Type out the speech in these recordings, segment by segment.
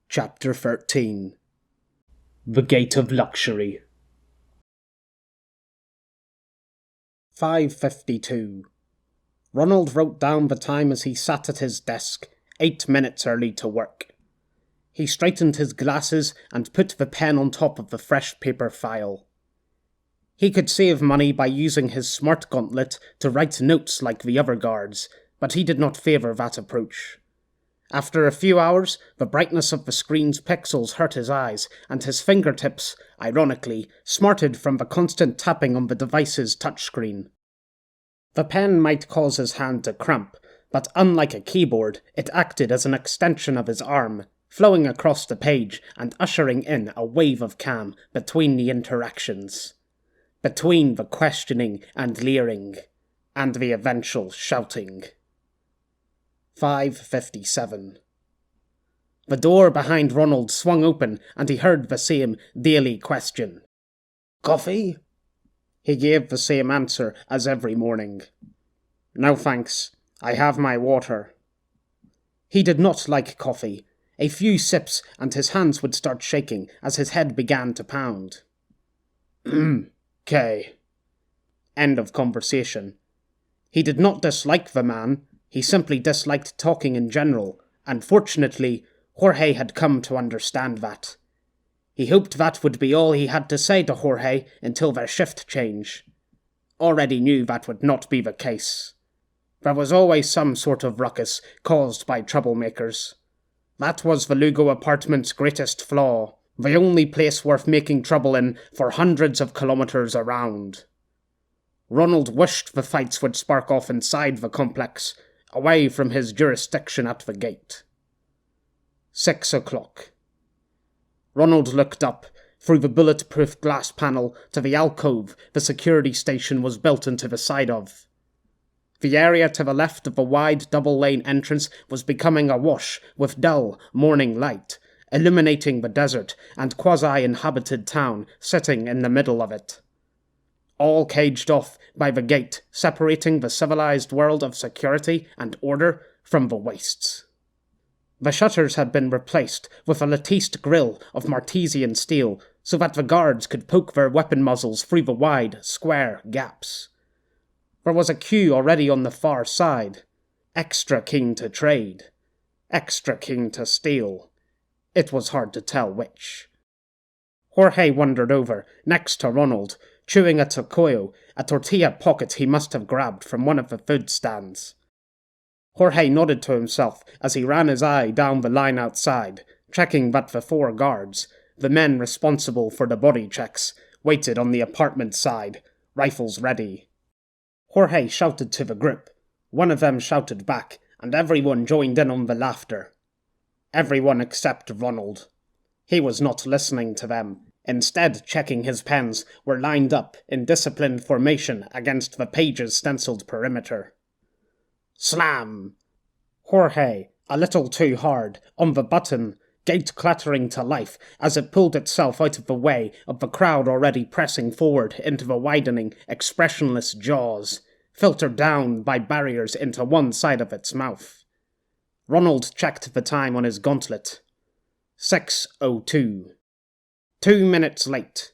Chapter 13. The Gate of Luxury. 5:52. Ronald wrote down the time as he sat at his desk, 8 minutes early to work. He straightened his glasses and put the pen on top of the fresh paper file. He could save money by using his smart gauntlet to write notes like the other guards, but he did not favour that approach. After a few hours, the brightness of the screen's pixels hurt his eyes, and his fingertips, ironically, smarted from the constant tapping on the device's touchscreen. The pen might cause his hand to cramp, but unlike a keyboard, it acted as an extension of his arm, flowing across the page and ushering in a wave of calm between the interactions. Between the questioning and leering, and the eventual shouting. 5:57. The door behind Ronald swung open, and he heard the same daily question. "Coffee?" He gave the same answer as every morning. "No thanks, I have my water." He did not like coffee. A few sips and his hands would start shaking as his head began to pound. "'Kay." End of conversation. He did not dislike the man. He simply disliked talking in general, and fortunately, Jorge had come to understand that. He hoped that would be all he had to say to Jorge until their shift change. Already knew that would not be the case. There was always some sort of ruckus caused by troublemakers. That was the Lugo apartment's greatest flaw, the only place worth making trouble in for hundreds of kilometers around. Ronald wished the fights would spark off inside the complex, away from his jurisdiction at the gate. 6 o'clock. Ronald looked up, through the bulletproof glass panel, to the alcove the security station was built into the side of. The area to the left of the wide double-lane entrance was becoming awash with dull morning light, illuminating the desert and quasi-inhabited town sitting in the middle of it. All caged off by the gate separating the civilized world of security and order from the wastes. The shutters had been replaced with a latticed grille of Martesian steel so that the guards could poke their weapon muzzles through the wide, square gaps. There was a queue already on the far side, extra keen to trade, extra keen to steal. It was hard to tell which. Jorge wandered over, next to Ronald, chewing a tocoyo, a tortilla pocket he must have grabbed from one of the food stands. Jorge nodded to himself as he ran his eye down the line outside, checking that the 4 guards, the men responsible for the body checks, waited on the apartment side, rifles ready. Jorge shouted to the group. One of them shouted back, and everyone joined in on the laughter. Everyone except Ronald. He was not listening to them. Instead, checking his pens were lined up in disciplined formation against the page's stenciled perimeter. Slam! Jorge, a little too hard, on the button, gate clattering to life as it pulled itself out of the way of the crowd already pressing forward into the widening, expressionless jaws, filtered down by barriers into one side of its mouth. Ronald checked the time on his gauntlet. 6:02. 2 minutes late.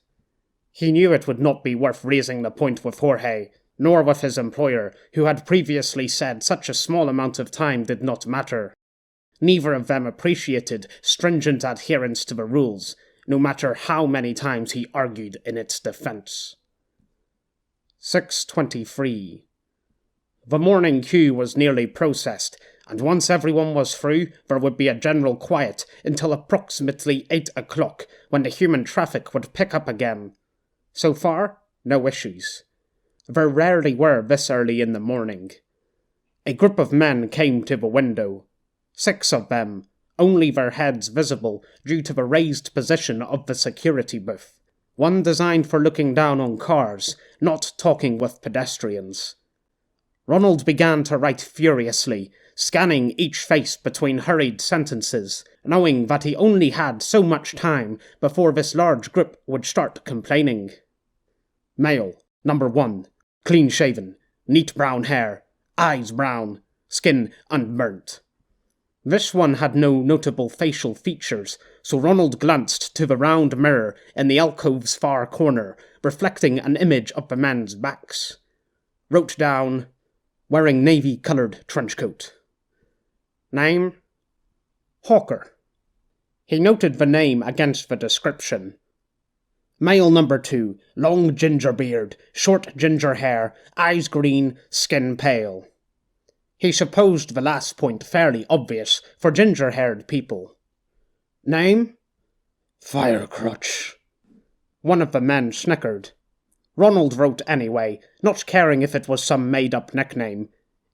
He knew it would not be worth raising the point with Jorge, nor with his employer, who had previously said such a small amount of time did not matter. Neither of them appreciated stringent adherence to the rules, no matter how many times he argued in its defense. 6:23. The morning queue was nearly processed, and once everyone was through, there would be a general quiet until approximately 8 o'clock, when the human traffic would pick up again. So far, no issues. There rarely were this early in the morning. A group of men came to the window. 6 of them, only their heads visible due to the raised position of the security booth. One designed for looking down on cars, not talking with pedestrians. Ronald began to write furiously, scanning each face between hurried sentences, knowing that he only had so much time before this large group would start complaining. Male, number 1, clean-shaven, neat brown hair, eyes brown, skin unburnt. This one had no notable facial features, so Ronald glanced to the round mirror in the alcove's far corner, reflecting an image of the men's backs. Wrote down, wearing navy-coloured trenchcoat. Name? Hawker. He noted the name against the description. Male number 2, long ginger beard, short ginger hair, eyes green, skin pale. He supposed the last point fairly obvious for ginger-haired people. Name? Firecrotch. One of the men snickered. Ronald wrote anyway, not caring if it was some made-up nickname.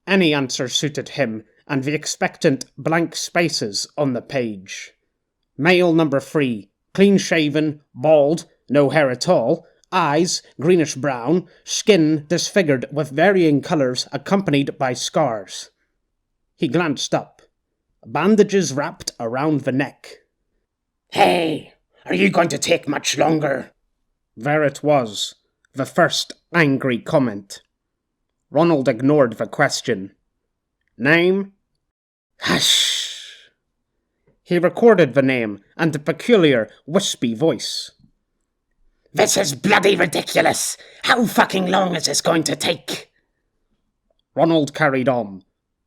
Any answer suited him, and the expectant blank spaces on the page. Male number 3, clean-shaven, bald, no hair at all, eyes greenish-brown, skin disfigured with varying colours accompanied by scars. He glanced up. Bandages wrapped around the neck. Hey, are you going to take much longer? There it was, the first angry comment. Ronald ignored the question. Name? Hush. He recorded the name and the peculiar, wispy voice. This is bloody ridiculous! How fucking long is this going to take? Ronald carried on.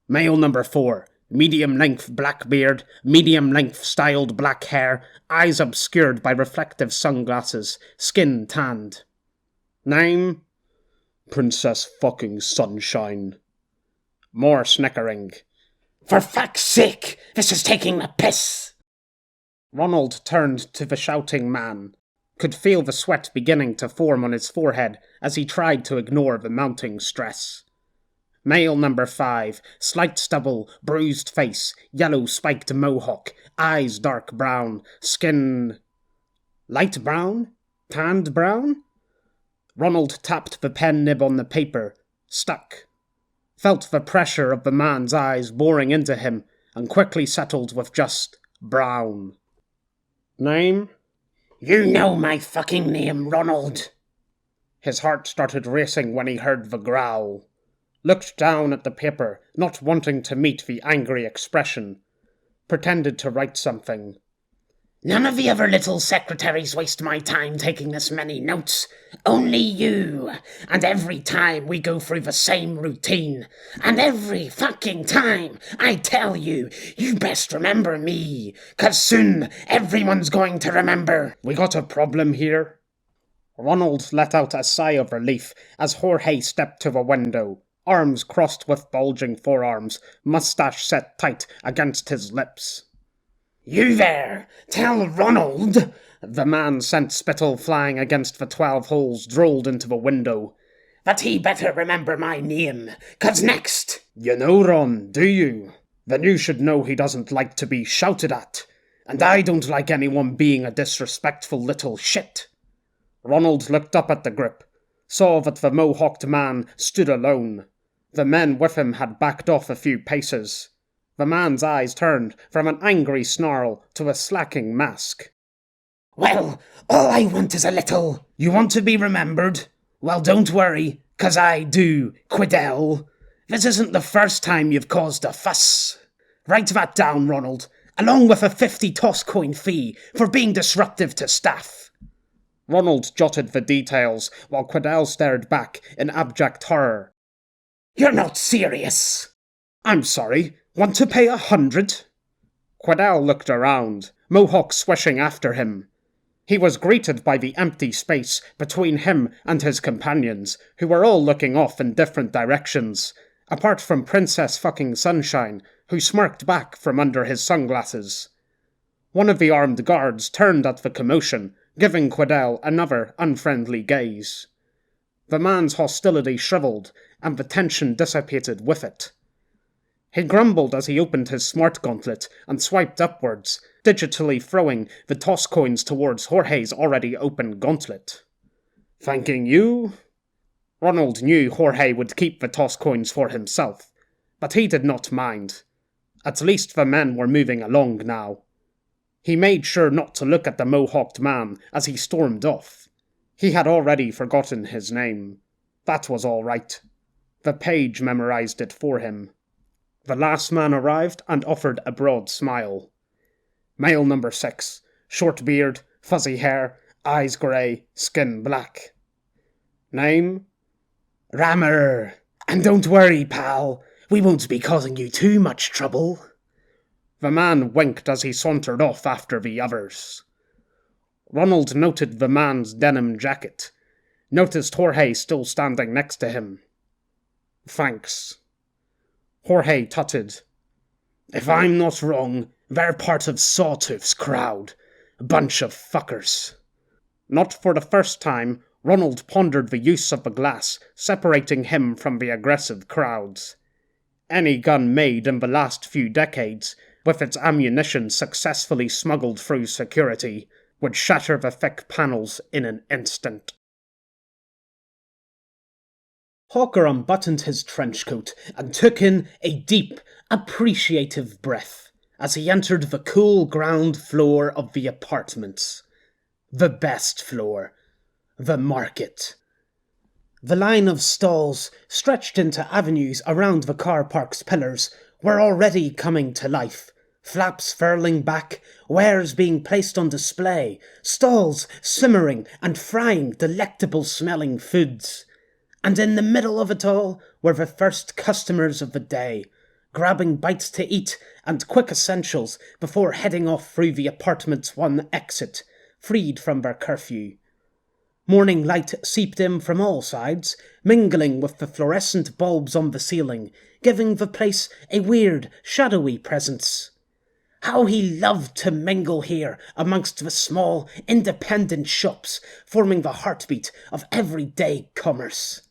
Male number 4, medium-length black beard, medium-length styled black hair, eyes obscured by reflective sunglasses, skin tanned. Name? Princess fucking Sunshine. More snickering. For fuck's sake! This is taking the piss! Ronald turned to the shouting man. Could feel the sweat beginning to form on his forehead as he tried to ignore the mounting stress. Male number 5, slight stubble, bruised face, yellow spiked mohawk, eyes dark brown, skin... light brown? Tanned brown? Ronald tapped the pen nib on the paper, stuck. Felt the pressure of the man's eyes boring into him, and quickly settled with just brown. Name? You know my fucking name, Ronald. His heart started racing when he heard the growl. Looked down at the paper, not wanting to meet the angry expression. Pretended to write something. None of the other little secretaries waste my time taking this many notes. Only you. And every time we go through the same routine. And every fucking time I tell you, you best remember me. 'Cause soon everyone's going to remember. We got a problem here? Ronald let out a sigh of relief as Jorge stepped to the window, arms crossed with bulging forearms, mustache set tight against his lips. You there! Tell Ronald! The man sent spittle flying against the 12 holes drolled into the window. That he better remember my name, 'cause next... You know Ron, do you? Then you should know he doesn't like to be shouted at. And I don't like anyone being a disrespectful little shit. Ronald looked up at the group, saw that the mohawked man stood alone. The men with him had backed off a few paces. The man's eyes turned from an angry snarl to a slacking mask. Well, all I want is a little... You want to be remembered? Well, don't worry, 'cause I do, Quiddell. This isn't the first time you've caused a fuss. Write that down, Ronald, along with a 50 toss-coin fee for being disruptive to staff. Ronald jotted the details, while Quiddell stared back in abject horror. You're not serious. I'm sorry. Want to pay 100? Quiddell looked around, Mohawk swishing after him. He was greeted by the empty space between him and his companions, who were all looking off in different directions, apart from Princess fucking Sunshine, who smirked back from under his sunglasses. One of the armed guards turned at the commotion, giving Quiddell another unfriendly gaze. The man's hostility shriveled, and the tension dissipated with it. He grumbled as he opened his smart gauntlet and swiped upwards, digitally throwing the toss coins towards Jorge's already open gauntlet. Thanking you? Ronald knew Jorge would keep the toss coins for himself, but he did not mind. At least the men were moving along now. He made sure not to look at the mohawked man as he stormed off. He had already forgotten his name. That was all right. The page memorized it for him. The last man arrived and offered a broad smile. Male number 6, short beard, fuzzy hair, eyes grey, skin black. Name? Rammer. And don't worry, pal, we won't be causing you too much trouble. The man winked as he sauntered off after the others. Ronald noted the man's denim jacket, noticed Jorge still standing next to him. Thanks. Jorge tutted. If I'm not wrong, they're part of Sawtooth's crowd. A bunch of fuckers. Not for the first time, Ronald pondered the use of the glass, separating him from the aggressive crowds. Any gun made in the last few decades, with its ammunition successfully smuggled through security, would shatter the thick panels in an instant. Hawker unbuttoned his trench coat and took in a deep, appreciative breath as he entered the cool ground floor of the apartments. The best floor. The market. The line of stalls, stretched into avenues around the car park's pillars, were already coming to life. Flaps furling back, wares being placed on display, stalls simmering and frying delectable-smelling foods. And in the middle of it all were the first customers of the day, grabbing bites to eat and quick essentials before heading off through the apartment's one exit, freed from their curfew. Morning light seeped in from all sides, mingling with the fluorescent bulbs on the ceiling, giving the place a weird, shadowy presence. How he loved to mingle here amongst the small, independent shops, forming the heartbeat of everyday commerce.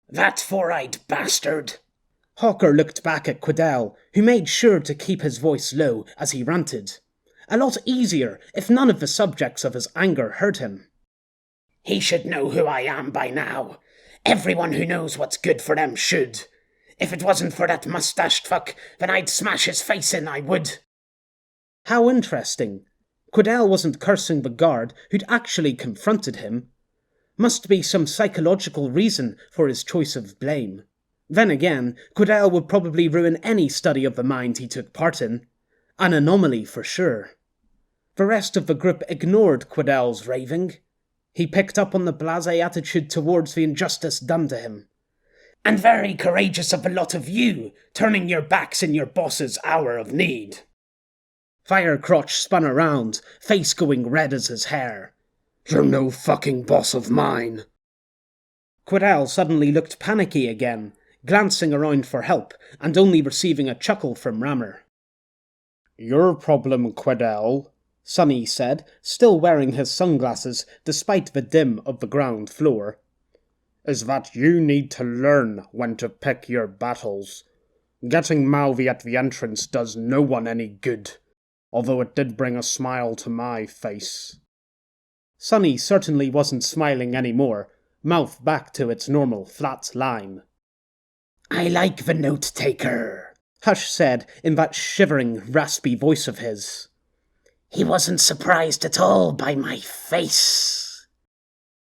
That four-eyed bastard! Hawker looked back at Quiddell, who made sure to keep his voice low as he ranted. A lot easier if none of the subjects of his anger heard him. He should know who I am by now. Everyone who knows what's good for them should. If it wasn't for that mustached fuck, then I'd smash his face in, I would. How interesting. Quiddell wasn't cursing the guard who'd actually confronted him. Must be some psychological reason for his choice of blame. Then again, Quiddell would probably ruin any study of the mind he took part in. An anomaly for sure. The rest of the group ignored Quiddell's raving. He picked up on the blasé attitude towards the injustice done to him. And very courageous of a lot of you, turning your backs in your boss's hour of need. Firecrotch spun around, face going red as his hair. You're no fucking boss of mine. Quiddell suddenly looked panicky again, glancing around for help, and only receiving a chuckle from Rammer. Your problem, Quiddell, Sonny said, still wearing his sunglasses despite the dim of the ground floor, is that you need to learn when to pick your battles. Getting mouthy at the entrance does no one any good, although it did bring a smile to my face. Sonny certainly wasn't smiling anymore, mouth back to its normal flat line. I like the note-taker, Hush said in that shivering, raspy voice of his. He wasn't surprised at all by my face.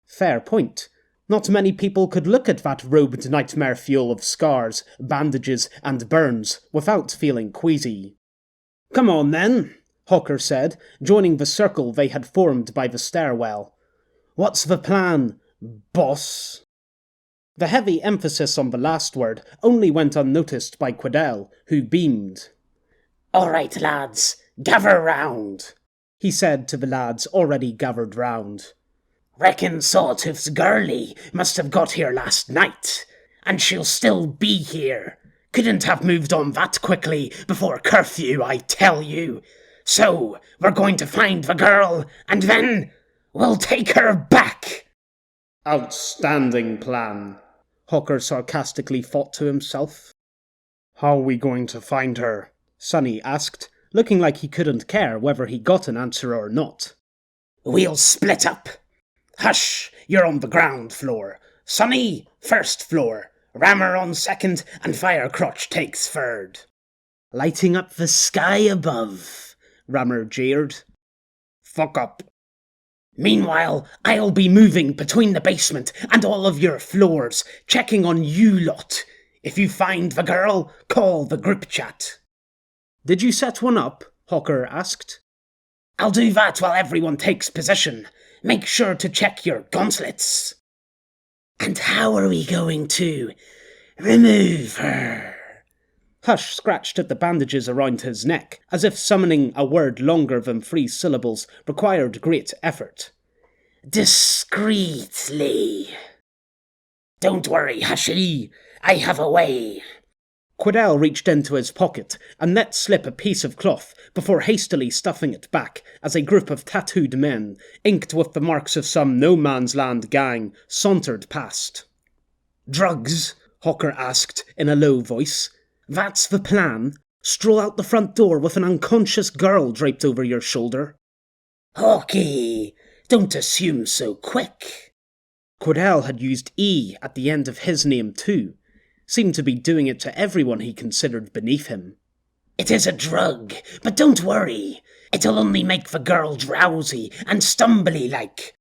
Fair point. Not many people could look at that robed nightmare fuel of scars, bandages, and burns without feeling queasy. Come on, then, Hawker said, joining the circle they had formed by the stairwell. What's the plan, boss? The heavy emphasis on the last word only went unnoticed by Quiddell, who beamed. All right, lads, gather round, he said to the lads already gathered round. Reckon Sawtooth's girlie must have got here last night, and she'll still be here. Couldn't have moved on that quickly before curfew, I tell you. So, we're going to find the girl, and then we'll take her back. Outstanding plan, Hawker sarcastically thought to himself. How are we going to find her? Sonny asked, looking like he couldn't care whether he got an answer or not. We'll split up. Hush, you're on the ground floor. Sonny, first floor. Rammer on second, and Firecrotch takes third. Lighting up the sky above, Rammer jeered. Fuck up. Meanwhile, I'll be moving between the basement and all of your floors, checking on you lot. If you find the girl, call the group chat." "Did you set one up?" Hawker asked. "I'll do that while everyone takes position. Make sure to check your gauntlets." "And how are we going to remove her?" Hush scratched at the bandages around his neck, as if summoning a word longer than 3 syllables required great effort. "Discreetly." "Don't worry, Hushy. I have a way." Quidel reached into his pocket and let slip a piece of cloth before hastily stuffing it back as a group of tattooed men, inked with the marks of some no-man's-land gang, sauntered past. "Drugs?" Hawker asked in a low voice. "That's the plan? Stroll out the front door with an unconscious girl draped over your shoulder?" "Hawky, don't assume so quick." Quidel had used E at the end of his name too. Seemed to be doing it to everyone he considered beneath him. "It is a drug, but don't worry. It'll only make the girl drowsy and stumbly-like.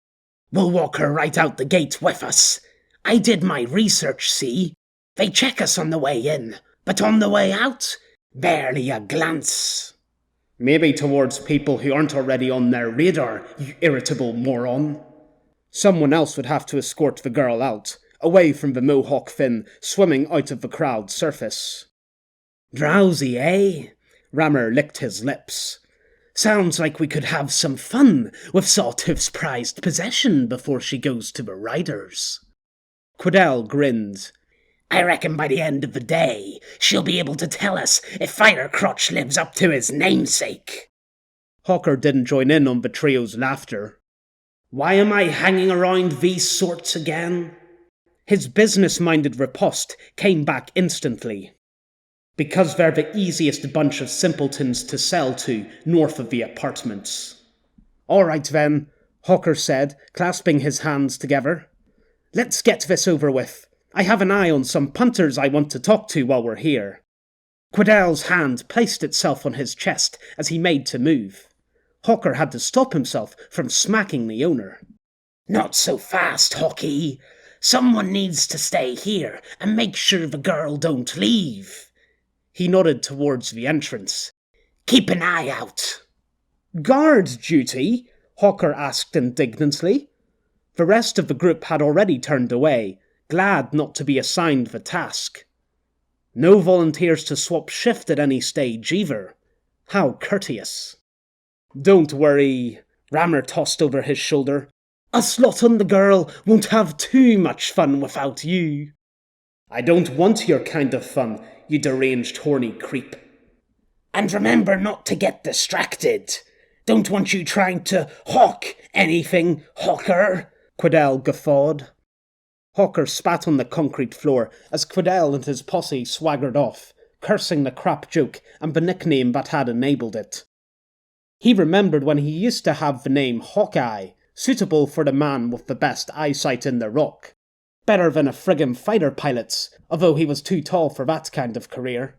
We'll walk her right out the gate with us. I did my research, see? They check us on the way in, but on the way out, barely a glance." "Maybe towards people who aren't already on their radar, you irritable moron." Someone else would have to escort the girl out, away from the mohawk fin swimming out of the crowd's surface. "Drowsy, eh?" Rammer licked his lips. "Sounds like we could have some fun with Sawtooth's prized possession before she goes to the riders." Quidel grinned. "I reckon by the end of the day, she'll be able to tell us if Firecrotch lives up to his namesake." Hawker didn't join in on the trio's laughter. "Why am I hanging around these sorts again?" His business-minded riposte came back instantly. "Because they're the easiest bunch of simpletons to sell to north of the apartments." "All right then," Hawker said, clasping his hands together. "Let's get this over with. I have an eye on some punters I want to talk to while we're here." Quidel's hand placed itself on his chest as he made to move. Hawker had to stop himself from smacking the owner. "Not so fast, Hawky. Someone needs to stay here and make sure the girl don't leave." He nodded towards the entrance. "Keep an eye out." "Guard duty?" Hawker asked indignantly. The rest of the group had already turned away, glad not to be assigned the task. No volunteers to swap shift at any stage either. How courteous. "Don't worry," Rammer tossed over his shoulder. "Us lot on the girl won't have too much fun without you." "I don't want your kind of fun, you deranged horny creep." "And remember not to get distracted. Don't want you trying to hawk anything, Hawker," Quidel guffawed. Hawker spat on the concrete floor as Quidel and his posse swaggered off, cursing the crap joke and the nickname that had enabled it. He remembered when he used to have the name Hawkeye, suitable for the man with the best eyesight in the rock. Better than a friggin' fighter pilot's, although he was too tall for that kind of career.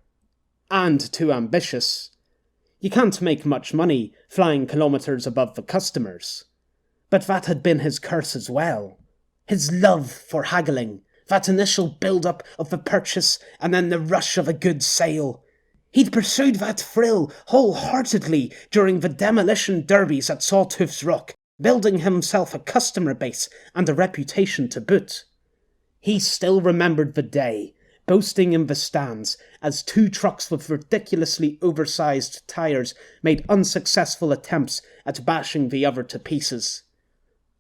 And too ambitious. You can't make much money flying kilometers above the customers. But that had been his curse as well. His love for haggling, that initial build-up of the purchase and then the rush of a good sale. He'd pursued that thrill wholeheartedly during the demolition derbies at Sawtooth's Rock, building himself a customer base and a reputation to boot. He still remembered the day, boasting in the stands as 2 trucks with ridiculously oversized tires made unsuccessful attempts at bashing the other to pieces.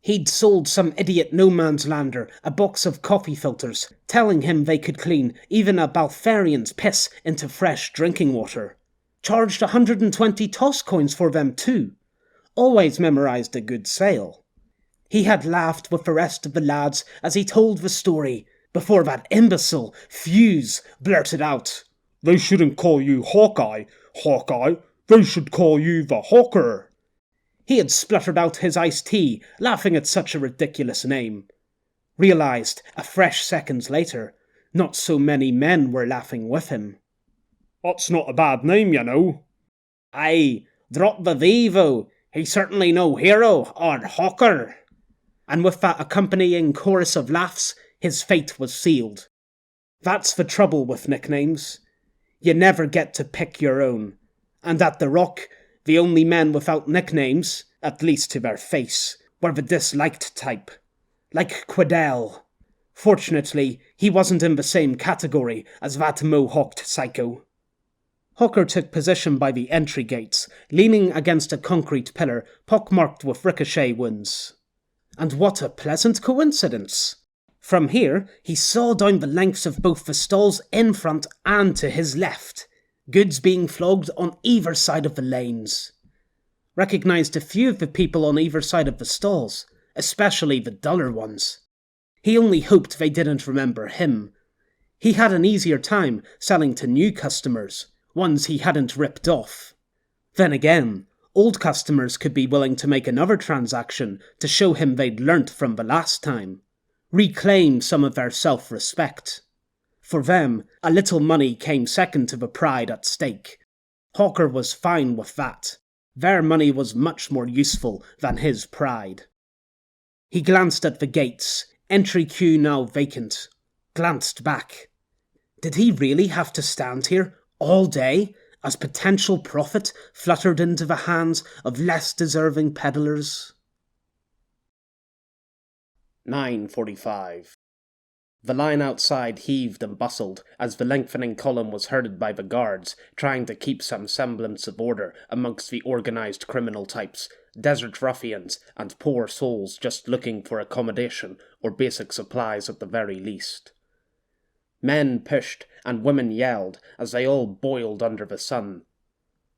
He'd sold some idiot no-man's-lander a box of coffee filters, telling him they could clean even a Baltharian's piss into fresh drinking water. Charged 120 toss coins for them too. Always memorized a good sale. He had laughed with the rest of the lads as he told the story, before that imbecile, Fuse, blurted out, "They shouldn't call you Hawkeye, Hawkeye. They should call you the Hawker." He had spluttered out his iced tea, laughing at such a ridiculous name. Realized, a fresh seconds later, not so many men were laughing with him. "That's not a bad name, you know." "Aye, drop the V, though. He's certainly no hero, or Hawker." And with that accompanying chorus of laughs, his fate was sealed. That's the trouble with nicknames. You never get to pick your own. And at the Rock, the only men without nicknames, at least to their face, were the disliked type. Like Quiddell. Fortunately, he wasn't in the same category as that mohawked psycho. Hawker took position by the entry gates, leaning against a concrete pillar pockmarked with ricochet wounds. And what a pleasant coincidence! From here, he saw down the lengths of both the stalls in front and to his left, goods being flogged on either side of the lanes. Recognised a few of the people on either side of the stalls, especially the duller ones. He only hoped they didn't remember him. He had an easier time selling to new customers, ones he hadn't ripped off. Then again, old customers could be willing to make another transaction to show him they'd learnt from the last time. Reclaim some of their self-respect. For them, a little money came second to the pride at stake. Hawker was fine with that. Their money was much more useful than his pride. He glanced at the gates, entry queue now vacant. Glanced back. Did he really have to stand here all day as potential profit fluttered into the hands of less deserving peddlers? 9:45. The line outside heaved and bustled as the lengthening column was herded by the guards, trying to keep some semblance of order amongst the organised criminal types, desert ruffians, and poor souls just looking for accommodation or basic supplies at the very least. Men pushed and women yelled as they all boiled under the sun.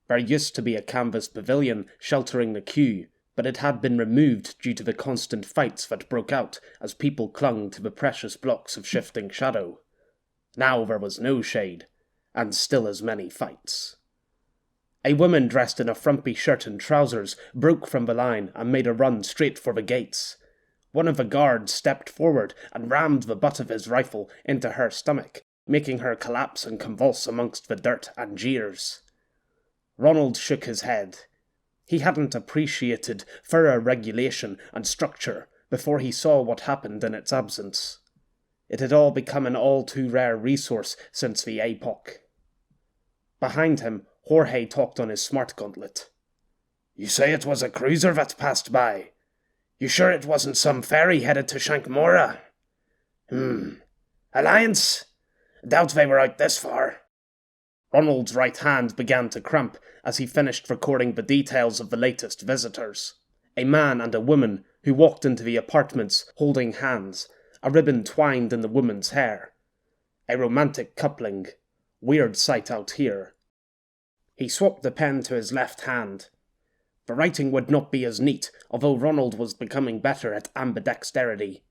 There used to be a canvas pavilion sheltering the queue, but it had been removed due to the constant fights that broke out as people clung to the precious blocks of shifting shadow. Now there was no shade, and still as many fights. A woman dressed in a frumpy shirt and trousers broke from the line and made a run straight for the gates. One of the guards stepped forward and rammed the butt of his rifle into her stomach, making her collapse and convulse amongst the dirt and jeers. Ronald shook his head. He hadn't appreciated thorough regulation and structure before he saw what happened in its absence. It had all become an all-too-rare resource since the APOC. Behind him, Jorge talked on his smart gauntlet. "You say it was a cruiser that passed by? You sure it wasn't some ferry headed to Shankmora? Alliance? Doubt they were out this far." Ronald's right hand began to cramp as he finished recording the details of the latest visitors. A man and a woman who walked into the apartments holding hands, a ribbon twined in the woman's hair. A romantic coupling. Weird sight out here. He swapped the pen to his left hand. The writing would not be as neat, although Ronald was becoming better at ambidexterity.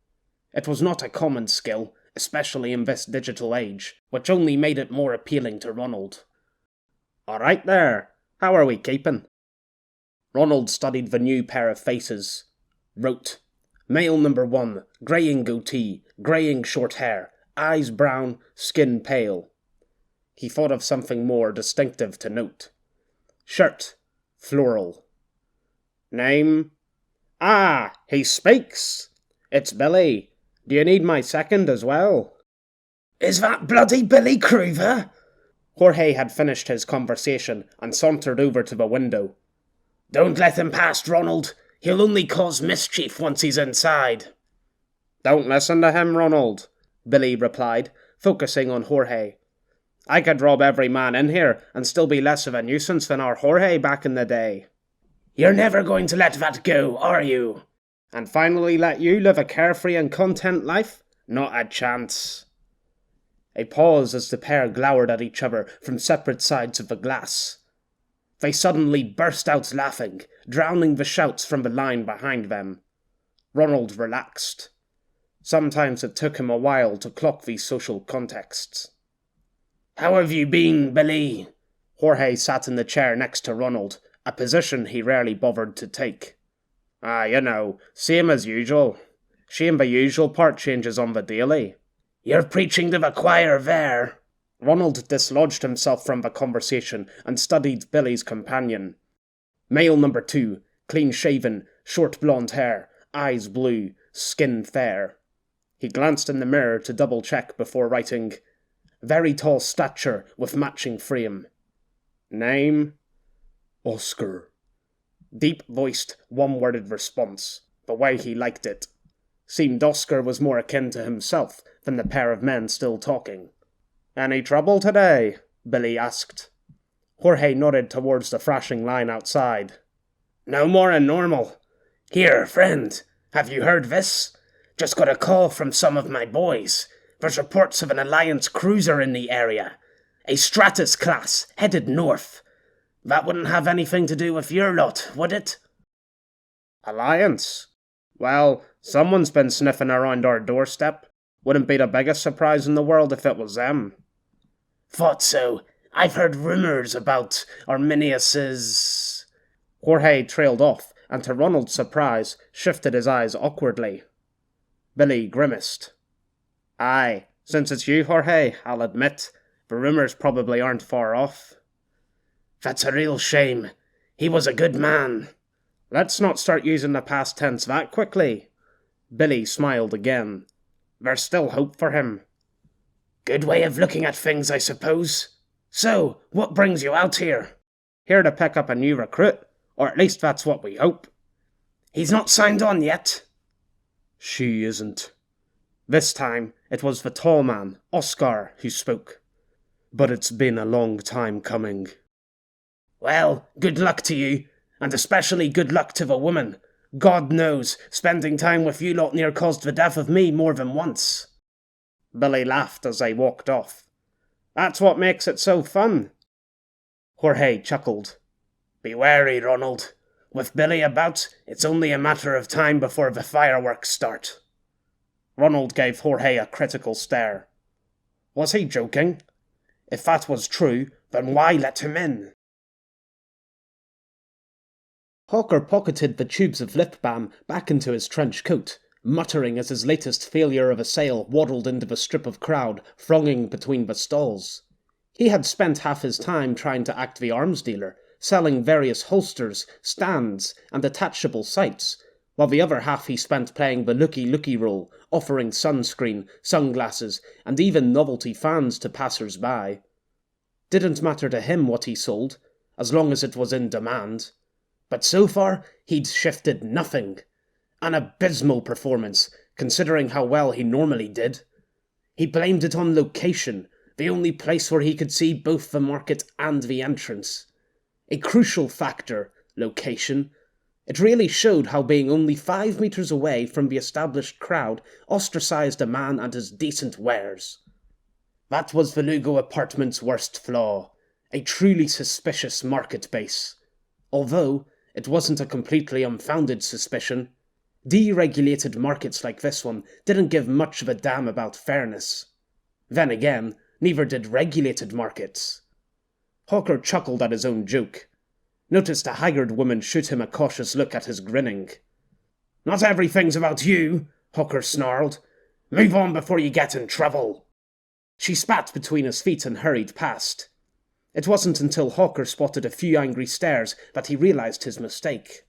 It was not a common skill, especially in this digital age, which only made it more appealing to Ronald. "All right there. How are we keeping?" Ronald studied the new pair of faces. Wrote, "Male number 1, greying goatee, greying short hair, eyes brown, skin pale." He thought of something more distinctive to note. Shirt, floral. Name? "Ah, he speaks! It's Billy. Do you need my second as well?" "Is that bloody Billy Croover?" Jorge had finished his conversation and sauntered over to the window. "Don't let him past, Ronald. He'll only cause mischief once he's inside." "Don't listen to him, Ronald," Billy replied, focusing on Jorge. "I could rob every man in here and still be less of a nuisance than our Jorge back in the day." "You're never going to let that go, are you?" "And finally let you live a carefree and content life? Not a chance." A pause as the pair glowered at each other from separate sides of the glass. They suddenly burst out laughing, drowning the shouts from the line behind them. Ronald relaxed. Sometimes it took him a while to clock these social contexts. "How have you been, Billy?" Jorge sat in the chair next to Ronald, a position he rarely bothered to take. You know, same as usual. Shame the usual part changes on the daily." "You're preaching to the choir there." Ronald dislodged himself from the conversation and studied Billy's companion. Male number 2, clean-shaven, short blonde hair, eyes blue, skin fair. He glanced in the mirror to double-check before writing, very tall stature with matching frame. Name? Oscar. Deep-voiced, one-worded response, the way he liked it. Seemed Oscar was more akin to himself than the pair of men still talking. Any trouble today? Billy asked. Jorge nodded towards the thrashing line outside. No more than normal. Here, friend, have you heard this? Just got a call from some of my boys. There's reports of an Alliance cruiser in the area. A Stratus class, headed north. That wouldn't have anything to do with your lot, would it? Alliance? Well, someone's been sniffing around our doorstep. Wouldn't be the biggest surprise in the world if it was them. Thought so. I've heard rumours about Arminius's... Jorge trailed off, and to Ronald's surprise, shifted his eyes awkwardly. Billy grimaced. Aye, since it's you, Jorge, I'll admit, the rumours probably aren't far off. That's a real shame. He was a good man. Let's not start using the past tense that quickly. Billy smiled again. There's still hope for him. Good way of looking at things, I suppose. So, what brings you out here? Here to pick up a new recruit, or at least that's what we hope. He's not signed on yet. She isn't. This time, it was the tall man, Oscar, who spoke. But it's been a long time coming. Well, good luck to you, and especially good luck to the woman. God knows, spending time with you lot near caused the death of me more than once. Billy laughed as they walked off. That's what makes it so fun. Jorge chuckled. Be wary, Ronald. With Billy about, it's only a matter of time before the fireworks start. Ronald gave Jorge a critical stare. Was he joking? If that was true, then why let him in? Hawker pocketed the tubes of lip balm back into his trench coat, muttering as his latest failure of a sale waddled into the strip of crowd thronging between the stalls. He had spent half his time trying to act the arms dealer, selling various holsters, stands, and detachable sights, while the other half he spent playing the looky-looky role, offering sunscreen, sunglasses, and even novelty fans to passers-by. Didn't matter to him what he sold, as long as it was in demand. But so far, he'd shifted nothing. An abysmal performance, considering how well he normally did. He blamed it on location, the only place where he could see both the market and the entrance. A crucial factor, location. It really showed how being only 5 meters away from the established crowd ostracized a man and his decent wares. That was the Lugo apartment's worst flaw, a truly suspicious market base. Although, it wasn't a completely unfounded suspicion. Deregulated markets like this one didn't give much of a damn about fairness. Then again, neither did regulated markets. Hawker chuckled at his own joke. Noticed a haggard woman shoot him a cautious look at his grinning. Not everything's about you, Hawker snarled. Move on before you get in trouble. She spat between his feet and hurried past. It wasn't until Hawker spotted a few angry stares that he realized his mistake.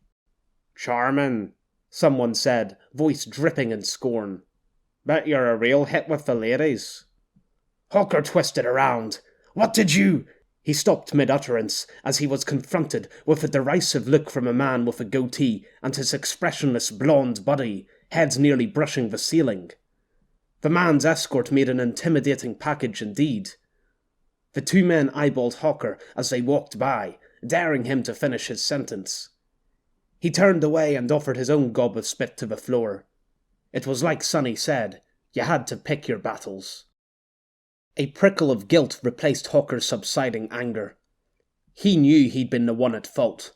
Charmin', someone said, voice dripping in scorn. Bet you're a real hit with the ladies. Hawker twisted around. What did you... He stopped mid-utterance as he was confronted with a derisive look from a man with a goatee and his expressionless blonde body, head nearly brushing the ceiling. The man's escort made an intimidating package indeed. The two men eyeballed Hawker as they walked by, daring him to finish his sentence. He turned away and offered his own gob of spit to the floor. It was like Sonny said, you had to pick your battles. A prickle of guilt replaced Hawker's subsiding anger. He knew he'd been the one at fault.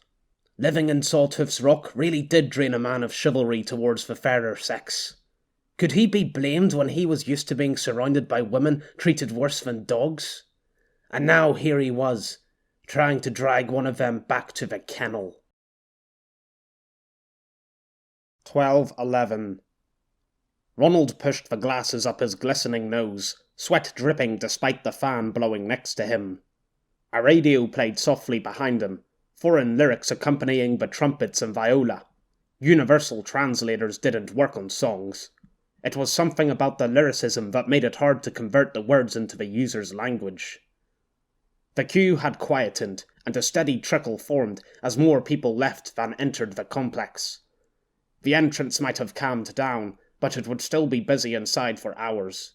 Living in Sawtooth's Rock really did drain a man of chivalry towards the fairer sex. Could he be blamed when he was used to being surrounded by women treated worse than dogs? And now here he was, trying to drag one of them back to the kennel. 12:11. Ronald pushed the glasses up his glistening nose, sweat dripping despite the fan blowing next to him. A radio played softly behind him, foreign lyrics accompanying the trumpets and viola. Universal translators didn't work on songs. It was something about the lyricism that made it hard to convert the words into the user's language. The queue had quietened, and a steady trickle formed as more people left than entered the complex. The entrance might have calmed down, but it would still be busy inside for hours.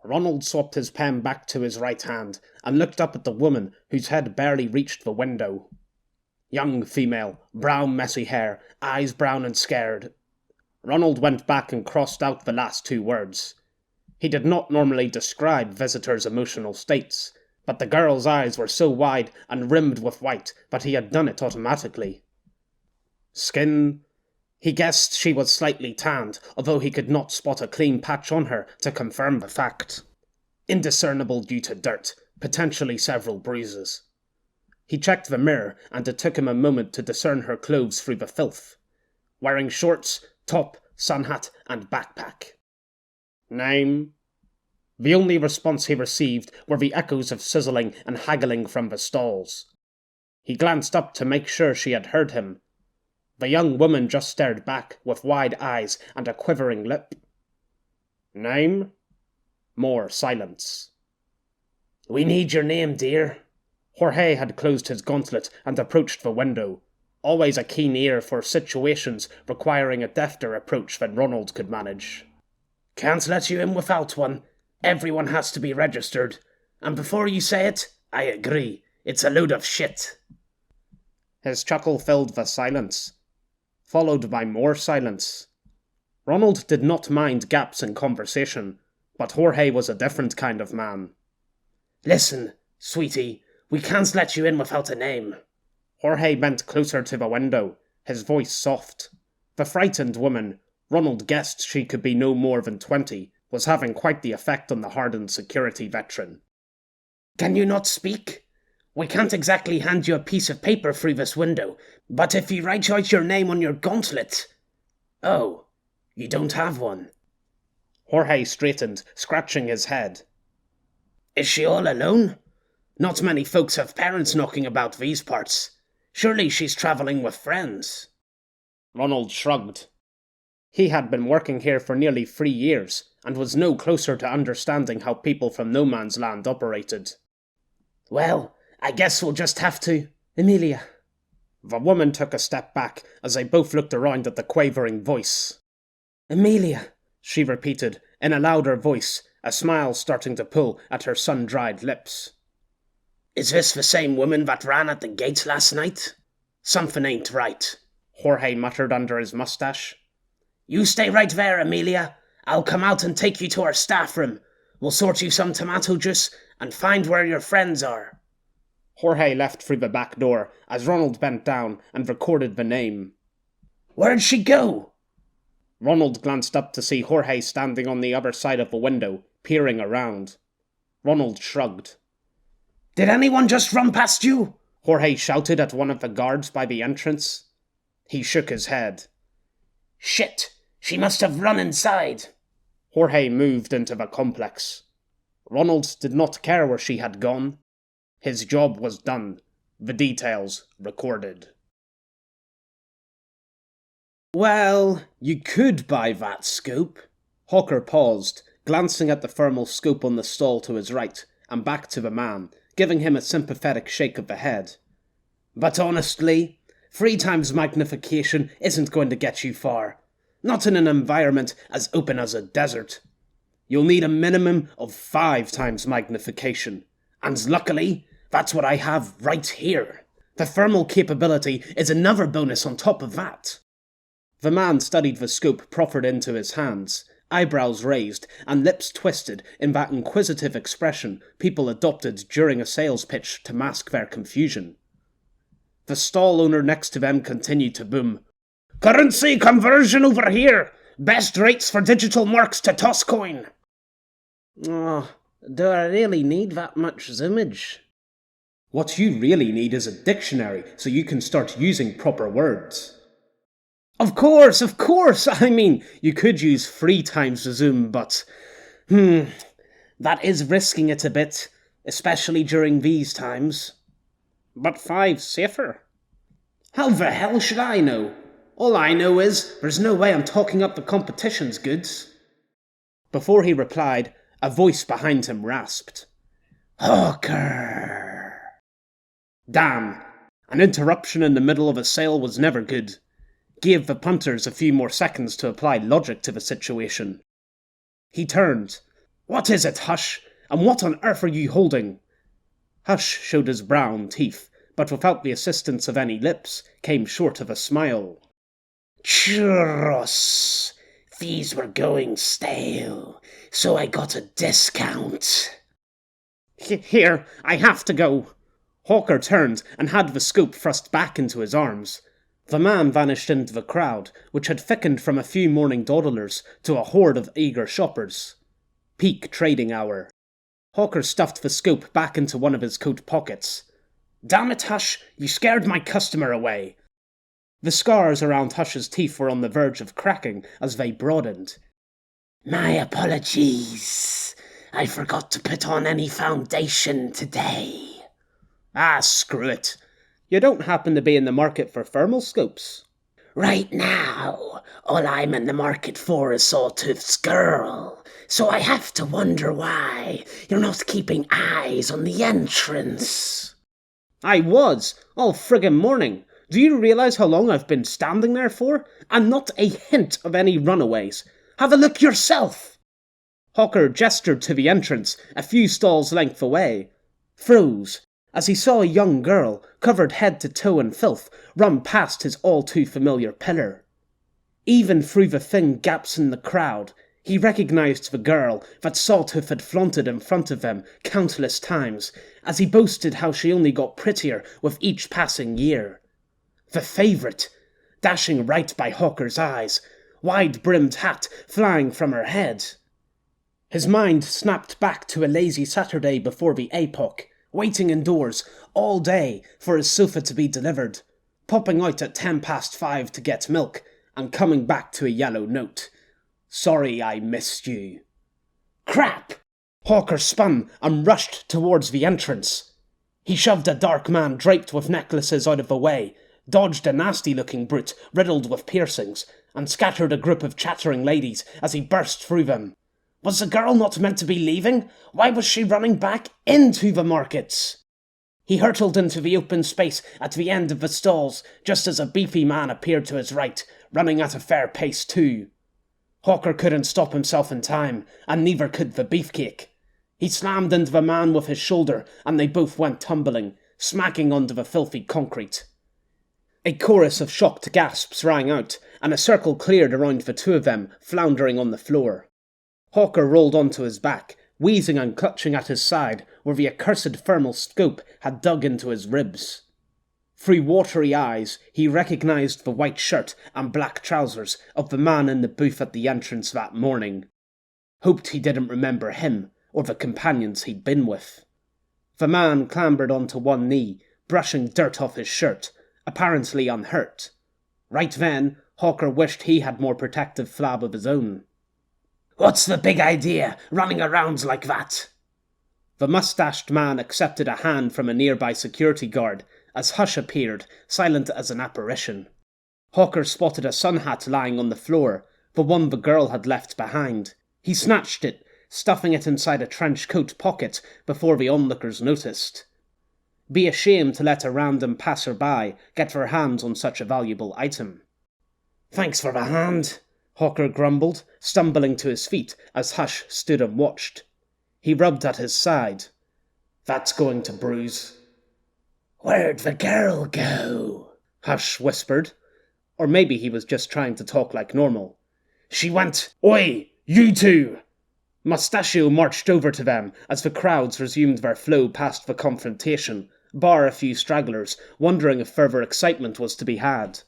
Ronald swapped his pen back to his right hand and looked up at the woman whose head barely reached the window. Young female, brown messy hair, eyes brown and scared. Ronald went back and crossed out the last two words. He did not normally describe visitors' emotional states, but the girl's eyes were so wide and rimmed with white that he had done it automatically. Skin. He guessed she was slightly tanned, although he could not spot a clean patch on her to confirm the fact. Indiscernible due to dirt, potentially several bruises. He checked the mirror, and it took him a moment to discern her clothes through the filth. Wearing shorts, top, sun hat, and backpack. Name? The only response he received were the echoes of sizzling and haggling from the stalls. He glanced up to make sure she had heard him. The young woman just stared back with wide eyes and a quivering lip. Name? More silence. We need your name, dear. Jorge had closed his gauntlet and approached the window, always a keen ear for situations requiring a defter approach than Ronald could manage. Can't let you in without one. Everyone has to be registered. And before you say it, I agree. It's a load of shit. His chuckle filled the silence, followed by more silence. Ronald did not mind gaps in conversation, but Jorge was a different kind of man. Listen, sweetie, we can't let you in without a name. Jorge bent closer to the window, his voice soft. The frightened woman, Ronald guessed she could be no more than 20, was having quite the effect on the hardened security veteran. Can you not speak? We can't exactly hand you a piece of paper through this window, but if you write out your name on your gauntlet... Oh, you don't have one. Jorge straightened, scratching his head. Is she all alone? Not many folks have parents knocking about these parts. Surely she's travelling with friends. Ronald shrugged. He had been working here for nearly 3 years, and was no closer to understanding how people from no man's land operated. Well, I guess we'll just have to... Emilia. The woman took a step back as they both looked around at the quavering voice. Emilia, she repeated, in a louder voice, a smile starting to pull at her sun-dried lips. Is this the same woman that ran at the gate last night? Something ain't right, Jorge muttered under his mustache. You stay right there, Emilia. I'll come out and take you to our staff room. We'll sort you some tomato juice and find where your friends are. Jorge left through the back door as Ronald bent down and recorded the name. Where'd she go? Ronald glanced up to see Jorge standing on the other side of the window, peering around. Ronald shrugged. Did anyone just run past you? Jorge shouted at one of the guards by the entrance. He shook his head. Shit, she must have run inside. Jorge moved into the complex. Ronald did not care where she had gone. His job was done. The details recorded. Well, you could buy that scope. Hawker paused, glancing at the thermal scope on the stall to his right, and back to the man, giving him a sympathetic shake of the head. But honestly, 3 times magnification isn't going to get you far. Not in an environment as open as a desert. You'll need a minimum of 5 times magnification. And luckily, that's what I have right here. The thermal capability is another bonus on top of that. The man studied the scope proffered into his hands, eyebrows raised and lips twisted in that inquisitive expression people adopted during a sales pitch to mask their confusion. The stall owner next to them continued to boom. Currency conversion over here! Best rates for digital marks to toss coin! Oh, do I really need that much zoomage? What you really need is a dictionary so you can start using proper words. Of course! I mean, you could use 3 times the zoom, but... that is risking it a bit, especially during these times. But 5's safer. How the hell should I know? All I know is, there's no way I'm talking up the competition's goods. Before he replied, a voice behind him rasped, "Hawker!" Damn! An interruption in the middle of a sale was never good. Gave the punters a few more seconds to apply logic to the situation. He turned. "What is it, Hush? And what on earth are you holding?" Hush showed his brown teeth, but without the assistance of any lips, came short of a smile. "Churros. These were going stale, so I got a discount." "Here, I have to go." Hawker turned and had the scoop thrust back into his arms. The man vanished into the crowd, which had thickened from a few morning dawdlers to a horde of eager shoppers. Peak trading hour. Hawker stuffed the scoop back into one of his coat pockets. "Damn it, Hush, you scared my customer away." The scars around Hush's teeth were on the verge of cracking as they broadened. "My apologies. I forgot to put on any foundation today." "Ah, screw it. You don't happen to be in the market for thermal scopes?" "Right now, all I'm in the market for is Sawtooth's girl, so I have to wonder why you're not keeping eyes on the entrance." "I was, all friggin' morning. Do you realise how long I've been standing there for? And not a hint of any runaways. Have a look yourself." Hawker gestured to the entrance, a few stalls' length away. Froze as he saw a young girl, covered head to toe in filth, run past his all-too-familiar pillar. Even through the thin gaps in the crowd, he recognised the girl that Sawtooth had flaunted in front of him countless times, as he boasted how she only got prettier with each passing year. The favourite, dashing right by Hawker's eyes, wide-brimmed hat flying from her head. His mind snapped back to a lazy Saturday before the APOC, waiting indoors all day for his sofa to be delivered, popping out at 5:10 to get milk, and coming back to a yellow note. "Sorry I missed you." Crap! Hawker spun and rushed towards the entrance. He shoved a dark man draped with necklaces out of the way, dodged a nasty-looking brute riddled with piercings, and scattered a group of chattering ladies as he burst through them. Was the girl not meant to be leaving? Why was she running back into the markets? He hurtled into the open space at the end of the stalls, just as a beefy man appeared to his right, running at a fair pace too. Hawker couldn't stop himself in time, and neither could the beefcake. He slammed into the man with his shoulder, and they both went tumbling, smacking onto the filthy concrete. A chorus of shocked gasps rang out, and a circle cleared around the two of them, floundering on the floor. Hawker rolled onto his back, wheezing and clutching at his side, where the accursed thermal scope had dug into his ribs. Through watery eyes, he recognised the white shirt and black trousers of the man in the booth at the entrance that morning. Hoped he didn't remember him, or the companions he'd been with. The man clambered onto one knee, brushing dirt off his shirt, apparently unhurt. Right then, Hawker wished he had more protective flab of his own. "What's the big idea, running around like that?" The mustached man accepted a hand from a nearby security guard as Hush appeared, silent as an apparition. Hawker spotted a sun hat lying on the floor, the one the girl had left behind. He snatched it, stuffing it inside a trench coat pocket before the onlookers noticed. Be ashamed to let a random passer-by get their hands on such a valuable item. "Thanks for the hand," Hawker grumbled, stumbling to his feet as Hush stood and watched. He rubbed at his side. "That's going to bruise." "Where'd the girl go?" Hush whispered. Or maybe he was just trying to talk like normal. "She went, Oi, you two!" Mustachio marched over to them as the crowds resumed their flow past the confrontation, bar a few stragglers, wondering if further excitement was to be had.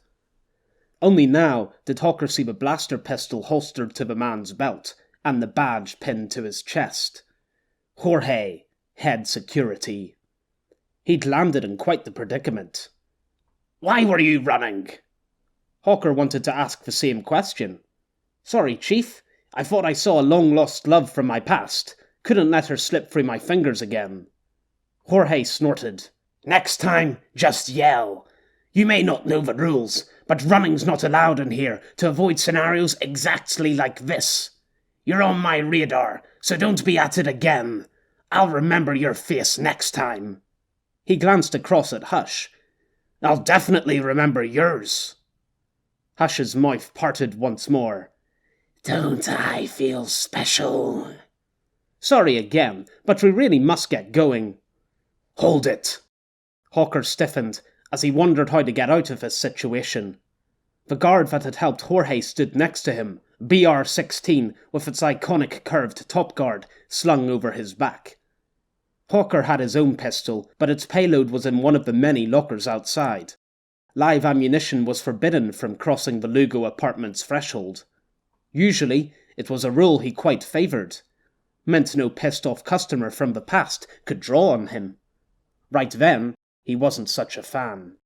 Only now did Hawker see the blaster pistol holstered to the man's belt, and the badge pinned to his chest. Jorge, head security. He'd landed in quite the predicament. "Why were you running?" Hawker wanted to ask the same question. "Sorry, Chief. I thought I saw a long-lost love from my past. Couldn't let her slip through my fingers again." Jorge snorted. "Next time, just yell. You may not know the rules, but running's not allowed in here to avoid scenarios exactly like this. You're on my radar, so don't be at it again. I'll remember your face next time." He glanced across at Hush. "I'll definitely remember yours." Hush's mouth parted once more. "Don't I feel special?" "Sorry again, but we really must get going." "Hold it!" Hawker stiffened as he wondered how to get out of his situation. The guard that had helped Jorge stood next to him, BR-16 with its iconic curved top guard slung over his back. Hawker had his own pistol, but its payload was in one of the many lockers outside. Live ammunition was forbidden from crossing the Lugo apartment's threshold. Usually, it was a rule he quite favoured. Meant no pissed-off customer from the past could draw on him. Right then, he wasn't such a fan.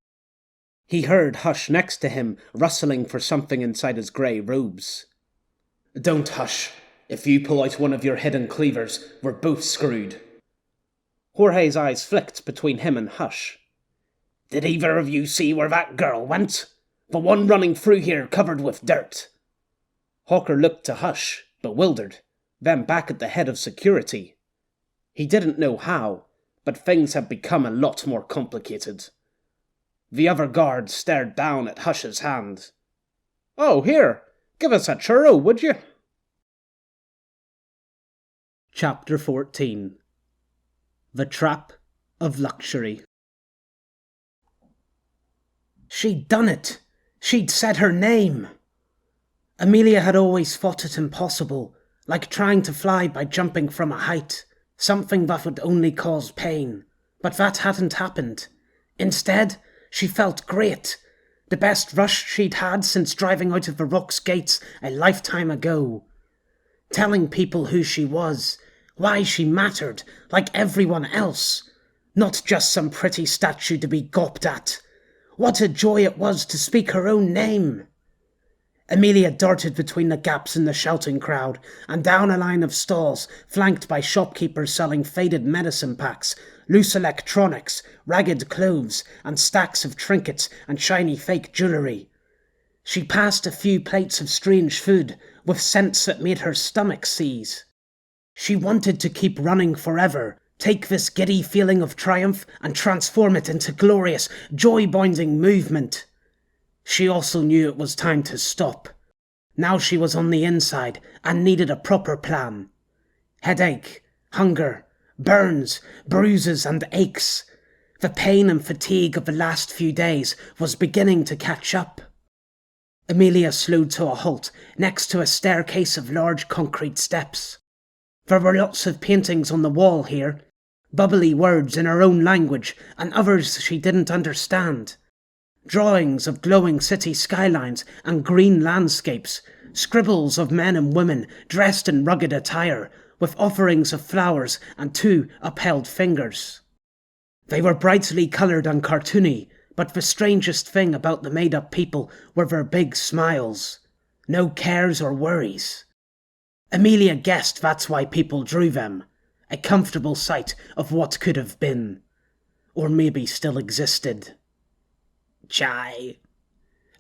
He heard Hush next to him rustling for something inside his grey robes. "Don't hush. If you pull out one of your hidden cleavers, we're both screwed." Jorge's eyes flicked between him and Hush. "Did either of you see where that girl went? The one running through here covered with dirt." Hawker looked to Hush, bewildered, then back at the head of security. He didn't know how, but things had become a lot more complicated. The other guard stared down at Hush's hand. "Oh, here, give us a churro, would you?" Chapter 14. The Trap of Luxury. She'd done it! She'd said her name! Amelia had always thought it impossible, like trying to fly by jumping from a height, something that would only cause pain. But that hadn't happened. Instead, she felt great, the best rush she'd had since driving out of the Rock's gates a lifetime ago. Telling people who she was, why she mattered, like everyone else, not just some pretty statue to be gawped at. What a joy it was to speak her own name! Amelia darted between the gaps in the shouting crowd and down a line of stalls flanked by shopkeepers selling faded medicine packs, loose electronics, ragged clothes, and stacks of trinkets and shiny fake jewellery. She passed a few plates of strange food with scents that made her stomach seize. She wanted to keep running forever, take this giddy feeling of triumph and transform it into glorious, joy-binding movement. She also knew it was time to stop. Now she was on the inside and needed a proper plan. Headache, hunger, burns, bruises and aches. The pain and fatigue of the last few days was beginning to catch up. Amelia slowed to a halt next to a staircase of large concrete steps. There were lots of paintings on the wall here, bubbly words in her own language and others she didn't understand. Drawings of glowing city skylines and green landscapes, scribbles of men and women dressed in rugged attire, with offerings of flowers and 2 upheld fingers. They were brightly coloured and cartoony, but the strangest thing about the made-up people were their big smiles. No cares or worries. Amelia guessed that's why people drew them. A comfortable sight of what could have been. Or maybe still existed. Chai.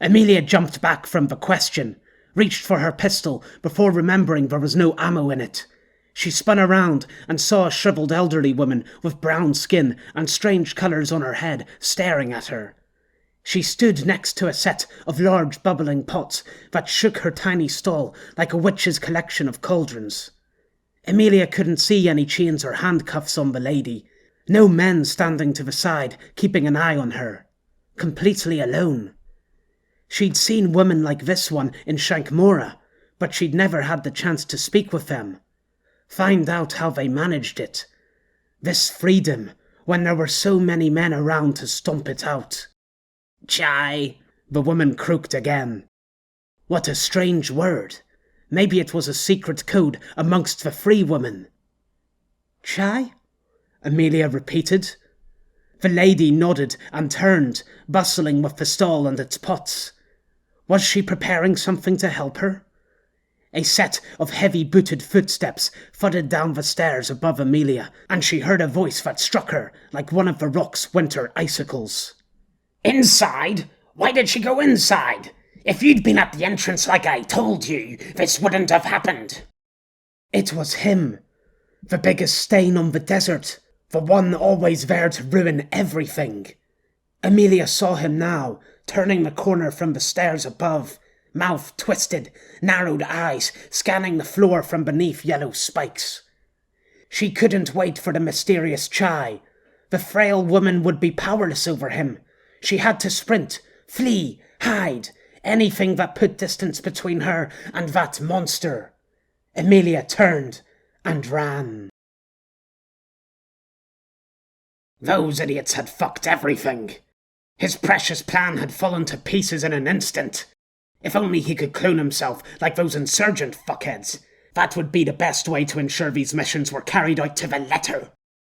Amelia jumped back from the question, reached for her pistol before remembering there was no ammo in it. She spun around and saw a shriveled elderly woman with brown skin and strange colours on her head staring at her. She stood next to a set of large bubbling pots that shook her tiny stall like a witch's collection of cauldrons. Amelia couldn't see any chains or handcuffs on the lady. No men standing to the side, keeping an eye on her. Completely alone. She'd seen women like this one in Shankmora, but she'd never had the chance to speak with them. Find out how they managed it. This freedom, when there were so many men around to stomp it out. Chai, the woman croaked again. What a strange word. Maybe it was a secret code amongst the free women. Chai? Amelia repeated. The lady nodded and turned, bustling with the stall and its pots. Was she preparing something to help her? A set of heavy-booted footsteps thudded down the stairs above Amelia, and she heard a voice that struck her like one of the rock's winter icicles. Inside? Why did she go inside? If you'd been at the entrance like I told you, this wouldn't have happened. It was him. The biggest stain on the desert. The one always there to ruin everything. Amelia saw him now, turning the corner from the stairs above, mouth twisted, narrowed eyes scanning the floor from beneath yellow spikes. She couldn't wait for the mysterious chai. The frail woman would be powerless over him. She had to sprint, flee, hide, anything that put distance between her and that monster. Amelia turned and ran. Those idiots had fucked everything. His precious plan had fallen to pieces in an instant. If only he could clone himself like those insurgent fuckheads. That would be the best way to ensure these missions were carried out to the letter.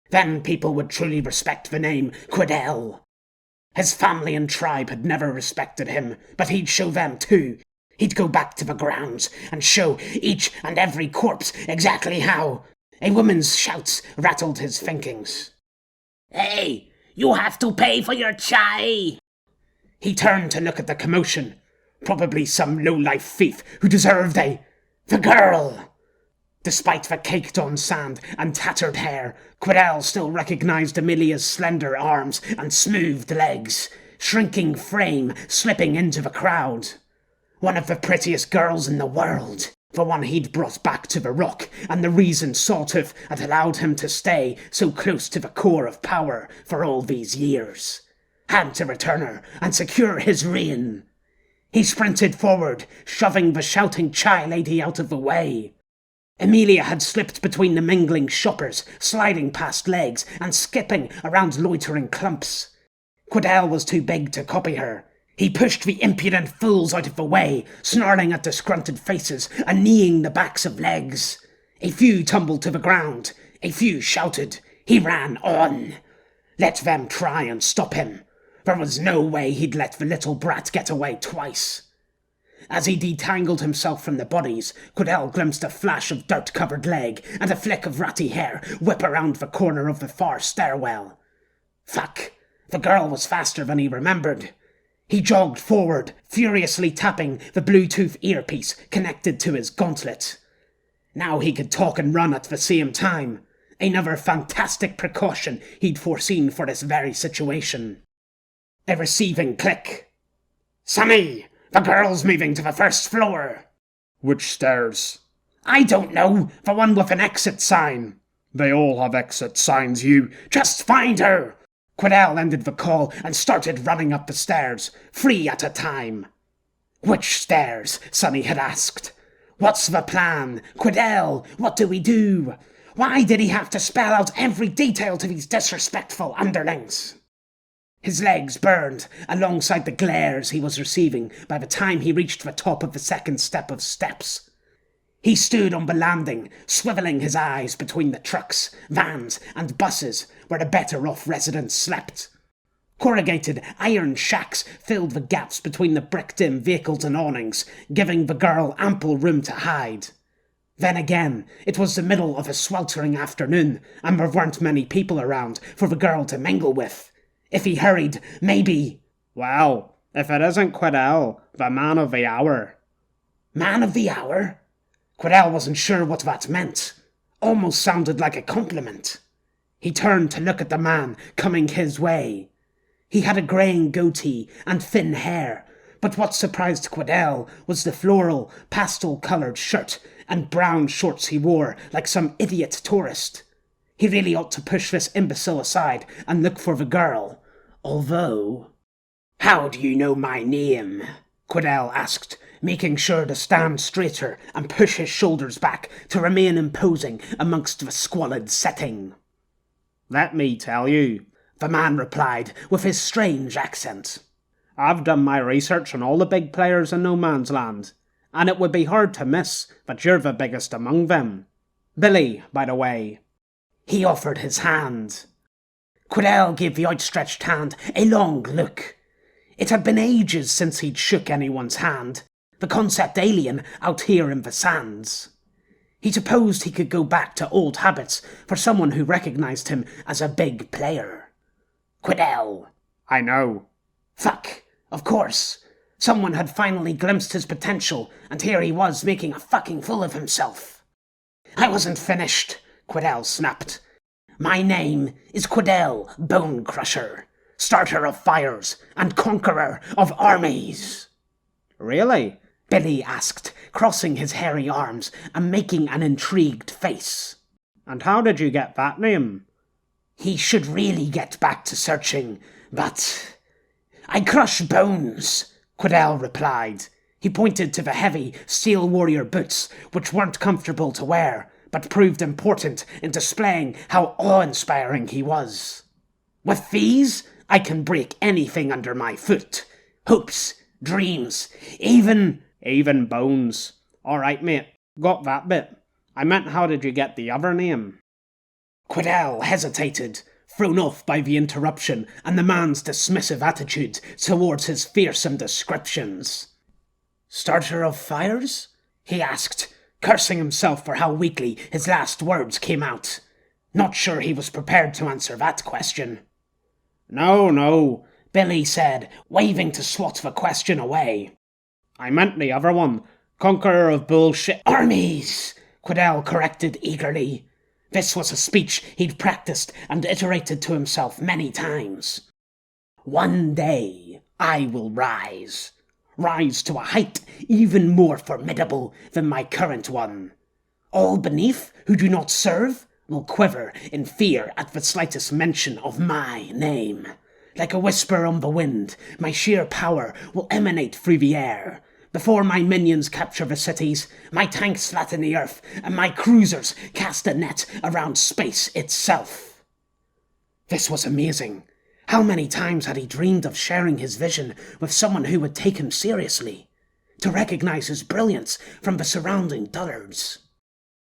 Then people would truly respect the name Quidel. His family and tribe had never respected him, but he'd show them too. He'd go back to the grounds and show each and every corpse exactly how. A woman's shouts rattled his thinkings. Hey, you have to pay for your chai! He turned to look at the commotion. Probably some low-life thief who deserved the girl! Despite the caked-on sand and tattered hair, Quidel still recognized Amelia's slender arms and smoothed legs, shrinking frame slipping into the crowd. One of the prettiest girls in the world. The one he'd brought back to the rock, and the reason Sawtooth had allowed him to stay so close to the core of power for all these years. Had to return her and secure his reign. He sprinted forward, shoving the shouting chai lady out of the way. Amelia had slipped between the mingling shoppers, sliding past legs and skipping around loitering clumps. Quidel was too big to copy her. He pushed the impudent fools out of the way, snarling at disgruntled faces and kneeing the backs of legs. A few tumbled to the ground. A few shouted. He ran on. Let them try and stop him. There was no way he'd let the little brat get away twice. As he detangled himself from the bodies, Quidel glimpsed a flash of dirt-covered leg and a flick of ratty hair whip around the corner of the far stairwell. Fuck, the girl was faster than he remembered. He jogged forward, furiously tapping the Bluetooth earpiece connected to his gauntlet. Now he could talk and run at the same time. Another fantastic precaution he'd foreseen for this very situation. A receiving click. Sonny, the girl's moving to the first floor. Which stairs? I don't know, the one with an exit sign. They all have exit signs, you. Just find her. Quidel ended the call and started running up the stairs, 3 at a time. Which stairs? Sonny had asked. What's the plan? Quidel, what do we do? Why did he have to spell out every detail to these disrespectful underlings? His legs burned alongside the glares he was receiving by the time he reached the top of the second step of steps. He stood on the landing, swivelling his eyes between the trucks, vans, and buses where the better-off residents slept. Corrugated iron shacks filled the gaps between the brick-dim vehicles and awnings, giving the girl ample room to hide. Then again, it was the middle of a sweltering afternoon, and there weren't many people around for the girl to mingle with. If he hurried, maybe... Well, if it isn't Quidel, the man of the hour. Man of the hour? Quidel wasn't sure what that meant. Almost sounded like a compliment. He turned to look at the man coming his way. He had a greying goatee and thin hair, but what surprised Quidel was the floral, pastel-coloured shirt and brown shorts he wore like some idiot tourist. He really ought to push this imbecile aside and look for the girl. Although... How do you know my name? Quidel asked, making sure to stand straighter and push his shoulders back to remain imposing amongst the squalid setting. Let me tell you, the man replied with his strange accent. I've done my research on all the big players in No Man's Land, and it would be hard to miss that you're the biggest among them. Billy, by the way. He offered his hand. Quidel gave the outstretched hand a long look. It had been ages since he'd shook anyone's hand, the concept alien out here in the sands. He supposed he could go back to old habits for someone who recognized him as a big player. Quidel. I know. Fuck, of course. Someone had finally glimpsed his potential, and here he was making a fucking fool of himself. I wasn't finished, Quidel snapped. My name is Quidel Bone Crusher, starter of fires and conqueror of armies. Really? Billy asked, crossing his hairy arms and making an intrigued face. And how did you get that name? He should really get back to searching, but... I crush bones, Quidel replied. He pointed to the heavy steel warrior boots, which weren't comfortable to wear, but proved important in displaying how awe-inspiring he was. With these, I can break anything under my foot. Hopes, dreams, even bones. All right, mate. Got that bit. I meant, how did you get the other name? Quidel hesitated, thrown off by the interruption and the man's dismissive attitude towards his fearsome descriptions. Starter of fires? He asked, cursing himself for how weakly his last words came out. Not sure he was prepared to answer that question. No, Billy said, waving to swat the question away. I meant the other one. Conqueror of bullshit. Armies, Quidel corrected eagerly. This was a speech he'd practiced and iterated to himself many times. One day I will rise to a height even more formidable than my current one. All beneath who do not serve will quiver in fear at the slightest mention of my name. Like a whisper on the wind, my sheer power will emanate through the air. Before my minions capture the cities, my tanks flatten the earth, and my cruisers cast a net around space itself. This was amazing. How many times had he dreamed of sharing his vision with someone who would take him seriously, to recognize his brilliance from the surrounding dullards?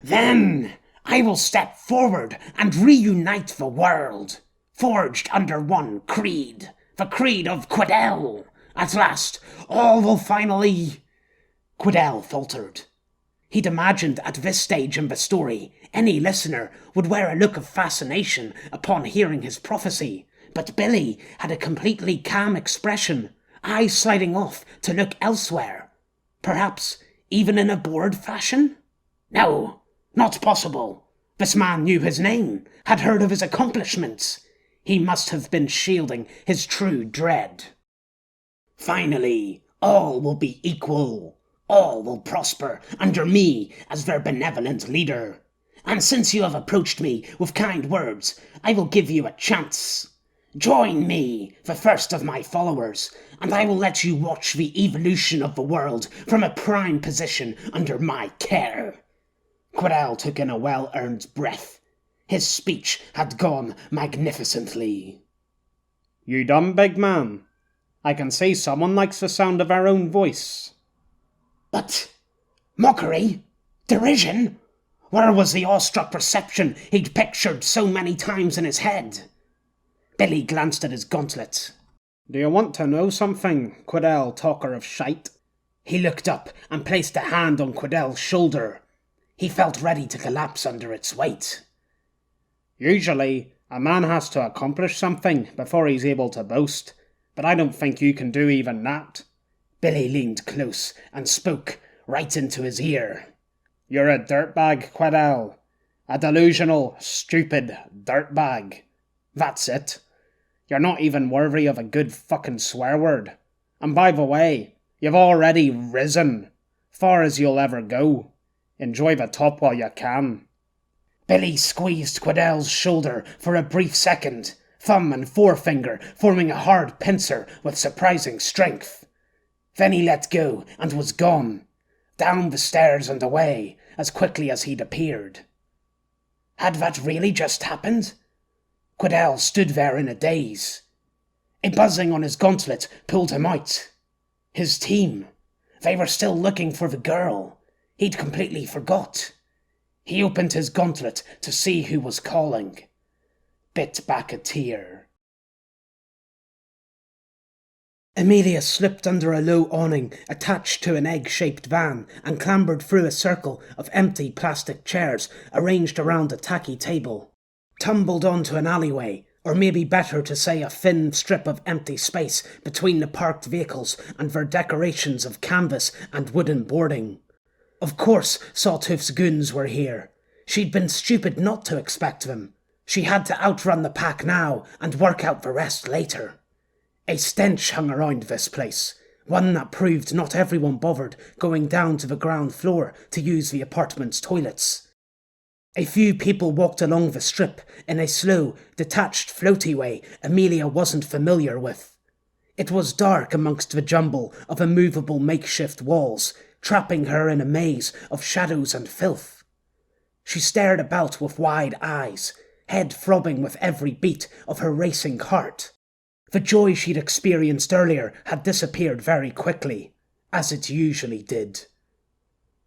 Then I will step forward and reunite the world, forged under one creed, the creed of Quidel. At last, all will finally... Quidel faltered. He'd imagined at this stage in the story, any listener would wear a look of fascination upon hearing his prophecy, but Billy had a completely calm expression, eyes sliding off to look elsewhere. Perhaps even in a bored fashion? No, not possible. This man knew his name, had heard of his accomplishments. He must have been shielding his true dread. Finally, all will be equal. All will prosper under me as their benevolent leader. And since you have approached me with kind words, I will give you a chance. Join me, the first of my followers, and I will let you watch the evolution of the world from a prime position under my care. Quidel took in a well-earned breath. His speech had gone magnificently. You done, big man? I can see someone likes the sound of our own voice. But mockery? Derision? Where was the awestruck reception he'd pictured so many times in his head? Billy glanced at his gauntlet. Do you want to know something, Quidel, talker of shite? He looked up and placed a hand on Quidel's shoulder. He felt ready to collapse under its weight. Usually, a man has to accomplish something before he's able to boast, but I don't think you can do even that. Billy leaned close and spoke right into his ear. You're a dirtbag, Quidel. A delusional, stupid dirtbag. That's it. You're not even worthy of a good fucking swear word. And by the way, you've already risen. Far as you'll ever go. Enjoy the top while you can. Billy squeezed Quidel's shoulder for a brief second, thumb and forefinger forming a hard pincer with surprising strength. Then he let go and was gone, down the stairs and away as quickly as he'd appeared. Had that really just happened? Quidel stood there in a daze. A buzzing on his gauntlet pulled him out. His team. They were still looking for the girl. He'd completely forgot. He opened his gauntlet to see who was calling. Bit back a tear. Amelia slipped under a low awning attached to an egg-shaped van and clambered through a circle of empty plastic chairs arranged around a tacky table. Tumbled onto an alleyway, or maybe better to say a thin strip of empty space between the parked vehicles and their decorations of canvas and wooden boarding. Of course Sawtooth's goons were here. She'd been stupid not to expect them. She had to outrun the pack now and work out the rest later. A stench hung around this place, one that proved not everyone bothered going down to the ground floor to use the apartment's toilets. A few people walked along the strip in a slow, detached floaty way Amelia wasn't familiar with. It was dark amongst the jumble of immovable makeshift walls, trapping her in a maze of shadows and filth. She stared about with wide eyes, head throbbing with every beat of her racing heart. The joy she'd experienced earlier had disappeared very quickly, as it usually did.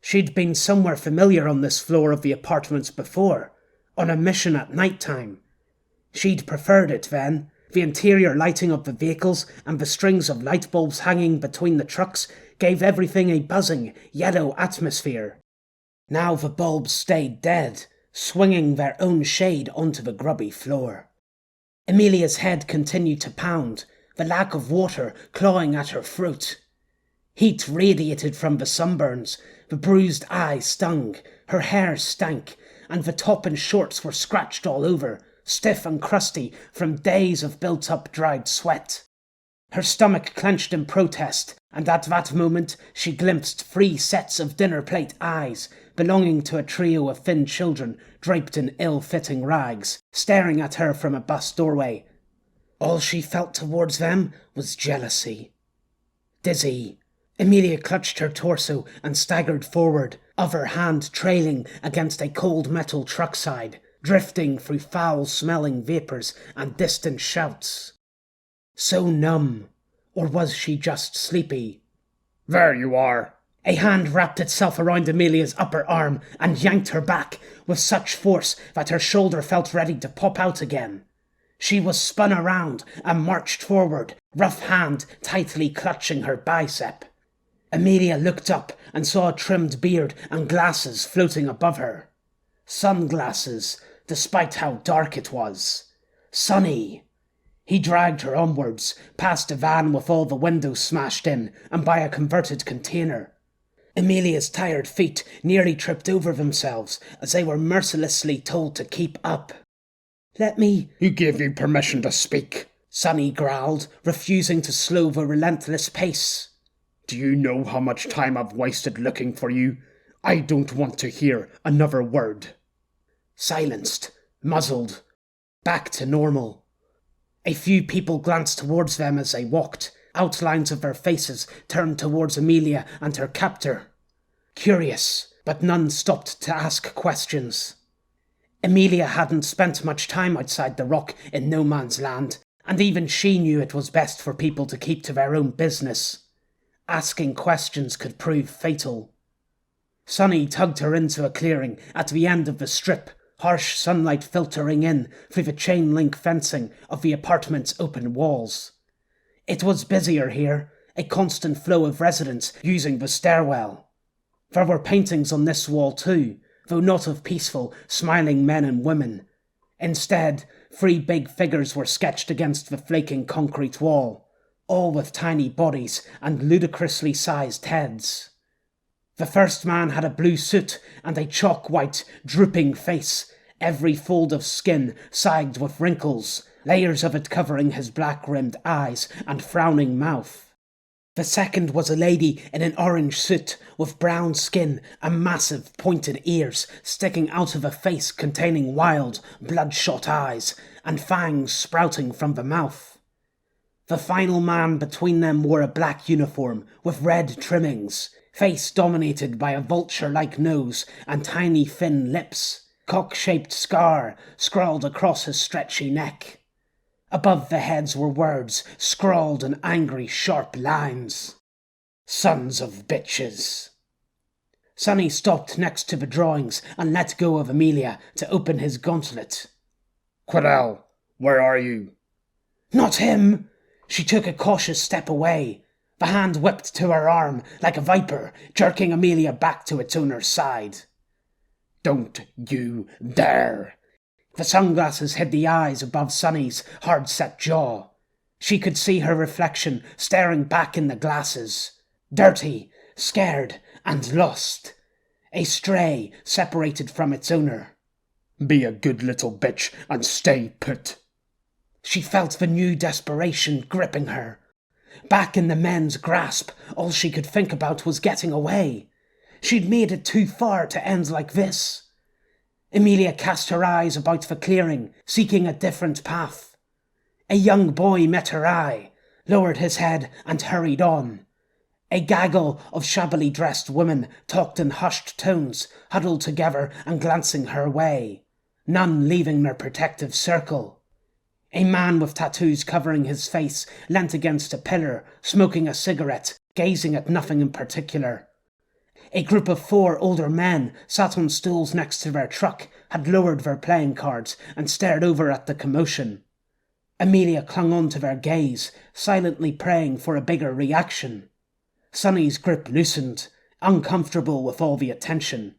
She'd been somewhere familiar on this floor of the apartments before, on a mission at night time. She'd preferred it then. The interior lighting of the vehicles and the strings of light bulbs hanging between the trucks gave everything a buzzing, yellow atmosphere. Now the bulbs stayed dead, swinging their own shade onto the grubby floor. Amelia's head continued to pound, the lack of water clawing at her throat. Heat radiated from the sunburns, the bruised eye stung, her hair stank, and the top and shorts were scratched all over, stiff and crusty from days of built-up dried sweat. Her stomach clenched in protest, and at that moment she glimpsed 3 sets of dinner-plate eyes, belonging to a trio of thin children draped in ill-fitting rags, staring at her from a bus doorway. All she felt towards them was jealousy. Dizzy, Amelia clutched her torso and staggered forward, other hand trailing against a cold metal truck side, drifting through foul-smelling vapours and distant shouts. So numb, or was she just sleepy? There you are. A hand wrapped itself around Amelia's upper arm and yanked her back with such force that her shoulder felt ready to pop out again. She was spun around and marched forward, rough hand tightly clutching her bicep. Amelia looked up and saw a trimmed beard and glasses floating above her. Sunglasses, despite how dark it was. Sunny. He dragged her onwards, past a van with all the windows smashed in, and by a converted container. Amelia's tired feet nearly tripped over themselves as they were mercilessly told to keep up. "Let me—" Who gave you permission to speak? Sonny growled, refusing to slow the relentless pace. Do you know how much time I've wasted looking for you? I don't want to hear another word. Silenced, muzzled, back to normal. A few people glanced towards them as they walked, outlines of their faces turned towards Amelia and her captor. Curious, but none stopped to ask questions. Amelia hadn't spent much time outside the rock in no man's land, and even she knew it was best for people to keep to their own business. Asking questions could prove fatal. Sonny tugged her into a clearing at the end of the strip, harsh sunlight filtering in through the chain-link fencing of the apartment's open walls. It was busier here, a constant flow of residents using the stairwell. There were paintings on this wall too, though not of peaceful, smiling men and women. Instead, 3 big figures were sketched against the flaking concrete wall, all with tiny bodies and ludicrously sized heads. The first man had a blue suit and a chalk-white, drooping face, every fold of skin sagged with wrinkles, layers of it covering his black-rimmed eyes and frowning mouth. The second was a lady in an orange suit with brown skin and massive pointed ears sticking out of a face containing wild, bloodshot eyes and fangs sprouting from the mouth. The final man between them wore a black uniform with red trimmings, face dominated by a vulture-like nose and tiny thin lips, cock-shaped scar scrawled across his stretchy neck. Above the heads were words scrawled in angry, sharp lines. Sons of bitches. Sonny stopped next to the drawings and let go of Amelia to open his gauntlet. Quidel, where are you? Not him! She took a cautious step away. The hand whipped to her arm like a viper, jerking Amelia back to its owner's side. Don't you dare! The sunglasses hid the eyes above Sonny's hard-set jaw. She could see her reflection staring back in the glasses. Dirty, scared, and lost. A stray separated from its owner. Be a good little bitch and stay put. She felt the new desperation gripping her. Back in the men's grasp, all she could think about was getting away. She'd made it too far to end like this. Emilia cast her eyes about the clearing, seeking a different path. A young boy met her eye, lowered his head and hurried on. A gaggle of shabbily dressed women talked in hushed tones, huddled together and glancing her way, none leaving their protective circle. A man with tattoos covering his face leant against a pillar, smoking a cigarette, gazing at nothing in particular. A group of 4 older men sat on stools next to their truck, had lowered their playing cards and stared over at the commotion. Emilia clung on to their gaze, silently praying for a bigger reaction. Sonny's grip loosened, uncomfortable with all the attention.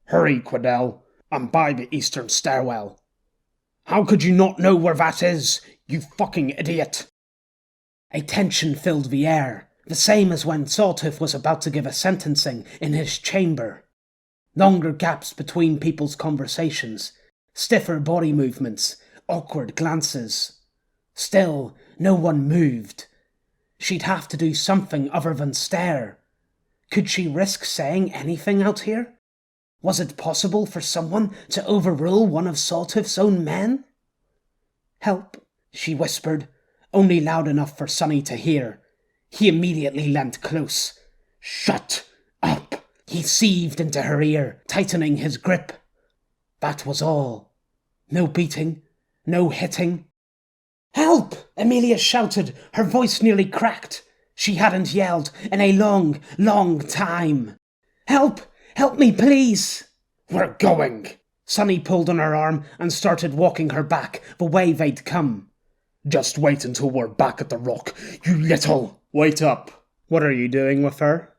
Hurry, Quidel. I'm by the eastern stairwell. How could you not know where that is, you fucking idiot? A tension filled the air, the same as when Sawtooth was about to give a sentencing in his chamber. Longer gaps between people's conversations, stiffer body movements, awkward glances. Still, no one moved. She'd have to do something other than stare. Could she risk saying anything out here? Was it possible for someone to overrule one of Sawtooth's own men? "Help," she whispered, only loud enough for Sonny to hear. He immediately leant close. "Shut up!" He seethed into her ear, tightening his grip. That was all. No beating, no hitting. "Help!" Emilia shouted, her voice nearly cracked. She hadn't yelled in a long, long time. "Help! Help me, please!" "We're going!" Sonny pulled on her arm and started walking her back the way they'd come. "Just wait until we're back at the rock, you little—" "Wait up. What are you doing with her?"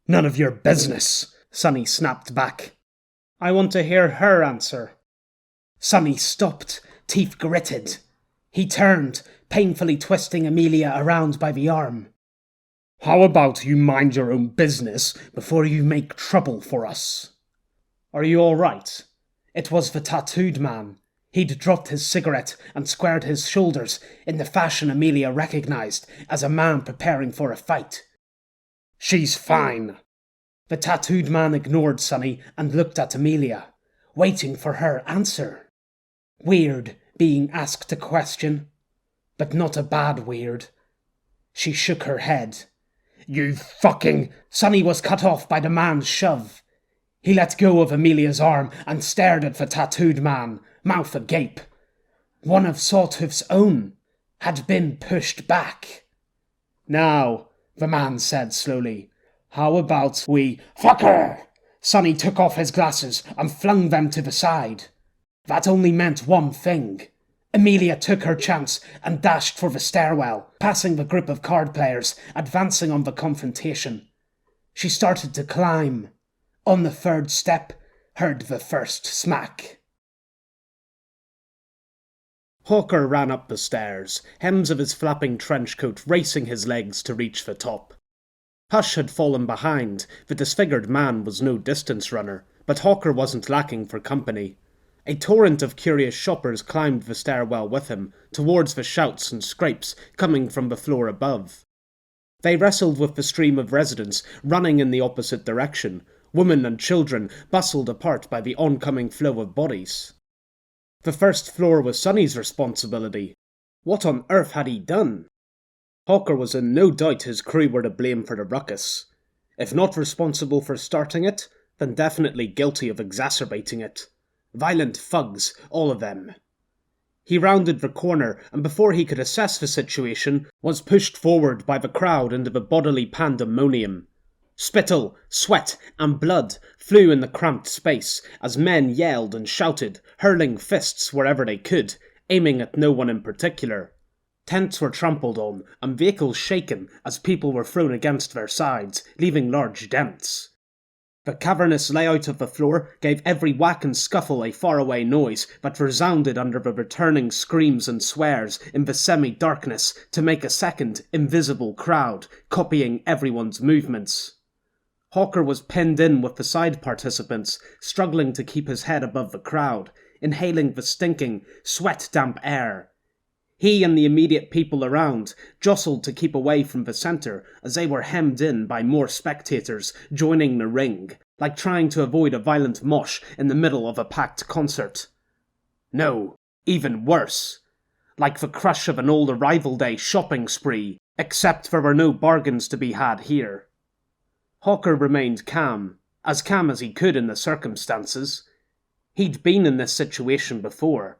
"None of your business," Sonny snapped back. "I want to hear her answer." Sonny stopped, teeth gritted. He turned, painfully twisting Emilia around by the arm. "How about you mind your own business before you make trouble for us?" "Are you all right?" It was the tattooed man. He'd dropped his cigarette and squared his shoulders in the fashion Emilia recognized as a man preparing for a fight. "She's fine." The tattooed man ignored Sonny and looked at Emilia, waiting for her answer. Weird being asked a question, but not a bad weird. She shook her head. "You fucking—" Sonny was cut off by the man's shove. He let go of Emilia's arm and stared at the tattooed man, mouth agape. One of Sawtooth's own had been pushed back. "Now," the man said slowly, "how about we—" "Fucker!" Sonny took off his glasses and flung them to the side. That only meant one thing. Emilia took her chance and dashed for the stairwell, passing the group of card players, advancing on the confrontation. She started to climb. On the 3rd step, heard the first smack. Hawker ran up the stairs, hems of his flapping trench coat racing his legs to reach the top. Hush had fallen behind. The disfigured man was no distance runner, but Hawker wasn't lacking for company. A torrent of curious shoppers climbed the stairwell with him, towards the shouts and scrapes coming from the floor above. They wrestled with the stream of residents running in the opposite direction. Women and children bustled apart by the oncoming flow of bodies. The 1st floor was Sonny's responsibility. What on earth had he done? Hawker was in no doubt his crew were to blame for the ruckus. If not responsible for starting it, then definitely guilty of exacerbating it. Violent thugs, all of them. He rounded the corner, and before he could assess the situation, was pushed forward by the crowd into the bodily pandemonium. Spittle, sweat, and blood flew in the cramped space as men yelled and shouted, hurling fists wherever they could, aiming at no one in particular. Tents were trampled on, and vehicles shaken as people were thrown against their sides, leaving large dents. The cavernous layout of the floor gave every whack and scuffle a faraway noise that resounded under the returning screams and swears in the semi-darkness to make a second, invisible crowd, copying everyone's movements. Hawker was pinned in with the side participants, struggling to keep his head above the crowd, inhaling the stinking, sweat-damp air. He and the immediate people around jostled to keep away from the centre as they were hemmed in by more spectators joining the ring, like trying to avoid a violent mosh in the middle of a packed concert. No, even worse. Like the crush of an old arrival day shopping spree, except there were no bargains to be had here. Hawker remained calm as he could in the circumstances. He'd been in this situation before.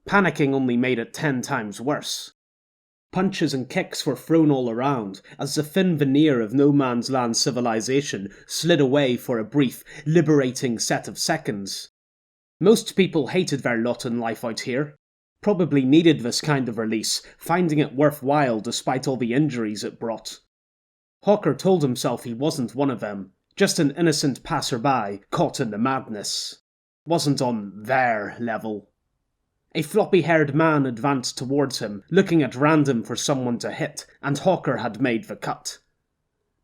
Panicking only made it 10 times worse. Punches and kicks were thrown all around as the thin veneer of no man's land civilization slid away for a brief, liberating set of seconds. Most people hated their lot in life out here. Probably needed this kind of release, finding it worthwhile despite all the injuries it brought. Hawker told himself he wasn't one of them, just an innocent passerby caught in the madness. Wasn't on their level. A floppy-haired man advanced towards him, looking at random for someone to hit, and Hawker had made the cut.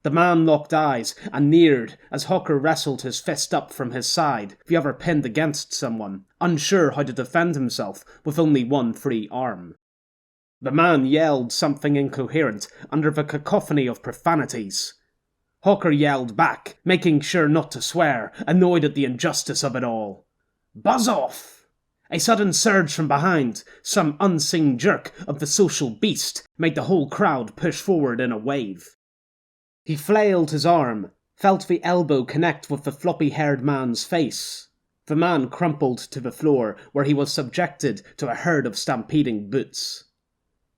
The man locked eyes and neared as Hawker wrestled his fist up from his side, the other pinned against someone, unsure how to defend himself with only one free arm. The man yelled something incoherent under the cacophony of profanities. Hawker yelled back, making sure not to swear, annoyed at the injustice of it all. "Buzz off!" A sudden surge from behind, some unseen jerk of the social beast, made the whole crowd push forward in a wave. He flailed his arm, felt the elbow connect with the floppy-haired man's face. The man crumpled to the floor, where he was subjected to a herd of stampeding boots.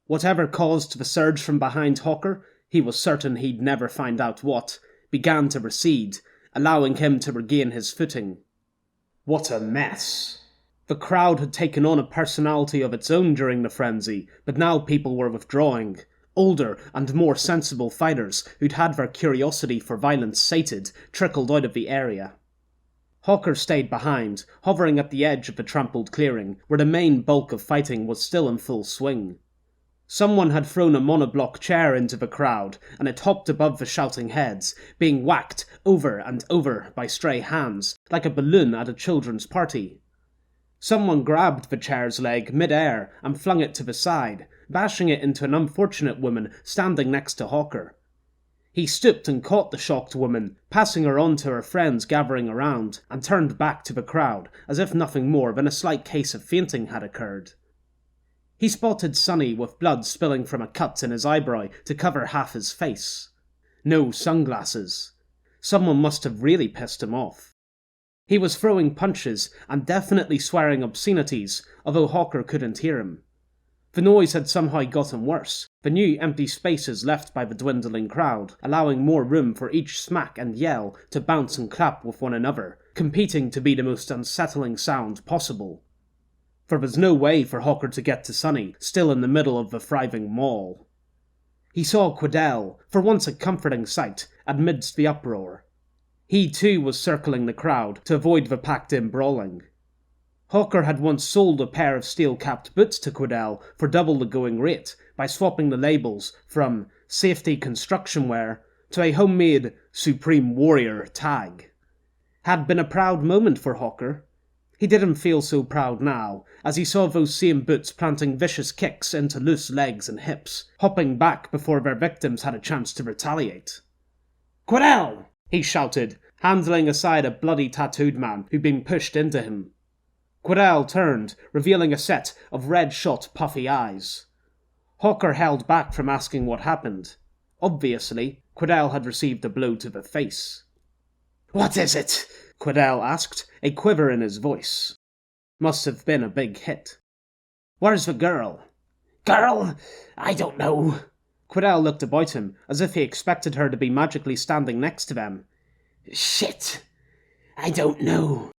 Whatever caused the surge from behind Hawker, he was certain he'd never find out what, began to recede, allowing him to regain his footing. What a mess. The crowd had taken on a personality of its own during the frenzy, but now people were withdrawing. Older and more sensible fighters who'd had their curiosity for violence sated trickled out of the area. Hawker stayed behind, hovering at the edge of the trampled clearing, where the main bulk of fighting was still in full swing. Someone had thrown a monoblock chair into the crowd, and it hopped above the shouting heads, being whacked over and over by stray hands, like a balloon at a children's party. Someone grabbed the chair's leg mid-air and flung it to the side, bashing it into an unfortunate woman standing next to Hawker. He stooped and caught the shocked woman, passing her on to her friends gathering around, and turned back to the crowd, as if nothing more than a slight case of fainting had occurred. He spotted Sonny with blood spilling from a cut in his eyebrow to cover half his face. No sunglasses. Someone must have really pissed him off. He was throwing punches and definitely swearing obscenities, although Hawker couldn't hear him. The noise had somehow gotten worse, the new empty spaces left by the dwindling crowd, allowing more room for each smack and yell to bounce and clap with one another, competing to be the most unsettling sound possible. There was no way for Hawker to get to Sonny, still in the middle of the thriving mall. He saw Quidel, for once a comforting sight, amidst the uproar. He too was circling the crowd to avoid the packed-in brawling. Hawker had once sold a pair of steel-capped boots to Quidel for double the going rate by swapping the labels from Safety Construction Wear to a homemade Supreme Warrior tag. Had been a proud moment for Hawker. He didn't feel so proud now, as he saw those same boots planting vicious kicks into loose legs and hips, hopping back before their victims had a chance to retaliate. "Quidel!" he shouted, handling aside a bloody tattooed man who'd been pushed into him. Quidel turned, revealing a set of red-shot, puffy eyes. Hawker held back from asking what happened. Obviously, Quidel had received a blow to the face. "What is it?" Quidel asked, a quiver in his voice. Must have been a big hit. "Where's the girl?" "Girl? I don't know." Quidel looked about him, as if he expected her to be magically standing next to them. "Shit. I don't know."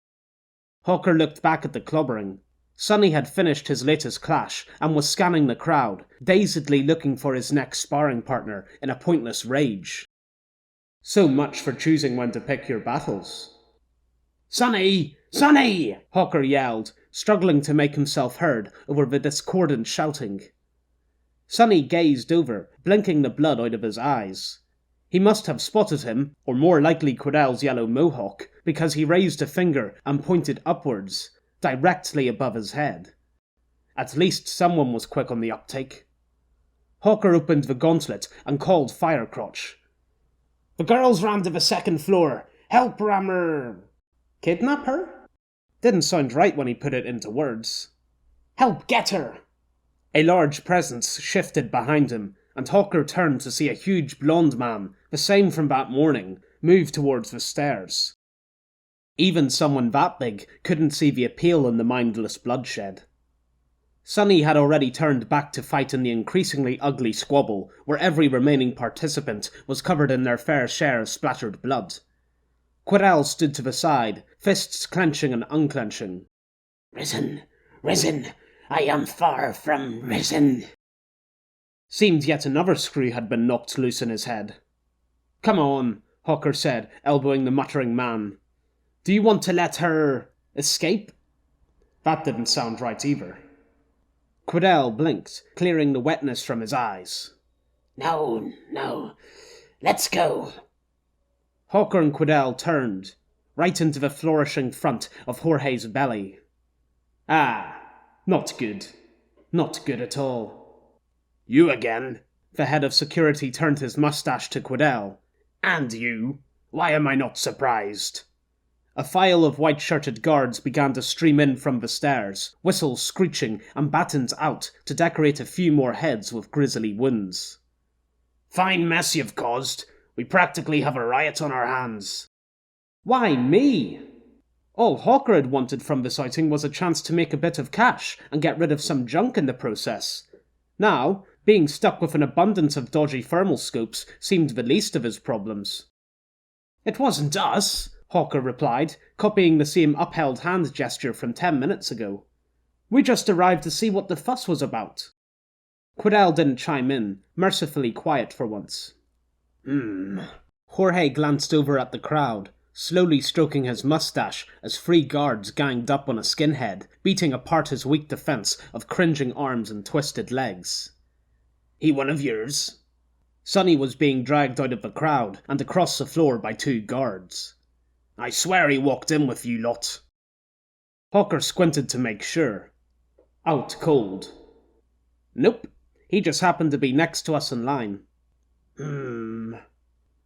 Hawker looked back at the clobbering. Sonny had finished his latest clash and was scanning the crowd, dazedly looking for his next sparring partner in a pointless rage. So much for choosing when to pick your battles. "Sonny! Sonny!" Hawker yelled, struggling to make himself heard over the discordant shouting. Sonny gazed over, blinking the blood out of his eyes. He must have spotted him, or more likely Quidel's yellow mohawk, because he raised a finger and pointed upwards, directly above his head. At least someone was quick on the uptake. Hawker opened the gauntlet and called Firecrotch. "The girl's ran to the second floor. Help, Rammer." Kidnap her? Didn't sound right when he put it into words. "Help get her." A large presence shifted behind him, and Hawker turned to see a huge blonde man, the same from that morning, move towards the stairs. Even someone that big couldn't see the appeal in the mindless bloodshed. Sonny had already turned back to fight in the increasingly ugly squabble, where every remaining participant was covered in their fair share of splattered blood. Quirrell stood to the side, fists clenching and unclenching. "Risen, risen, I am far from risen." Seemed yet another screw had been knocked loose in his head. "Come on," Hawker said, elbowing the muttering man. "Do you want to let her escape?" That didn't sound right either. Quirrell blinked, clearing the wetness from his eyes. No, let's go." Hawker and Quirrell turned, right into the flourishing front of Jorge's belly. Ah, not good. Not good at all. "You again?" The head of security turned his mustache to Quirrell. "And you? Why am I not surprised?" A file of white-shirted guards began to stream in from the stairs, whistles screeching and batons out to decorate a few more heads with grisly wounds. "Fine mess you've caused. We practically have a riot on our hands." "Why me?" All Hawker had wanted from this outing was a chance to make a bit of cash and get rid of some junk in the process. Now, being stuck with an abundance of dodgy thermal scopes seemed the least of his problems. "It wasn't us," Hawker replied, copying the same upheld hand gesture from 10 minutes ago. "We just arrived to see what the fuss was about." Quirrell didn't chime in, mercifully quiet for once. Jorge glanced over at the crowd, slowly stroking his mustache as 3 guards ganged up on a skinhead, beating apart his weak defense of cringing arms and twisted legs. "He one of yours?" Sonny was being dragged out of the crowd and across the floor by 2 guards. "I swear he walked in with you lot." Hawker squinted to make sure. Out cold. "Nope, he just happened to be next to us in line."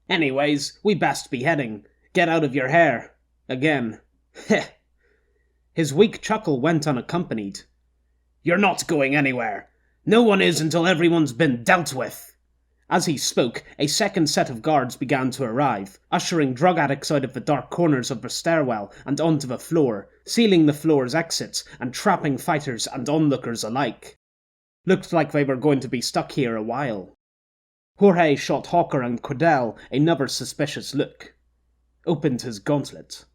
"Anyways, we best be heading. Get out of your hair. Again." Heh. His weak chuckle went unaccompanied. "You're not going anywhere. No one is until everyone's been dealt with." As he spoke, a second set of guards began to arrive, ushering drug addicts out of the dark corners of the stairwell and onto the floor, sealing the floor's exits and trapping fighters and onlookers alike. Looked like they were going to be stuck here a while. Jorge shot Hawker and Quirrell another suspicious look. Opened his gauntlet.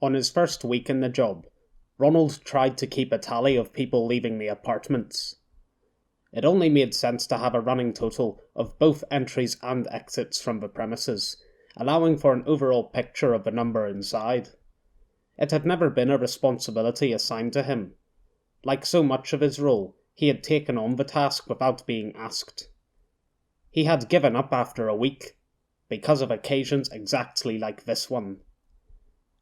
On his first week in the job, Ronald tried to keep a tally of people leaving the apartments. It only made sense to have a running total of both entries and exits from the premises, allowing for an overall picture of the number inside. It had never been a responsibility assigned to him. Like so much of his role, he had taken on the task without being asked. He had given up after a week, because of occasions exactly like this one.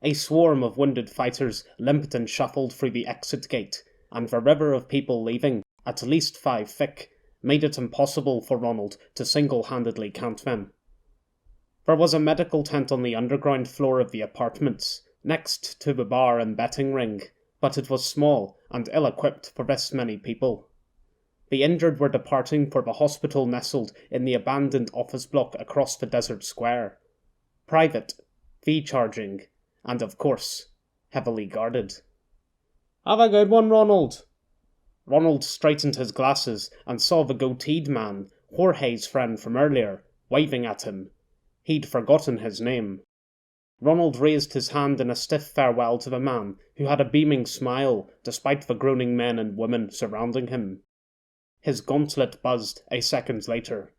A swarm of wounded fighters limped and shuffled through the exit gate, and the river of people leaving, at least 5 thick, made it impossible for Ronald to single-handedly count them. There was a medical tent on the underground floor of the apartments, next to the bar and betting ring, but it was small and ill-equipped for this many people. The injured were departing for the hospital nestled in the abandoned office block across the desert square. Private, fee-charging, and of course, heavily guarded. "Have a good one, Ronald." Ronald straightened his glasses and saw the goateed man, Jorge's friend from earlier, waving at him. He'd forgotten his name. Ronald raised his hand in a stiff farewell to the man, who had a beaming smile despite the groaning men and women surrounding him. His gauntlet buzzed a second later.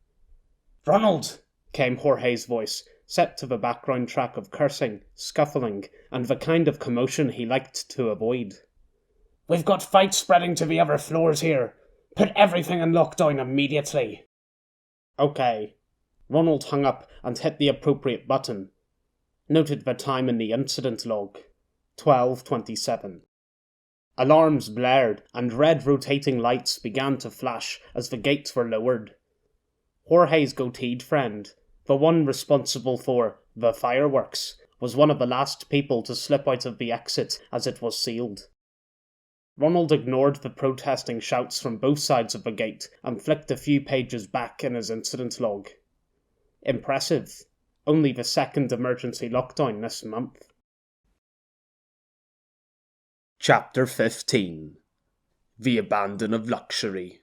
"Ronald!" came Jorge's voice, set to the background track of cursing, scuffling, and the kind of commotion he liked to avoid. "We've got fights spreading to the other floors here. Put everything in lockdown immediately." "Okay." Ronald hung up and hit the appropriate button. Noted the time in the incident log. 12:27. Alarms blared, and red rotating lights began to flash as the gates were lowered. Jorge's goateed friend, the one responsible for the fireworks, was one of the last people to slip out of the exit as it was sealed. Ronald ignored the protesting shouts from both sides of the gate and flicked a few pages back in his incident log. Impressive. Only the second emergency lockdown this month. Chapter 15. The Abandon of Luxury.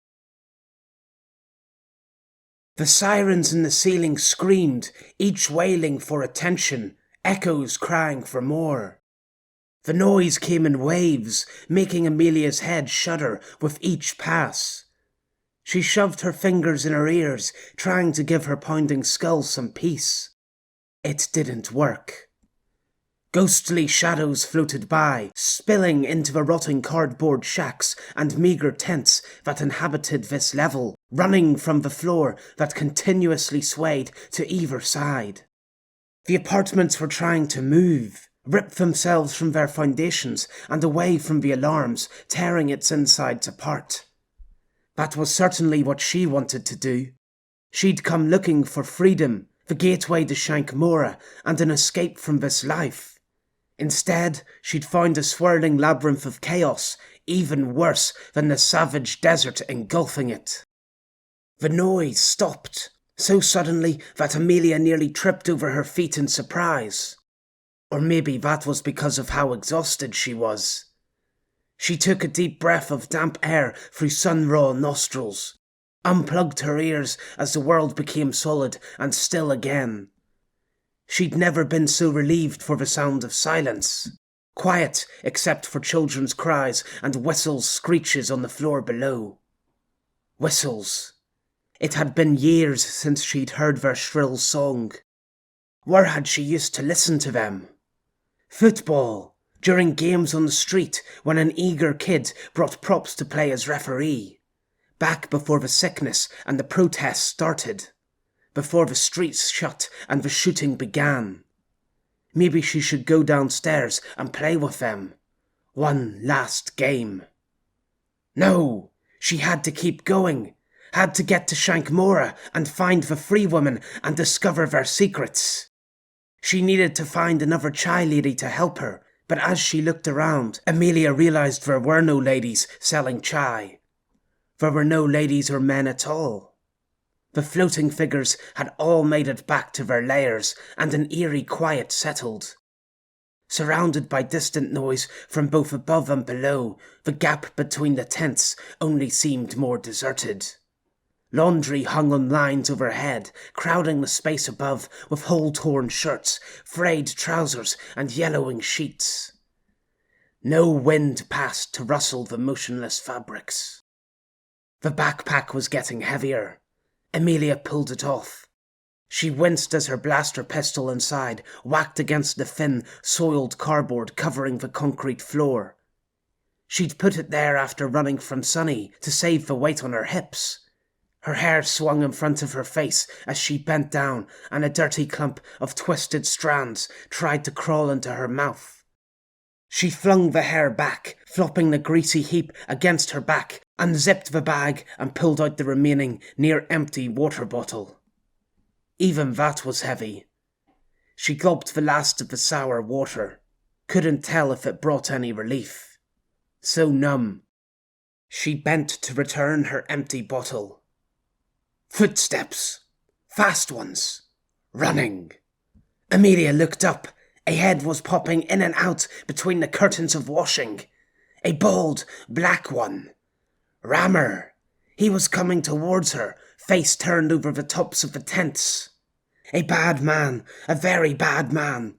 The sirens in the ceiling screamed, each wailing for attention, echoes crying for more. The noise came in waves, making Amelia's head shudder with each pass. She shoved her fingers in her ears, trying to give her pounding skull some peace. It didn't work. Ghostly shadows floated by, spilling into the rotting cardboard shacks and meagre tents that inhabited this level, running from the floor that continuously swayed to either side. The apartments were trying to move, rip themselves from their foundations and away from the alarms, tearing its insides apart. That was certainly what she wanted to do. She'd come looking for freedom, the gateway to Shankmora, and an escape from this life. Instead, she'd found a swirling labyrinth of chaos, even worse than the savage desert engulfing it. The noise stopped, so suddenly that Amelia nearly tripped over her feet in surprise. Or maybe that was because of how exhausted she was. She took a deep breath of damp air through sun-raw nostrils, unplugged her ears as the world became solid and still again. She'd never been so relieved for the sound of silence, quiet except for children's cries and whistles screeches on the floor below. Whistles. It had been years since she'd heard their shrill song. Where had she used to listen to them? Football, during games on the street when an eager kid brought props to play as referee. Back before the sickness and the protests started. Before the streets shut and the shooting began. Maybe she should go downstairs and play with them. One last game. No, she had to keep going. Had to get to Shankmora and find the free women and discover their secrets. She needed to find another chai lady to help her, but as she looked around, Amelia realized there were no ladies selling chai. There were no ladies or men at all. The floating figures had all made it back to their lairs, and an eerie quiet settled. Surrounded by distant noise from both above and below, the gap between the tents only seemed more deserted. Laundry hung on lines overhead, crowding the space above with hole-torn shirts, frayed trousers, and yellowing sheets. No wind passed to rustle the motionless fabrics. The backpack was getting heavier. Amelia pulled it off. She winced as her blaster pistol inside whacked against the thin, soiled cardboard covering the concrete floor. She'd put it there after running from Sunny to save the weight on her hips. Her hair swung in front of her face as she bent down, and a dirty clump of twisted strands tried to crawl into her mouth. She flung the hair back, flopping the greasy heap against her back, unzipped the bag and pulled out the remaining near-empty water bottle. Even that was heavy. She gulped the last of the sour water. Couldn't tell if it brought any relief. So numb. She bent to return her empty bottle. Footsteps. Fast ones. Running. Amelia looked up. A head was popping in and out between the curtains of washing. A bald, black one. Rammer. He was coming towards her, face turned over the tops of the tents. A bad man. A very bad man.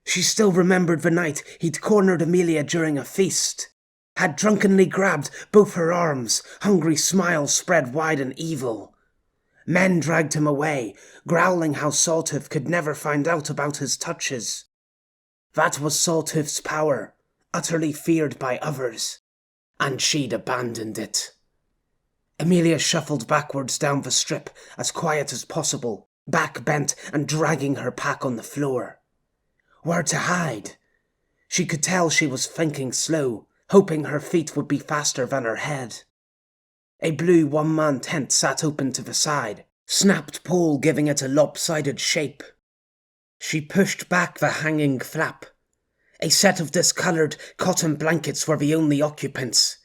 She still remembered the night he'd cornered Amelia during a feast. Had drunkenly grabbed both her arms, hungry smiles spread wide and evil. Men dragged him away, growling how Sawtooth could never find out about his touches. That was Sawtooth's power, utterly feared by others, and she'd abandoned it. Amelia shuffled backwards down the strip, as quiet as possible, back bent and dragging her pack on the floor. Where to hide? She could tell she was thinking slow, hoping her feet would be faster than her head. A blue one-man tent sat open to the side, snapped pole giving it a lopsided shape. She pushed back the hanging flap. A set of discoloured cotton blankets were the only occupants.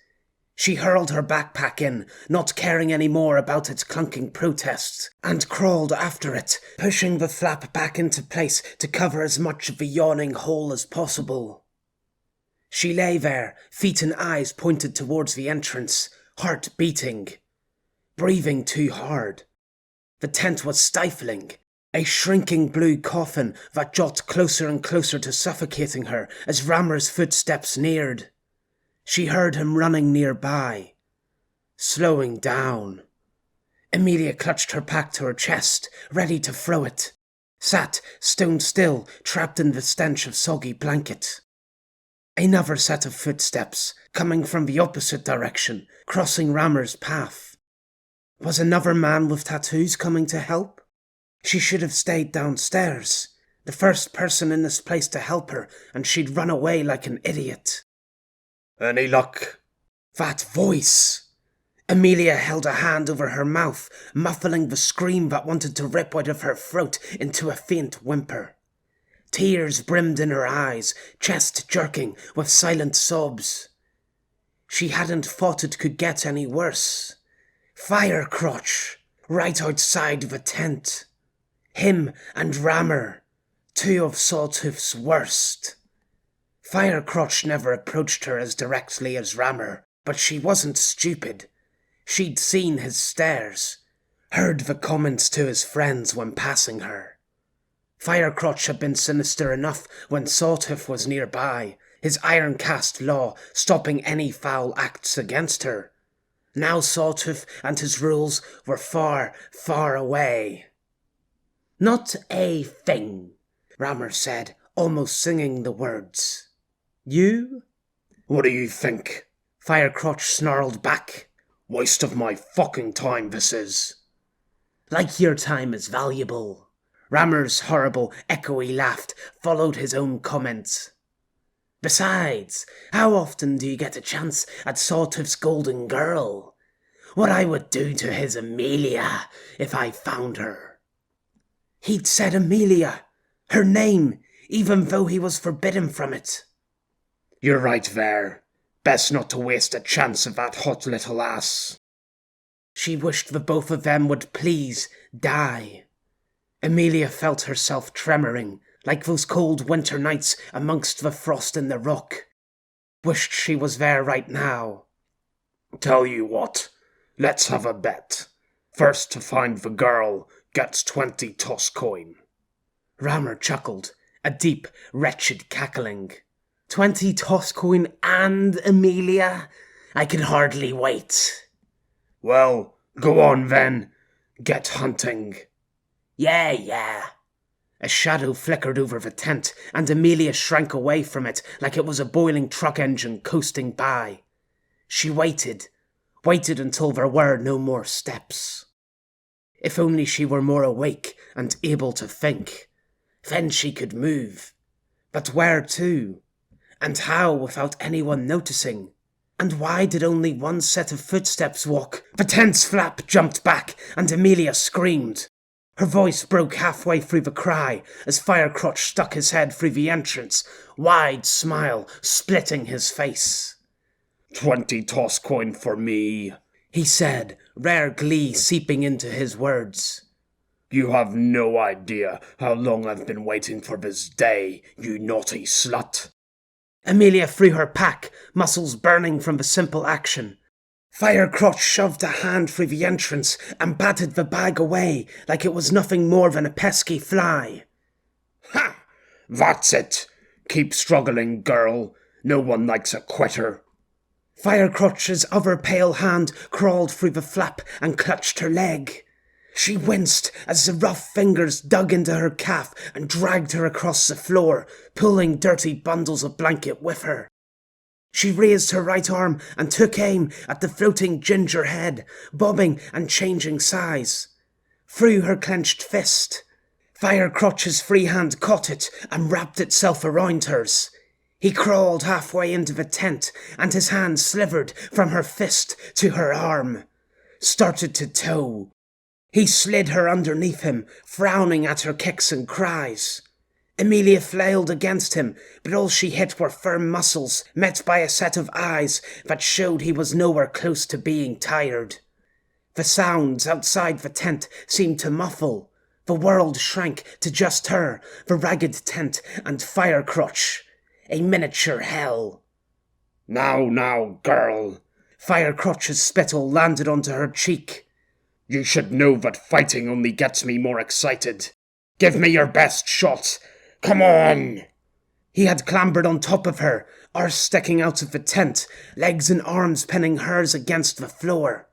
She hurled her backpack in, not caring any more about its clunking protests, and crawled after it, pushing the flap back into place to cover as much of the yawning hole as possible. She lay there, feet and eyes pointed towards the entrance, heart beating, breathing too hard. The tent was stifling, a shrinking blue coffin that got closer and closer to suffocating her as Rammer's footsteps neared. She heard him running nearby, slowing down. Amelia clutched her pack to her chest, ready to throw it, sat stone still, trapped in the stench of soggy blanket. Another set of footsteps, coming from the opposite direction, crossing Rammer's path. Was another man with tattoos coming to help? She should have stayed downstairs, the first person in this place to help her, and she'd run away like an idiot. Any luck? That voice! Amelia held a hand over her mouth, muffling the scream that wanted to rip out of her throat into a faint whimper. Tears brimmed in her eyes, chest jerking with silent sobs. She hadn't thought it could get any worse. Fire crotch, right outside the tent. Him and Rammer, two of Sawtooth's worst. Firecrotch never approached her as directly as Rammer, but she wasn't stupid. She'd seen his stares, heard the comments to his friends when passing her. Firecrotch had been sinister enough when Sawtooth was nearby, his iron-cast law stopping any foul acts against her. Now Sawtooth and his rules were far, far away. Not a thing, Rammer said, almost singing the words. You? What do you think? Firecrotch snarled back. Waste of my fucking time this is. Like your time is valuable. Rammer's horrible, echoey laugh followed his own comments. Besides, how often do you get a chance at Sawtooth's golden girl? What I would do to his Amelia if I found her. He'd said Amelia, her name, even though he was forbidden from it. You're right there. Best not to waste a chance of that hot little ass. She wished the both of them would please die. Amelia felt herself tremoring, like those cold winter nights amongst the frost in the rock. Wished she was there right now. Tell you what, let's have a bet. First to find the girl gets 20 toss coin. Rammer chuckled, a deep, wretched cackling. 20 toss coin and Amelia? I can hardly wait. Well, go on then. Get hunting. Yeah. A shadow flickered over the tent, and Amelia shrank away from it like it was a boiling truck engine coasting by. She waited until there were no more steps. If only she were more awake and able to think. Then she could move. But where to? And how without anyone noticing? And why did only one set of footsteps walk? The tent's flap jumped back, and Amelia screamed. Her voice broke halfway through the cry as Firecrotch stuck his head through the entrance, wide smile splitting his face. 20 toss coin for me, he said, rare glee seeping into his words. You have no idea how long I've been waiting for this day, you naughty slut. Amelia threw her pack, muscles burning from the simple action. Firecrotch shoved a hand through the entrance and batted the bag away like it was nothing more than a pesky fly. Ha! That's it. Keep struggling, girl. No one likes a quitter. Firecrotch's other pale hand crawled through the flap and clutched her leg. She winced as the rough fingers dug into her calf and dragged her across the floor, pulling dirty bundles of blanket with her. She raised her right arm and took aim at the floating ginger head, bobbing and changing size. Through her clenched fist, Firecrotch's free hand caught it and wrapped itself around hers. He crawled halfway into the tent, and his hand slivered from her fist to her arm, started to tow. He slid her underneath him, frowning at her kicks and cries. Amelia flailed against him, but all she hit were firm muscles, met by a set of eyes that showed he was nowhere close to being tired. The sounds outside the tent seemed to muffle. The world shrank to just her, the ragged tent, and fire crotch. A miniature hell. Now, girl. Fire crotch's spittle landed onto her cheek. You should know that fighting only gets me more excited. Give me your best shot. Come on! He had clambered on top of her, arse sticking out of the tent, legs and arms pinning hers against the floor.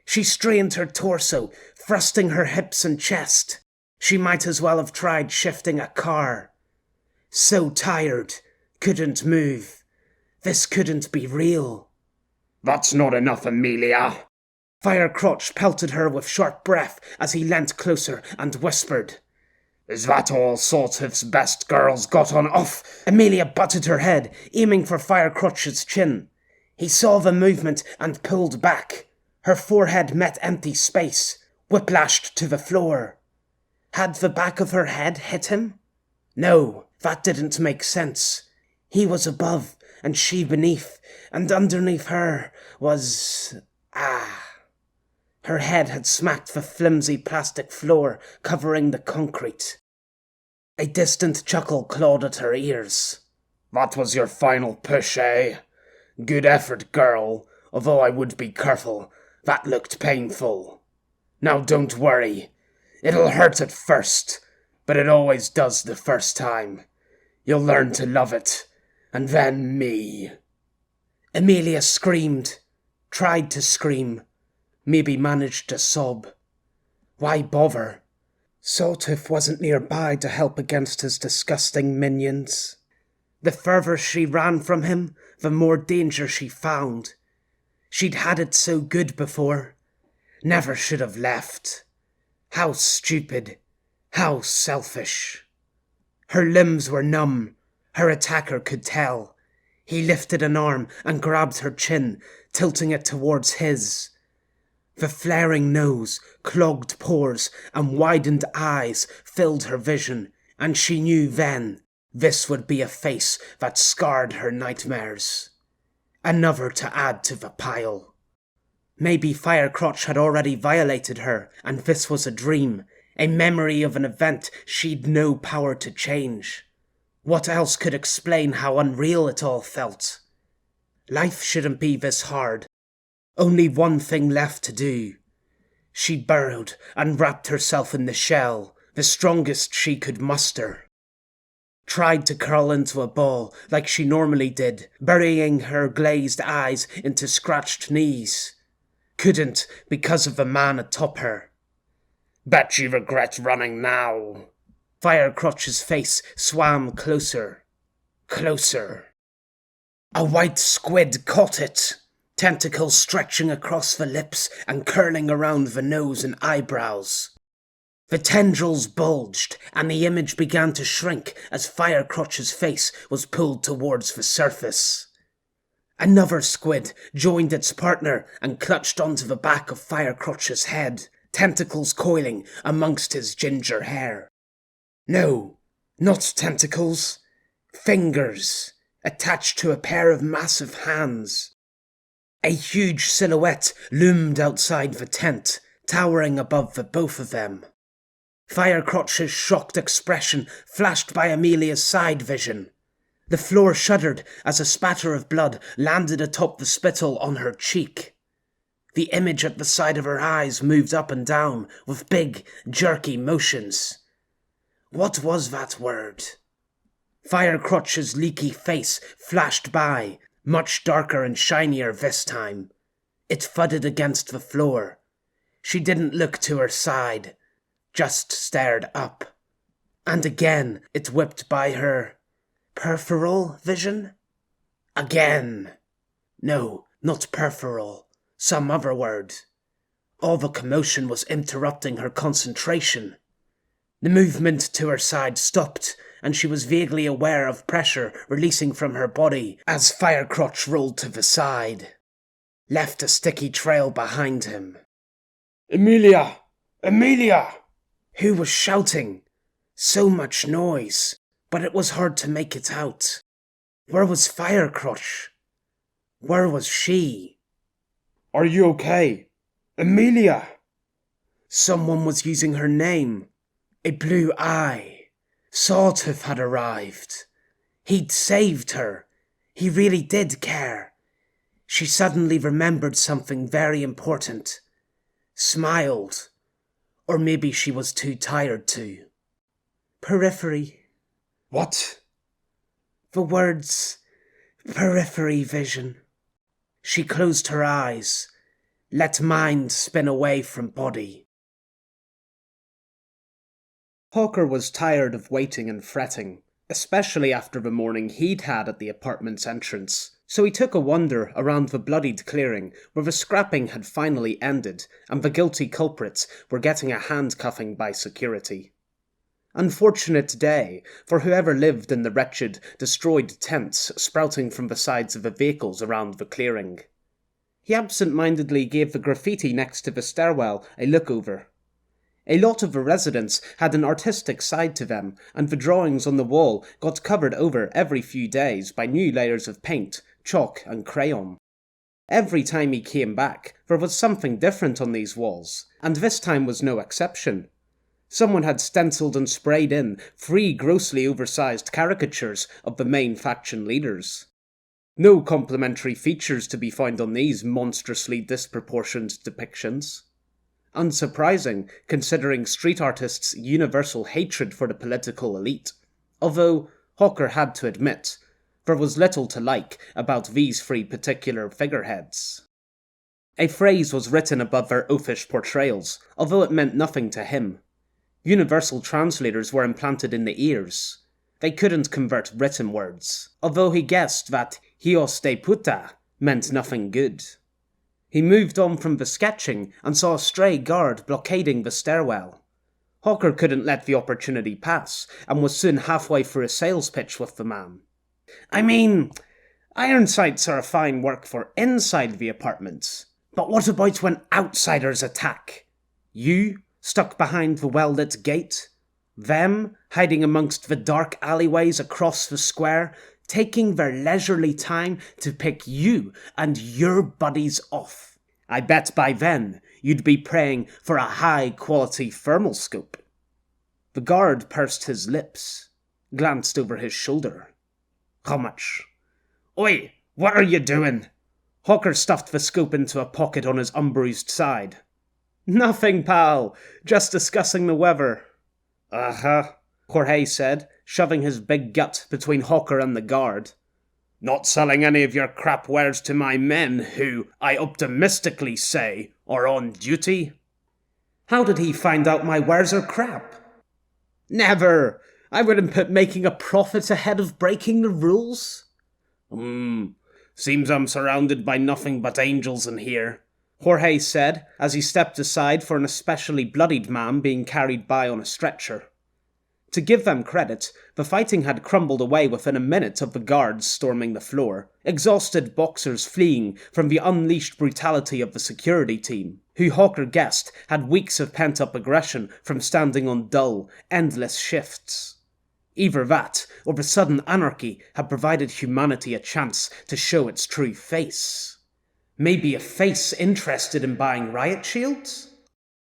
She strained her torso, thrusting her hips and chest. She might as well have tried shifting a car. So tired, couldn't move. This couldn't be real. That's not enough, Amelia. Fire Crotch pelted her with sharp breath as he leant closer and whispered. Is that all Saltiff's best girls got on off? Amelia butted her head, aiming for Fire Crotch's chin. He saw the movement and pulled back. Her forehead met empty space, whiplashed to the floor. Had the back of her head hit him? No, that didn't make sense. He was above, and she beneath, and underneath her was... Her head had smacked the flimsy plastic floor covering the concrete. A distant chuckle clawed at her ears. That was your final push, eh? Good effort, girl, although I would be careful. That looked painful. Now don't worry. It'll hurt at first, but it always does the first time. You'll learn to love it, and then me. Amelia screamed, tried to scream. Maybe managed to sob. Why bother? Saltiff wasn't nearby to help against his disgusting minions. The further she ran from him, the more danger she found. She'd had it so good before. Never should have left. How stupid. How selfish. Her limbs were numb. Her attacker could tell. He lifted an arm and grabbed her chin, tilting it towards his. The flaring nose, clogged pores, and widened eyes filled her vision, and she knew then this would be a face that scarred her nightmares. Another to add to the pile. Maybe Firecrotch had already violated her, and this was a dream, a memory of an event she'd no power to change. What else could explain how unreal it all felt? Life shouldn't be this hard. Only one thing left to do. She burrowed and wrapped herself in the shell, the strongest she could muster. Tried to curl into a ball like she normally did, burying her glazed eyes into scratched knees. Couldn't because of the man atop her. Bet you regret running now. Firecrotch's face swam closer. Closer. A white squid caught it. Tentacles stretching across the lips and curling around the nose and eyebrows. The tendrils bulged, and the image began to shrink as Firecrotch's face was pulled towards the surface. Another squid joined its partner and clutched onto the back of Firecrotch's head, tentacles coiling amongst his ginger hair. No, not tentacles. Fingers, attached to a pair of massive hands. A huge silhouette loomed outside the tent, towering above the both of them. Firecrotch's shocked expression flashed by Amelia's side vision. The floor shuddered as a spatter of blood landed atop the spittle on her cheek. The image at the side of her eyes moved up and down with big, jerky motions. What was that word? Firecrotch's leaky face flashed by, much darker and shinier this time. It thudded against the floor. She didn't look to her side, just stared up. And again it whipped by her peripheral vision? Again. No, not peripheral. Some other word. All the commotion was interrupting her concentration. The movement to her side stopped, and she was vaguely aware of pressure releasing from her body as Firecrotch rolled to the side, left a sticky trail behind him. Emilia! Emilia! Who was shouting? So much noise, but it was hard to make it out. Where was Firecrotch? Where was she? Are you okay? Emilia! Someone was using her name. A blue eye. Sawtooth had arrived. He'd saved her. He really did care. She suddenly remembered something very important. Smiled. Or maybe she was too tired to. Periphery. What? The words periphery vision. She closed her eyes, let mind spin away from body. Hawker was tired of waiting and fretting, especially after the morning he'd had at the apartment's entrance, so he took a wander around the bloodied clearing where the scrapping had finally ended and the guilty culprits were getting a handcuffing by security. Unfortunate day for whoever lived in the wretched, destroyed tents sprouting from the sides of the vehicles around the clearing. He absent-mindedly gave the graffiti next to the stairwell a look over. A lot of the residents had an artistic side to them, and the drawings on the wall got covered over every few days by new layers of paint, chalk and crayon. Every time he came back, there was something different on these walls, and this time was no exception. Someone had stenciled and sprayed in 3 grossly oversized caricatures of the main faction leaders. No complimentary features to be found on these monstrously disproportioned depictions. Unsurprising, considering street artists' universal hatred for the political elite, although Hawker had to admit there was little to like about these 3 particular figureheads. A phrase was written above their oafish portrayals, although it meant nothing to him. Universal translators were implanted in the ears. They couldn't convert written words, although he guessed that Hios de puta meant nothing good. He moved on from the sketching and saw a stray guard blockading the stairwell. Hawker couldn't let the opportunity pass, and was soon halfway through a sales pitch with the man. I mean, iron sights are a fine work for inside the apartments, but what about when outsiders attack? You, stuck behind the well-lit gate? Them, hiding amongst the dark alleyways across the square, taking their leisurely time to pick you and your buddies off. I bet by then you'd be praying for a high-quality thermal scope. The guard pursed his lips, glanced over his shoulder. How much? Oi, what are you doing? Hawker stuffed the scope into a pocket on his unbruised side. Nothing, pal. Just discussing the weather. Uh-huh, Jorge said, shoving his big gut between Hawker and the guard. Not selling any of your crap wares to my men who, I optimistically say, are on duty? How did he find out my wares are crap? Never! I wouldn't put making a profit ahead of breaking the rules. Seems I'm surrounded by nothing but angels in here, Jorge said, as he stepped aside for an especially bloodied man being carried by on a stretcher. To give them credit, the fighting had crumbled away within a minute of the guards storming the floor, exhausted boxers fleeing from the unleashed brutality of the security team, who Hawker guessed had weeks of pent-up aggression from standing on dull, endless shifts. Either that, or the sudden anarchy had provided humanity a chance to show its true face. Maybe a face interested in buying riot shields?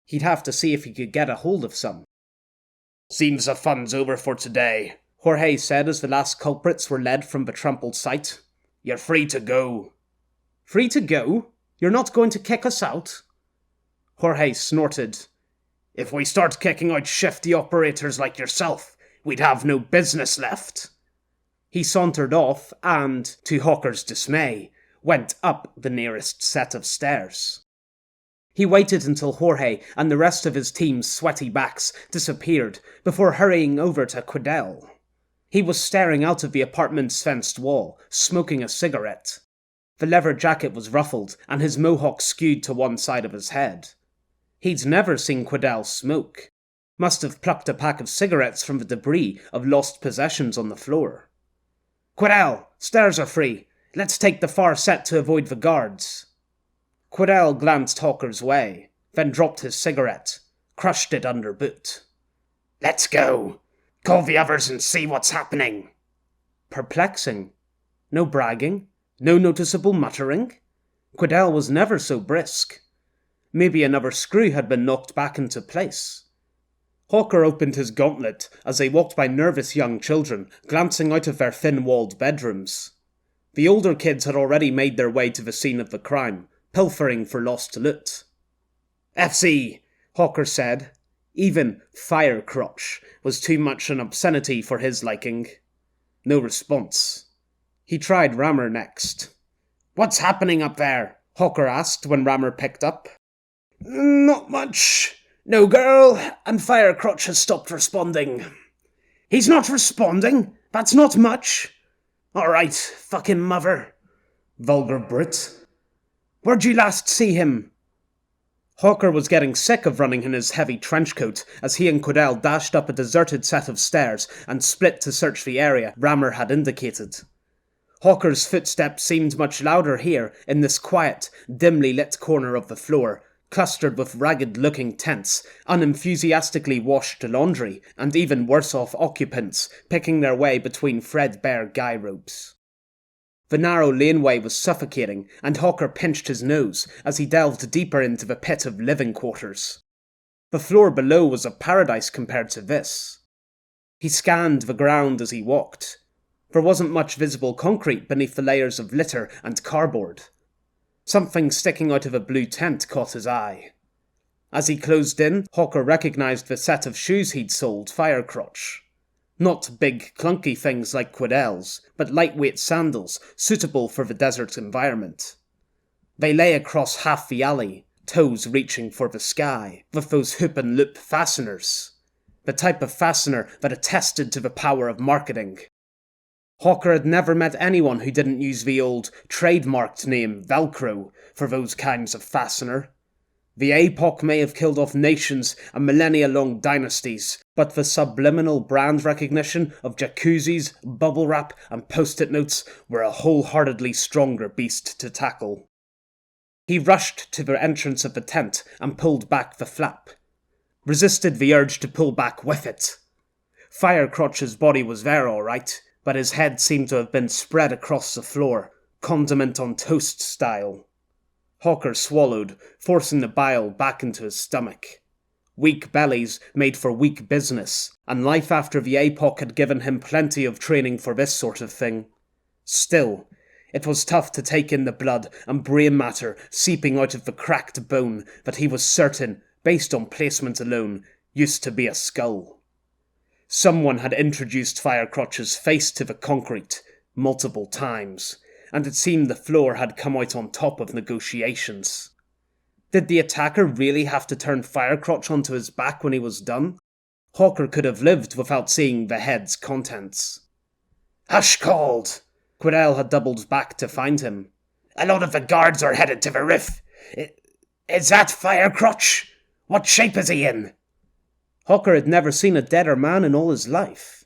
He'd have to see if he could get a hold of some. Seems the fun's over for today, Jorge said as the last culprits were led from the trampled site. You're free to go. Free to go? You're not going to kick us out? Jorge snorted. If we start kicking out shifty operators like yourself, we'd have no business left. He sauntered off and, to Hawker's dismay, went up the nearest set of stairs. He waited until Jorge and the rest of his team's sweaty backs disappeared before hurrying over to Quidel. He was staring out of the apartment's fenced wall, smoking a cigarette. The leather jacket was ruffled and his mohawk skewed to one side of his head. He'd never seen Quidel smoke. Must have plucked a pack of cigarettes from the debris of lost possessions on the floor. Quidel, stairs are free. Let's take the far set to avoid the guards. Quidel glanced Hawker's way, then dropped his cigarette, crushed it under boot. Let's go. Call the others and see what's happening. Perplexing. No bragging, no noticeable muttering. Quidel was never so brisk. Maybe another screw had been knocked back into place. Hawker opened his gauntlet as they walked by nervous young children, glancing out of their thin-walled bedrooms. The older kids had already made their way to the scene of the crime, pilfering for lost loot. FC, Hawker said. Even firecrotch was too much an obscenity for his liking. No response. He tried Rammer next. What's happening up there? Hawker asked when Rammer picked up. Not much. No girl, and Firecrotch has stopped responding. He's not responding? That's not much. Alright, fucking mother. Vulgar Brit. Where'd you last see him? Hawker was getting sick of running in his heavy trenchcoat as he and Quidel dashed up a deserted set of stairs and split to search the area Rammer had indicated. Hawker's footsteps seemed much louder here in this quiet, dimly lit corner of the floor, clustered with ragged-looking tents, unenthusiastically washed laundry, and even worse-off occupants picking their way between threadbare guy ropes. The narrow laneway was suffocating, and Hawker pinched his nose as he delved deeper into the pit of living quarters. The floor below was a paradise compared to this. He scanned the ground as he walked. There wasn't much visible concrete beneath the layers of litter and cardboard. Something sticking out of a blue tent caught his eye. As he closed in, Hawker recognised the set of shoes he'd sold Firecrotch. Not big, clunky things like Quidel's, but lightweight sandals suitable for the desert environment. They lay across half the alley, toes reaching for the sky, with those hoop-and-loop fasteners. The type of fastener that attested to the power of marketing. Hawker had never met anyone who didn't use the old, trademarked name Velcro for those kinds of fastener. The APOC may have killed off nations and millennia-long dynasties, but the subliminal brand recognition of jacuzzis, bubble wrap, and post-it notes were a wholeheartedly stronger beast to tackle. He rushed to the entrance of the tent and pulled back the flap. Resisted the urge to pull back with it. Firecrotch's body was there all right, but his head seemed to have been spread across the floor, condiment on toast style. Hawker swallowed, forcing the bile back into his stomach. Weak bellies made for weak business, and life after the APOC had given him plenty of training for this sort of thing. Still, it was tough to take in the blood and brain matter seeping out of the cracked bone that he was certain, based on placement alone, used to be a skull. Someone had introduced Firecrotch's face to the concrete multiple times, and it seemed the floor had come out on top of negotiations. Did the attacker really have to turn Firecrotch onto his back when he was done? Hawker could have lived without seeing the head's contents. Hush called! Quidel had doubled back to find him. A lot of the guards are headed to the roof. Is that Firecrotch? What shape is he in? Hawker had never seen a deader man in all his life.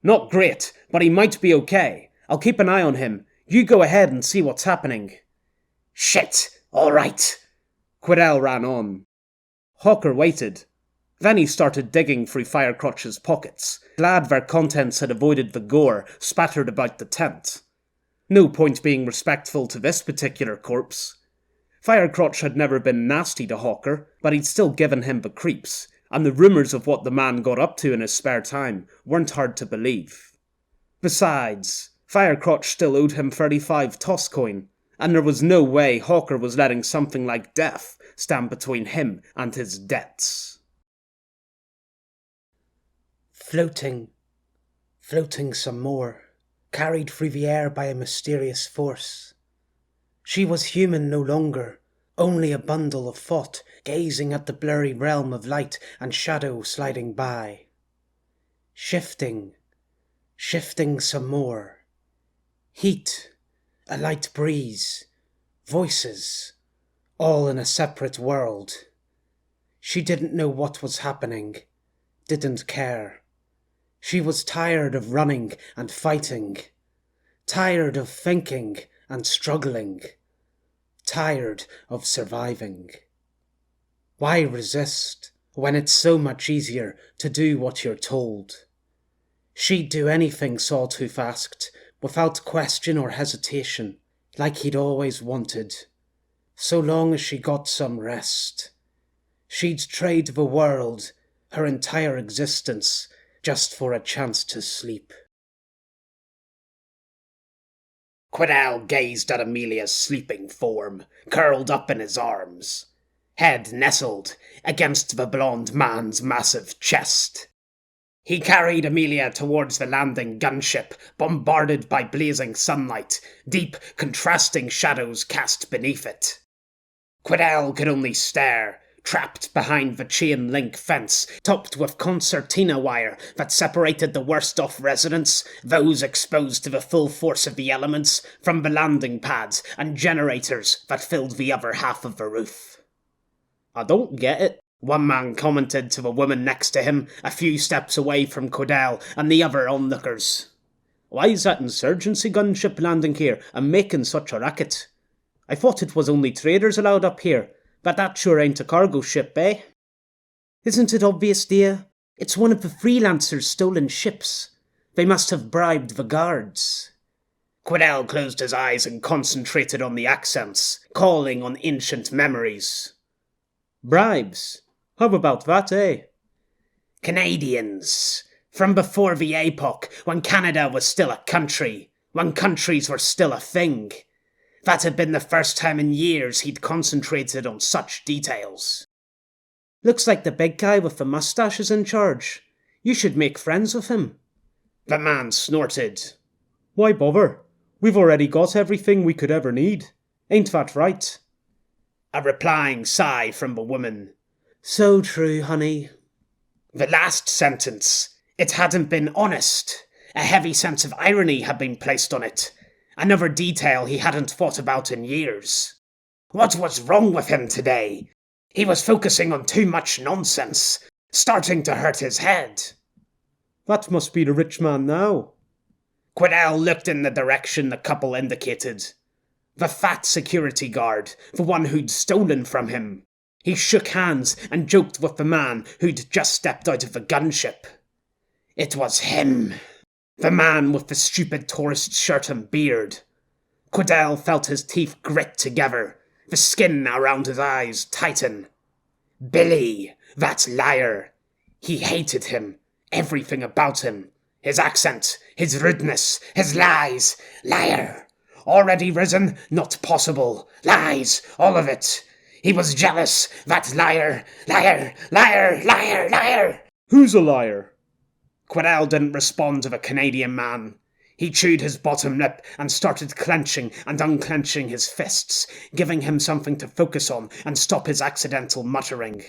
Not great, but he might be okay. I'll keep an eye on him. You go ahead and see what's happening. Shit, all right. Quidel ran on. Hawker waited. Then he started digging through Firecrotch's pockets, glad their contents had avoided the gore spattered about the tent. No point being respectful to this particular corpse. Firecrotch had never been nasty to Hawker, but he'd still given him the creeps, and the rumours of what the man got up to in his spare time weren't hard to believe. Besides, Firecrotch still owed him 35 toss coin, and there was no way Hawker was letting something like death stand between him and his debts. Floating some more, carried through the air by a mysterious force. She was human no longer, only a bundle of thought gazing at the blurry realm of light and shadow sliding by. Shifting some more. Heat, a light breeze, voices, all in a separate world. She didn't know what was happening, didn't care. She was tired of running and fighting, tired of thinking and struggling, tired of surviving. Why resist when it's so much easier to do what you're told? She'd do anything Sawtooth asked, without question or hesitation, like he'd always wanted, so long as she got some rest. She'd trade the world, her entire existence, just for a chance to sleep. Quidel gazed at Amelia's sleeping form, curled up in his arms, head nestled against the blonde man's massive chest. He carried Amelia towards the landing gunship, bombarded by blazing sunlight, deep, contrasting shadows cast beneath it. Quidel could only stare, trapped behind the chain-link fence, topped with concertina wire that separated the worst-off residents, those exposed to the full force of the elements, from the landing pads and generators that filled the other half of the roof. "I don't get it," one man commented to the woman next to him, a few steps away from Quidel and the other onlookers. "Why is that insurgency gunship landing here and making such a racket? I thought it was only traders allowed up here, but that sure ain't a cargo ship, eh?" "Isn't it obvious, dear? It's one of the freelancers' stolen ships. They must have bribed the guards." Quidel closed his eyes and concentrated on the accents, calling on ancient memories. "Bribes? How about that, eh?" "Canadians. From before the APOC, when Canada was still a country, when countries were still a thing. That had been the first time in years he'd concentrated on such details." "Looks like the big guy with the mustache is in charge. You should make friends with him." The man snorted. "Why bother? We've already got everything we could ever need. Ain't that right?" A replying sigh from the woman. "So true, honey." The last sentence. It hadn't been honest. A heavy sense of irony had been placed on it. Another detail he hadn't thought about in years. What was wrong with him today? He was focusing on too much nonsense, starting to hurt his head. "That must be the rich man now." Quidel looked in the direction the couple indicated. The fat security guard, the one who'd stolen from him. He shook hands and joked with the man who'd just stepped out of the gunship. It was him. The man with the stupid tourist shirt and beard. Quidel felt his teeth grit together, the skin around his eyes tighten. Billy, that liar. He hated him, everything about him. His accent, his rudeness, his lies. Liar. Already risen? Not possible. Lies, all of it. He was jealous, that liar. Liar, liar, liar, liar. "Who's a liar?" Quidel didn't respond to the Canadian man. He chewed his bottom lip and started clenching and unclenching his fists, giving him something to focus on and stop his accidental muttering.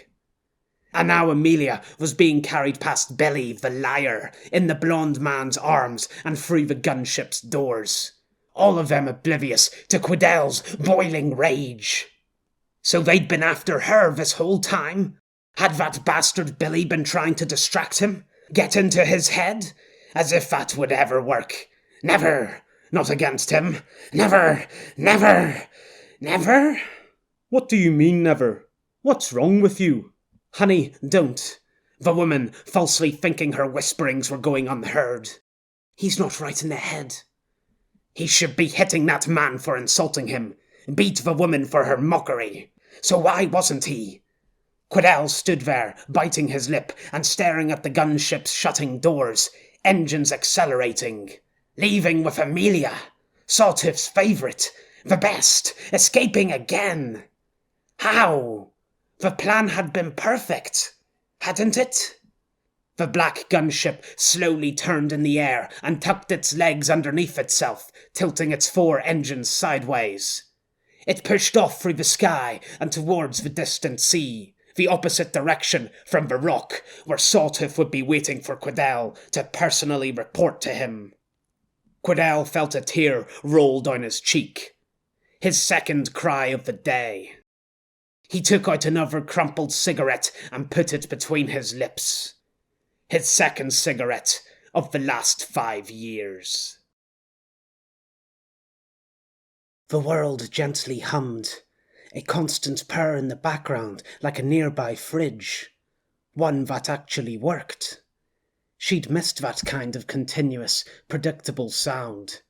And now Amelia was being carried past Billy, the liar, in the blonde man's arms and through the gunship's doors. All of them oblivious to Quidel's boiling rage. So they'd been after her this whole time? Had that bastard Billy been trying to distract him? Get into his head? As if that would ever work. Never. Not against him. Never. Never. Never? "What do you mean, never? What's wrong with you?" Honey, don't. The woman, falsely thinking her whisperings were going unheard. He's not right in the head. He should be hitting that man for insulting him. Beat the woman for her mockery. So why wasn't he? Quidel stood there, biting his lip and staring at the gunship's shutting doors, engines accelerating. Leaving with Amelia, Sawtooth's favourite, the best, escaping again. How? The plan had been perfect, hadn't it? The black gunship slowly turned in the air and tucked its legs underneath itself, tilting its four engines sideways. It pushed off through the sky and towards the distant sea, the opposite direction from the rock where Sawtooth would be waiting for Quidel to personally report to him. Quidel felt a tear roll down his cheek. His second cry of the day. He took out another crumpled cigarette and put it between his lips. His second cigarette of the last 5 years. The world gently hummed, a constant purr in the background like a nearby fridge. One that actually worked. She'd missed that kind of continuous, predictable sound.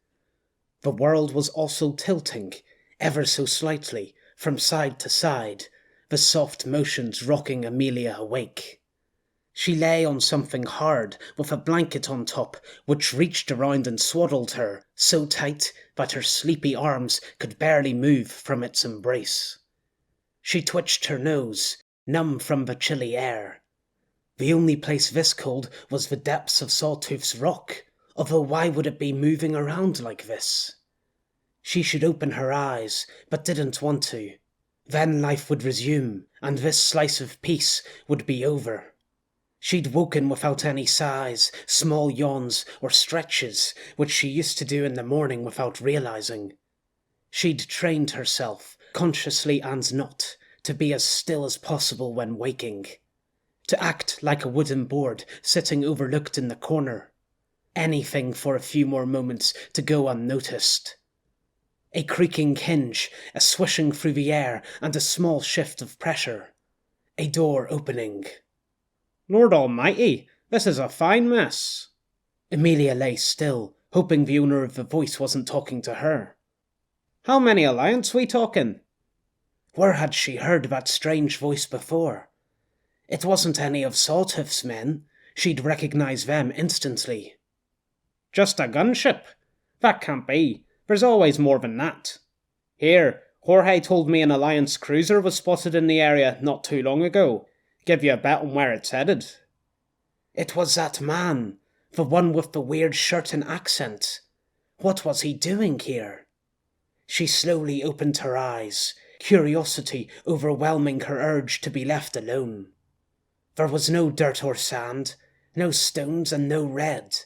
The world was also tilting, ever so slightly, from side to side, the soft motions rocking Amelia awake. She lay on something hard with a blanket on top, which reached around and swaddled her, so tight that her sleepy arms could barely move from its embrace. She twitched her nose, numb from the chilly air. The only place this cold was the depths of Sawtooth's rock, although why would it be moving around like this? She should open her eyes, but didn't want to. Then life would resume, and this slice of peace would be over. She'd woken without any sighs, small yawns, or stretches, which she used to do in the morning without realizing. She'd trained herself, consciously and not, to be as still as possible when waking. To act like a wooden board sitting overlooked in the corner. Anything for a few more moments to go unnoticed. A creaking hinge, a swishing through the air, and a small shift of pressure. A door opening. Lord Almighty, this is a fine mess. Amelia lay still, hoping the owner of the voice wasn't talking to her. How many alliance we talking? Where had she heard that strange voice before? It wasn't any of Sawtooth's men. She'd recognise them instantly. Just a gunship? That can't be. There's always more than that. Here, Jorge told me an Alliance cruiser was spotted in the area not too long ago. Give you a bet on where it's headed. It was that man, the one with the weird shirt and accent. What was he doing here? She slowly opened her eyes, curiosity overwhelming her urge to be left alone. There was no dirt or sand, no stones and no red.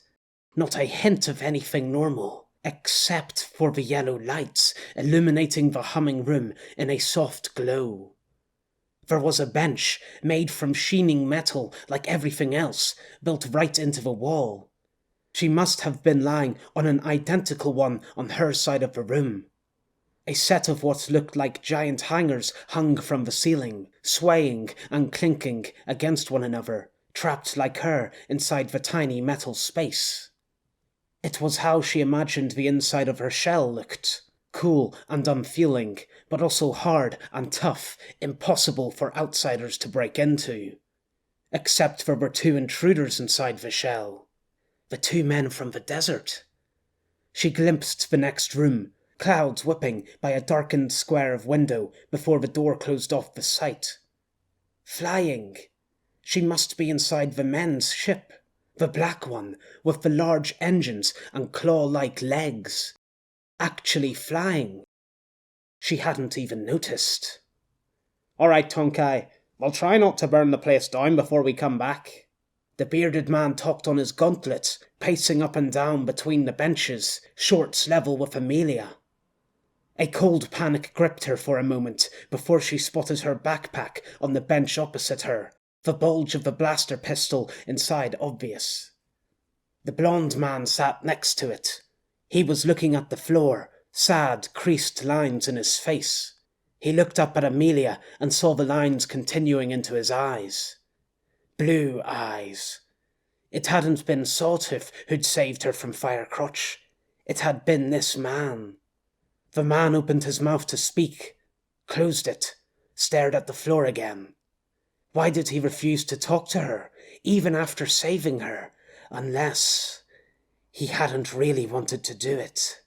Not a hint of anything normal, except for the yellow lights illuminating the humming room in a soft glow. There was a bench, made from sheening metal like everything else, built right into the wall. She must have been lying on an identical one on her side of the room. A set of what looked like giant hangers hung from the ceiling, swaying and clinking against one another, trapped like her inside the tiny metal space. It was how she imagined the inside of her shell looked. Cool and unfeeling, but also hard and tough, impossible for outsiders to break into. Except there were 2 intruders inside the shell. The 2 men from the desert. She glimpsed the next room, clouds whipping by a darkened square of window before the door closed off the sight. Flying. She must be inside the men's ship, the black one, with the large engines and claw-like legs. Actually flying. She hadn't even noticed. All right, Tonkai, we'll try not to burn the place down before we come back. The bearded man talked on his gauntlet, pacing up and down between the benches, shorts level with Amelia. A cold panic gripped her for a moment before she spotted her backpack on the bench opposite her, the bulge of the blaster pistol inside obvious. The blonde man sat next to it. He was looking at the floor, sad, creased lines in his face. He looked up at Amelia and saw the lines continuing into his eyes. Blue eyes. It hadn't been Sawtooth who'd saved her from Firecrotch. It had been this man. The man opened his mouth to speak, closed it, stared at the floor again. Why did he refuse to talk to her, even after saving her, unless he hadn't really wanted to do it?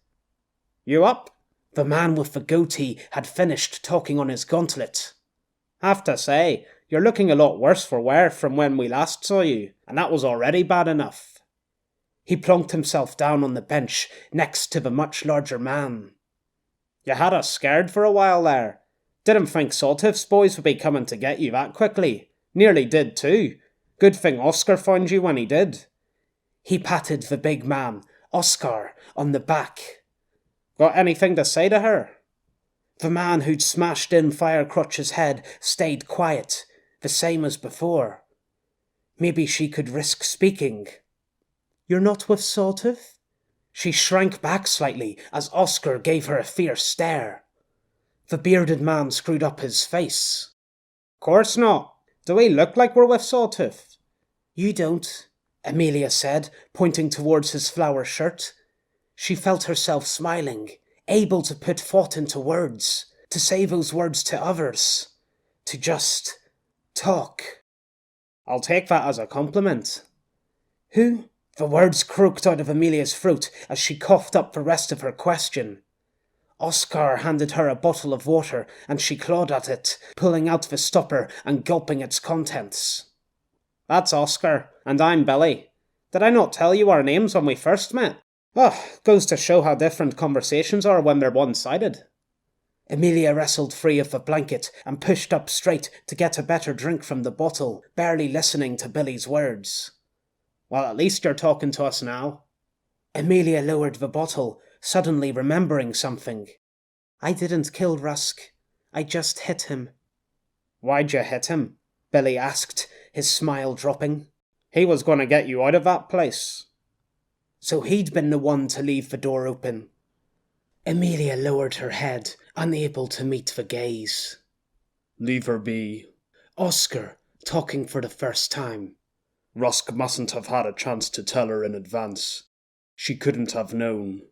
You up? The man with the goatee had finished talking on his gauntlet. Have to say, you're looking a lot worse for wear from when we last saw you, and that was already bad enough. He plonked himself down on the bench next to the much larger man. You had us scared for a while there. Didn't think Sawtooth's boys would be coming to get you that quickly. Nearly did too. Good thing Oscar found you when he did. He patted the big man, Oscar, on the back. Got anything to say to her? The man who'd smashed in Firecrotch's head stayed quiet, the same as before. Maybe she could risk speaking. You're not with Sawtooth? She shrank back slightly as Oscar gave her a fierce stare. The bearded man screwed up his face. Course not. Do we look like we're with Sawtooth? You don't, Amelia said, pointing towards his flower shirt. She felt herself smiling, able to put thought into words, to say those words to others, to just talk. I'll take that as a compliment. Who? The words croaked out of Amelia's throat as she coughed up the rest of her question. Oscar handed her a bottle of water and she clawed at it, pulling out the stopper and gulping its contents. That's Oscar, and I'm Billy. Did I not tell you our names when we first met? Goes to show how different conversations are when they're one-sided. Amelia wrestled free of the blanket and pushed up straight to get a better drink from the bottle, barely listening to Billy's words. Well, at least you're talking to us now. Amelia lowered the bottle, suddenly remembering something. I didn't kill Rusk. I just hit him. Why'd you hit him? Billy asked, his smile dropping. He was going to get you out of that place. So he'd been the one to leave the door open. Amelia lowered her head, unable to meet the gaze. Leave her be. Oscar, talking for the first time. Rusk mustn't have had a chance to tell her in advance. She couldn't have known.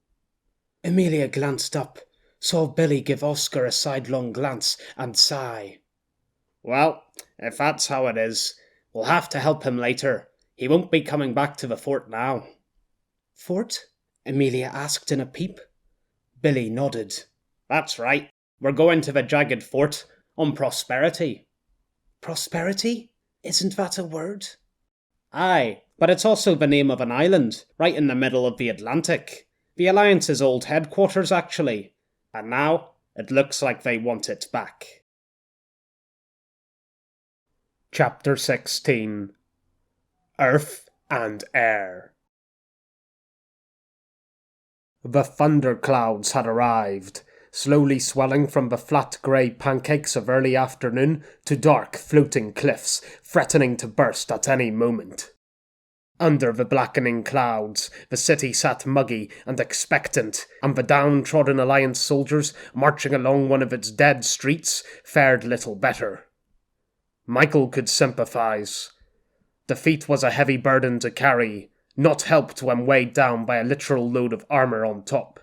Amelia glanced up, saw Billy give Oscar a sidelong glance and sigh. Well, if that's how it is, we'll have to help him later. He won't be coming back to the fort now. Fort? Amelia asked in a peep. Billy nodded. That's right. We're going to the jagged fort, on Prosperity. Prosperity? Isn't that a word? Aye, but it's also the name of an island, right in the middle of the Atlantic. The Alliance's old headquarters, actually. And now, it looks like they want it back. Chapter 16. Earth and Air. The thunderclouds had arrived, slowly swelling from the flat grey pancakes of early afternoon to dark floating cliffs, threatening to burst at any moment. Under the blackening clouds, the city sat muggy and expectant, and the downtrodden Alliance soldiers, marching along one of its dead streets, fared little better. Michael could sympathise. Defeat was a heavy burden to carry, not helped when weighed down by a literal load of armour on top.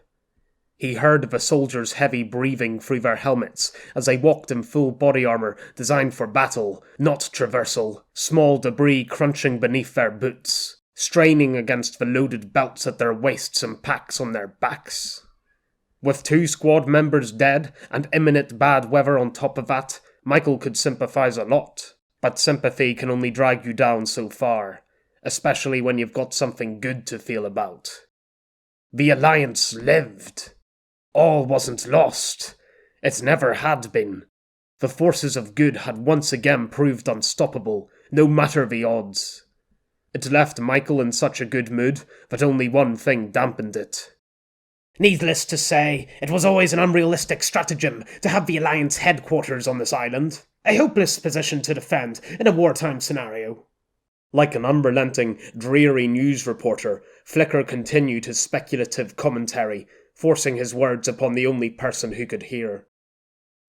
He heard the soldiers' heavy breathing through their helmets as they walked in full body armour designed for battle, not traversal, small debris crunching beneath their boots, straining against the loaded belts at their waists and packs on their backs. With 2 squad members dead and imminent bad weather on top of that, Michael could sympathise a lot, but sympathy can only drag you down so far, especially when you've got something good to feel about. The Alliance lived. All wasn't lost. It never had been. The forces of good had once again proved unstoppable, no matter the odds. It left Michael in such a good mood that only one thing dampened it. Needless to say, it was always an unrealistic stratagem to have the Alliance headquarters on this island, a hopeless position to defend in a wartime scenario. Like an unrelenting, dreary news reporter, Flicker continued his speculative commentary, forcing his words upon the only person who could hear.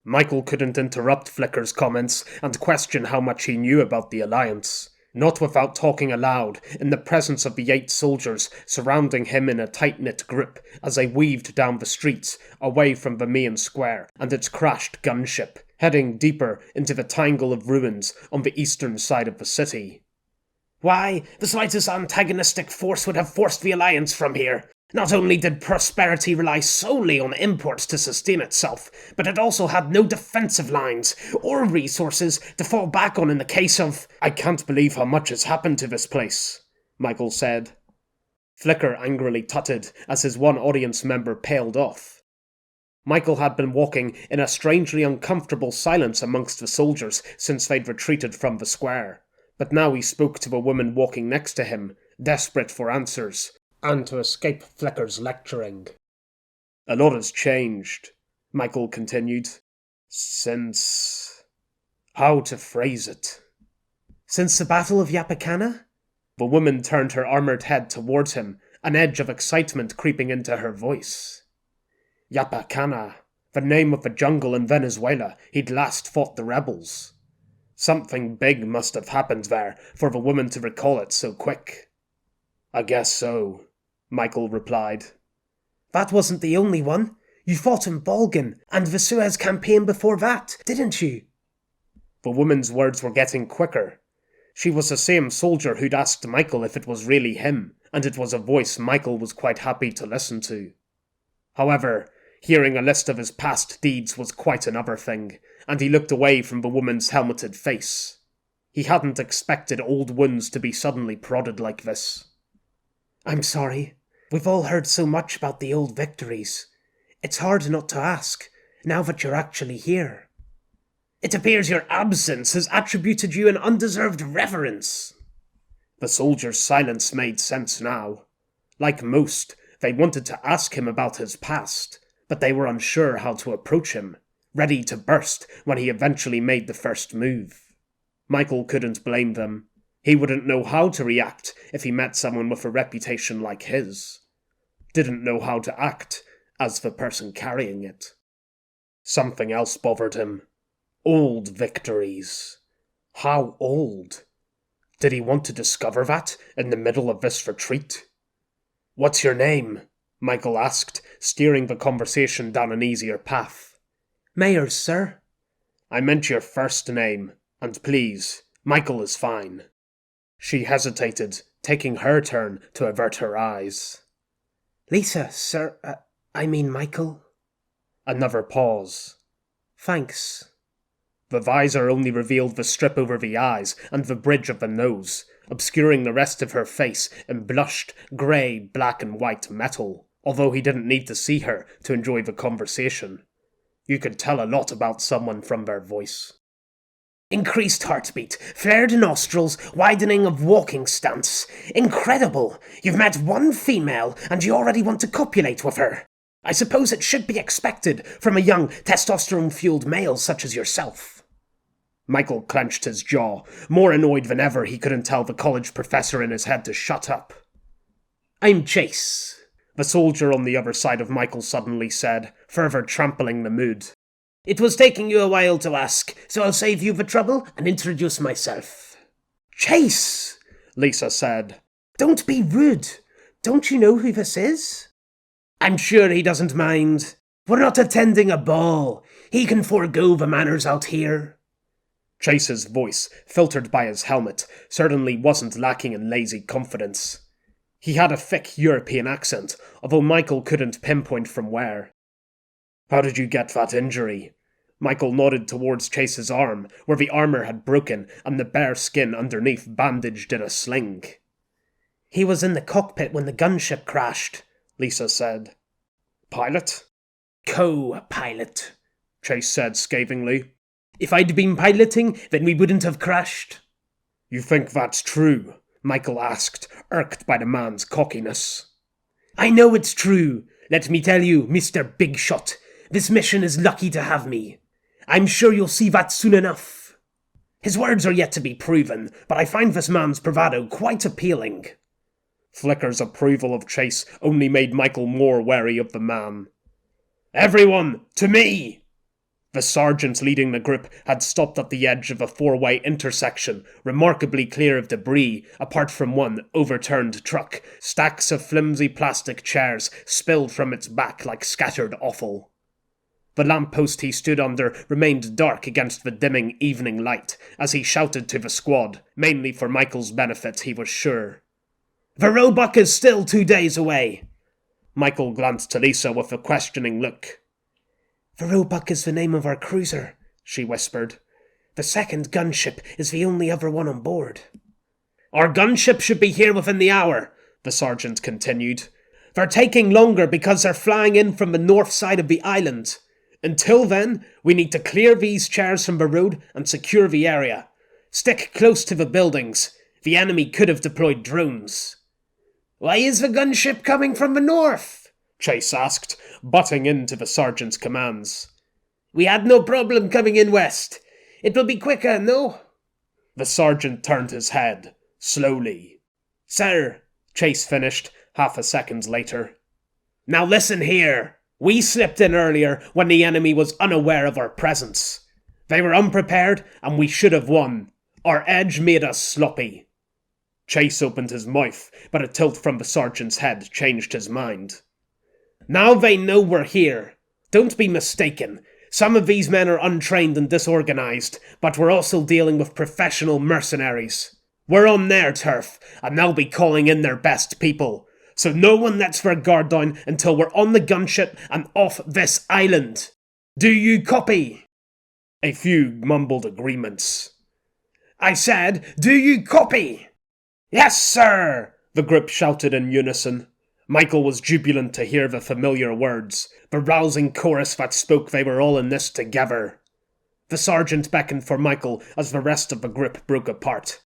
Michael couldn't interrupt Flicker's comments and question how much he knew about the Alliance, not without talking aloud in the presence of the 8 soldiers surrounding him in a tight-knit grip as they weaved down the streets away from the main square and its crashed gunship, heading deeper into the tangle of ruins on the eastern side of the city. Why, the slightest antagonistic force would have forced the Alliance from here. Not only did Prosperity rely solely on imports to sustain itself, but it also had no defensive lines or resources to fall back on in the case of... I can't believe how much has happened to this place, Michael said. Flicker angrily tutted as his one audience member paled off. Michael had been walking in a strangely uncomfortable silence amongst the soldiers since they'd retreated from the square, but now he spoke to a woman walking next to him, desperate for answers, and to escape Flicker's lecturing. A lot has changed, Michael continued, since... how to phrase it? Since the Battle of Yapakana? The woman turned her armoured head towards him, an edge of excitement creeping into her voice. Yapakana, the name of the jungle in Venezuela he'd last fought the rebels. Something big must have happened there for the woman to recall it so quick. I guess so, Michael replied. That wasn't the only one. You fought in Balgan and the Suez campaign before that, didn't you? The woman's words were getting quicker. She was the same soldier who'd asked Michael if it was really him, and it was a voice Michael was quite happy to listen to. However, hearing a list of his past deeds was quite another thing, and he looked away from the woman's helmeted face. He hadn't expected old wounds to be suddenly prodded like this. I'm sorry. We've all heard so much about the old victories. It's hard not to ask, now that you're actually here. It appears your absence has attributed you an undeserved reverence. The soldier's silence made sense now. Like most, they wanted to ask him about his past, but they were unsure how to approach him, ready to burst when he eventually made the first move. Michael couldn't blame them. He wouldn't know how to react if he met someone with a reputation like his. Didn't know how to act as the person carrying it. Something else bothered him. Old victories. How old? Did he want to discover that in the middle of this retreat? What's your name? Michael asked, steering the conversation down an easier path. Mayers, sir. I meant your first name, and please, Michael is fine. She hesitated, taking her turn to avert her eyes. Lisa, sir. Michael. Another pause. Thanks. The visor only revealed the strip over the eyes and the bridge of the nose, obscuring the rest of her face in blushed, grey, black and white metal, although he didn't need to see her to enjoy the conversation. You could tell a lot about someone from their voice. Increased heartbeat, flared nostrils, widening of walking stance. Incredible! You've met one female and you already want to copulate with her. I suppose it should be expected from a young, testosterone-fueled male such as yourself. Michael clenched his jaw, more annoyed than ever he couldn't tell the college professor in his head to shut up. I'm Chase, the soldier on the other side of Michael suddenly said, further trampling the mood. It was taking you a while to ask, so I'll save you the trouble and introduce myself. Chase, Lisa said. Don't be rude. Don't you know who this is? I'm sure he doesn't mind. We're not attending a ball. He can forego the manners out here. Chase's voice, filtered by his helmet, certainly wasn't lacking in lazy confidence. He had a thick European accent, although Michael couldn't pinpoint from where. How did you get that injury? Michael nodded towards Chase's arm, where the armour had broken and the bare skin underneath bandaged in a sling. He was in the cockpit when the gunship crashed, Lisa said. Pilot? Co-pilot, Chase said scathingly. If I'd been piloting, then we wouldn't have crashed. You think that's true? Michael asked, irked by the man's cockiness. I know it's true. Let me tell you, Mr. Big Shot, this mission is lucky to have me. I'm sure you'll see that soon enough. His words are yet to be proven, but I find this man's bravado quite appealing. Flicker's approval of Chase only made Michael more wary of the man. Everyone, to me! The sergeant leading the group had stopped at the edge of a four-way intersection, remarkably clear of debris, apart from one overturned truck, stacks of flimsy plastic chairs spilled from its back like scattered offal. The lamppost he stood under remained dark against the dimming evening light, as he shouted to the squad, mainly for Michael's benefit, he was sure. The Roebuck is still 2 days away. Michael glanced to Lisa with a questioning look. The Roebuck is the name of our cruiser, she whispered. The second gunship is the only other one on board. Our gunship should be here within the hour, the sergeant continued. They're taking longer because they're flying in from the north side of the island. Until then, we need to clear these chairs from the road and secure the area. Stick close to the buildings. The enemy could have deployed drones. Why is the gunship coming from the north? Chase asked, butting into the sergeant's commands. We had no problem coming in west. It will be quicker, no? The sergeant turned his head, slowly. Sir, Chase finished, half a second later. Now listen here. We slipped in earlier when the enemy was unaware of our presence. They were unprepared, and we should have won. Our edge made us sloppy. Chase opened his mouth, but a tilt from the sergeant's head changed his mind. Now they know we're here. Don't be mistaken. Some of these men are untrained and disorganized, but we're also dealing with professional mercenaries. We're on their turf, and they'll be calling in their best people. So no one lets their guard down until we're on the gunship and off this island. Do you copy? A few mumbled agreements. I said, do you copy? Yes, sir! The group shouted in unison. Michael was jubilant to hear the familiar words, the rousing chorus that spoke they were all in this together. The sergeant beckoned for Michael as the rest of the group broke apart.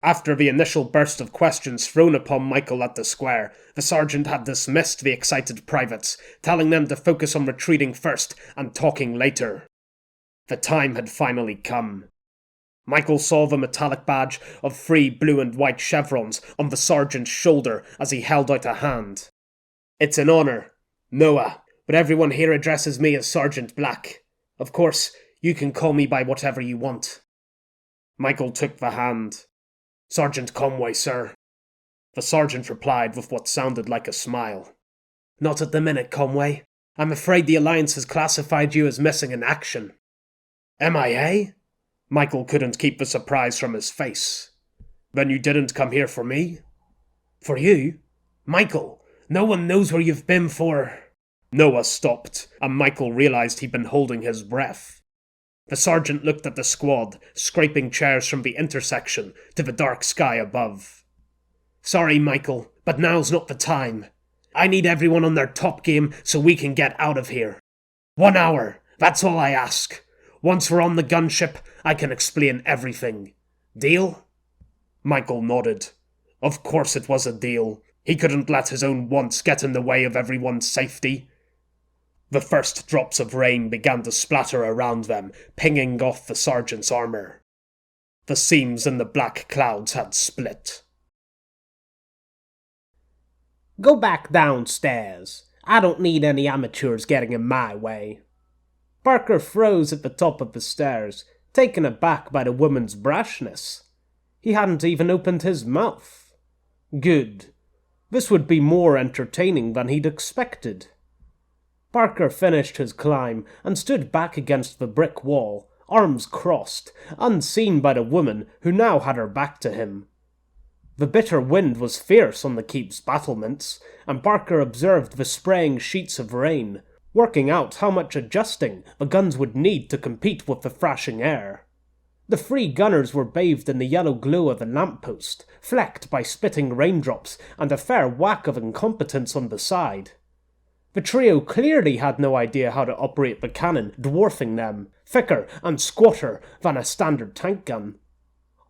After the initial burst of questions thrown upon Michael at the square, the sergeant had dismissed the excited privates, telling them to focus on retreating first and talking later. The time had finally come. Michael saw the metallic badge of 3 blue and white chevrons on the sergeant's shoulder as he held out a hand. It's an honour, Noah, but everyone here addresses me as Sergeant Black. Of course, you can call me by whatever you want. Michael took the hand. Sergeant Conway, sir. The sergeant replied with what sounded like a smile. Not at the minute, Conway. I'm afraid the Alliance has classified you as missing in action. MIA? Michael couldn't keep the surprise from his face. Then you didn't come here for me? For you? Michael, no one knows where you've been for... Noah stopped, and Michael realized he'd been holding his breath. The sergeant looked at the squad, scraping chairs from the intersection to the dark sky above. Sorry, Michael, but now's not the time. I need everyone on their top game so we can get out of here. 1 hour, that's all I ask. Once we're on the gunship, I can explain everything. Deal? Michael nodded. Of course it was a deal. He couldn't let his own wants get in the way of everyone's safety. The first drops of rain began to splatter around them, pinging off the sergeant's armour. The seams in the black clouds had split. Go back downstairs. I don't need any amateurs getting in my way. Parker froze at the top of the stairs, taken aback by the woman's brashness. He hadn't even opened his mouth. Good. This would be more entertaining than he'd expected. Parker finished his climb and stood back against the brick wall, arms crossed, unseen by the woman who now had her back to him. The bitter wind was fierce on the keep's battlements, and Parker observed the spraying sheets of rain, working out how much adjusting the guns would need to compete with the thrashing air. The 3 gunners were bathed in the yellow glow of the lamppost, flecked by spitting raindrops and a fair whack of incompetence on the side. The trio clearly had no idea how to operate the cannon, dwarfing them, thicker and squatter than a standard tank gun.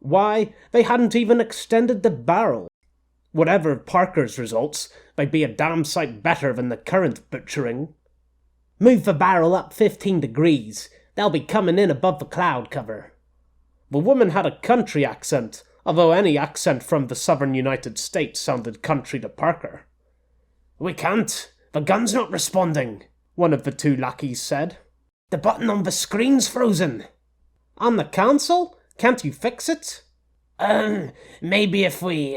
Why, they hadn't even extended the barrel. Whatever Parker's results, they'd be a damn sight better than the current butchering. Move the barrel up 15 degrees. They'll be coming in above the cloud cover. The woman had a country accent, although any accent from the southern United States sounded country to Parker. We can't. The gun's not responding, one of the 2 lackeys said. The button on the screen's frozen. On the console? Can't you fix it? Maybe if we...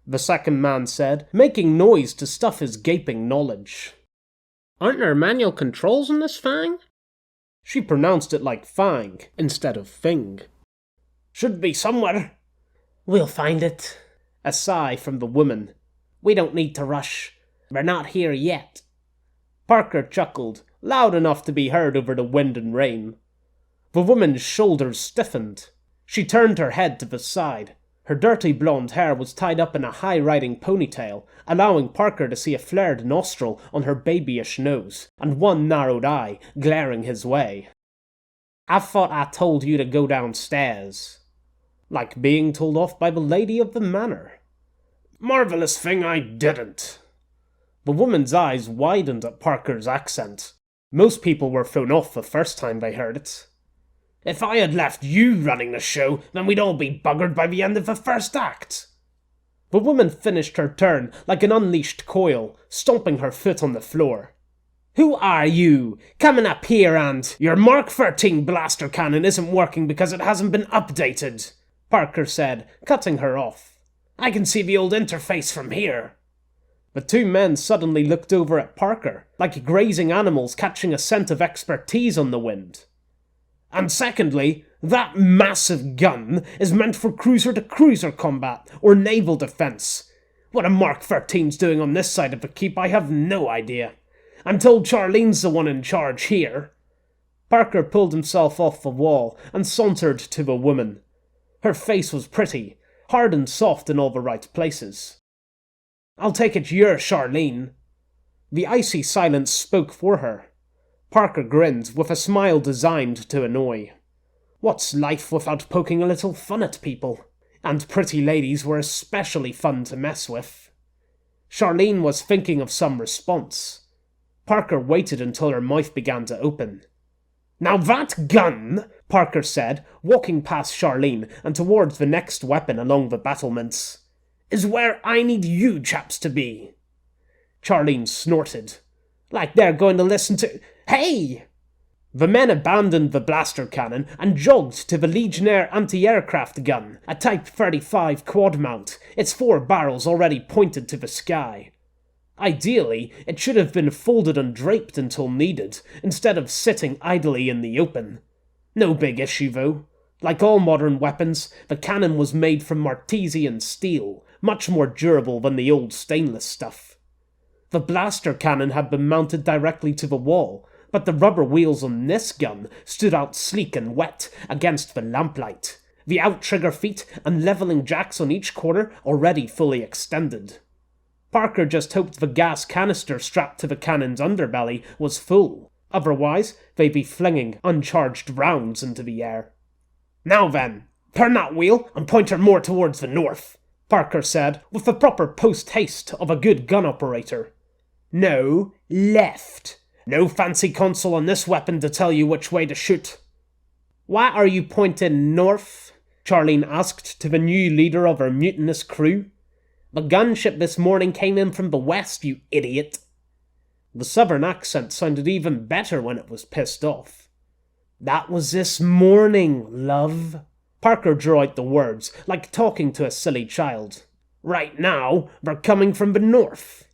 the second man said, making noise to stuff his gaping knowledge. Aren't there manual controls in this thing? She pronounced it like fang instead of thing. Should be somewhere. We'll find it. A sigh from the woman. We don't need to rush. We're not here yet. Parker chuckled, loud enough to be heard over the wind and rain. The woman's shoulders stiffened. She turned her head to the side. Her dirty blonde hair was tied up in a high-riding ponytail, allowing Parker to see a flared nostril on her babyish nose, and one narrowed eye glaring his way. I thought I told you to go downstairs. Like being told off by the lady of the manor. Marvellous thing I didn't. The woman's eyes widened at Parker's accent. Most people were thrown off the first time they heard it. If I had left you running the show, then we'd all be buggered by the end of the first act. The woman finished her turn like an unleashed coil, stomping her foot on the floor. Who are you? Coming up here and... Your Mark 13 blaster cannon isn't working because it hasn't been updated, Parker said, cutting her off. I can see the old interface from here. The two men suddenly looked over at Parker, like grazing animals catching a scent of expertise on the wind. And secondly, that massive gun is meant for cruiser-to-cruiser combat or naval defense. What a Mark 13's doing on this side of the keep, I have no idea. I'm told Charlene's the one in charge here. Parker pulled himself off the wall and sauntered to the woman. Her face was pretty, hard and soft in all the right places. I'll take it you're Charlene. The icy silence spoke for her. Parker grinned, with a smile designed to annoy. What's life without poking a little fun at people? And pretty ladies were especially fun to mess with. Charlene was thinking of some response. Parker waited until her mouth began to open. Now that gun, Parker said, walking past Charlene and towards the next weapon along the battlements, is where I need you chaps to be. Charlene snorted. Like they're going to listen to... Hey! The men abandoned the blaster cannon and jogged to the Legionnaire anti-aircraft gun, a Type 35 quad mount, its 4 barrels already pointed to the sky. Ideally, it should have been folded and draped until needed, instead of sitting idly in the open. No big issue, though. Like all modern weapons, the cannon was made from Martesian steel, much more durable than the old stainless stuff. The blaster cannon had been mounted directly to the wall, but the rubber wheels on this gun stood out sleek and wet against the lamplight, the outrigger feet and levelling jacks on each corner already fully extended. Parker just hoped the gas canister strapped to the cannon's underbelly was full, otherwise they'd be flinging uncharged rounds into the air. Now then, turn that wheel and point her more towards the north, Parker said, with the proper post-haste of a good gun operator. No, left. No fancy console on this weapon to tell you which way to shoot. Why are you pointing north? Charlene asked to the new leader of her mutinous crew. The gunship this morning came in from the west, you idiot. The southern accent sounded even better when it was pissed off. That was this morning, love. Parker drew out the words, like talking to a silly child. Right now, they're coming from the north.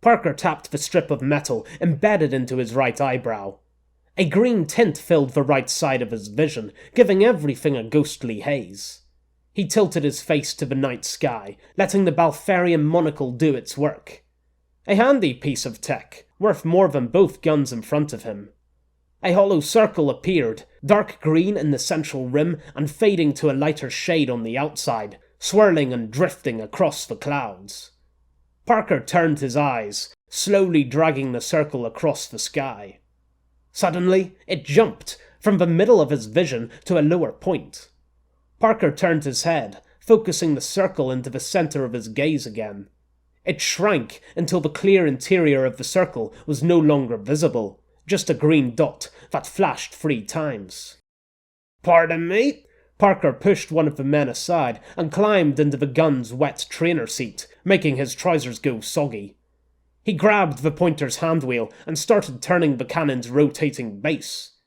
Parker tapped the strip of metal embedded into his right eyebrow. A green tint filled the right side of his vision, giving everything a ghostly haze. He tilted his face to the night sky, letting the Balfarian monocle do its work. A handy piece of tech, worth more than both guns in front of him. A hollow circle appeared, dark green in the central rim and fading to a lighter shade on the outside, swirling and drifting across the clouds. Parker turned his eyes, slowly dragging the circle across the sky. Suddenly, it jumped, from the middle of his vision to a lower point. Parker turned his head, focusing the circle into the center of his gaze again. It shrank until the clear interior of the circle was no longer visible, just a green dot that flashed 3 times. Pardon me? Parker pushed one of the men aside and climbed into the gun's wet trainer seat, making his trousers go soggy. He grabbed the pointer's handwheel and started turning the cannon's rotating base.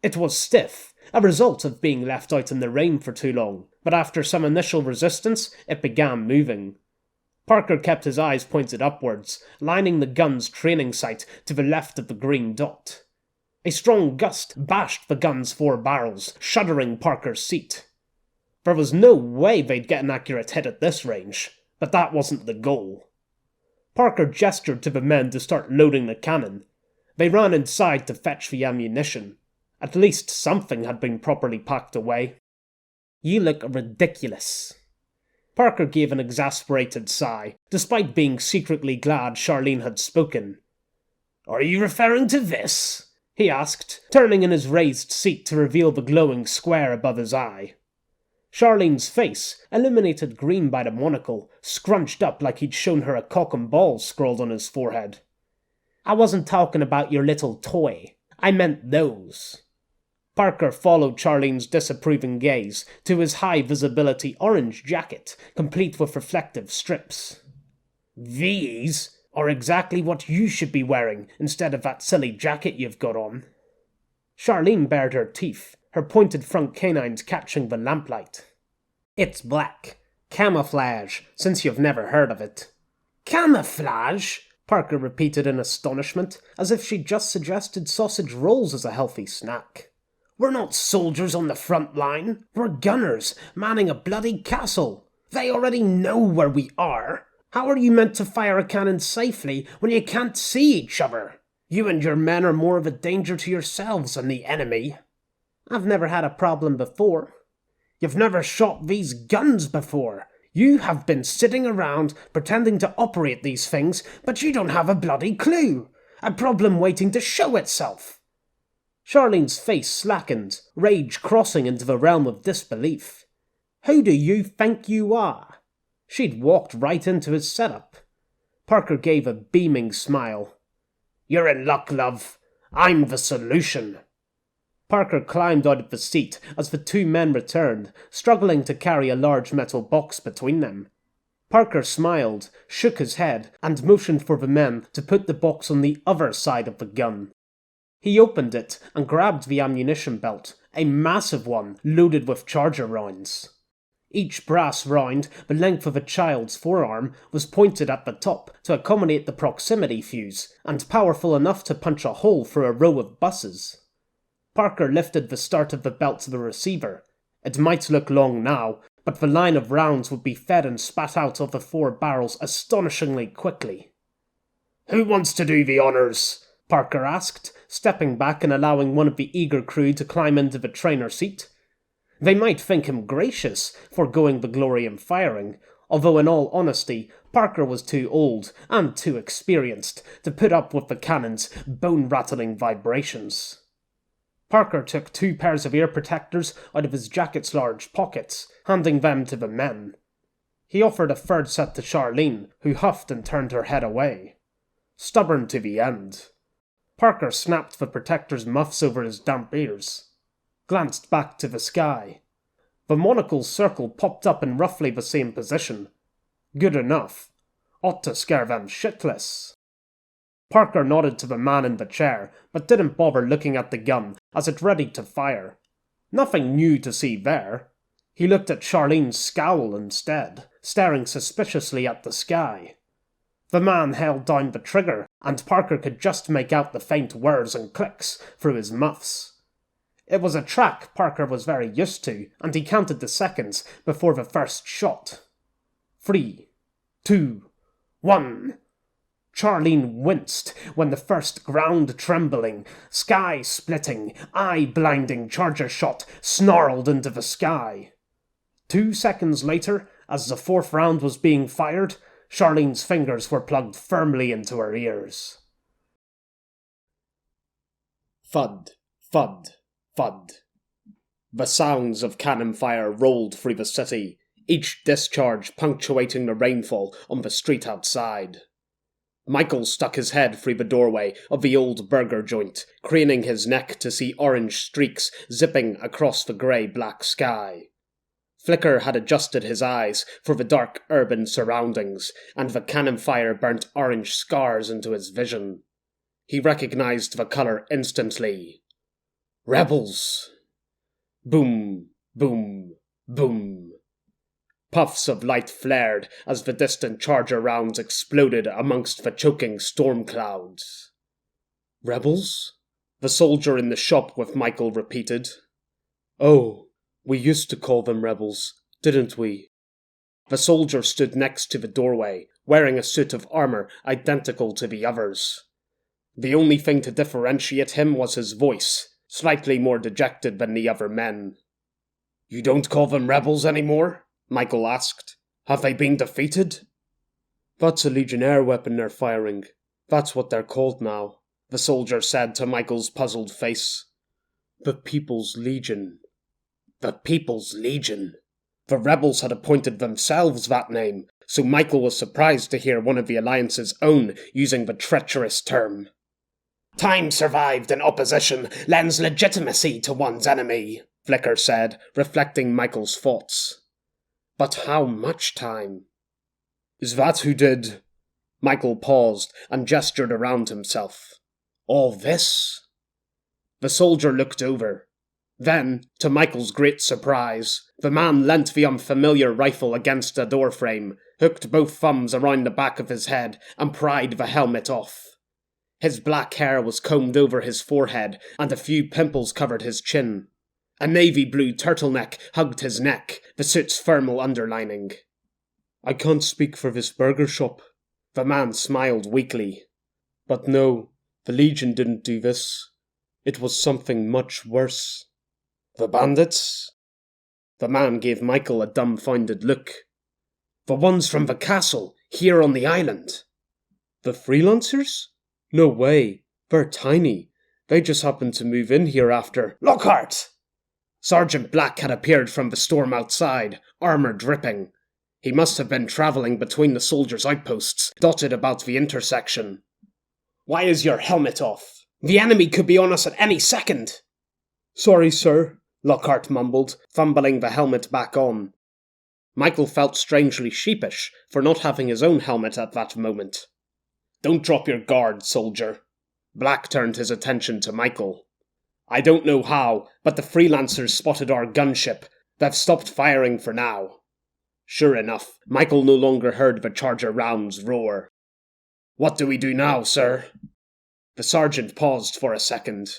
It was stiff, a result of being left out in the rain for too long, but after some initial resistance, it began moving. Parker kept his eyes pointed upwards, lining the gun's training sight to the left of the green dot. A strong gust bashed the gun's 4 barrels, shuddering Parker's seat. There was no way they'd get an accurate hit at this range, but that wasn't the goal. Parker gestured to the men to start loading the cannon. They ran inside to fetch the ammunition. At least something had been properly packed away. You look ridiculous. Parker gave an exasperated sigh, despite being secretly glad Charlene had spoken. Are you referring to this? He asked, turning in his raised seat to reveal the glowing square above his eye. Charlene's face, illuminated green by the monocle, scrunched up like he'd shown her a cock and ball scrawled on his forehead. I wasn't talking about your little toy. I meant those. Parker followed Charlene's disapproving gaze to his high-visibility orange jacket, complete with reflective strips. These are exactly what you should be wearing instead of that silly jacket you've got on. Charlene bared her teeth, her pointed front canines catching the lamplight. It's black. Camouflage, since you've never heard of it. Camouflage? Parker repeated in astonishment, as if she'd just suggested sausage rolls as a healthy snack. We're not soldiers on the front line. We're gunners, manning a bloody castle. They already know where we are. How are you meant to fire a cannon safely when you can't see each other? You and your men are more of a danger to yourselves than the enemy. I've never had a problem before. You've never shot these guns before. You have been sitting around pretending to operate these things, but you don't have a bloody clue. A problem waiting to show itself. Charlene's face slackened, rage crossing into the realm of disbelief. Who do you think you are? She'd walked right into his setup. Parker gave a beaming smile. You're in luck, love. I'm the solution. Parker climbed out of the seat as the two men returned, struggling to carry a large metal box between them. Parker smiled, shook his head, and motioned for the men to put the box on the other side of the gun. He opened it and grabbed the ammunition belt, a massive one loaded with charger rounds. Each brass round, the length of a child's forearm, was pointed at the top to accommodate the proximity fuse, and powerful enough to punch a hole through a row of buses. Parker lifted the start of the belt to the receiver. It might look long now, but the line of rounds would be fed and spat out of the 4 barrels astonishingly quickly. Who wants to do the honours? Parker asked, stepping back and allowing one of the eager crew to climb into the trainer seat. They might think him gracious, foregoing the glory in firing, although in all honesty, Parker was too old and too experienced to put up with the cannon's bone-rattling vibrations. Parker took 2 pairs of ear protectors out of his jacket's large pockets, handing them to the men. He offered a third set to Charlene, who huffed and turned her head away. Stubborn to the end. Parker snapped the protector's muffs over his damp ears, glanced back to the sky. The monocle's circle popped up in roughly the same position. Good enough. Ought to scare them shitless. Parker nodded to the man in the chair, but didn't bother looking at the gun as it readied to fire. Nothing new to see there. He looked at Charlene's scowl instead, staring suspiciously at the sky. The man held down the trigger, and Parker could just make out the faint whirs and clicks through his muffs. It was a track Parker was very used to, and he counted the seconds before the first shot. 3, 2, 1... Charlene winced when the first ground-trembling, sky-splitting, eye-blinding charger shot snarled into the sky. 2 seconds later, as the 4th round was being fired, Charlene's fingers were plugged firmly into her ears. Thud, thud, thud. The sounds of cannon fire rolled through the city, each discharge punctuating the rainfall on the street outside. Michael stuck his head through the doorway of the old burger joint, craning his neck to see orange streaks zipping across the grey-black sky. Flicker had adjusted his eyes for the dark urban surroundings, and the cannon fire burnt orange scars into his vision. He recognized the colour instantly. Rebels! Boom, boom, boom. Puffs of light flared as the distant charger rounds exploded amongst the choking storm clouds. Rebels? The soldier in the shop with Michael repeated. Oh, we used to call them rebels, didn't we? The soldier stood next to the doorway, wearing a suit of armour identical to the others. The only thing to differentiate him was his voice, slightly more dejected than the other men. You don't call them rebels anymore? Michael asked. Have they been defeated? That's a Legionnaire weapon they're firing. That's what they're called now, the soldier said to Michael's puzzled face. The People's Legion. The People's Legion. The rebels had appointed themselves that name, so Michael was surprised to hear one of the Alliance's own using the treacherous term. Time survived in opposition lends legitimacy to one's enemy, Flicker said, reflecting Michael's thoughts. But how much time? Is that who did? Michael paused and gestured around himself. All this? The soldier looked over. Then, to Michael's great surprise, the man leant the unfamiliar rifle against the doorframe, hooked both thumbs around the back of his head, and pried the helmet off. His black hair was combed over his forehead, and a few pimples covered his chin. A navy blue turtleneck hugged his neck, the suit's thermal underlining. I can't speak for this burger shop. The man smiled weakly. But no, the Legion didn't do this. It was something much worse. The bandits? The man gave Michael a dumbfounded look. The ones from the castle, here on the island. The freelancers? No way. They're tiny. They just happened to move in here after— Lockhart! Sergeant Black had appeared from the storm outside, armour dripping. He must have been travelling between the soldiers' outposts, dotted about the intersection. Why is your helmet off? The enemy could be on us at any second. Sorry, sir, Lockhart mumbled, fumbling the helmet back on. Michael felt strangely sheepish for not having his own helmet at that moment. Don't drop your guard, soldier. Black turned his attention to Michael. I don't know how, but the freelancers spotted our gunship. They've stopped firing for now. Sure enough, Michael no longer heard the charger rounds roar. What do we do now, sir? The sergeant paused for a second.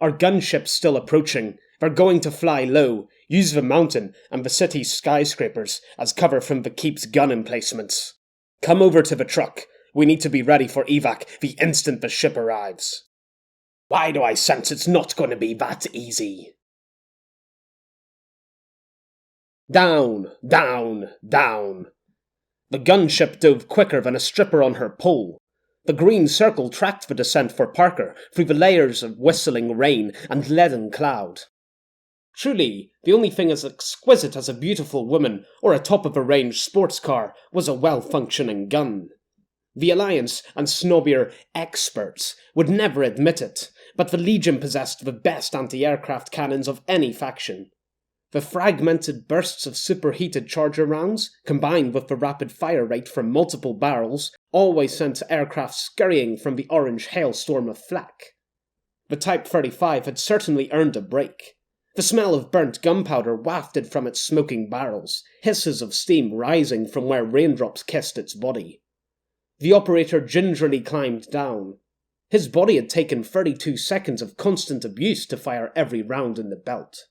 Our gunship's still approaching. They're going to fly low, use the mountain and the city's skyscrapers as cover from the keep's gun emplacements. Come over to the truck. We need to be ready for evac the instant the ship arrives. Why do I sense it's not going to be that easy? Down, down, down. The gunship dove quicker than a stripper on her pole. The green circle tracked the descent for Parker through the layers of whistling rain and leaden cloud. Truly, the only thing as exquisite as a beautiful woman or a top-of-the-range sports car was a well-functioning gun. The Alliance and snobbier experts would never admit it, but the Legion possessed the best anti-aircraft cannons of any faction. The fragmented bursts of superheated charger rounds, combined with the rapid fire rate from multiple barrels, always sent aircraft scurrying from the orange hailstorm of flak. The Type 35 had certainly earned a break. The smell of burnt gunpowder wafted from its smoking barrels, hisses of steam rising from where raindrops kissed its body. The operator gingerly climbed down. His body had taken 32 seconds of constant abuse to fire every round in the belt.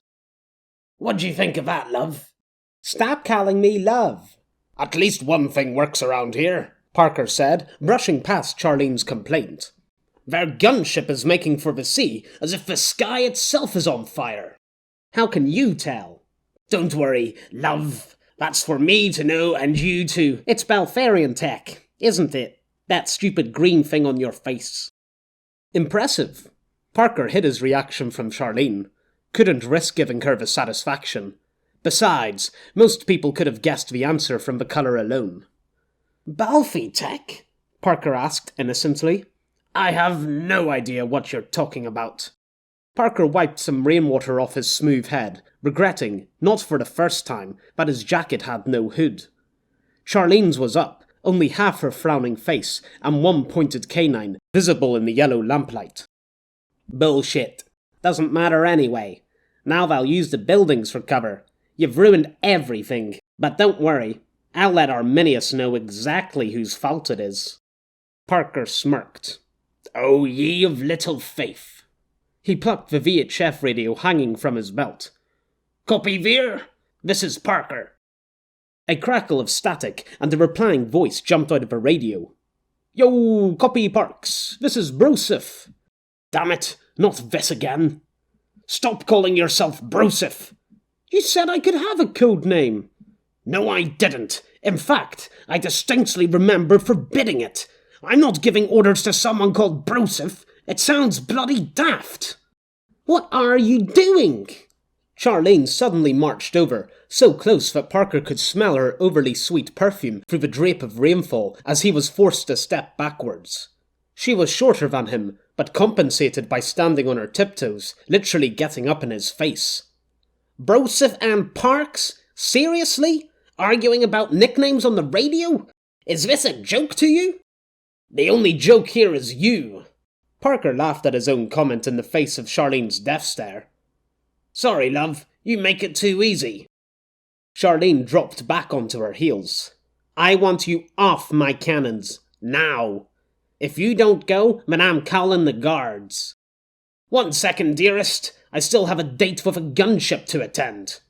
What do you think of that, love? Stop calling me love. At least one thing works around here, Parker said, brushing past Charlene's complaint. Their gunship is making for the sea as if the sky itself is on fire. How can you tell? Don't worry, love. That's for me to know and you to— It's Balfarian tech, isn't it? That stupid green thing on your face. Impressive. Parker hid his reaction from Charlene. Couldn't risk giving her the satisfaction. Besides, most people could have guessed the answer from the colour alone. Balfi tech? Parker asked innocently. I have no idea what you're talking about. Parker wiped some rainwater off his smooth head, regretting, not for the first time, that his jacket had no hood. Charlene's was up, only half her frowning face, and one pointed canine, visible in the yellow lamplight. Bullshit. Doesn't matter anyway. Now they'll use the buildings for cover. You've ruined everything. But don't worry. I'll let Arminius know exactly whose fault it is. Parker smirked. Oh, ye of little faith. He plucked the VHF radio hanging from his belt. Copy, Veer? This is Parker. A crackle of static and a replying voice jumped out of the radio. Yo, copy, Parks. This is Broseph. Damn it, not this again. Stop calling yourself Broseph. You said I could have a code name. No, I didn't. In fact, I distinctly remember forbidding it. I'm not giving orders to someone called Broseph. It sounds bloody daft. What are you doing? Charlene suddenly marched over, so close that Parker could smell her overly sweet perfume through the drape of rainfall as he was forced to step backwards. She was shorter than him, but compensated by standing on her tiptoes, literally getting up in his face. Broseph and Parks? Seriously? Arguing about nicknames on the radio? Is this a joke to you? The only joke here is you. Parker laughed at his own comment in the face of Charlene's death stare. Sorry, love, you make it too easy. Charlene dropped back onto her heels. I want you off my cannons, now. If you don't go, then I'm calling the guards. 1 second, dearest. I still have a date with a gunship to attend.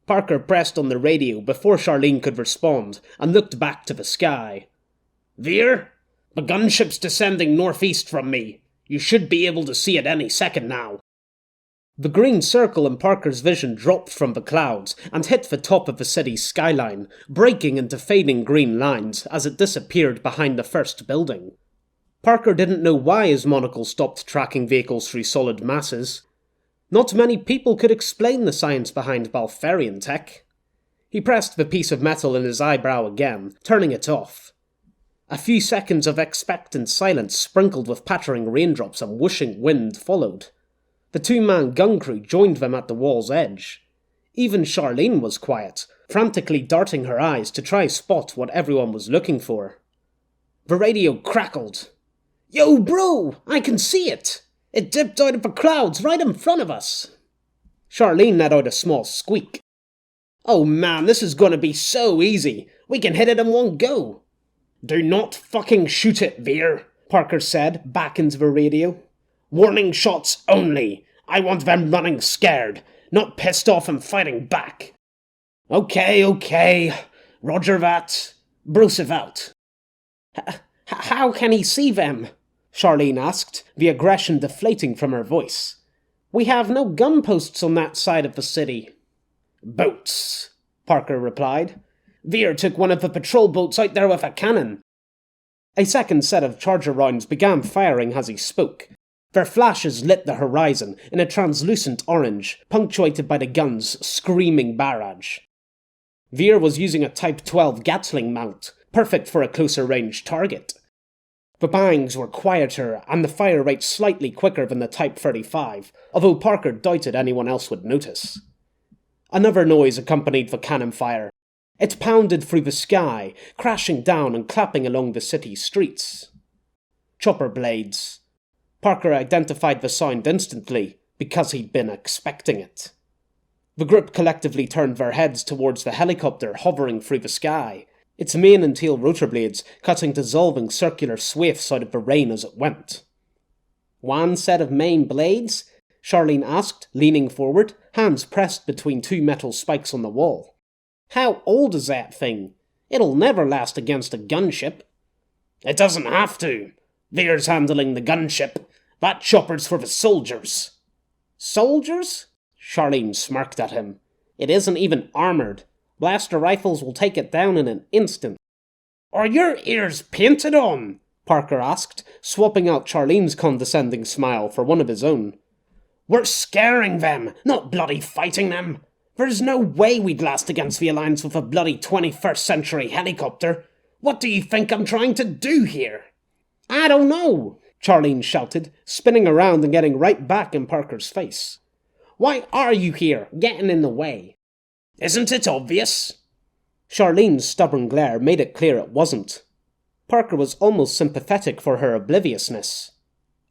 Parker pressed on the radio before Charlene could respond and looked back to the sky. Veer, the gunship's descending northeast from me. You should be able to see it any second now. The green circle in Parker's vision dropped from the clouds and hit the top of the city's skyline, breaking into fading green lines as it disappeared behind the first building. Parker didn't know why his monocle stopped tracking vehicles through solid masses. Not many people could explain the science behind Balfarian tech. He pressed the piece of metal in his eyebrow again, turning it off. A few seconds of expectant silence sprinkled with pattering raindrops and whooshing wind followed. The two-man gun crew joined them at the wall's edge. Even Charlene was quiet, frantically darting her eyes to try spot what everyone was looking for. The radio crackled. Yo, bro! I can see it! It dipped out of the clouds right in front of us! Charlene let out a small squeak. Oh man, this is gonna be so easy! We can hit it in one go! Do not fucking shoot it, Veer, Parker said, back into the radio. Warning shots only. I want them running scared, not pissed off and fighting back. Okay. Roger that. Broseph out. How can he see them? Charlene asked, the aggression deflating from her voice. We have no gun posts on that side of the city. Boats, Parker replied. Veer took one of the patrol boats out there with a cannon. A second set of charger rounds began firing as he spoke. Their flashes lit the horizon in a translucent orange, punctuated by the gun's screaming barrage. Veer was using a Type 12 Gatling mount, perfect for a closer-range target. The bangs were quieter and the fire rate slightly quicker than the Type 35, although Parker doubted anyone else would notice. Another noise accompanied the cannon fire. It pounded through the sky, crashing down and clapping along the city streets. Chopper blades. Parker identified the sound instantly, because he'd been expecting it. The group collectively turned their heads towards the helicopter hovering through the sky, its main and tail rotor blades cutting dissolving circular swathes out of the rain as it went. One set of main blades? Charlene asked, leaning forward, hands pressed between two metal spikes on the wall. How old is that thing? It'll never last against a gunship. It doesn't have to. Veer's handling the gunship. That chopper's for the soldiers. Soldiers? Charlene smirked at him. It isn't even armoured. Blaster rifles will take it down in an instant. Are your ears painted on? Parker asked, swapping out Charlene's condescending smile for one of his own. We're scaring them, not bloody fighting them. There's no way we'd last against the Alliance with a bloody 21st century helicopter. What do you think I'm trying to do here? I don't know, Charlene shouted, spinning around and getting right back in Parker's face. Why are you here, getting in the way? Isn't it obvious? Charlene's stubborn glare made it clear it wasn't. Parker was almost sympathetic for her obliviousness.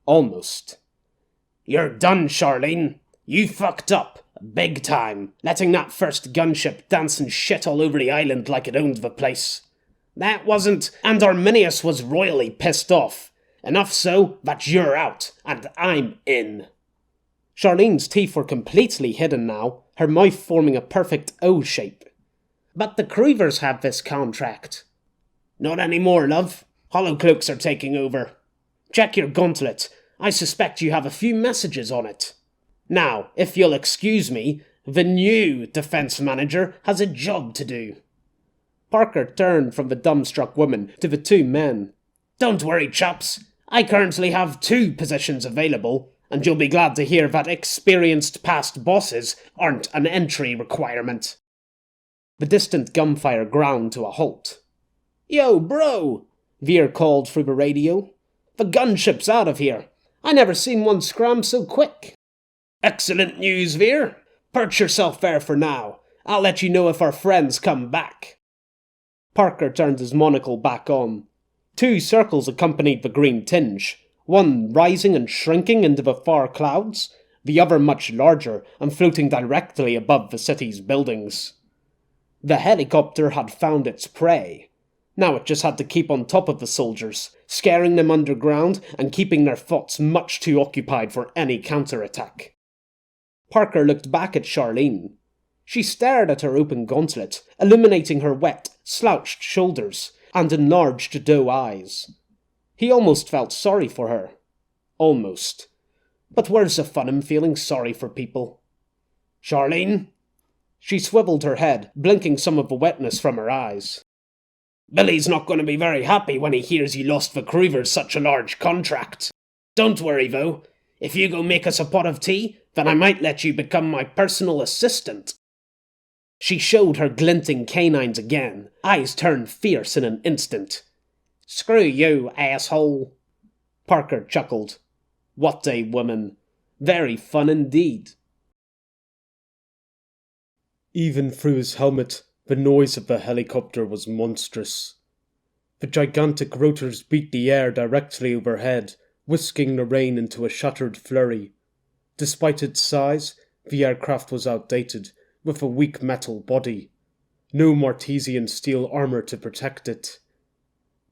Almost. You're done, Charlene. You fucked up. Big time, letting that first gunship dancing shit all over the island like it owned the place. That wasn't, and Arminius was royally pissed off. Enough so that you're out, and I'm in. Charlene's teeth were completely hidden now, her mouth forming a perfect O shape. But the Creevers have this contract. Not anymore, love. Hollowcloaks are taking over. Check your gauntlet. I suspect you have a few messages on it. Now, if you'll excuse me, the new defense manager has a job to do. Parker turned from the dumbstruck woman to the two men. Don't worry, chaps. I currently have 2 positions available, and you'll be glad to hear that experienced past bosses aren't an entry requirement. The distant gunfire ground to a halt. Yo, bro! Veer called through the radio. The gunship's out of here. I never seen one scram so quick. Excellent news, Veer. Perch yourself there for now. I'll let you know if our friends come back. Parker turned his monocle back on. 2 circles accompanied the green tinge, one rising and shrinking into the far clouds, the other much larger and floating directly above the city's buildings. The helicopter had found its prey. Now it just had to keep on top of the soldiers, scaring them underground and keeping their thoughts much too occupied for any counterattack. Parker looked back at Charlene. She stared at her open gauntlet, illuminating her wet, slouched shoulders and enlarged doe eyes. He almost felt sorry for her. Almost. But where's the fun in feeling sorry for people? Charlene? She swiveled her head, blinking some of the wetness from her eyes. Billy's not going to be very happy when he hears you lost the Creevers such a large contract. Don't worry, though. If you go make us a pot of tea, then I might let you become my personal assistant. She showed her glinting canines again, eyes turned fierce in an instant. Screw you, asshole. Parker chuckled. What a woman. Very fun indeed. Even through his helmet, the noise of the helicopter was monstrous. The gigantic rotors beat the air directly overhead, whisking the rain into a shattered flurry. Despite its size, the aircraft was outdated, with a weak metal body. No Martesian steel armour to protect it.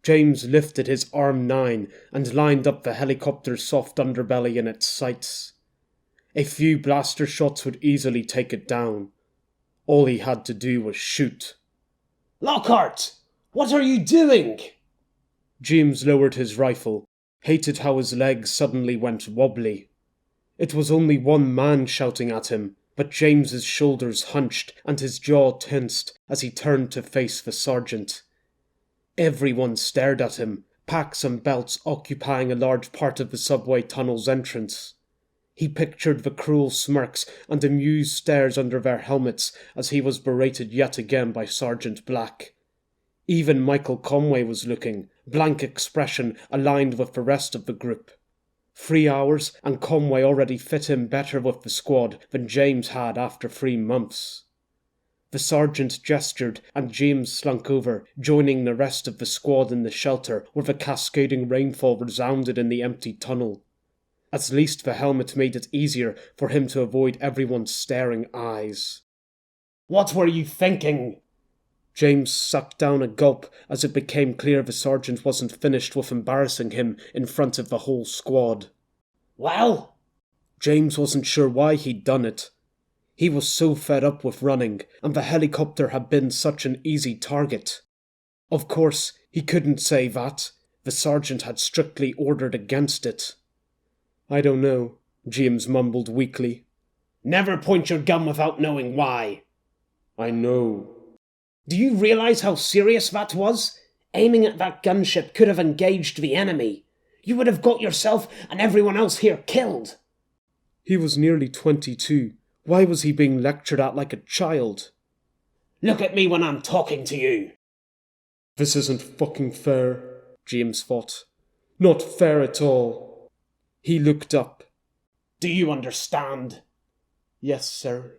James lifted his arm 9 and lined up the helicopter's soft underbelly in its sights. A few blaster shots would easily take it down. All he had to do was shoot. Lockhart! What are you doing? James lowered his rifle, hated how his legs suddenly went wobbly. It was only one man shouting at him, but James's shoulders hunched and his jaw tensed as he turned to face the sergeant. Everyone stared at him, packs and belts occupying a large part of the subway tunnel's entrance. He pictured the cruel smirks and amused stares under their helmets as he was berated yet again by Sergeant Black. Even Michael Conway was looking, blank expression aligned with the rest of the group. 3 hours, and Conway already fit in better with the squad than James had after 3 months. The sergeant gestured, and James slunk over, joining the rest of the squad in the shelter where the cascading rainfall resounded in the empty tunnel. At least the helmet made it easier for him to avoid everyone's staring eyes. What were you thinking? James sucked down a gulp as it became clear the sergeant wasn't finished with embarrassing him in front of the whole squad. Well? James wasn't sure why he'd done it. He was so fed up with running, and the helicopter had been such an easy target. Of course, he couldn't say that. The sergeant had strictly ordered against it. I don't know, James mumbled weakly. Never point your gun without knowing why. I know. Do you realize how serious that was? Aiming at that gunship could have engaged the enemy. You would have got yourself and everyone else here killed. He was nearly 22. Why was he being lectured at like a child? Look at me when I'm talking to you. This isn't fucking fair, James thought. Not fair at all. He looked up. Do you understand? Yes, sir.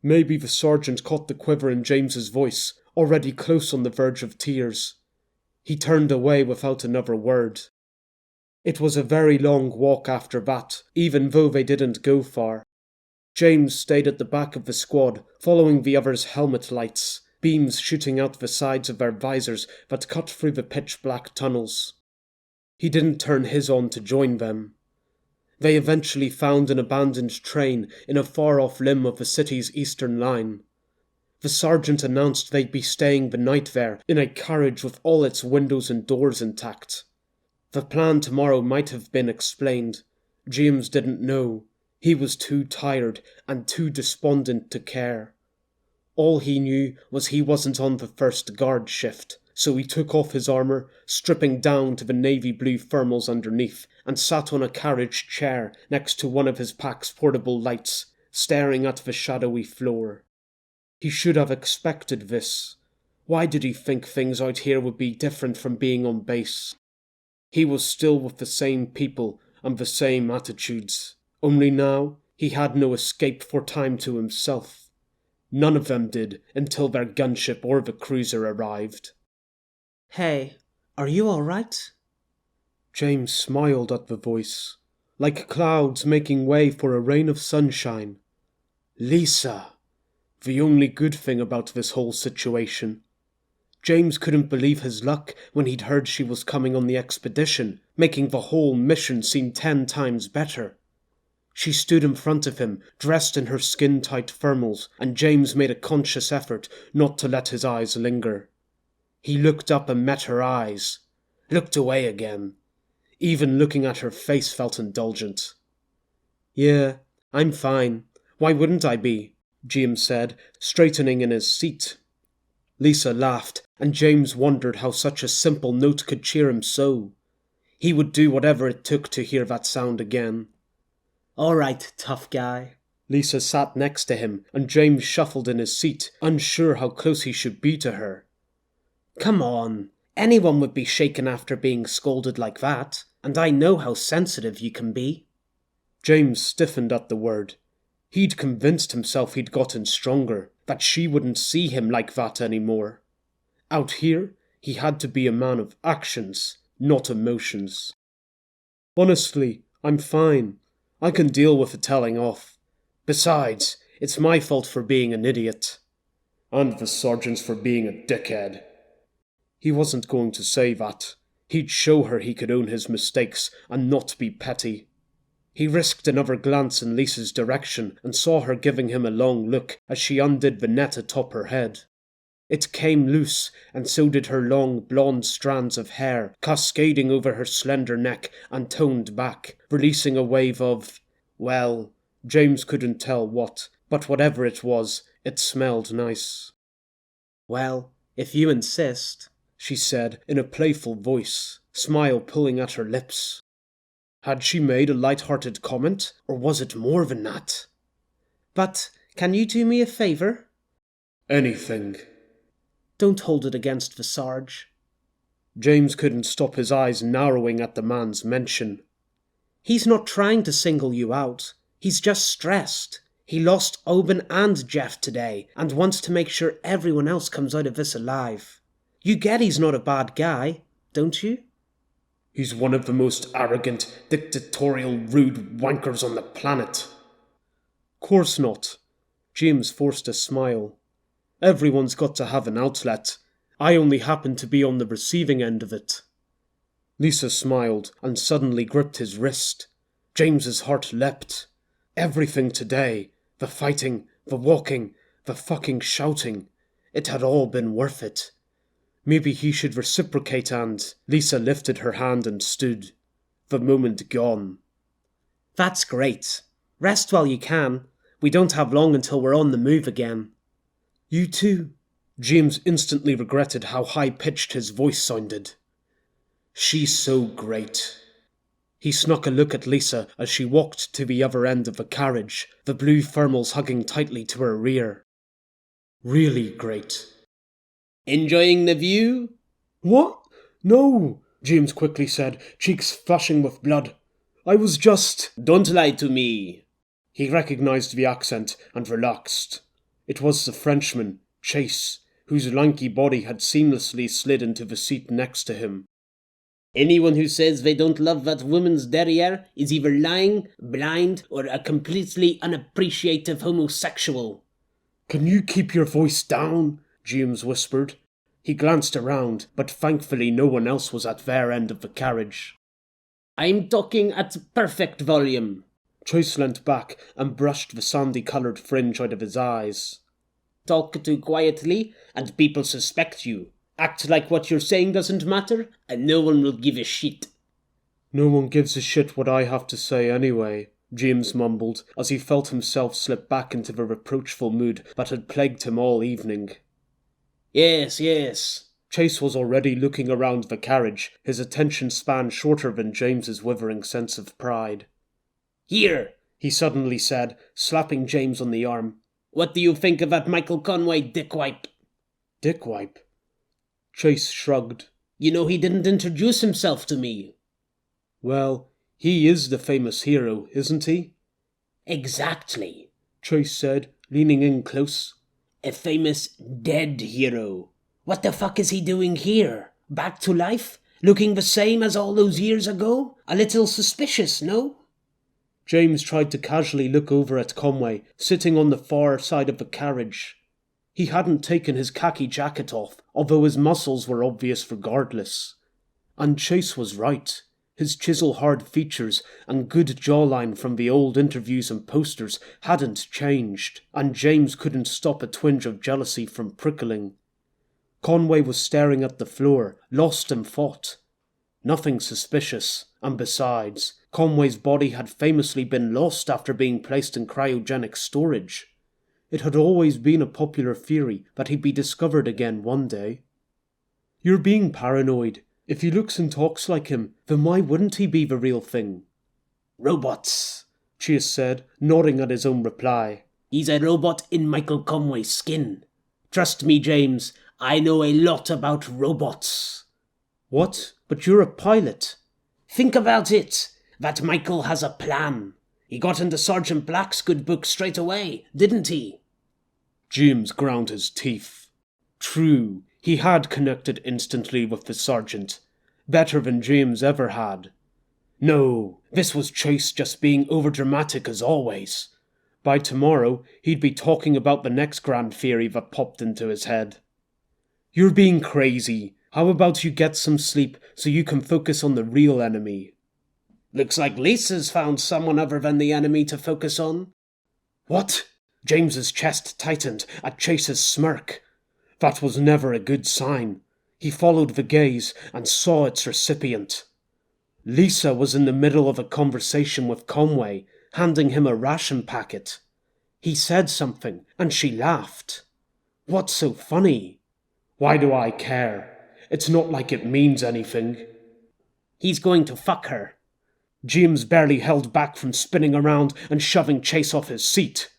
Maybe the sergeant caught the quiver in James's voice, already close on the verge of tears. He turned away without another word. It was a very long walk after that, even though they didn't go far. James stayed at the back of the squad, following the others' helmet lights, beams shooting out the sides of their visors that cut through the pitch-black tunnels. He didn't turn his on to join them. They eventually found an abandoned train in a far-off limb of the city's eastern line. The sergeant announced they'd be staying the night there in a carriage with all its windows and doors intact. The plan tomorrow might have been explained. James didn't know. He was too tired and too despondent to care. All he knew was he wasn't on the first guard shift, so he took off his armour, stripping down to the navy blue thermals underneath, and sat on a carriage chair next to one of his pack's portable lights, staring at the shadowy floor. He should have expected this. Why did he think things out here would be different from being on base? He was still with the same people, and the same attitudes. Only now, he had no escape for time to himself. None of them did until their gunship or the cruiser arrived. Hey, are you all right? James smiled at the voice, like clouds making way for a rain of sunshine. Lisa! The only good thing about this whole situation. James couldn't believe his luck when he'd heard she was coming on the expedition, making the whole mission seem 10 times better. She stood in front of him, dressed in her skin-tight thermals, and James made a conscious effort not to let his eyes linger. He looked up and met her eyes, looked away again. Even looking at her face felt indulgent. Yeah, I'm fine. Why wouldn't I be? James said, straightening in his seat. Lisa laughed, and James wondered how such a simple note could cheer him so. He would do whatever it took to hear that sound again. All right, tough guy. Lisa sat next to him, and James shuffled in his seat, unsure how close he should be to her. Come on. Anyone would be shaken after being scolded like that, and I know how sensitive you can be. James stiffened at the word. He'd convinced himself he'd gotten stronger, that she wouldn't see him like that anymore. Out here, he had to be a man of actions, not emotions. Honestly, I'm fine. I can deal with the telling off. Besides, it's my fault for being an idiot. And the sergeant's for being a dickhead. He wasn't going to say that. He'd show her he could own his mistakes and not be petty. He risked another glance in Lisa's direction and saw her giving him a long look as she undid the net atop her head. It came loose, and so did her long blonde strands of hair, cascading over her slender neck and toned back, releasing a wave of, well, James couldn't tell what, but whatever it was, it smelled nice. Well, if you insist, she said in a playful voice, smile pulling at her lips. Had she made a light-hearted comment, or was it more than that? But can you do me a favour? Anything. Don't hold it against the Sarge. James couldn't stop his eyes narrowing at the man's mention. He's not trying to single you out. He's just stressed. He lost Oban and Jeff today, and wants to make sure everyone else comes out of this alive. You get he's not a bad guy, don't you? He's one of the most arrogant, dictatorial, rude wankers on the planet. Course not. James forced a smile. Everyone's got to have an outlet. I only happen to be on the receiving end of it. Lisa smiled and suddenly gripped his wrist. James's heart leapt. Everything today, the fighting, the walking, the fucking shouting, it had all been worth it. Maybe he should reciprocate and... Lisa lifted her hand and stood. The moment gone. That's great. Rest while you can. We don't have long until we're on the move again. You too. James instantly regretted how high-pitched his voice sounded. She's so great. He snuck a look at Lisa as she walked to the other end of the carriage, the blue thermals hugging tightly to her rear. Really great. Enjoying the view? What? No, James quickly said, cheeks flushing with blood. I was just... Don't lie to me. He recognized the accent and relaxed. It was the Frenchman, Chase, whose lanky body had seamlessly slid into the seat next to him. Anyone who says they don't love that woman's derriere is either lying, blind, or a completely unappreciative homosexual. Can you keep your voice down? James whispered. He glanced around, but thankfully no one else was at their end of the carriage. I'm talking at perfect volume. Chase leant back and brushed the sandy-coloured fringe out of his eyes. Talk too quietly, and people suspect you. Act like what you're saying doesn't matter, and no one will give a shit. No one gives a shit what I have to say anyway, James mumbled, as he felt himself slip back into the reproachful mood that had plagued him all evening. Yes, yes. Chase was already looking around the carriage, his attention span shorter than James's withering sense of pride. Here, he suddenly said, slapping James on the arm. What do you think of that Michael Conway dickwipe? Dickwipe? Chase shrugged. You know he didn't introduce himself to me. Well, He is the famous hero, isn't he? Exactly, Chase said, leaning in close. a famous dead hero. What the fuck is he doing here? Back to life? Looking the same as all those years ago? A little suspicious, no? James tried to casually look over at Conway, sitting on the far side of the carriage. He hadn't taken his khaki jacket off, although his muscles were obvious regardless. And Chase was right. His chisel-hard features and good jawline from the old interviews and posters hadn't changed, and James couldn't stop a twinge of jealousy from prickling. Conway was staring at the floor, lost in thought. Nothing suspicious, and besides, Conway's body had famously been lost after being placed in cryogenic storage. It had always been a popular theory that he'd be discovered again one day. You're being paranoid. If he looks and talks like him, then why wouldn't he be the real thing? Robots, Chase said, nodding at his own reply. He's a robot in Michael Conway's skin. Trust me, James, I know a lot about robots. What? But you're a pilot. Think about it. That Michael has a plan. He got into Sergeant Black's good book straight away, didn't he? James ground his teeth. True, he had connected instantly with the sergeant. Better than James ever had. No, this was Chase just being overdramatic as always. By tomorrow, he'd be talking about the next grand theory that popped into his head. You're being crazy. How about you get some sleep so you can focus on the real enemy? Looks like Lisa's found someone other than the enemy to focus on. What? James's chest tightened at Chase's smirk. That was never a good sign. He followed the gaze and saw its recipient. Lisa was in the middle of a conversation with Conway, handing him a ration packet. He said something, and she laughed. What's so funny? Why do I care? It's not like it means anything. He's going to fuck her. James barely held back from spinning around and shoving Chase off his seat.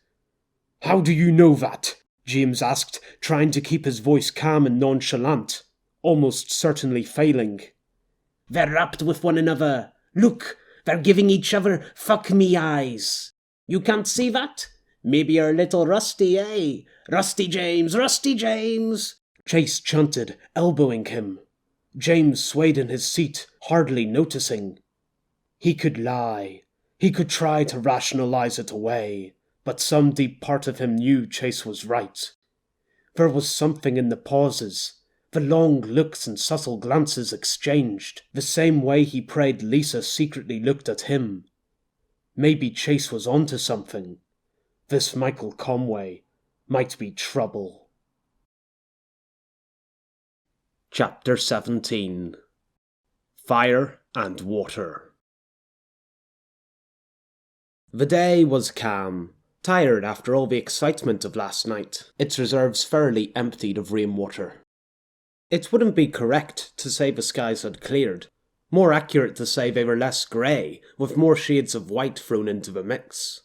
How do you know that? James asked, trying to keep his voice calm and nonchalant, almost certainly failing. They're wrapped with one another. Look, they're giving each other fuck me eyes. You can't see that? Maybe you're a little rusty, eh? Rusty James, Rusty James! Chase chanted, elbowing him. James swayed in his seat, hardly noticing. He could lie. He could try to rationalize it away, but some deep part of him knew Chase was right. There was something in the pauses, the long looks and subtle glances exchanged, the same way he prayed Lisa secretly looked at him. Maybe Chase was onto something. This Michael Conway might be trouble. Chapter 17. Fire and Water. The day was calm, tired after all the excitement of last night, its reserves thoroughly emptied of rainwater. It wouldn't be correct to say the skies had cleared. More accurate to say they were less grey, with more shades of white thrown into the mix.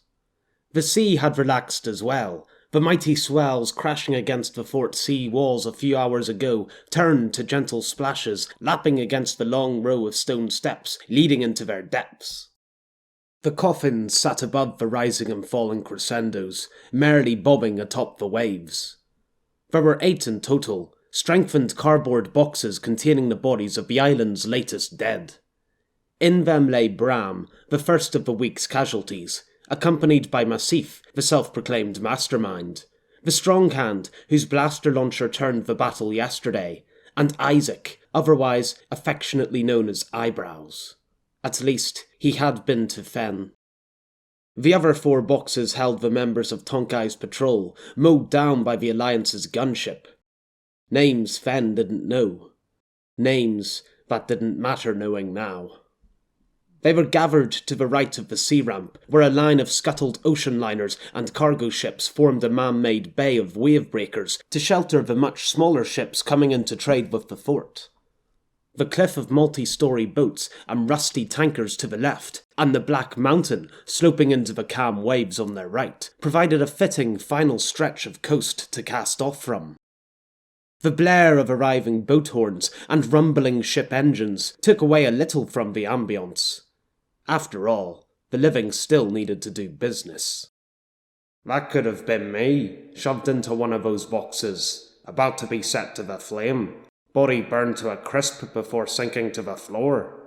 The sea had relaxed as well. The mighty swells crashing against the fort sea walls a few hours ago turned to gentle splashes, lapping against the long row of stone steps leading into their depths. The coffins sat above the rising and falling crescendos, merrily bobbing atop the waves. There were 8 in total, strengthened cardboard boxes containing the bodies of the island's latest dead. In them lay Bram, the first of the week's casualties, accompanied by Massif, the self-proclaimed mastermind, the strong hand whose blaster launcher turned the battle yesterday, and Isaac, otherwise affectionately known as Eyebrows. At least, he had been to Fen. The other 4 boxes held the members of Tonkai's patrol, mowed down by the Alliance's gunship. Names Fen didn't know. Names that didn't matter knowing now. They were gathered to the right of the sea ramp, where a line of scuttled ocean liners and cargo ships formed a man-made bay of wave breakers to shelter the much smaller ships coming in to trade with the fort. The cliff of multi-story boats and rusty tankers to the left, and the Black Mountain sloping into the calm waves on their right, provided a fitting final stretch of coast to cast off from. The blare of arriving boat horns and rumbling ship engines took away a little from the ambience. After all, the living still needed to do business. That could have been me, shoved into one of those boxes, about to be set to the flame, body burned to a crisp before sinking to the floor.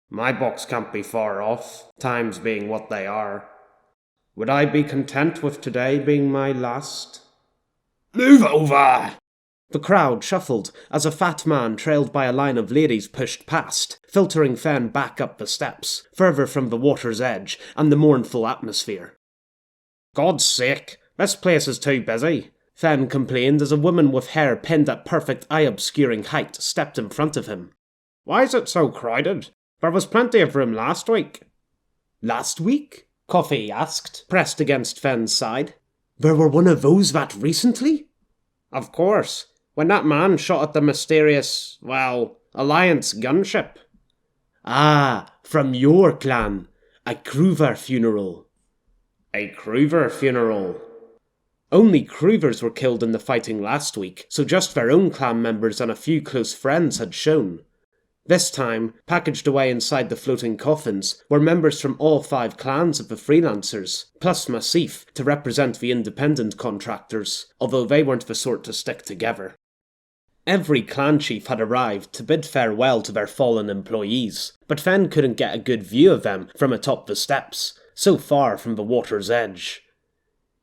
My box can't be far off, times being what they are. Would I be content with today being my last? Move over! The crowd shuffled as a fat man trailed by a line of ladies pushed past, filtering Fen back up the steps, further from the water's edge and the mournful atmosphere. God's sake, this place is too busy, Fen complained as a woman with hair pinned at perfect eye-obscuring height stepped in front of him. Why is it so crowded? There was plenty of room last week. Last week? Coffee asked, pressed against Fen's side. There were one of those that recently? Of course, when that man shot at the mysterious, Alliance gunship. Ah, from your clan. A Kruver funeral. A Kruver funeral? Only Kruvers were killed in the fighting last week, so just their own clan members and a few close friends had shown. This time, packaged away inside the floating coffins, were members from all 5 clans of the freelancers, plus Massif to represent the independent contractors, although they weren't the sort to stick together. Every clan chief had arrived to bid farewell to their fallen employees, but Fen couldn't get a good view of them from atop the steps, so far from the water's edge.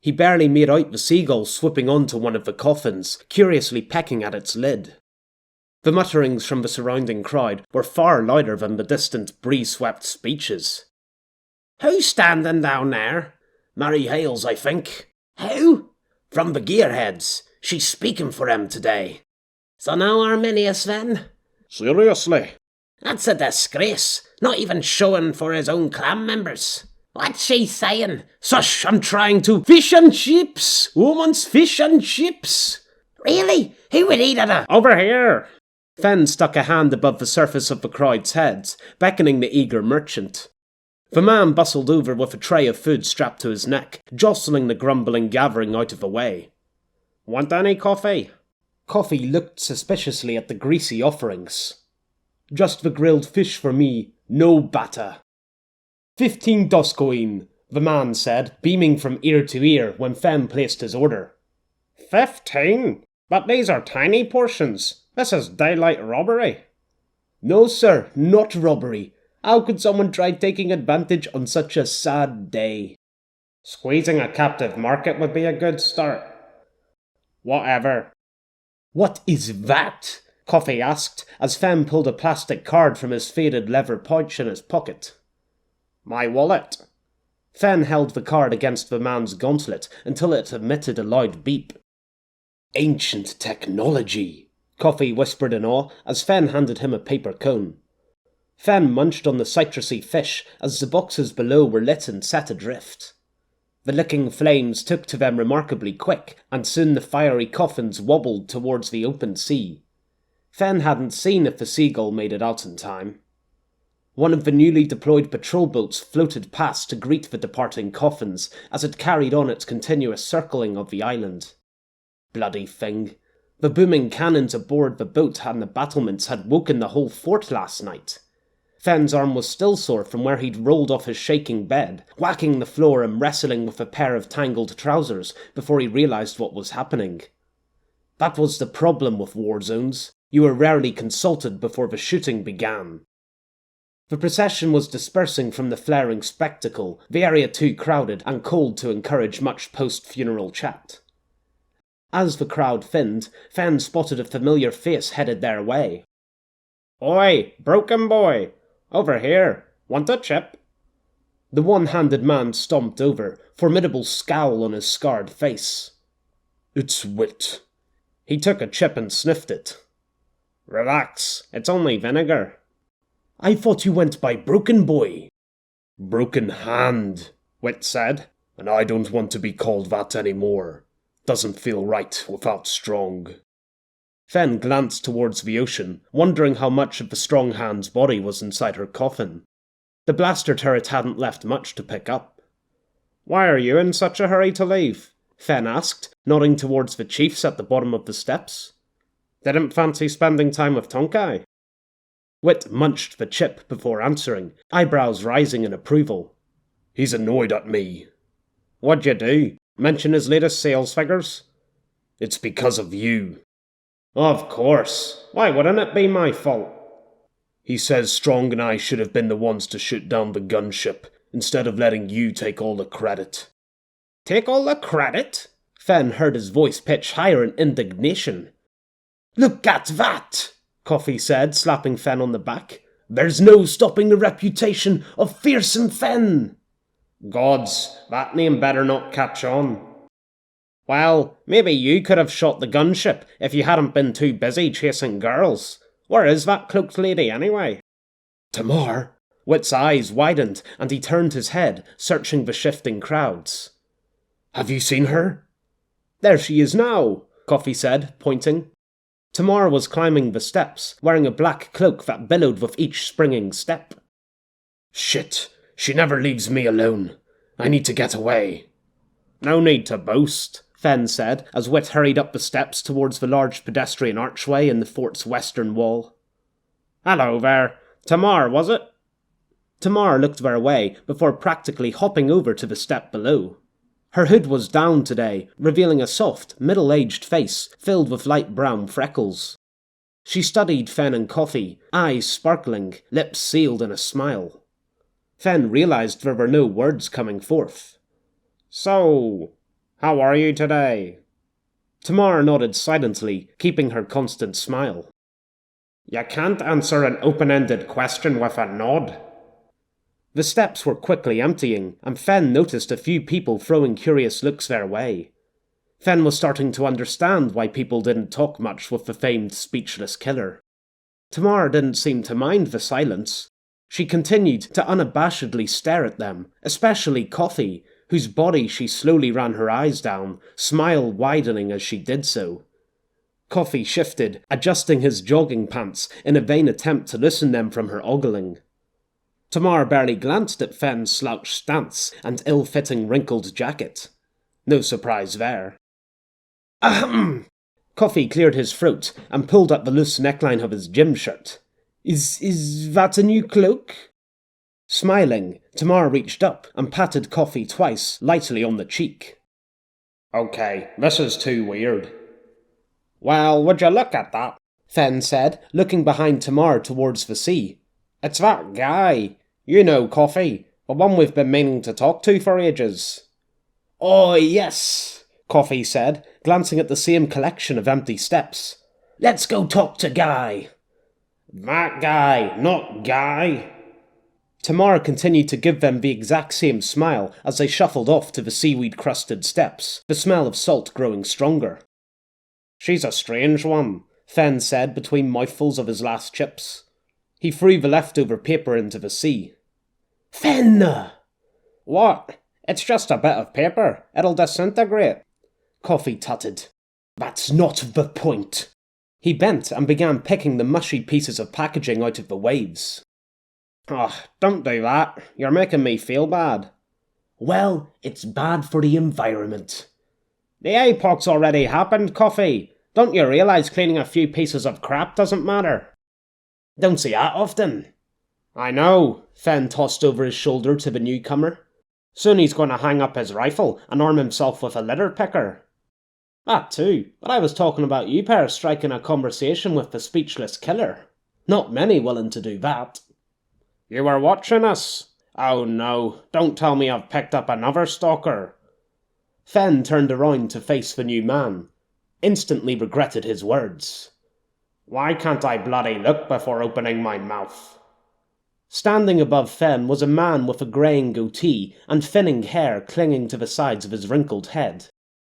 He barely made out the seagull swooping onto one of the coffins, curiously pecking at its lid. The mutterings from the surrounding crowd were far louder than the distant breeze-swept speeches. Who's standing down there? Mary Hales, I think. Who? From the Gearheads. She's speaking for him today. So no Arminius then? Seriously? That's a disgrace. Not even showing for his own clan members. What's she saying? Sush, I'm trying to fish and chips! Woman's fish and chips! Really? Who would eat it? Over here! Fen stuck a hand above the surface of the crowd's heads, beckoning the eager merchant. The man bustled over with a tray of food strapped to his neck, jostling the grumbling gathering out of the way. Want any coffee? Coffee looked suspiciously at the greasy offerings. Just the grilled fish for me, no batter. 15 doscoin, the man said, beaming from ear to ear when Fen placed his order. 15? But these are tiny portions. This is daylight robbery. No, sir, not robbery. How could someone try taking advantage on such a sad day? Squeezing a captive market would be a good start. Whatever. What is that? Coffee asked, as Fen pulled a plastic card from his faded leather pouch in his pocket. My wallet. Fen held the card against the man's gauntlet until it emitted a loud beep. Ancient technology, Coffee whispered in awe as Fen handed him a paper cone. Fen munched on the citrusy fish as the boxes below were lit and set adrift. The licking flames took to them remarkably quick, and soon the fiery coffins wobbled towards the open sea. Fen hadn't seen if the seagull made it out in time. One of the newly deployed patrol boats floated past to greet the departing coffins as it carried on its continuous circling of the island. Bloody thing. The booming cannons aboard the boat and the battlements had woken the whole fort last night. Fen's arm was still sore from where he'd rolled off his shaking bed, whacking the floor and wrestling with a pair of tangled trousers before he realised what was happening. That was the problem with war zones. You were rarely consulted before the shooting began. The procession was dispersing from the flaring spectacle, the area too crowded and cold to encourage much post-funeral chat. As the crowd thinned, Fen spotted a familiar face headed their way. Oi, broken boy! Over here! Want a chip? The one-handed man stomped over, formidable scowl on his scarred face. It's wit. He took a chip and sniffed it. Relax, it's only vinegar. I thought you went by Broken Boy. Broken Hand, Wit said, and I don't want to be called that anymore. Doesn't feel right without strong. Fen glanced towards the ocean, wondering how much of the strong hand's body was inside her coffin. The blaster turret hadn't left much to pick up. Why are you in such a hurry to leave? Fen asked, nodding towards the chiefs at the bottom of the steps. Didn't fancy spending time with Tonkai? Wit munched the chip before answering, eyebrows rising in approval. He's annoyed at me. What'd you do? Mention his latest sales figures? It's because of you. Of course. Why wouldn't it be my fault? He says Strong and I should have been the ones to shoot down the gunship, instead of letting you take all the credit. Take all the credit? Fen heard his voice pitch higher in indignation. Look at that! Coffee said, slapping Fen on the back. There's no stopping the reputation of fearsome Fen! Gods, that name better not catch on. Well, maybe you could have shot the gunship if you hadn't been too busy chasing girls. Where is that cloaked lady, anyway? Tamar? Wit's eyes widened, and he turned his head, searching the shifting crowds. Have you seen her? There she is now, Coffee said, pointing. Tamar was climbing the steps, wearing a black cloak that billowed with each springing step. Shit, she never leaves me alone. I need to get away. No need to boast, Fen said, as Wit hurried up the steps towards the large pedestrian archway in the fort's western wall. Hello there. Tamar, was it? Tamar looked their way before practically hopping over to the step below. Her hood was down today, revealing a soft, middle-aged face filled with light brown freckles. She studied Fen and Coffee, eyes sparkling, lips sealed in a smile. Fen realized there were no words coming forth. So, how are you today? Tamar nodded silently, keeping her constant smile. You can't answer an open-ended question with a nod. The steps were quickly emptying, and Fen noticed a few people throwing curious looks their way. Fen was starting to understand why people didn't talk much with the famed speechless killer. Tamar didn't seem to mind the silence. She continued to unabashedly stare at them, especially Coffee, whose body she slowly ran her eyes down, smile widening as she did so. Coffee shifted, adjusting his jogging pants in a vain attempt to loosen them from her ogling. Tamar barely glanced at Fen's slouched stance and ill-fitting wrinkled jacket. No surprise there. Ahem! Coffee cleared his throat and pulled up the loose neckline of his gym shirt. Is that a new cloak? Smiling, Tamar reached up and patted Coffee twice, lightly on the cheek. Okay, this is too weird. Well, would you look at that? Fen said, looking behind Tamar towards the sea. It's that guy. You know, Coffee, the one we've been meaning to talk to for ages. Oh, yes, Coffee said, glancing at the same collection of empty steps. Let's go talk to Guy. That guy, not Guy. Tamar continued to give them the exact same smile as they shuffled off to the seaweed-crusted steps, the smell of salt growing stronger. She's a strange one, Fen said between mouthfuls of his last chips. He threw the leftover paper into the sea. Fen! What? It's just a bit of paper. It'll disintegrate. Coffee tutted. That's not the point. He bent and began picking the mushy pieces of packaging out of the waves. Oh, don't do that. You're making me feel bad. Well, it's bad for the environment. The APOC's already happened, Coffee. Don't you realise cleaning a few pieces of crap doesn't matter? Don't see that often. I know, Fen tossed over his shoulder to the newcomer. Soon he's going to hang up his rifle and arm himself with a litter picker. That too, but I was talking about you pair striking a conversation with the speechless killer. Not many willing to do that. You were watching us? Oh no, don't tell me I've picked up another stalker. Fen turned around to face the new man. Instantly regretted his words. Why can't I bloody look before opening my mouth? Standing above Fen was a man with a greying goatee and thinning hair clinging to the sides of his wrinkled head.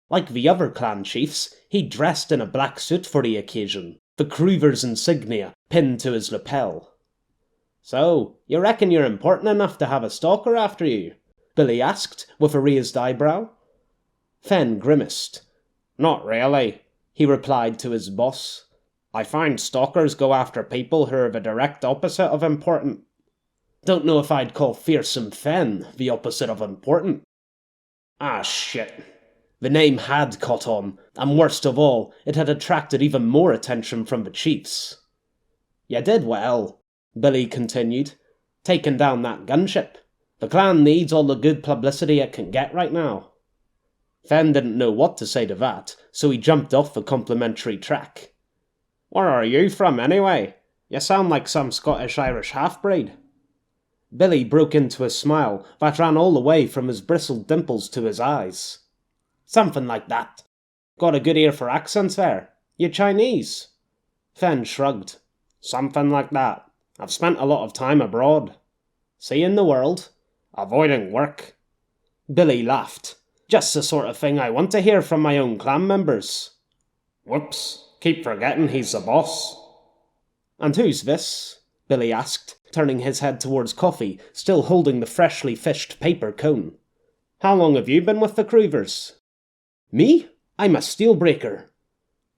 Like the other clan chiefs, he dressed in a black suit for the occasion, the Kruger's insignia pinned to his lapel. So, you reckon you're important enough to have a stalker after you? Billy asked, with a raised eyebrow. Fen grimaced. Not really, he replied to his boss. I find stalkers go after people who are the direct opposite of important. Don't know if I'd call fearsome Fen the opposite of important. Ah, shit. The name had caught on, and worst of all, it had attracted even more attention from the chiefs. You did well. Billy continued. "Taking down that gunship. The clan needs all the good publicity it can get right now." Fen didn't know what to say to that, so he jumped off the complimentary track. "Where are you from, anyway? You sound like some Scottish-Irish half-breed." Billy broke into a smile that ran all the way from his bristled dimples to his eyes. "Something like that. Got a good ear for accents there. You Chinese?" Fen shrugged. "Something like that. I've spent a lot of time abroad. Seeing the world. Avoiding work." Billy laughed. "Just the sort of thing I want to hear from my own clan members." "Whoops. Keep forgetting he's the boss." "And who's this?" Billy asked, turning his head towards Coffee, still holding the freshly fished paper cone. "How long have you been with the Croovers?" "Me? I'm a steelbreaker."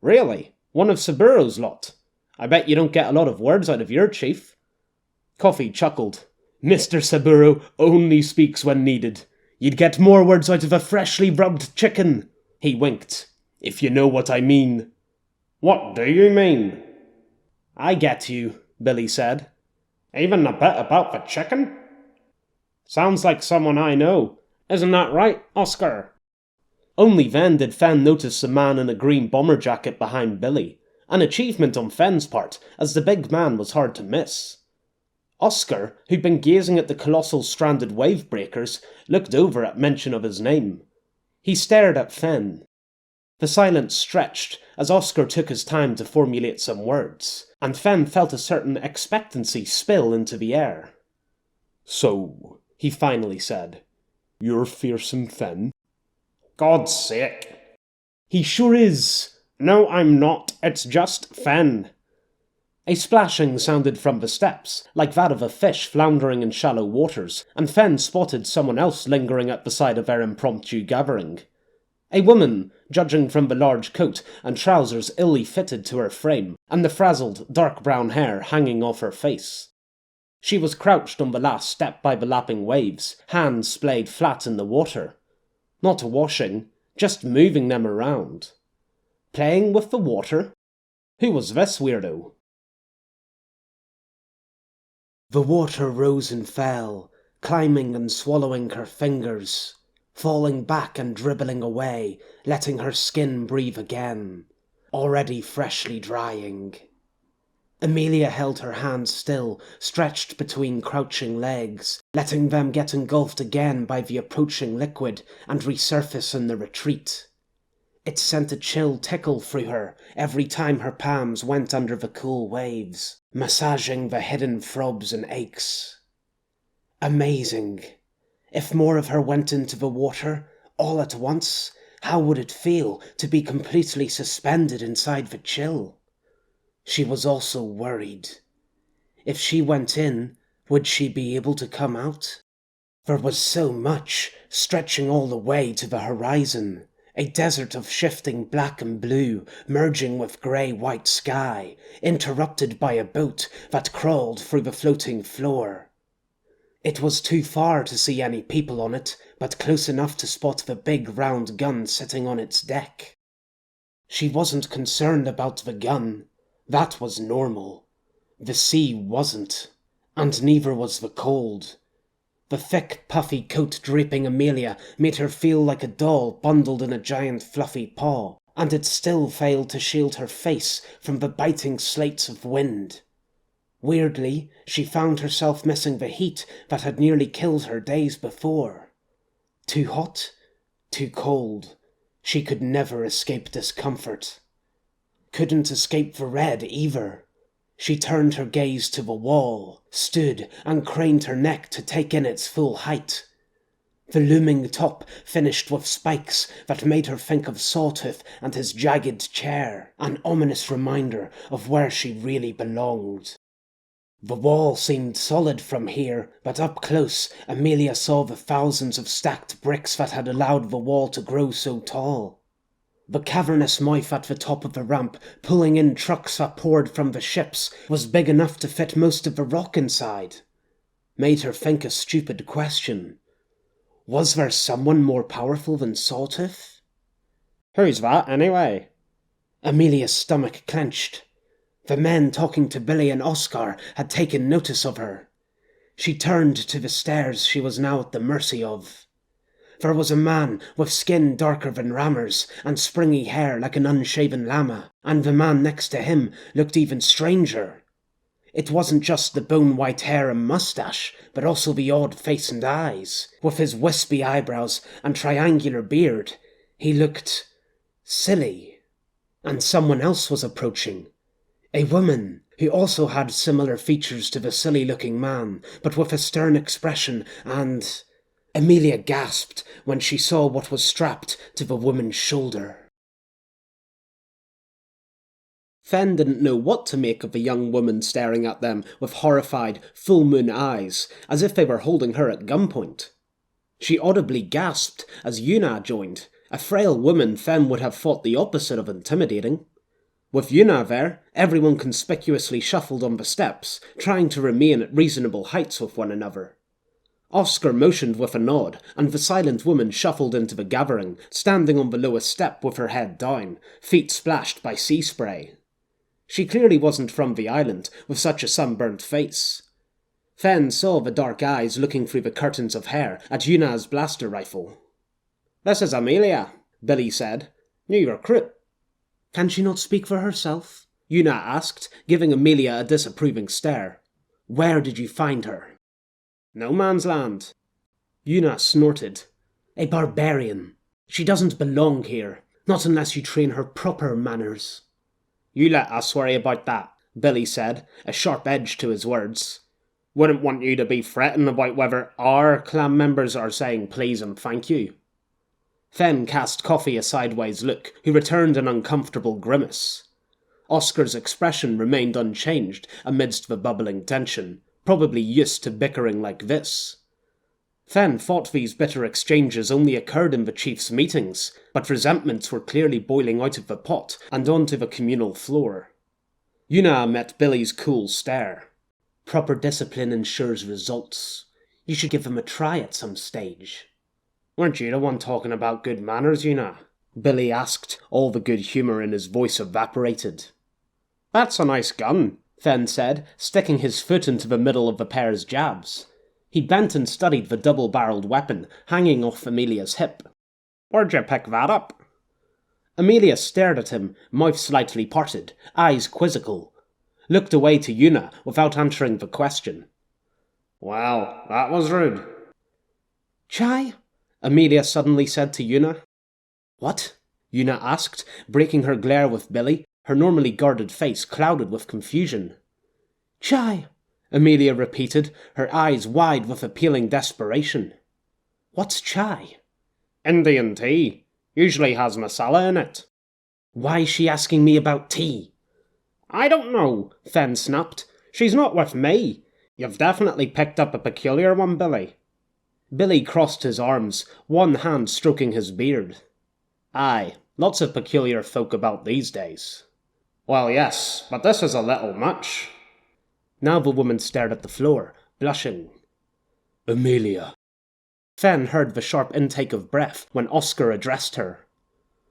"Really? One of Saburo's lot? I bet you don't get a lot of words out of your chief." Coffee chuckled. "Mr. Saburo only speaks when needed. You'd get more words out of a freshly rubbed chicken." He winked. "If you know what I mean." "What do you mean?" "I get you," Billy said. "Even a bit about the chicken?" "Sounds like someone I know. Isn't that right, Oscar?" Only then did Fen notice the man in a green bomber jacket behind Billy, an achievement on Fen's part, as the big man was hard to miss. Oscar, who'd been gazing at the colossal stranded wave breakers, looked over at mention of his name. He stared at Fen. The silence stretched as Oscar took his time to formulate some words, and Fen felt a certain expectancy spill into the air. "So," he finally said, "you're fearsome Fen?" "God's sake." "He sure is." "No, I'm not. It's just Fen." A splashing sounded from the steps, like that of a fish floundering in shallow waters, and Fen spotted someone else lingering at the side of their impromptu gathering. A woman, judging from the large coat and trousers illy fitted to her frame, and the frazzled, dark brown hair hanging off her face. She was crouched on the last step by the lapping waves, hands splayed flat in the water. Not washing, just moving them around. Playing with the water? Who was this weirdo? The water rose and fell, climbing and swallowing her fingers, falling back and dribbling away, letting her skin breathe again, already freshly drying. Amelia held her hands still, stretched between crouching legs, letting them get engulfed again by the approaching liquid and resurface in the retreat. It sent a chill tickle through her every time her palms went under the cool waves, massaging the hidden throbs and aches. Amazing. If more of her went into the water, all at once, how would it feel to be completely suspended inside the chill? She was also worried. If she went in, would she be able to come out? There was so much, stretching all the way to the horizon. A desert of shifting black and blue, merging with grey-white sky, interrupted by a boat that crawled through the floating floor. It was too far to see any people on it, but close enough to spot the big round gun sitting on its deck. She wasn't concerned about the gun. That was normal. The sea wasn't, and neither was the cold. The thick, puffy coat draping Amelia made her feel like a doll bundled in a giant fluffy paw, and it still failed to shield her face from the biting slates of wind. Weirdly, she found herself missing the heat that had nearly killed her days before. Too hot, too cold. She could never escape discomfort. Couldn't escape the red either. She turned her gaze to the wall, stood, and craned her neck to take in its full height. The looming top finished with spikes that made her think of Sawtooth and his jagged chair, an ominous reminder of where she really belonged. The wall seemed solid from here, but up close, Amelia saw the thousands of stacked bricks that had allowed the wall to grow so tall. The cavernous mouth at the top of the ramp, pulling in trucks that poured from the ships, was big enough to fit most of the rock inside. Made her think a stupid question. Was there someone more powerful than Sawtooth? "Who's that, anyway?" Amelia's stomach clenched. The men talking to Billy and Oscar had taken notice of her. She turned to the stairs she was now at the mercy of. There was a man with skin darker than Rammer's and springy hair like an unshaven llama, and the man next to him looked even stranger. It wasn't just the bone-white hair and moustache, but also the odd face and eyes. With his wispy eyebrows and triangular beard, he looked silly. And someone else was approaching. A woman, who also had similar features to the silly-looking man, but with a stern expression, and Amelia gasped when she saw what was strapped to the woman's shoulder. Fen didn't know what to make of the young woman staring at them with horrified, full-moon eyes, as if they were holding her at gunpoint. She audibly gasped as Yuna joined, a frail woman Fen would have thought the opposite of intimidating. With Yuna there, everyone conspicuously shuffled on the steps, trying to remain at reasonable heights with one another. Oscar motioned with a nod, and the silent woman shuffled into the gathering, standing on the lowest step with her head down, feet splashed by sea spray. She clearly wasn't from the island, with such a sunburnt face. Fen saw the dark eyes looking through the curtains of hair at Yuna's blaster rifle. "This is Amelia," Billy said. "New recruit." "Can she not speak for herself?" Yuna asked, giving Amelia a disapproving stare. "Where did you find her?" "No man's land." Yuna snorted. "A barbarian. She doesn't belong here, not unless you train her proper manners." "You let us worry about that," Billy said, a sharp edge to his words. "Wouldn't want you to be fretting about whether our clan members are saying please and thank you." Fen cast Coffee a sideways look, who returned an uncomfortable grimace. Oscar's expression remained unchanged amidst the bubbling tension, probably used to bickering like this. Fen thought these bitter exchanges only occurred in the chief's meetings, but resentments were clearly boiling out of the pot and onto the communal floor. Yuna met Billy's cool stare. "Proper discipline ensures results. You should give them a try at some stage." "Weren't you the one talking about good manners, Yuna?" Billy asked, all the good humour in his voice evaporated. "That's a nice gun," Fen said, sticking his foot into the middle of the pair's jabs. He bent and studied the double-barreled weapon hanging off Amelia's hip. "Where'd you pick that up?" Amelia stared at him, mouth slightly parted, eyes quizzical. Looked away to Yuna without answering the question. "Well, that was rude." "Chai?" Amelia suddenly said to Yuna. "What?" Yuna asked, breaking her glare with Billy, her normally guarded face clouded with confusion. "Chai?" Amelia repeated, her eyes wide with appealing desperation. "What's chai?" "Indian tea. Usually has masala in it." "Why's she asking me about tea?" "I don't know," Fen snapped. "She's not with me. You've definitely picked up a peculiar one, Billy." Billy crossed his arms, one hand stroking his beard. "Aye, lots of peculiar folk about these days." "Well, yes, but this is a little much." Now the woman stared at the floor, blushing. "Amelia." Fen heard the sharp intake of breath when Oscar addressed her.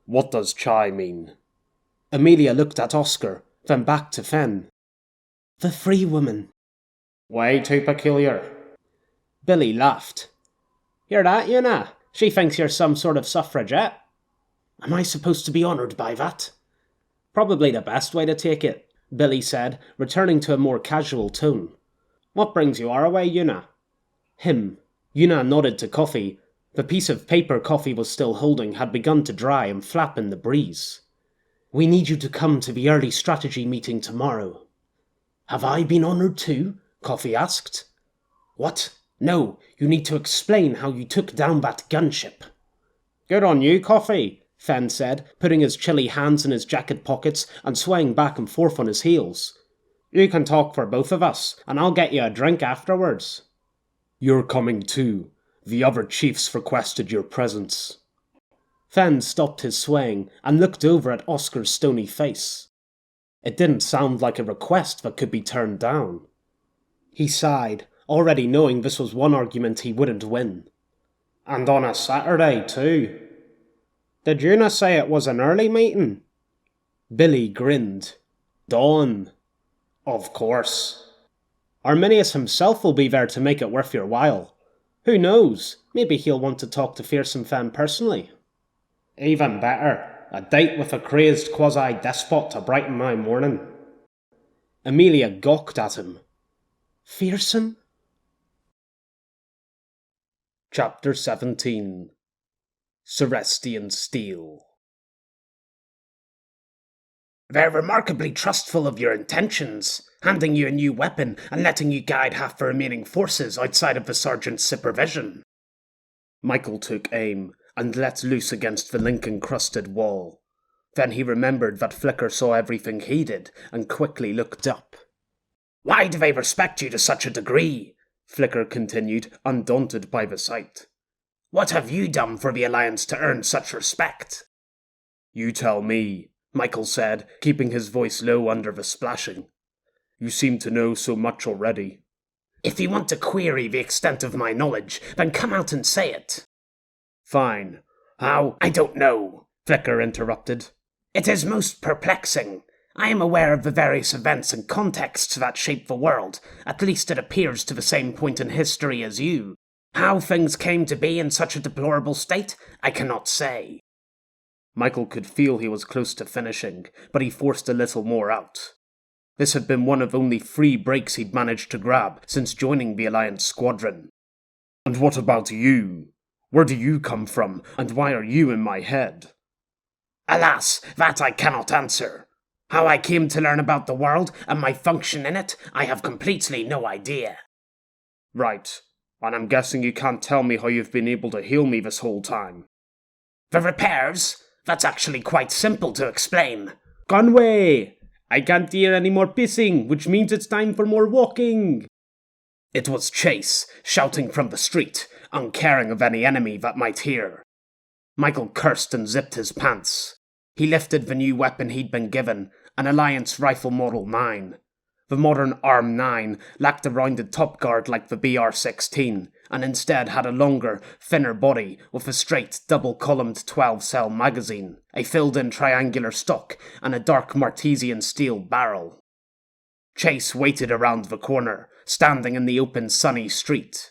"What does chai mean?" Amelia looked at Oscar, then back to Fen. "The free woman." "Way too peculiar." Billy laughed. "Hear that, Yuna? She thinks you're some sort of suffragette." "Am I supposed to be honoured by that?" "Probably the best way to take it," Billy said, returning to a more casual tone. "What brings you our way, Yuna?" Him. Yuna nodded to Coffee. The piece of paper Coffee was still holding had begun to dry and flap in the breeze. "We need you to come to the early strategy meeting tomorrow." "Have I been honoured too?" Coffee asked. "What? No, you need to explain how you took down that gunship." "Good on you, Coffee," Fen said, putting his chilly hands in his jacket pockets and swaying back and forth on his heels. "You can talk for both of us, and I'll get you a drink afterwards." "You're coming too. The other chiefs requested your presence." Fen stopped his swaying and looked over at Oscar's stony face. It didn't sound like a request that could be turned down. He sighed, already knowing this was one argument he wouldn't win. "And on a Saturday, too." "Did Yuna say it was an early meeting?" Billy grinned. "Dawn." Of course. Arminius himself will be there to make it worth your while. Who knows? Maybe he'll want to talk to Fearsome Femme personally. Even better, a date with a crazed quasi-despot to brighten my morning. Amelia gawked at him. Fearsome? Chapter 17 Cerestean Steel. They're remarkably trustful of your intentions, handing you a new weapon and letting you guide half the remaining forces outside of the sergeant's supervision. Michael took aim and let loose against the link-encrusted wall. Then he remembered that Flicker saw everything he did and quickly looked up. Why do they respect you to such a degree? Flicker continued, undaunted by the sight. What have you done for the Alliance to earn such respect? You tell me, Michael said, keeping his voice low under the splashing. You seem to know so much already. If you want to query the extent of my knowledge, then come out and say it. Fine. How? I don't know, Flicker interrupted. It is most perplexing. I am aware of the various events and contexts that shape the world, at least it appears to the same point in history as you. How things came to be in such a deplorable state, I cannot say. Michael could feel he was close to finishing, but he forced a little more out. This had been one of only 3 breaks he'd managed to grab since joining the Alliance squadron. And what about you? Where do you come from, and why are you in my head? Alas, that I cannot answer. How I came to learn about the world and my function in it, I have completely no idea. Right, and I'm guessing you can't tell me how you've been able to heal me this whole time. The repairs? That's actually quite simple to explain. Conway! I can't hear any more pissing, which means it's time for more walking. It was Chase, shouting from the street, uncaring of any enemy that might hear. Michael cursed and zipped his pants. He lifted the new weapon he'd been given, an Alliance Rifle Model 9. The modern Arm 9 lacked a rounded top guard like the BR-16, and instead had a longer, thinner body with a straight, double-columned 12-cell magazine, a filled-in triangular stock, and a dark Martesian steel barrel. Chase waited around the corner, standing in the open sunny street.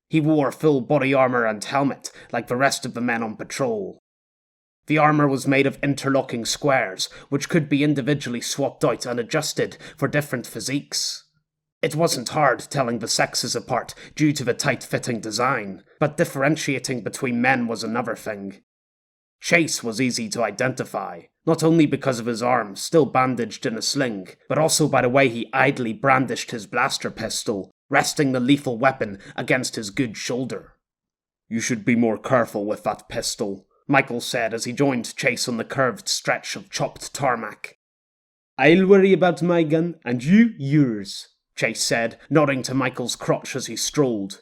He wore full body armour and helmet, like the rest of the men on patrol. The armour was made of interlocking squares, which could be individually swapped out and adjusted for different physiques. It wasn't hard telling the sexes apart due to the tight-fitting design, but differentiating between men was another thing. Chase was easy to identify, not only because of his arm still bandaged in a sling, but also by the way he idly brandished his blaster pistol, resting the lethal weapon against his good shoulder. You should be more careful with that pistol, Michael said as he joined Chase on the curved stretch of chopped tarmac. I'll worry about my gun, and you yours, Chase said, nodding to Michael's crotch as he strolled.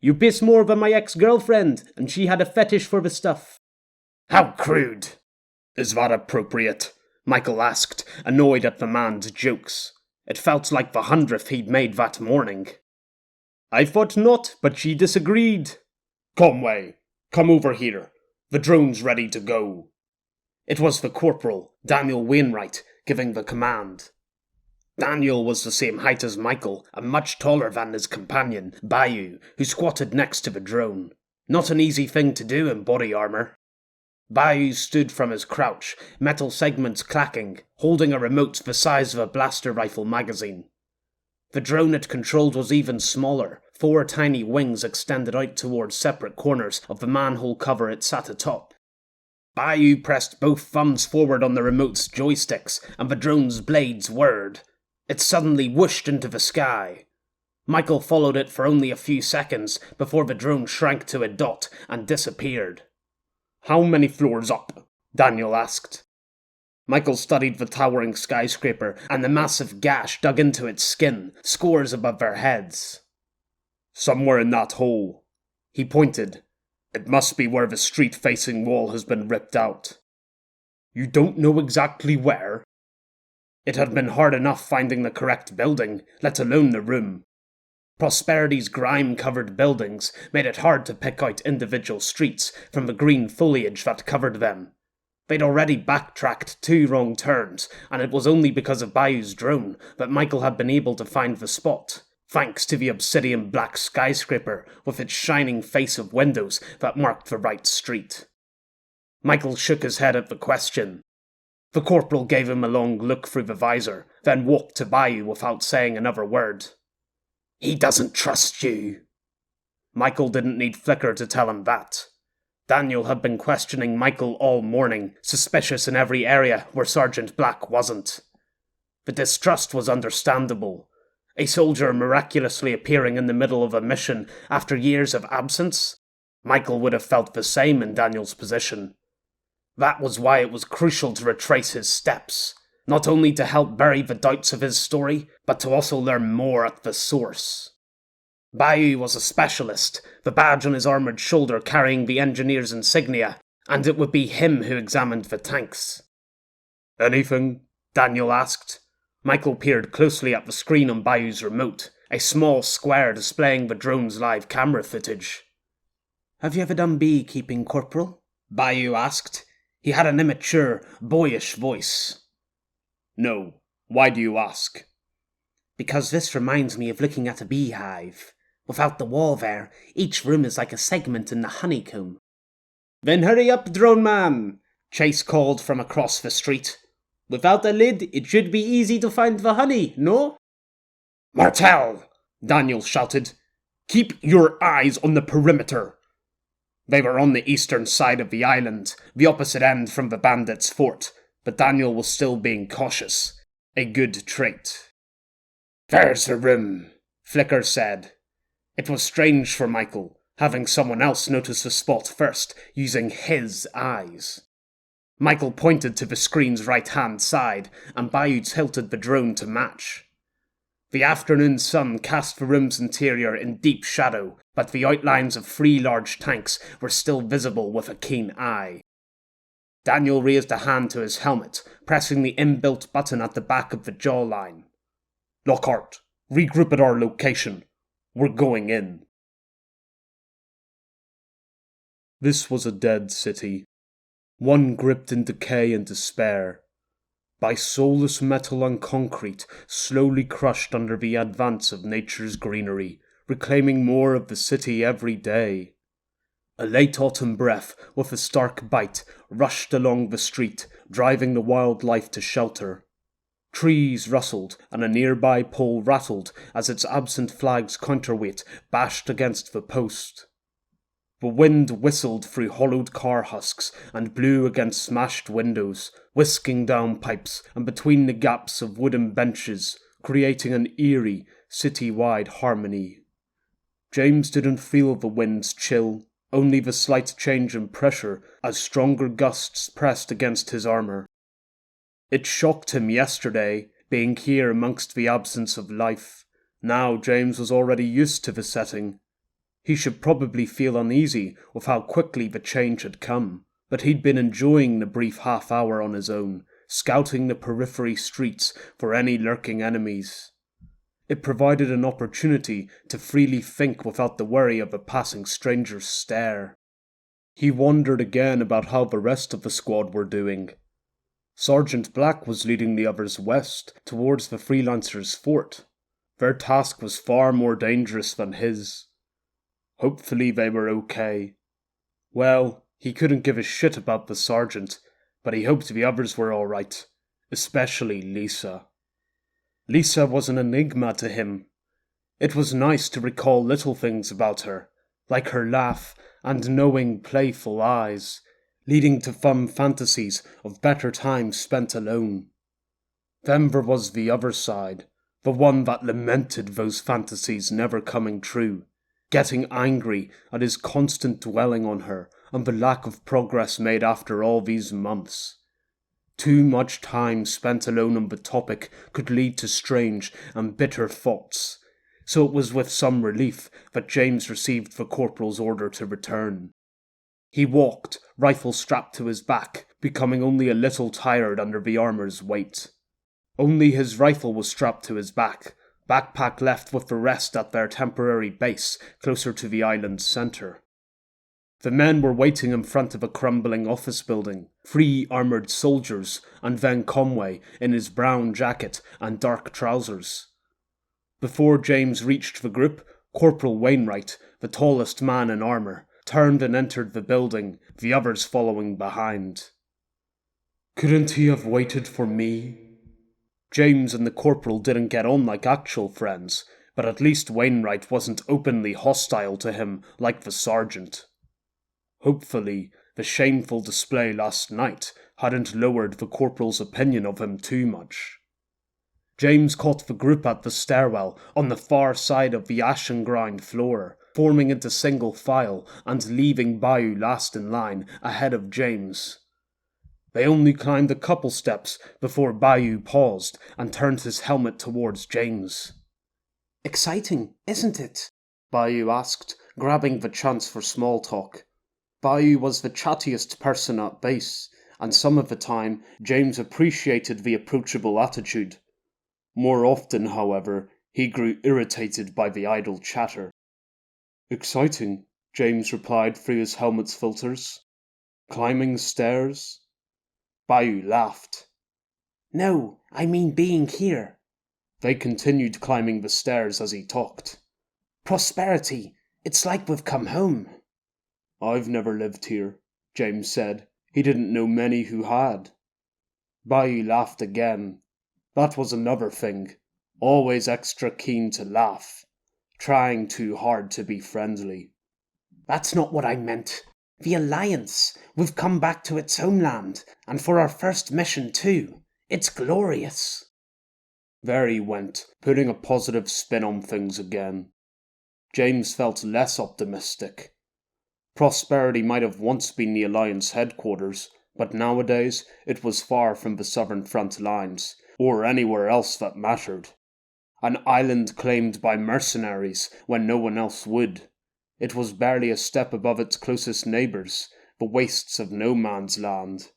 You piss more than my ex-girlfriend, and she had a fetish for the stuff. How crude. Is that appropriate? Michael asked, annoyed at the man's jokes. It felt like the 100th he'd made that morning. I thought not, but she disagreed. Conway, come over here. The drone's ready to go. It was the corporal, Daniel Wainwright, giving the command. Daniel was the same height as Michael, and much taller than his companion, Bayou, who squatted next to the drone. Not an easy thing to do in body armour. Bayou stood from his crouch, metal segments clacking, holding a remote the size of a blaster rifle magazine. The drone it controlled was even smaller, 4 tiny wings extended out towards separate corners of the manhole cover it sat atop. Bayou pressed both thumbs forward on the remote's joysticks, and the drone's blades whirred. It suddenly whooshed into the sky. Michael followed it for only a few seconds before the drone shrank to a dot and disappeared. How many floors up? Daniel asked. Michael studied the towering skyscraper and the massive gash dug into its skin, scores above their heads. Somewhere in that hole. He pointed. It must be where the street-facing wall has been ripped out. You don't know exactly where? It had been hard enough finding the correct building, let alone the room. Prosperity's grime-covered buildings made it hard to pick out individual streets from the green foliage that covered them. They'd already backtracked 2 wrong turns, and it was only because of Bayou's drone that Michael had been able to find the spot, thanks to the obsidian black skyscraper with its shining face of windows that marked the right street. Michael shook his head at the question. The corporal gave him a long look through the visor, then walked to Bayou without saying another word. He doesn't trust you. Michael didn't need Flicker to tell him that. Daniel had been questioning Michael all morning, suspicious in every area where Sergeant Black wasn't. The distrust was understandable. A soldier miraculously appearing in the middle of a mission after years of absence? Michael would have felt the same in Daniel's position. That was why it was crucial to retrace his steps, not only to help bury the doubts of his story, but to also learn more at the source. Bayou was a specialist, the badge on his armoured shoulder carrying the engineer's insignia, and it would be him who examined the tanks. Anything? Daniel asked. Michael peered closely at the screen on Bayou's remote, a small square displaying the drone's live camera footage. Have you ever done beekeeping, Corporal? Bayou asked. He had an immature, boyish voice. No. Why do you ask? Because this reminds me of looking at a beehive. Without the wall there, each room is like a segment in the honeycomb. Then hurry up, drone man, Chase called from across the street. Without a lid, it should be easy to find the honey, no? Martel! Daniel shouted. Keep your eyes on the perimeter. They were on the eastern side of the island, the opposite end from the bandits' fort, but Daniel was still being cautious. A good trait. There's the room, Flicker said. It was strange for Michael, having someone else notice the spot first, using his eyes. Michael pointed to the screen's right-hand side, and Bayou tilted the drone to match. The afternoon sun cast the room's interior in deep shadow, but the outlines of 3 large tanks were still visible with a keen eye. Daniel raised a hand to his helmet, pressing the inbuilt button at the back of the jawline. Lockhart, regroup at our location. We're going in. This was a dead city, one gripped in decay and despair, by soulless metal and concrete slowly crushed under the advance of nature's greenery, reclaiming more of the city every day. A late autumn breath with a stark bite rushed along the street, driving the wildlife to shelter. Trees rustled, and a nearby pole rattled as its absent flag's counterweight bashed against the post. The wind whistled through hollowed car husks and blew against smashed windows, whisking down pipes and between the gaps of wooden benches, creating an eerie, city-wide harmony. James didn't feel the wind's chill, only the slight change in pressure as stronger gusts pressed against his armour. It shocked him yesterday, being here amongst the absence of life. Now James was already used to the setting. He should probably feel uneasy with how quickly the change had come, but he'd been enjoying the brief half-hour on his own, scouting the periphery streets for any lurking enemies. It provided an opportunity to freely think without the worry of a passing stranger's stare. He wondered again about how the rest of the squad were doing. Sergeant Black was leading the others west, towards the freelancers' fort. Their task was far more dangerous than his. Hopefully they were okay. Well, he couldn't give a shit about the sergeant, but he hoped the others were all right, especially Lisa. Lisa was an enigma to him. It was nice to recall little things about her, like her laugh and knowing, playful eyes, leading to fun fantasies of better times spent alone. Then there was the other side, the one that lamented those fantasies never coming true, getting angry at his constant dwelling on her and the lack of progress made after all these months. Too much time spent alone on the topic could lead to strange and bitter thoughts, so it was with some relief that James received the corporal's order to return. He walked, rifle strapped to his back, becoming only a little tired under the armour's weight. Only his rifle was strapped to his back, backpack left with the rest at their temporary base closer to the island's centre. The men were waiting in front of a crumbling office building, 3 armoured soldiers, and then Conway in his brown jacket and dark trousers. Before James reached the group, Corporal Wainwright, the tallest man in armour, turned and entered the building, the others following behind. "Couldn't he have waited for me?" James and the corporal didn't get on like actual friends, but at least Wainwright wasn't openly hostile to him like the sergeant. Hopefully, the shameful display last night hadn't lowered the corporal's opinion of him too much. James caught the group at the stairwell on the far side of the ashen-grind floor, forming into single file and leaving Bayou last in line ahead of James. They only climbed a couple steps before Bayou paused and turned his helmet towards James. "Exciting, isn't it?" Bayou asked, grabbing the chance for small talk. Bayou was the chattiest person at base, and some of the time James appreciated the approachable attitude. More often, however, he grew irritated by the idle chatter. "Exciting," James replied through his helmet's filters. "Climbing stairs?" Bayou laughed. "No, I mean being here." They continued climbing the stairs as he talked. "Prosperity, it's like we've come home." "I've never lived here," James said. He didn't know many who had. Bayou laughed again. That was another thing. Always extra keen to laugh. Trying too hard to be friendly. "That's not what I meant. The Alliance. We've come back to its homeland, and for our first mission too. It's glorious." There he went, putting a positive spin on things again. James felt less optimistic. Prosperity might have once been the Alliance headquarters, but nowadays it was far from the southern front lines, or anywhere else that mattered. An island claimed by mercenaries when no one else would. It was barely a step above its closest neighbours, the wastes of no man's land.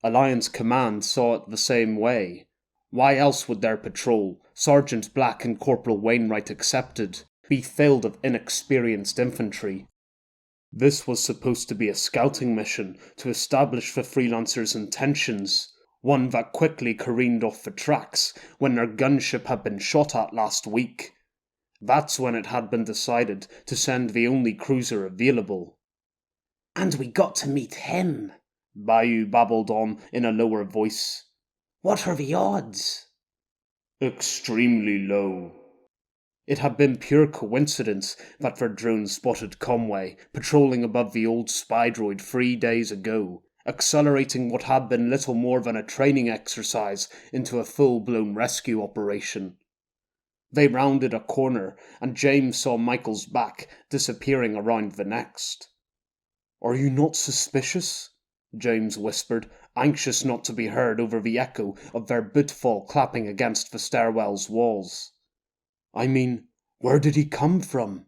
Alliance Command saw it the same way. Why else would their patrol, Sergeant Black and Corporal Wainwright excepted, be filled of inexperienced infantry? This was supposed to be a scouting mission to establish the freelancers' intentions, one that quickly careened off the tracks when their gunship had been shot at last week. That's when it had been decided to send the only cruiser available. "And we got to meet him," Bayou babbled on in a lower voice. "What are the odds?" "Extremely low." It had been pure coincidence that their drone spotted Conway patrolling above the old spy droid 3 days ago, accelerating what had been little more than a training exercise into a full-blown rescue operation. They rounded a corner, and James saw Michael's back disappearing around the next. "Are you not suspicious?" James whispered, anxious not to be heard over the echo of their bootfall clapping against the stairwell's walls. "I mean, where did he come from?"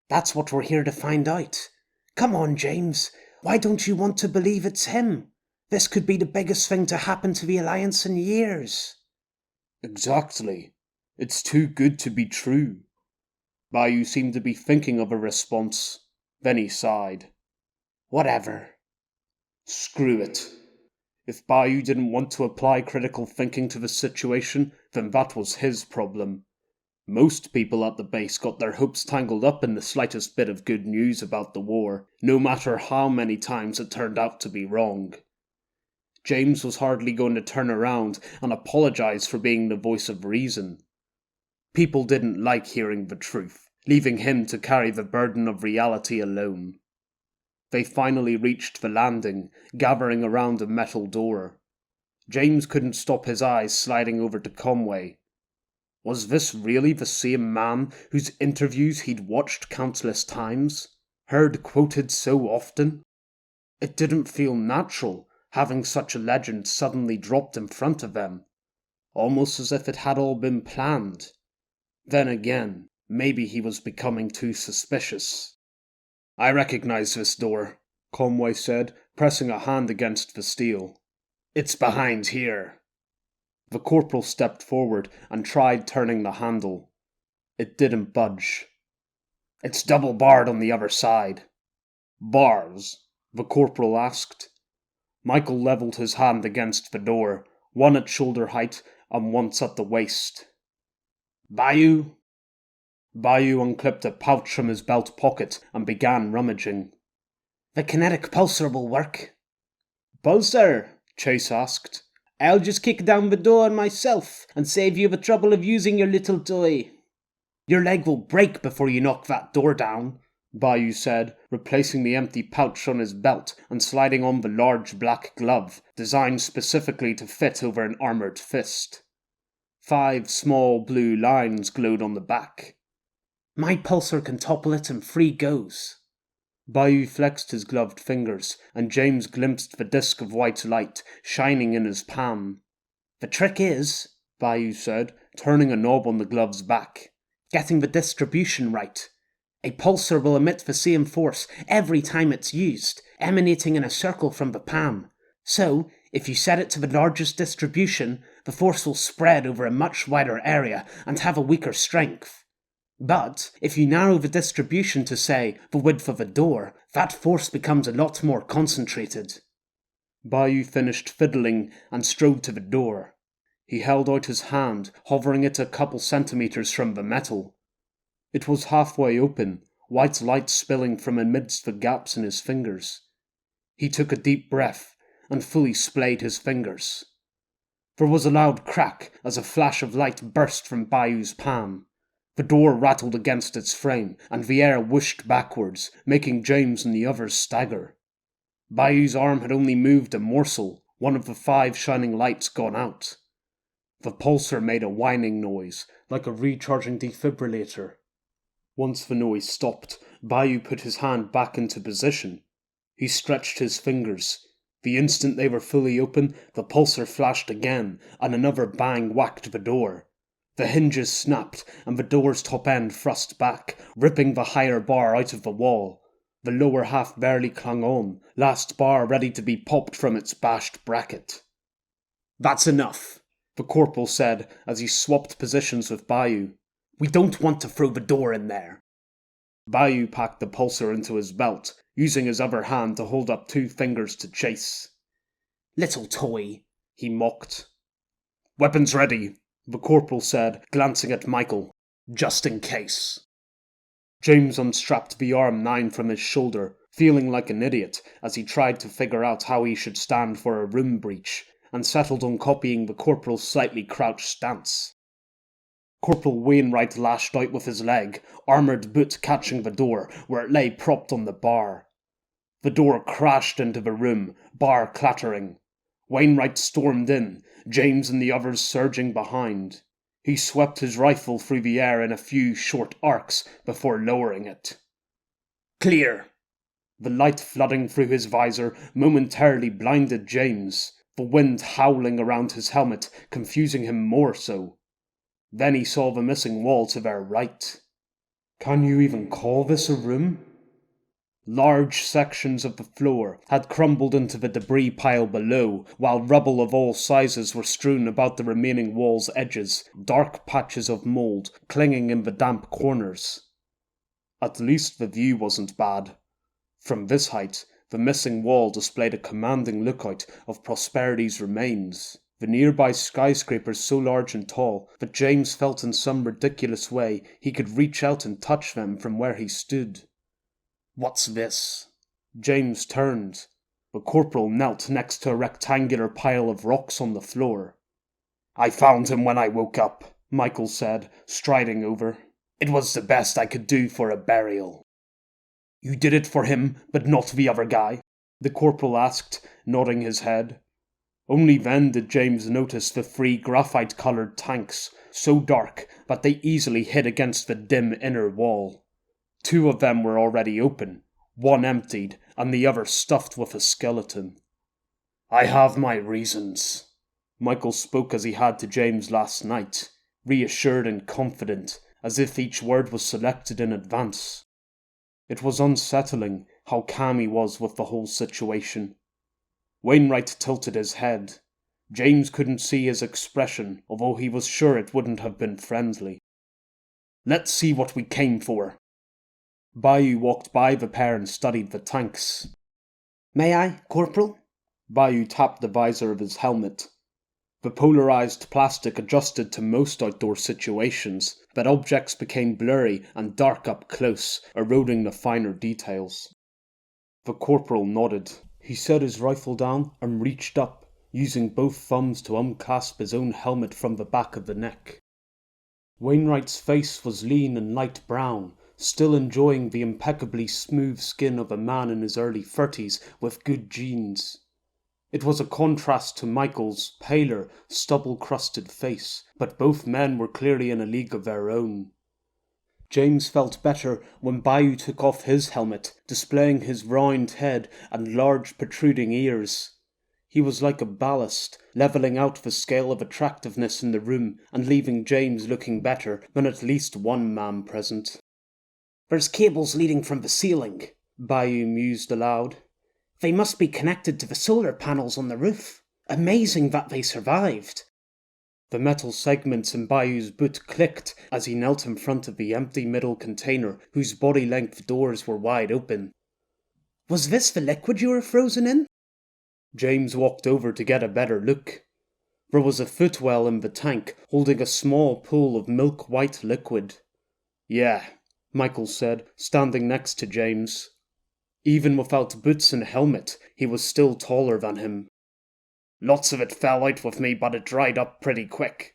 "That's what we're here to find out. Come on, James. Why don't you want to believe it's him? This could be the biggest thing to happen to the Alliance in years." "Exactly. It's too good to be true." Bayou seemed to be thinking of a response. Then he sighed. "Whatever." Screw it. If Bayou didn't want to apply critical thinking to the situation, then that was his problem. Most people at the base got their hopes tangled up in the slightest bit of good news about the war, no matter how many times it turned out to be wrong. James was hardly going to turn around and apologize for being the voice of reason. People didn't like hearing the truth, leaving him to carry the burden of reality alone. They finally reached the landing, gathering around a metal door. James couldn't stop his eyes sliding over to Conway. Was this really the same man whose interviews he'd watched countless times, heard quoted so often? It didn't feel natural, having such a legend suddenly dropped in front of them, almost as if it had all been planned. Then again, maybe he was becoming too suspicious. "I recognize this door," Conway said, pressing a hand against the steel. "It's behind here." The corporal stepped forward and tried turning the handle. It didn't budge. "It's double barred on the other side." Bars? The corporal asked. Michael levelled his hand against the door, one at shoulder height and once at the waist. Bayou? Bayou unclipped a pouch from his belt pocket and began rummaging. The kinetic pulsar will work. Pulsar? Chase asked. I'll just kick down the door myself and save you the trouble of using your little toy. Your leg will break before you knock that door down, Bayou said, replacing the empty pouch on his belt and sliding on the large black glove, designed specifically to fit over an armoured fist. 5 small blue lines glowed on the back. My pulsar can topple it in 3 goes. Bayou flexed his gloved fingers, and James glimpsed the disc of white light shining in his palm. The trick is, Bayou said, turning a knob on the glove's back, getting the distribution right. A pulsar will emit the same force every time it's used, emanating in a circle from the palm. So, if you set it to the largest distribution, the force will spread over a much wider area and have a weaker strength. But, if you narrow the distribution to, say, the width of a door, that force becomes a lot more concentrated. Bayou finished fiddling and strode to the door. He held out his hand, hovering it a couple centimetres from the metal. It was halfway open, white light spilling from amidst the gaps in his fingers. He took a deep breath and fully splayed his fingers. There was a loud crack as a flash of light burst from Bayou's palm. The door rattled against its frame, and the air whooshed backwards, making James and the others stagger. Bayou's arm had only moved a morsel, one of the 5 shining lights gone out. The pulsar made a whining noise, like a recharging defibrillator. Once the noise stopped, Bayou put his hand back into position. He stretched his fingers. The instant they were fully open, the pulsar flashed again, and another bang whacked the door. The hinges snapped, and the door's top end thrust back, ripping the higher bar out of the wall. The lower half barely clung on, last bar ready to be popped from its bashed bracket. That's enough, the corporal said as he swapped positions with Bayou. We don't want to throw the door in there. Bayou packed the pulsar into his belt, using his other hand to hold up 2 fingers to Chase. Little toy, he mocked. Weapons ready, the corporal said, glancing at Michael. Just in case. James unstrapped the arm 9 from his shoulder, feeling like an idiot as he tried to figure out how he should stand for a room breach, and settled on copying the corporal's slightly crouched stance. Corporal Wainwright lashed out with his leg, armoured boot catching the door where it lay propped on the bar. The door crashed into the room, bar clattering. Wainwright stormed in, James and the others surging behind. He swept his rifle through the air in a few short arcs before lowering it. Clear. The light flooding through his visor momentarily blinded James, the wind howling around his helmet, confusing him more so. Then he saw the missing wall to their right. Can you even call this a room? Large sections of the floor had crumbled into the debris pile below, while rubble of all sizes were strewn about the remaining wall's edges, dark patches of mould clinging in the damp corners. At least the view wasn't bad. From this height, the missing wall displayed a commanding lookout of Prosperity's remains. The nearby skyscrapers so large and tall that James felt in some ridiculous way he could reach out and touch them from where he stood. What's this? James turned. The corporal knelt next to a rectangular pile of rocks on the floor. I found him when I woke up, Michael said, striding over. It was the best I could do for a burial. You did it for him, but not the other guy? The corporal asked, nodding his head. Only then did James notice the 3 graphite-coloured tanks, so dark that they easily hid against the dim inner wall. 2 of them were already open, one emptied, and the other stuffed with a skeleton. I have my reasons. Michael spoke as he had to James last night, reassured and confident, as if each word was selected in advance. It was unsettling how calm he was with the whole situation. Wainwright tilted his head. James couldn't see his expression, although he was sure it wouldn't have been friendly. Let's see what we came for. Bayou walked by the pair and studied the tanks. May I, Corporal? Bayou tapped the visor of his helmet. The polarized plastic adjusted to most outdoor situations, but objects became blurry and dark up close, eroding the finer details. The corporal nodded. He set his rifle down and reached up, using both thumbs to unclasp his own helmet from the back of the neck. Wainwright's face was lean and light brown, still enjoying the impeccably smooth skin of a man in his early 30s with good genes. It was a contrast to Michael's paler, stubble-crusted face, but both men were clearly in a league of their own. James felt better when Bayou took off his helmet, displaying his round head and large protruding ears. He was like a ballast, levelling out the scale of attractiveness in the room and leaving James looking better than at least one man present. There's cables leading from the ceiling, Bayou mused aloud. They must be connected to the solar panels on the roof. Amazing that they survived. The metal segments in Bayou's boot clicked as he knelt in front of the empty middle container whose body-length doors were wide open. Was this the liquid you were frozen in? James walked over to get a better look. There was a footwell in the tank holding a small pool of milk-white liquid. Yeah, Michael said, standing next to James. Even without boots and helmet, he was still taller than him. Lots of it fell out with me, but it dried up pretty quick.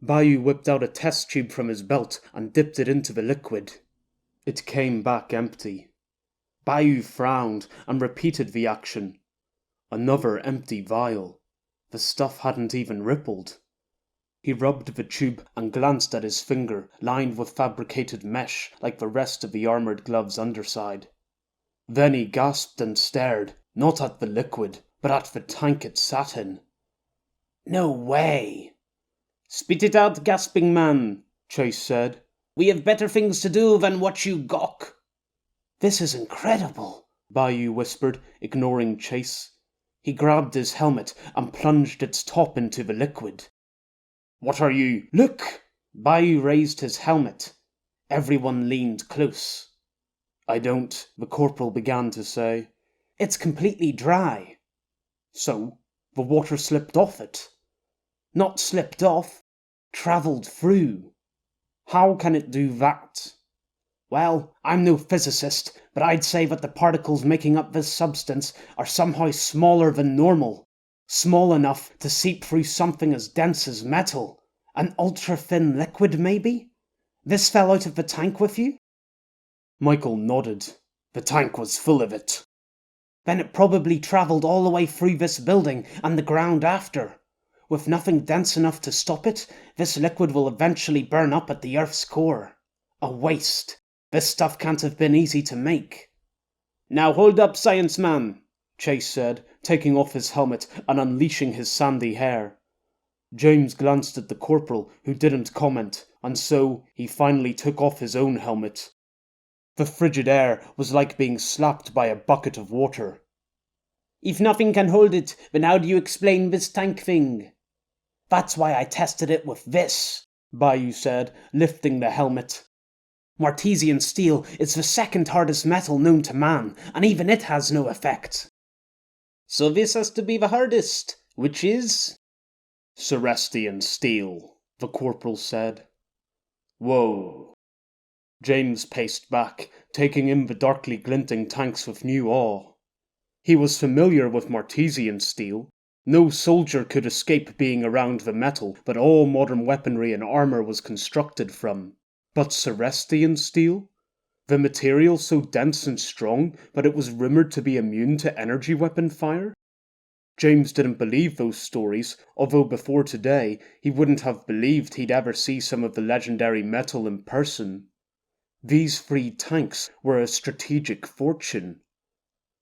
Bayou whipped out a test tube from his belt and dipped it into the liquid. It came back empty. Bayou frowned and repeated the action. Another empty vial. The stuff hadn't even rippled. He rubbed the tube and glanced at his finger, lined with fabricated mesh like the rest of the armoured glove's underside. Then he gasped and stared, not at the liquid, but at the tank it sat in. No way. Spit it out, gasping man, Chase said. We have better things to do than watch you gawk. This is incredible, Bayou whispered, ignoring Chase. He grabbed his helmet and plunged its top into the liquid. What are you? Look! Bayou raised his helmet. Everyone leaned close. I don't, the corporal began to say. It's completely dry. So, the water slipped off it. Not slipped off, travelled through. How can it do that? Well, I'm no physicist, but I'd say that the particles making up this substance are somehow smaller than normal. Small enough to seep through something as dense as metal. An ultra-thin liquid, maybe? This fell out of the tank with you? Michael nodded. The tank was full of it. Then it probably travelled all the way through this building and the ground after. With nothing dense enough to stop it, this liquid will eventually burn up at the Earth's core. A waste. This stuff can't have been easy to make. Now hold up, science man, Chase said, taking off his helmet and unleashing his sandy hair. James glanced at the corporal, who didn't comment, and so he finally took off his own helmet. The frigid air was like being slapped by a bucket of water. If nothing can hold it, then how do you explain this tank thing? That's why I tested it with this, Bayou said, lifting the helmet. Martesian steel is the second hardest metal known to man, and even it has no effect. So this has to be the hardest, which is? Cerestean steel, the corporal said. Whoa. James paced back, taking in the darkly glinting tanks with new awe. He was familiar with Martesian steel. No soldier could escape being around the metal that all modern weaponry and armour was constructed from. But Cerestean steel? The material so dense and strong that it was rumoured to be immune to energy weapon fire? James didn't believe those stories, although before today he wouldn't have believed he'd ever see some of the legendary metal in person. These 3 tanks were a strategic fortune.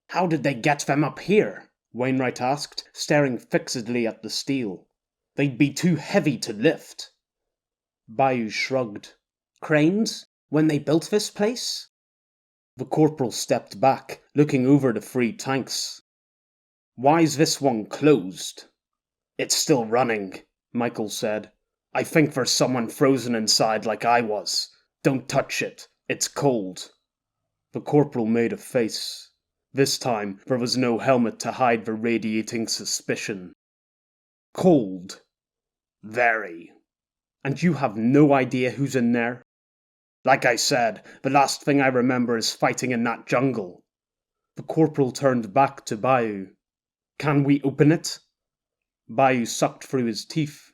How did they get them up here? Wainwright asked, staring fixedly at the steel. They'd be too heavy to lift. Bayou shrugged. Cranes? When they built this place? The corporal stepped back, looking over the 3 tanks. Why's this one closed? It's still running, Michael said. I think there's someone frozen inside like I was. Don't touch it. It's cold. The corporal made a face. This time there was no helmet to hide the radiating suspicion. Cold. Very. And you have no idea who's in there? Like I said, the last thing I remember is fighting in that jungle. The corporal turned back to Bayou. Can we open it? Bayou sucked through his teeth.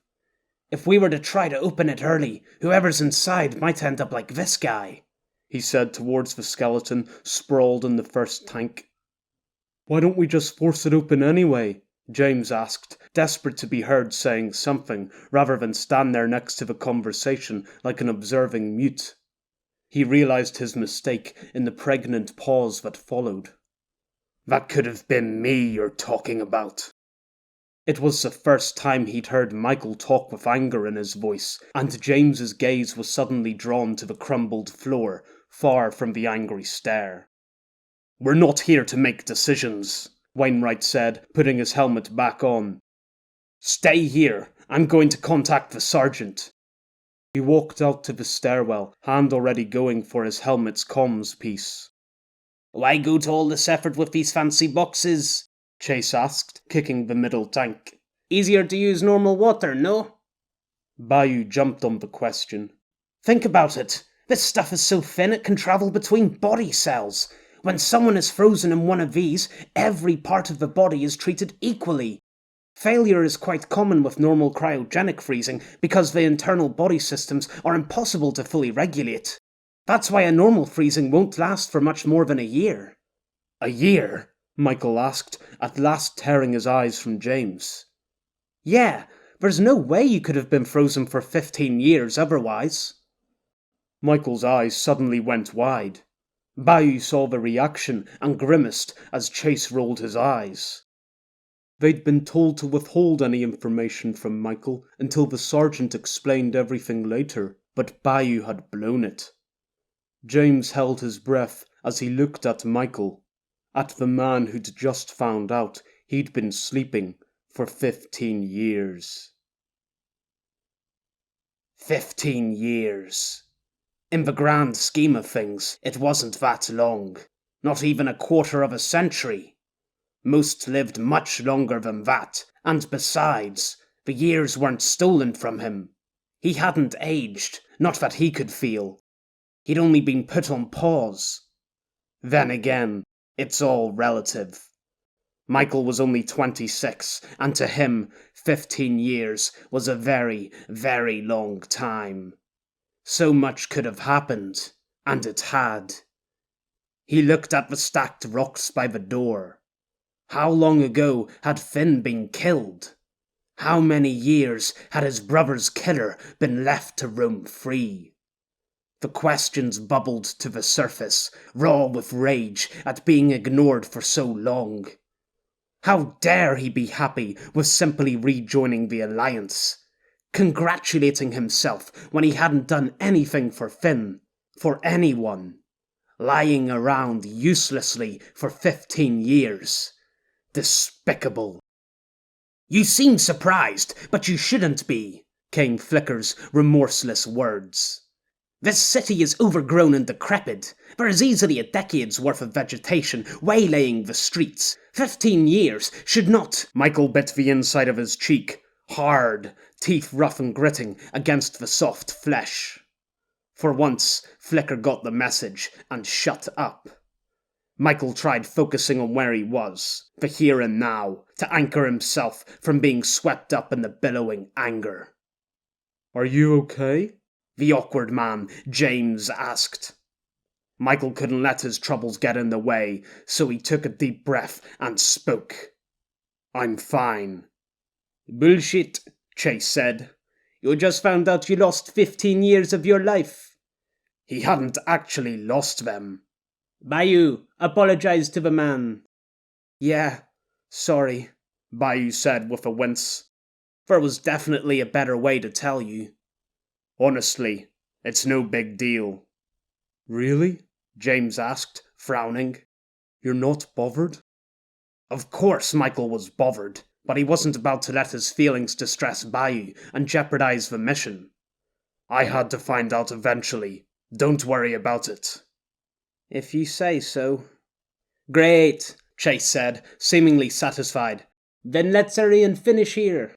If we were to try to open it early, whoever's inside might end up like this guy, he said towards the skeleton sprawled in the first tank. Why don't we just force it open anyway? James asked, desperate to be heard saying something, rather than stand there next to the conversation like an observing mute. He realized his mistake in the pregnant pause that followed. That could have been me you're talking about. It was the first time he'd heard Michael talk with anger in his voice, and James's gaze was suddenly drawn to the crumbled floor, far from the angry stare. We're not here to make decisions, Wainwright said, putting his helmet back on. Stay here. I'm going to contact the sergeant. He walked out to the stairwell, hand already going for his helmet's comms piece. Why go to all this effort with these fancy boxes? Chase asked, kicking the middle tank. Easier to use normal water, no? Bayou jumped on the question. Think about it. This stuff is so thin it can travel between body cells. When someone is frozen in one of these, every part of the body is treated equally. Failure is quite common with normal cryogenic freezing because the internal body systems are impossible to fully regulate. That's why a normal freezing won't last for much more than a year. A year? Michael asked, at last tearing his eyes from James. Yeah, there's no way you could have been frozen for 15 years otherwise. Michael's eyes suddenly went wide. Bayou saw the reaction and grimaced as Chase rolled his eyes. They'd been told to withhold any information from Michael until the sergeant explained everything later, but Bayou had blown it. James held his breath as he looked at Michael, at the man who'd just found out he'd been sleeping for 15 years. 15 years. In the grand scheme of things, it wasn't that long. Not even a quarter of a century. Most lived much longer than that, and besides, the years weren't stolen from him. He hadn't aged, not that he could feel. He'd only been put on pause. Then again, it's all relative. Michael was only 26, and to him, 15 years was a very, very long time. So much could have happened, and it had. He looked at the stacked rocks by the door. How long ago had Finn been killed? How many years had his brother's killer been left to roam free? The questions bubbled to the surface, raw with rage at being ignored for so long. How dare he be happy with simply rejoining the Alliance? Congratulating himself when he hadn't done anything for Finn, for anyone. Lying around uselessly for 15 years. Despicable. You seem surprised, but you shouldn't be, came Flicker's remorseless words. This city is overgrown and decrepit. There is easily a decade's worth of vegetation waylaying the streets. 15 years should not— Michael bit the inside of his cheek, hard, teeth rough and gritting against the soft flesh. For once, Flicker got the message and shut up. Michael tried focusing on where he was, the here and now, to anchor himself from being swept up in the billowing anger. Are you okay? The awkward man, James, asked. Michael couldn't let his troubles get in the way, so he took a deep breath and spoke. I'm fine. Bullshit, Chase said. You just found out you lost 15 years of your life. He hadn't actually lost them. Bayou, apologize to the man. Yeah, sorry, Bayou said with a wince. There was definitely a better way to tell you. Honestly, it's no big deal. Really? James asked, frowning. You're not bothered? Of course Michael was bothered, but he wasn't about to let his feelings distress Bayou and jeopardize the mission. I had to find out eventually. Don't worry about it. If you say so. Great, Chase said, seemingly satisfied. Then let's hurry and finish here.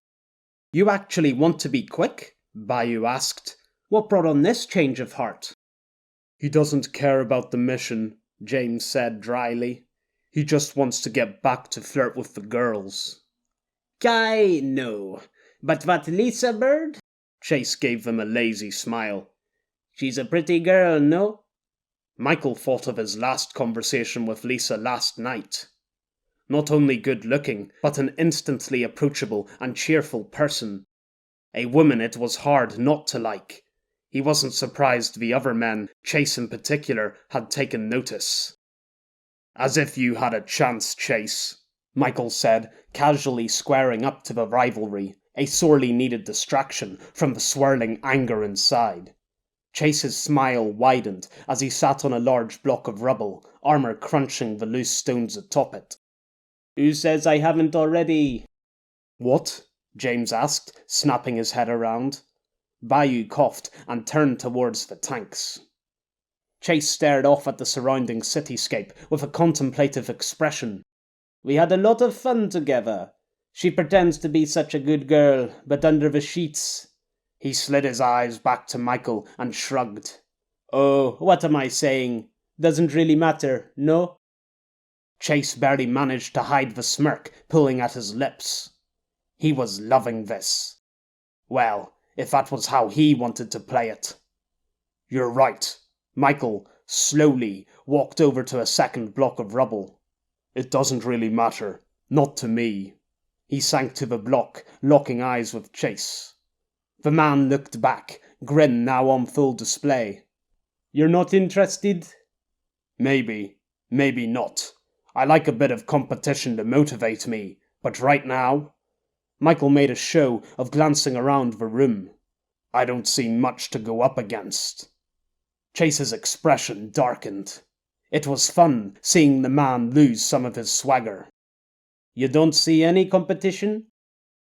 You actually want to be quick? Bayou asked. What brought on this change of heart? He doesn't care about the mission, James said dryly. He just wants to get back to flirt with the girls. Kai, no. But what Lisa Bird? Chase gave them a lazy smile. She's a pretty girl, no? Michael thought of his last conversation with Lisa last night. Not only good-looking, but an instantly approachable and cheerful person. A woman it was hard not to like. He wasn't surprised the other men, Chase in particular, had taken notice. As if you had a chance, Chase, Michael said, casually squaring up to the rivalry, a sorely needed distraction from the swirling anger inside. Chase's smile widened as he sat on a large block of rubble, armor crunching the loose stones atop it. Who says I haven't already? What? James asked, snapping his head around. Bayou coughed and turned towards the tanks. Chase stared off at the surrounding cityscape with a contemplative expression. We had a lot of fun together. She pretends to be such a good girl, but under the sheets... He slid his eyes back to Michael and shrugged. Oh, what am I saying? Doesn't really matter, no? Chase barely managed to hide the smirk pulling at his lips. He was loving this. Well, if that was how he wanted to play it. You're right. Michael, slowly, walked over to a second block of rubble. It doesn't really matter. Not to me. He sank to the block, locking eyes with Chase. The man looked back, grin now on full display. You're not interested? Maybe. Maybe not. I like a bit of competition to motivate me, but right now... Michael made a show of glancing around the room. I don't see much to go up against. Chase's expression darkened. It was fun seeing the man lose some of his swagger. You don't see any competition?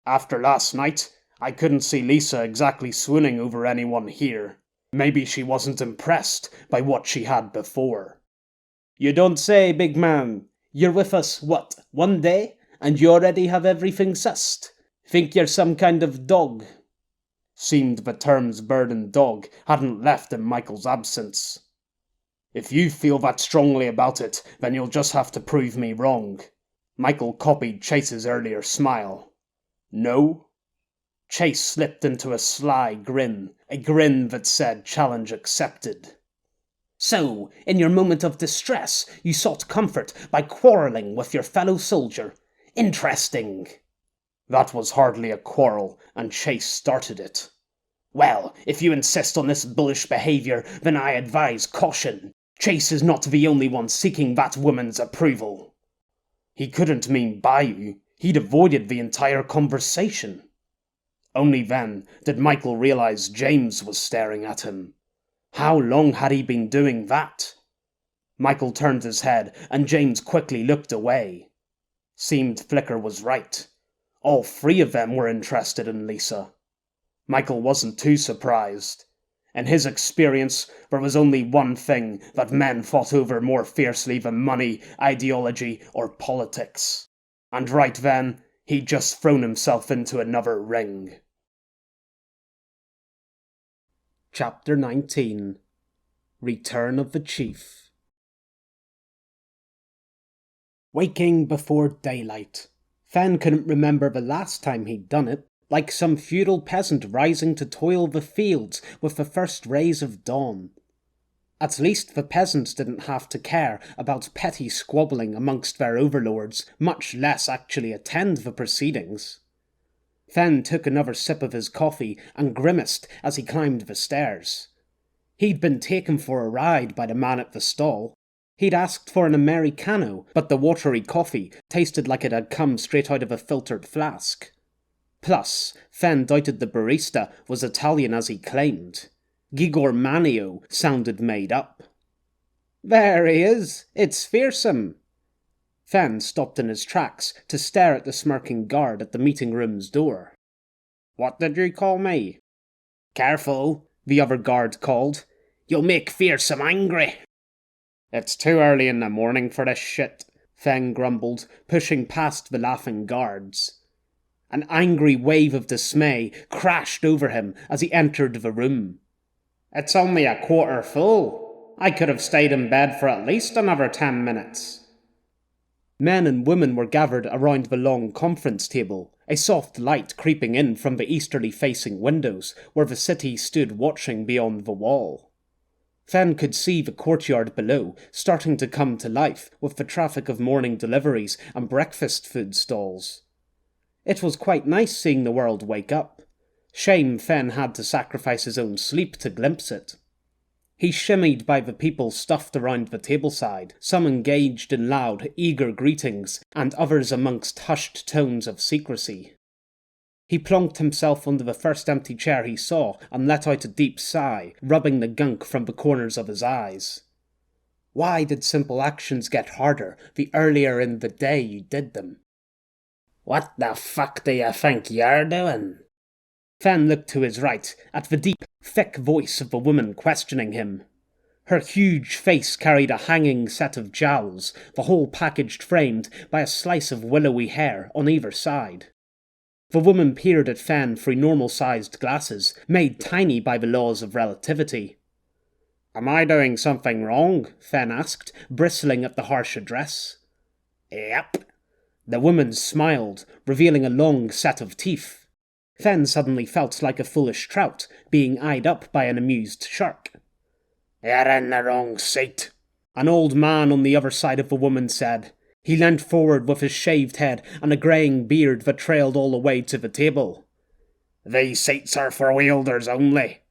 After last night, I couldn't see Lisa exactly swooning over anyone here. Maybe she wasn't impressed by what she had before. You don't say, big man. You're with us, what, 1 day? And you already have everything sussed. Think you're some kind of dog. Seemed the terms bird and dog hadn't left in Michael's absence. If you feel that strongly about it, then you'll just have to prove me wrong. Michael copied Chase's earlier smile. No? Chase slipped into a sly grin, a grin that said challenge accepted. So, in your moment of distress, you sought comfort by quarrelling with your fellow soldier. Interesting. That was hardly a quarrel, and Chase started it. Well, if you insist on this bullish behaviour, then I advise caution. Chase is not the only one seeking that woman's approval. He couldn't mean Bayou. He'd avoided the entire conversation. Only then did Michael realize James was staring at him. How long had he been doing that? Michael turned his head, and James quickly looked away. Seemed Flicker was right. All 3 of them were interested in Lisa. Michael wasn't too surprised. In his experience, there was only one thing that men fought over more fiercely than money, ideology, or politics. And right then, he'd just thrown himself into another ring. Chapter 19 Return of the Chief. Waking before daylight. Fen couldn't remember the last time he'd done it, like some feudal peasant rising to toil the fields with the first rays of dawn. At least the peasants didn't have to care about petty squabbling amongst their overlords, much less actually attend the proceedings. Fen took another sip of his coffee and grimaced as he climbed the stairs. He'd been taken for a ride by the man at the stall. He'd asked for an Americano, but the watery coffee tasted like it had come straight out of a filtered flask. Plus, Fen doubted the barista was Italian as he claimed. Gigor Manio sounded made up. There he is. It's fearsome. Fen stopped in his tracks to stare at the smirking guard at the meeting room's door. What did you call me? Careful, the other guard called. You'll make fearsome angry. It's too early in the morning for this shit, Fenn grumbled, pushing past the laughing guards. An angry wave of dismay crashed over him as he entered the room. It's only a quarter full. I could have stayed in bed for at least another 10 minutes. Men and women were gathered around the long conference table, a soft light creeping in from the easterly-facing windows where the city stood watching beyond the wall. Fenn could see the courtyard below starting to come to life with the traffic of morning deliveries and breakfast food stalls. It was quite nice seeing the world wake up. Shame Fenn had to sacrifice his own sleep to glimpse it. He shimmied by the people stuffed around the tableside, some engaged in loud, eager greetings, and others amongst hushed tones of secrecy. He plonked himself under the first empty chair he saw and let out a deep sigh, rubbing the gunk from the corners of his eyes. Why did simple actions get harder the earlier in the day you did them? What the fuck do you think you're doing? Fenn looked to his right, at the deep, thick voice of the woman questioning him. Her huge face carried a hanging set of jowls, the whole packaged framed by a slice of willowy hair on either side. The woman peered at Fenn through normal-sized glasses, made tiny by the laws of relativity. Am I doing something wrong? Fenn asked, bristling at the harsh address. Yep. The woman smiled, revealing a long set of teeth. Fenn suddenly felt like a foolish trout being eyed up by an amused shark. You're in the wrong seat, an old man on the other side of the woman said. He leant forward with his shaved head and a greying beard that trailed all the way to the table. These seats are for wielders only.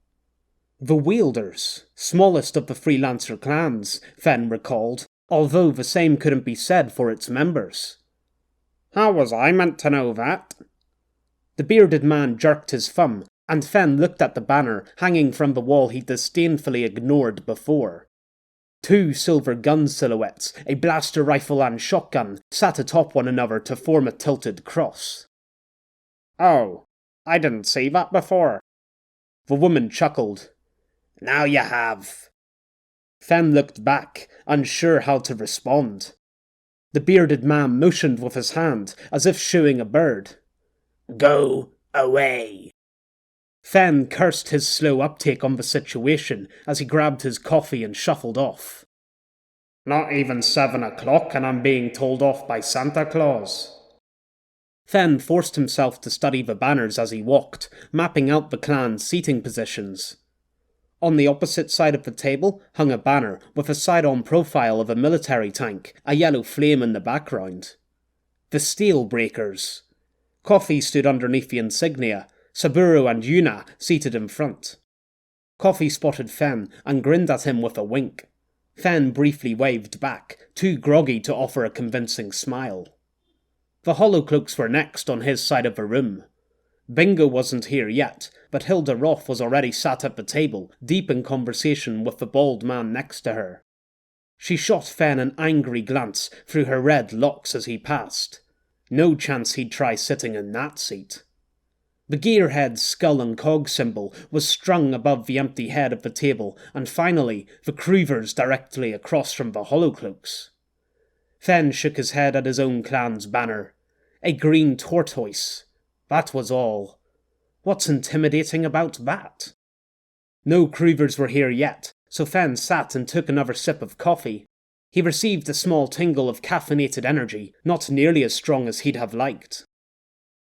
The wielders, smallest of the freelancer clans, Fenn recalled, although the same couldn't be said for its members. How was I meant to know that? The bearded man jerked his thumb, and Fenn looked at the banner hanging from the wall he disdainfully ignored before. 2 silver gun silhouettes, a blaster rifle and shotgun, sat atop one another to form a tilted cross. Oh, I didn't see that before. The woman chuckled. Now you have. Fenn looked back, unsure how to respond. The bearded man motioned with his hand, as if shooing a bird. Go away. Fenn cursed his slow uptake on the situation as he grabbed his coffee and shuffled off. Not even 7 o'clock and I'm being told off by Santa Claus. Fenn forced himself to study the banners as he walked, mapping out the clan's seating positions. On the opposite side of the table hung a banner with a side-on profile of a military tank, a yellow flame in the background. The Steel Breakers. Coffee stood underneath the insignia, Saburo and Yuna seated in front. Coffee spotted Fenn and grinned at him with a wink. Fenn briefly waved back, too groggy to offer a convincing smile. The Hollowcloaks were next on his side of the room. Bingo wasn't here yet, but Hilda Roth was already sat at the table, deep in conversation with the bald man next to her. She shot Fenn an angry glance through her red locks as he passed. No chance he'd try sitting in that seat. The gearhead's skull and cog symbol was strung above the empty head of the table, and finally, the Crouvers directly across from the Hollowcloaks. Fenn shook his head at his own clan's banner. A green tortoise. That was all. What's intimidating about that? No Crouvers were here yet, so Fenn sat and took another sip of coffee. He received a small tingle of caffeinated energy, not nearly as strong as he'd have liked.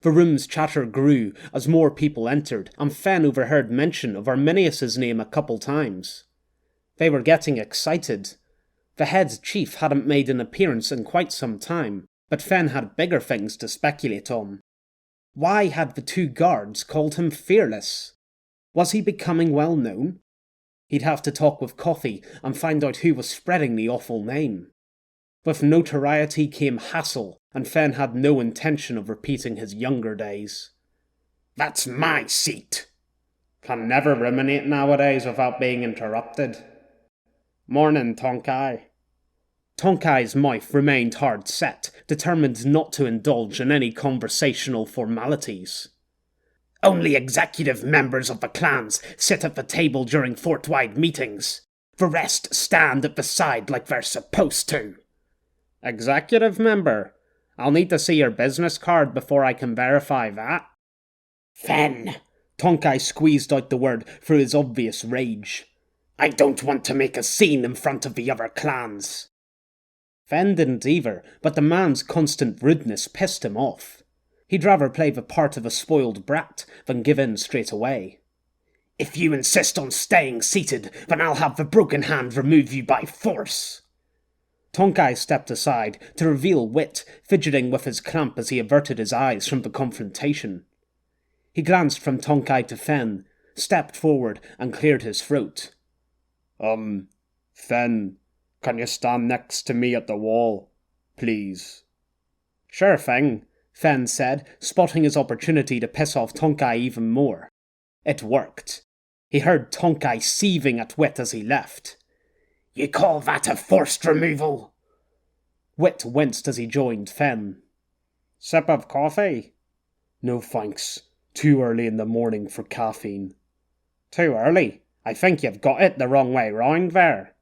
The room's chatter grew as more people entered, and Fenn overheard mention of Arminius's name a couple times. They were getting excited. The head chief hadn't made an appearance in quite some time, but Fenn had bigger things to speculate on. Why had the 2 guards called him fearless? Was he becoming well known? He'd have to talk with Coffee and find out who was spreading the awful name. With notoriety came hassle, and Fenn had no intention of repeating his younger days. That's my seat. Can never ruminate nowadays without being interrupted. Morning, Tonkai. Tonkai's mouth remained hard set, determined not to indulge in any conversational formalities. Only executive members of the clans sit at the table during fort-wide meetings. The rest stand at the side like they're supposed to. Executive member, I'll need to see your business card before I can verify that. Fen, Tonkai squeezed out the word through his obvious rage. I don't want to make a scene in front of the other clans. Fen didn't either, but the man's constant rudeness pissed him off. He'd rather play the part of a spoiled brat than give in straight away. If you insist on staying seated, then I'll have the broken hand remove you by force. Tonkai stepped aside to reveal Wit fidgeting with his clamp as he averted his eyes from the confrontation. He glanced from Tonkai to Fen, stepped forward and cleared his throat. Fen, can you stand next to me at the wall, please? Sure thing, Fen said, spotting his opportunity to piss off Tonkai even more. It worked. He heard Tonkai seething at Wit as he left. You call that a forced removal? Wit winced as he joined Fen. Sip of coffee? No thanks. Too early in the morning for caffeine. Too early? I think you've got it the wrong way round there.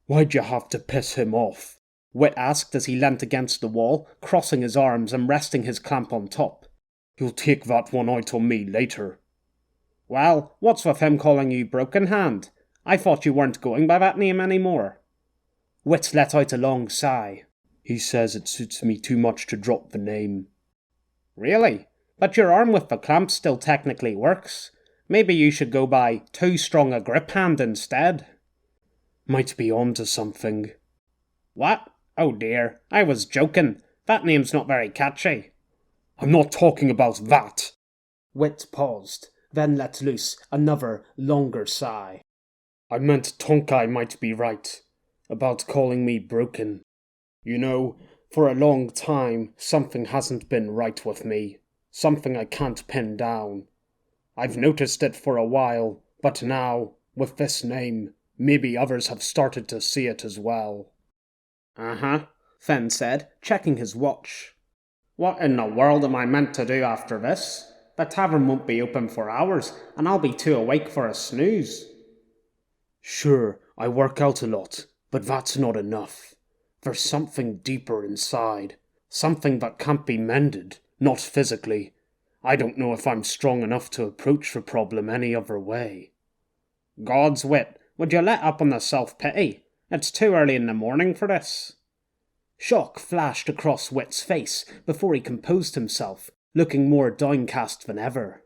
Why'd you have to piss him off? Wit asked as he leant against the wall, crossing his arms and resting his clamp on top. You'll take that one out on me later. Well, what's with him calling you Broken Hand? I thought you weren't going by that name anymore. Wit let out a long sigh. He says it suits me too much to drop the name. Really? But your arm with the clamp still technically works. Maybe you should go by Too Strong a Grip Hand instead. Might be onto something. What? Oh dear, I was joking. That name's not very catchy. I'm not talking about that. Wit paused, then let loose another, longer sigh. I meant Tonkai might be right about calling me broken. You know, for a long time, something hasn't been right with me. Something I can't pin down. I've noticed it for a while, but now, with this name, maybe others have started to see it as well. Uh-huh, Fen said, checking his watch. What in the world am I meant to do after this? The tavern won't be open for hours, and I'll be too awake for a snooze. Sure, I work out a lot, but that's not enough. There's something deeper inside. Something that can't be mended, not physically. I don't know if I'm strong enough to approach the problem any other way. God's wit, would you let up on the self-pity? It's too early in the morning for this. Shock flashed across Wit's face before he composed himself, looking more downcast than ever.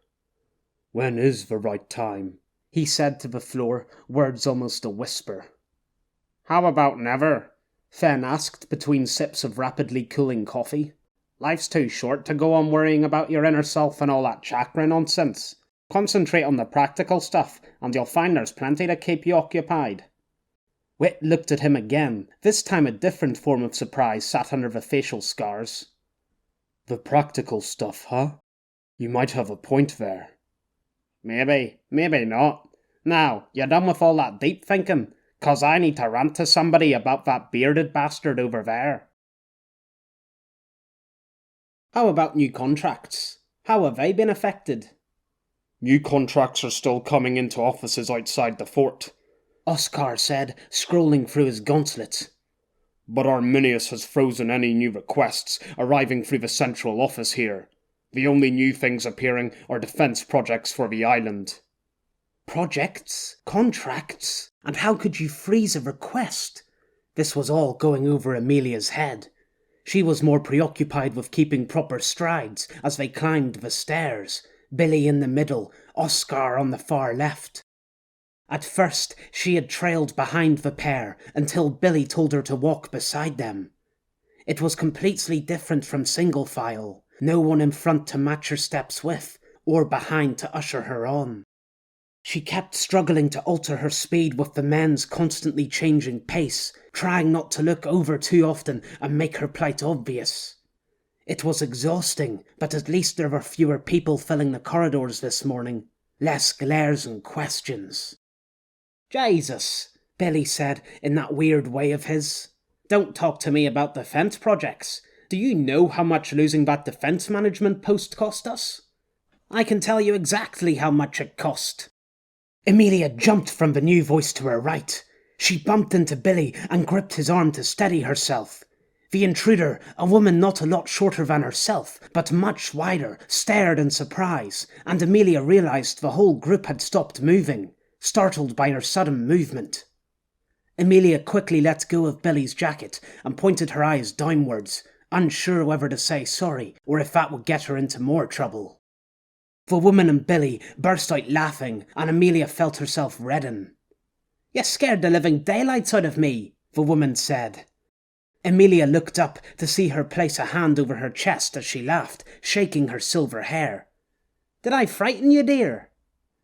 When is the right time? He said to the floor, words almost a whisper. How about never? Fen asked between sips of rapidly cooling coffee. Life's too short to go on worrying about your inner self and all that chakra nonsense. Concentrate on the practical stuff, and you'll find there's plenty to keep you occupied. Wit looked at him again. This time a different form of surprise sat under the facial scars. The practical stuff, huh? You might have a point there. Maybe not. Now, you done with all that deep thinking? 'Cause I need to rant to somebody about that bearded bastard over there. How about new contracts? How have they been affected? New contracts are still coming into offices outside the fort, Oscar said, scrolling through his gauntlet. But Arminius has frozen any new requests arriving through the central office here. The only new things appearing are defence projects for the island. Projects? Contracts? And how could you freeze a request? This was all going over Amelia's head. She was more preoccupied with keeping proper strides as they climbed the stairs, Billy in the middle, Oscar on the far left. At first, she had trailed behind the pair until Billy told her to walk beside them. It was completely different from single file, no one in front to match her steps with, or behind to usher her on. She kept struggling to alter her speed with the men's constantly changing pace, trying not to look over too often and make her plight obvious. It was exhausting, but at least there were fewer people filling the corridors this morning. Less glares and questions. Jesus, Billy said in that weird way of his. Don't talk to me about defence projects. Do you know how much losing that defence management post cost us? I can tell you exactly how much it cost. Amelia jumped from the new voice to her right. She bumped into Billy and gripped his arm to steady herself. The intruder, a woman not a lot shorter than herself, but much wider, stared in surprise, and Amelia realized the whole group had stopped moving, startled by her sudden movement. Amelia quickly let go of Billy's jacket and pointed her eyes downwards, unsure whether to say sorry or if that would get her into more trouble. The woman and Billy burst out laughing, and Amelia felt herself redden. "You scared the living daylights out of me," the woman said. Amelia looked up to see her place a hand over her chest as she laughed, shaking her silver hair. "Did I frighten you, dear?"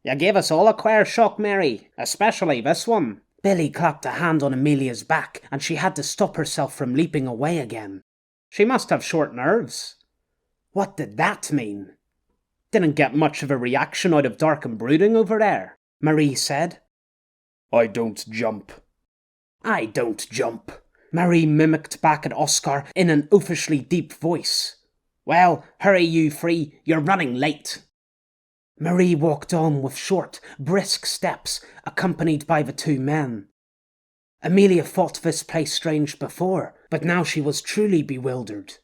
"You gave us all a queer shock, Mary, especially this one." Billy clapped a hand on Amelia's back, and she had to stop herself from leaping away again. "She must have short nerves." What did that mean? "Didn't get much of a reaction out of dark and brooding over there," Marie said. "I don't jump." "I don't jump," Marie mimicked back at Oscar in an oafishly deep voice. "Well, hurry you three, you're running late." Marie walked on with short, brisk steps, accompanied by the two men. Amelia thought this place strange before, but now she was truly bewildered.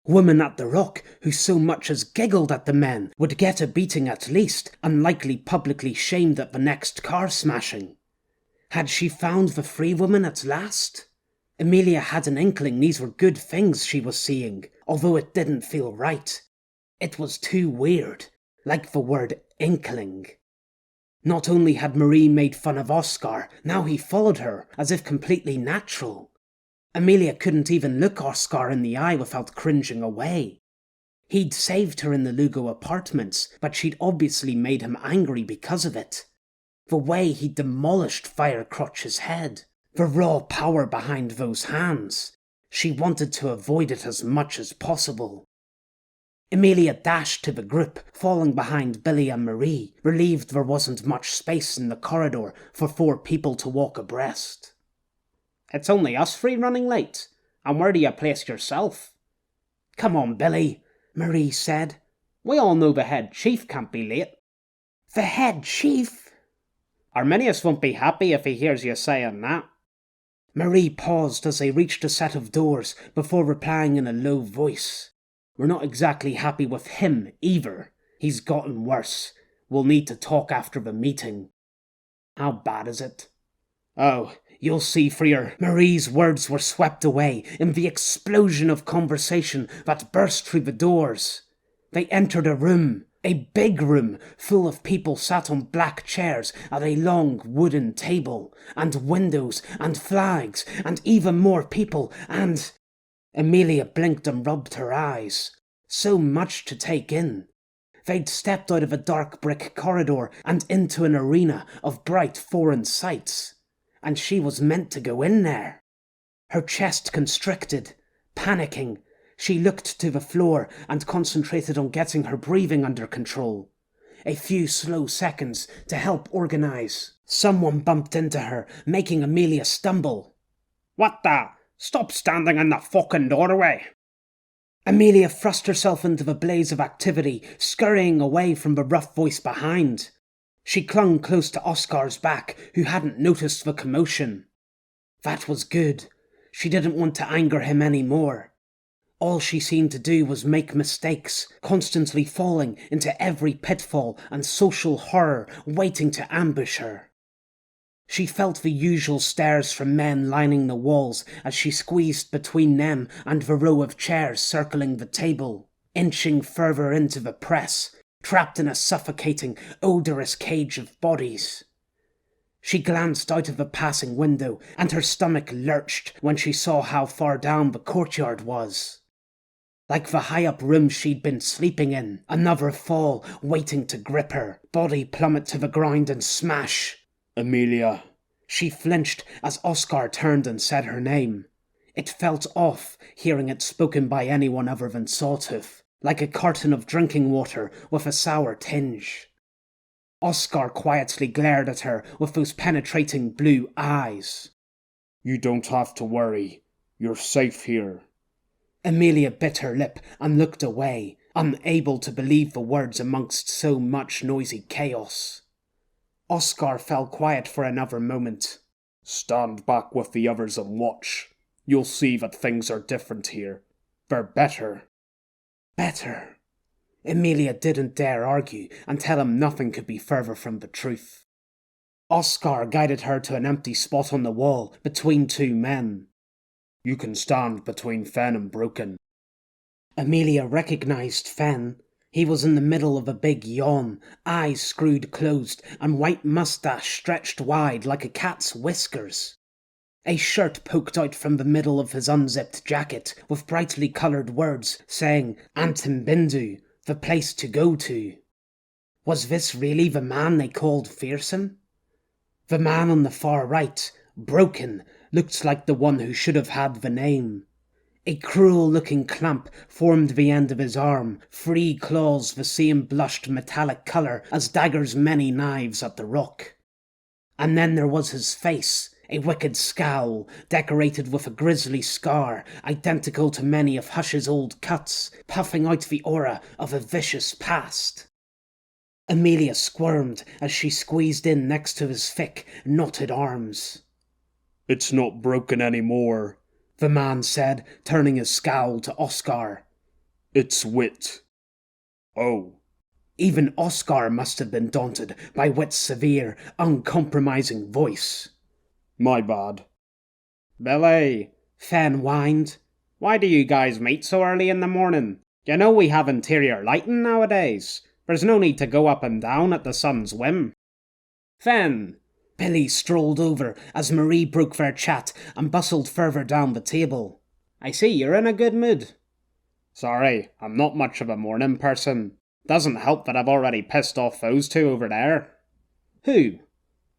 Woman at the Rock, who so much as giggled at the men, would get a beating at least, and likely publicly shamed at the next car smashing. Had she found the free woman at last? Amelia had an inkling these were good things she was seeing, although it didn't feel right. It was too weird, like the word inkling. Not only had Marie made fun of Oscar, now he followed her, as if completely natural. Amelia couldn't even look Oscar in the eye without cringing away. He'd saved her in the Lugo apartments, but she'd obviously made him angry because of it. The way he'd demolished Firecrotch's head. The raw power behind those hands. She wanted to avoid it as much as possible. Amelia dashed to the group, falling behind Billy and Marie, relieved there wasn't much space in the corridor for 4 people to walk abreast. "It's only us 3 running late, and where do you place yourself?" "Come on, Billy," Marie said. "We all know the head chief can't be late." "The head chief?" "Arminius won't be happy if he hears you saying that." Marie paused as they reached a set of doors before replying in a low voice. "We're not exactly happy with him, either. He's gotten worse. We'll need to talk after the meeting." "How bad is it?" "Oh, you'll see, Freer." Marie's words were swept away in the explosion of conversation that burst through the doors. They entered a room. A big room full of people sat on black chairs at a long wooden table, and windows and flags, and even more people, and... Amelia blinked and rubbed her eyes. So much to take in. They'd stepped out of a dark brick corridor and into an arena of bright foreign sights, and she was meant to go in there. Her chest constricted, panicking. She looked to the floor and concentrated on getting her breathing under control. A few slow seconds to help organize. Someone bumped into her, making Amelia stumble. "What the? Stop standing in the fucking doorway!" Amelia thrust herself into the blaze of activity, scurrying away from the rough voice behind. She clung close to Oscar's back, who hadn't noticed the commotion. That was good. She didn't want to anger him any more. All she seemed to do was make mistakes, constantly falling into every pitfall and social horror waiting to ambush her. She felt the usual stares from men lining the walls as she squeezed between them and the row of chairs circling the table, inching further into the press, trapped in a suffocating, odorous cage of bodies. She glanced out of a passing window, and her stomach lurched when she saw how far down the courtyard was. Like the high-up room she'd been sleeping in, another fall waiting to grip her, body plummet to the ground and smash. "Amelia." She flinched as Oscar turned and said her name. It felt off, hearing it spoken by anyone other than Sawtooth, like a carton of drinking water with a sour tinge. Oscar quietly glared at her with those penetrating blue eyes. "You don't have to worry. You're safe here." Amelia bit her lip and looked away, unable to believe the words amongst so much noisy chaos. Oscar fell quiet for another moment. Stand back with the others and watch. You'll see that things are different here. They're better. Better? Emilia didn't dare argue and tell him nothing could be further from the truth. Oscar guided her to an empty spot on the wall between two men. You can stand between Fen and Broken. Emilia recognized Fen. He was in the middle of a big yawn, eyes screwed closed, and white mustache stretched wide like a cat's whiskers. A shirt poked out from the middle of his unzipped jacket with brightly coloured words saying Antimbindu, the place to go to. Was this really the man they called fearsome? The man on the far right, Broken, looked like the one who should have had the name. A cruel-looking clamp formed the end of his arm, 3 claws the same blushed metallic colour as Dagger's many knives at the rock. And then there was his face, a wicked scowl, decorated with a grisly scar, identical to many of Hush's old cuts, puffing out the aura of a vicious past. Emilia squirmed as she squeezed in next to his thick, knotted arms. It's not Broken anymore, the man said, turning his scowl to Oscar. It's Wit. Oh. Even Oscar must have been daunted by Wit's severe, uncompromising voice. My bad. Billy, Fen whined. Why do you guys meet so early in the morning? You know we have interior lighting nowadays. There's no need to go up and down at the sun's whim. Fen. Billy strolled over as Marie broke their chat and bustled further down the table. I see you're in a good mood. Sorry, I'm not much of a morning person. Doesn't help that I've already pissed off those two over there. Who?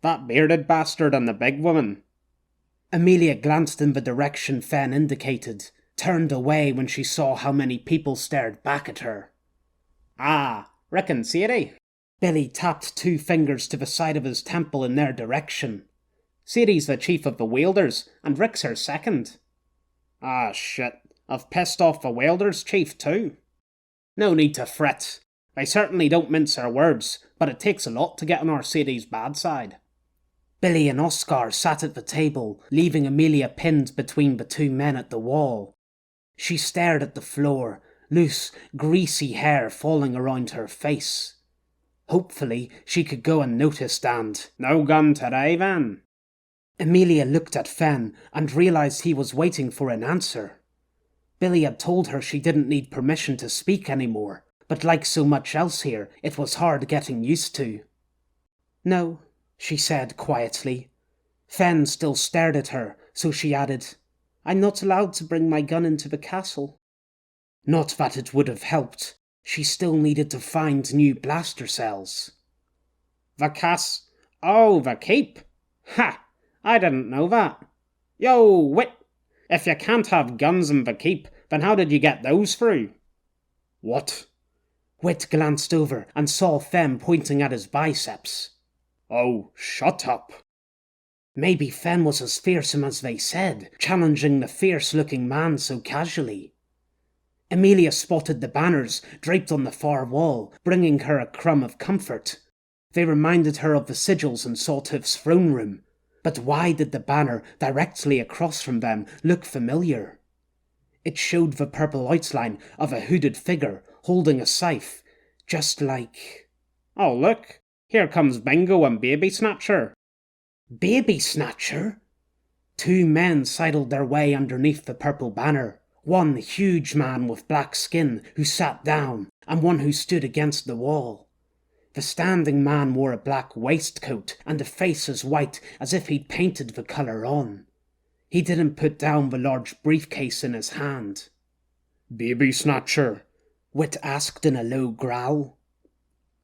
That bearded bastard and the big woman. Emilia glanced in the direction Fen indicated, turned away when she saw how many people stared back at her. Ah, reckon Sadie. Billy tapped 2 fingers to the side of his temple in their direction. Sadie's the chief of the Wielders, and Rick's her second. Ah, shit. I've pissed off the Wielders chief too. No need to fret. They certainly don't mince their words, but it takes a lot to get on our Sadie's bad side. Billy and Oscar sat at the table, leaving Emilia pinned between the 2 men at the wall. She stared at the floor, loose, greasy hair falling around her face. Hopefully, she could go unnoticed and... No gun today, then? Emilia looked at Fen and realised he was waiting for an answer. Billy had told her she didn't need permission to speak anymore, but like so much else here, it was hard getting used to. No, she said quietly. Fen still stared at her, so she added, I'm not allowed to bring my gun into the castle. Not that it would have helped. She still needed to find new blaster cells. Oh, the keep? Ha! I didn't know that. Yo, Wit! If you can't have guns in the keep, then how did you get those through? What? Wit glanced over and saw Fen pointing at his biceps. Oh, shut up. Maybe Fen was as fearsome as they said, challenging the fierce-looking man so casually. Emilia spotted the banners draped on the far wall, bringing her a crumb of comfort. They reminded her of the sigils in Saltiff's throne room, but why did the banner directly across from them look familiar? It showed the purple outline of a hooded figure holding a scythe, just like... Oh, look! Here comes Bingo and Baby Snatcher. Baby Snatcher? 2 men sidled their way underneath the purple banner. One huge man with black skin who sat down, and one who stood against the wall. The standing man wore a black waistcoat and a face as white as if he'd painted the colour on. He didn't put down the large briefcase in his hand. Baby Snatcher? Wit asked in a low growl.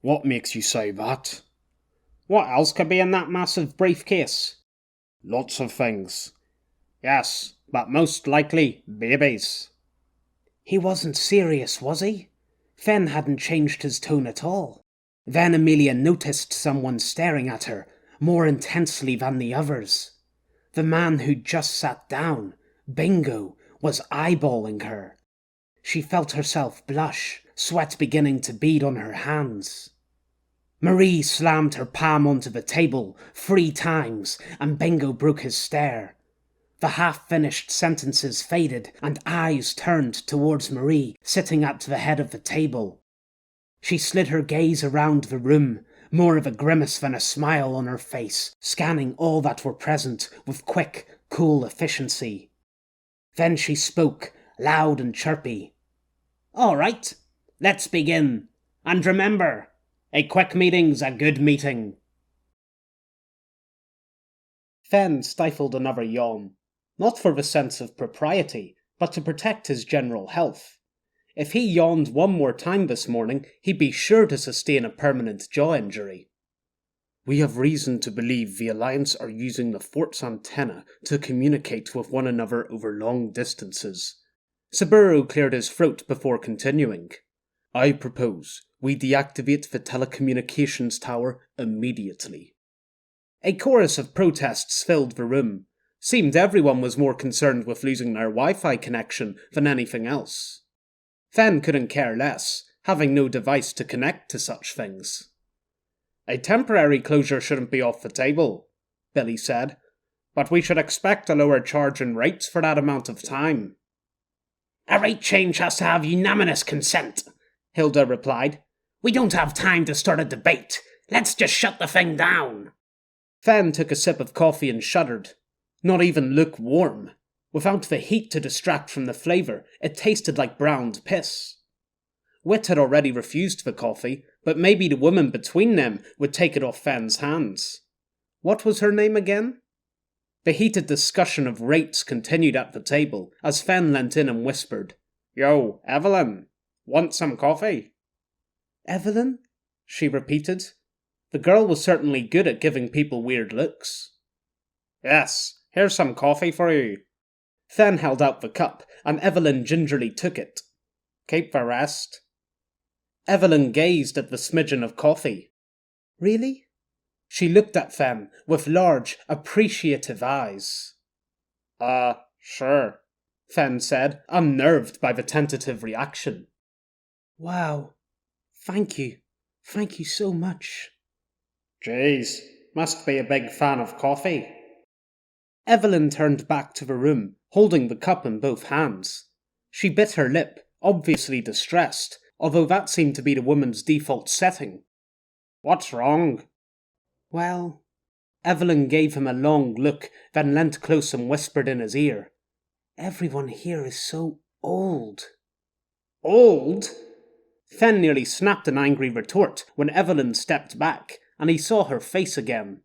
What makes you say that? What else could be in that massive briefcase? Lots of things. Yes, but most likely babies. He wasn't serious, was he? Fen hadn't changed his tone at all. Then Emilia noticed someone staring at her, more intensely than the others. The man who'd just sat down, Bingo, was eyeballing her. She felt herself blush, sweat beginning to bead on her hands. Marie slammed her palm onto the table 3 times, and Bingo broke his stare. The half-finished sentences faded, and eyes turned towards Marie, sitting at the head of the table. She slid her gaze around the room, more of a grimace than a smile on her face, scanning all that were present with quick, cool efficiency. Then she spoke, loud and chirpy. "All right, let's begin. And remember, a quick meeting's a good meeting." Fen stifled another yawn, not for the sense of propriety, but to protect his general health. If he yawned one more time this morning, he'd be sure to sustain a permanent jaw injury. "We have reason to believe the Alliance are using the fort's antenna to communicate with one another over long distances." Saburo cleared his throat before continuing. "I propose we deactivate the telecommunications tower immediately." A chorus of protests filled the room. Seemed everyone was more concerned with losing their Wi-Fi connection than anything else. Fen couldn't care less, having no device to connect to such things. "A temporary closure shouldn't be off the table," Billy said, "but we should expect a lower charge in rates for that amount of time." "A rate change has to have unanimous consent," Hilda replied. "We don't have time to start a debate. Let's just shut the thing down." Fen took a sip of coffee and shuddered. Not even lukewarm. Without the heat to distract from the flavour, it tasted like browned piss. Wit had already refused the coffee, but maybe the woman between them would take it off Fen's hands. What was her name again? The heated discussion of rates continued at the table, as Fen leant in and whispered, "Yo, Evelyn, want some coffee?" "Evelyn?" she repeated. The girl was certainly good at giving people weird looks. "Yes, here's some coffee for you." Fen held out the cup, and Evelyn gingerly took it. "Keep the rest." Evelyn gazed at the smidgen of coffee. "Really?" She looked at Fen with large, appreciative eyes. Sure," Fen said, unnerved by the tentative reaction. "Wow. Thank you. Thank you so much." "Jeez, must be a big fan of coffee." Evelyn turned back to the room, holding the cup in both hands. She bit her lip, obviously distressed, although that seemed to be the woman's default setting. "What's wrong?" "Well..." Evelyn gave him a long look, then leant close and whispered in his ear. "Everyone here is so old." "Old?" Fen nearly snapped an angry retort when Evelyn stepped back, and he saw her face again.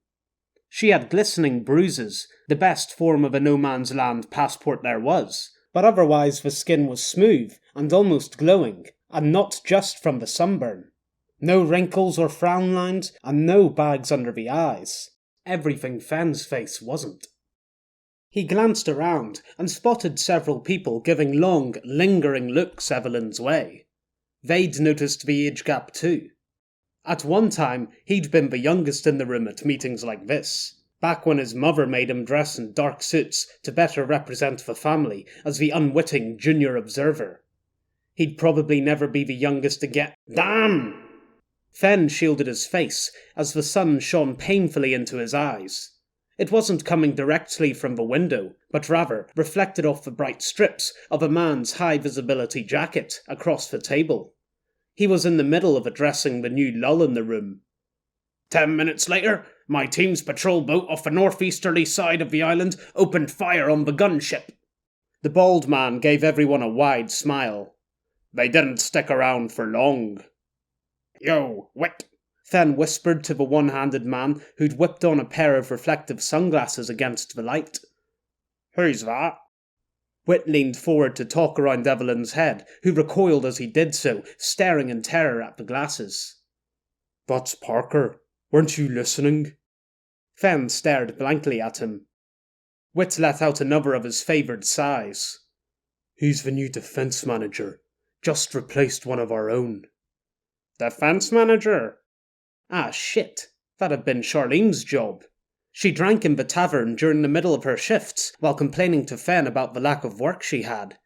She had glistening bruises, the best form of a no-man's-land passport there was, but otherwise the skin was smooth and almost glowing, and not just from the sunburn. No wrinkles or frown lines, and no bags under the eyes. Everything Fen's face wasn't. He glanced around and spotted several people giving long, lingering looks Evelyn's way. They'd noticed the age gap too. At one time, he'd been the youngest in the room at meetings like this, back when his mother made him dress in dark suits to better represent the family as the unwitting junior observer. He'd probably never be the youngest again. Damn! Fen shielded his face as the sun shone painfully into his eyes. It wasn't coming directly from the window, but rather reflected off the bright strips of a man's high-visibility jacket across the table. He was in the middle of addressing the new lull in the room. 10 minutes later, my team's patrol boat off the northeasterly side of the island opened fire on the gunship." The bald man gave everyone a wide smile. "They didn't stick around for long." "Yo, Wit," Fen whispered to the one-handed man who'd whipped on a pair of reflective sunglasses against the light. "Who's that?" Wit leaned forward to talk around Evelyn's head, who recoiled as he did so, staring in terror at the glasses. "That's Parker. Weren't you listening?" Fen stared blankly at him. Wit let out another of his favoured sighs. "He's the new defence manager. Just replaced one of our own." "Defence manager?" Ah, shit. That had been Charlene's job. She drank in the tavern during the middle of her shifts while complaining to Fen about the lack of work she had.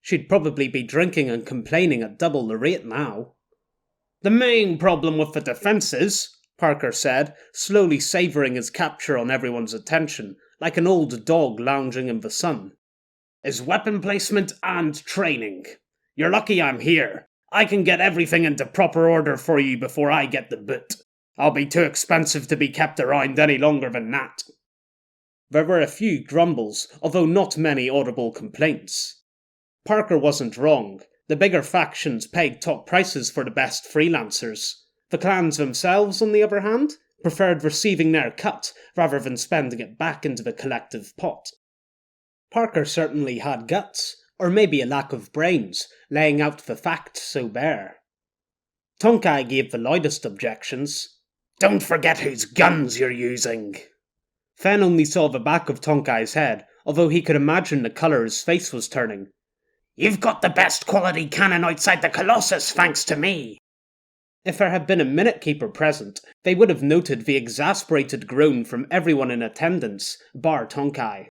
She'd probably be drinking and complaining at double the rate now. "The main problem with the defences," Parker said, slowly savouring his capture on everyone's attention, like an old dog lounging in the sun, "is weapon placement and training. You're lucky I'm here. I can get everything into proper order for you before I get the boot. I'll be too expensive to be kept around any longer than that." There were a few grumbles, although not many audible complaints. Parker wasn't wrong. The bigger factions paid top prices for the best freelancers. The clans themselves, on the other hand, preferred receiving their cut rather than spending it back into the collective pot. Parker certainly had guts, or maybe a lack of brains, laying out the facts so bare. Tonkai gave the loudest objections. "Don't forget whose guns you're using." Fen only saw the back of Tonkai's head, although he could imagine the colour his face was turning. "You've got the best quality cannon outside the Colossus, thanks to me." If there had been a Minute Keeper present, they would have noted the exasperated groan from everyone in attendance, bar Tonkai.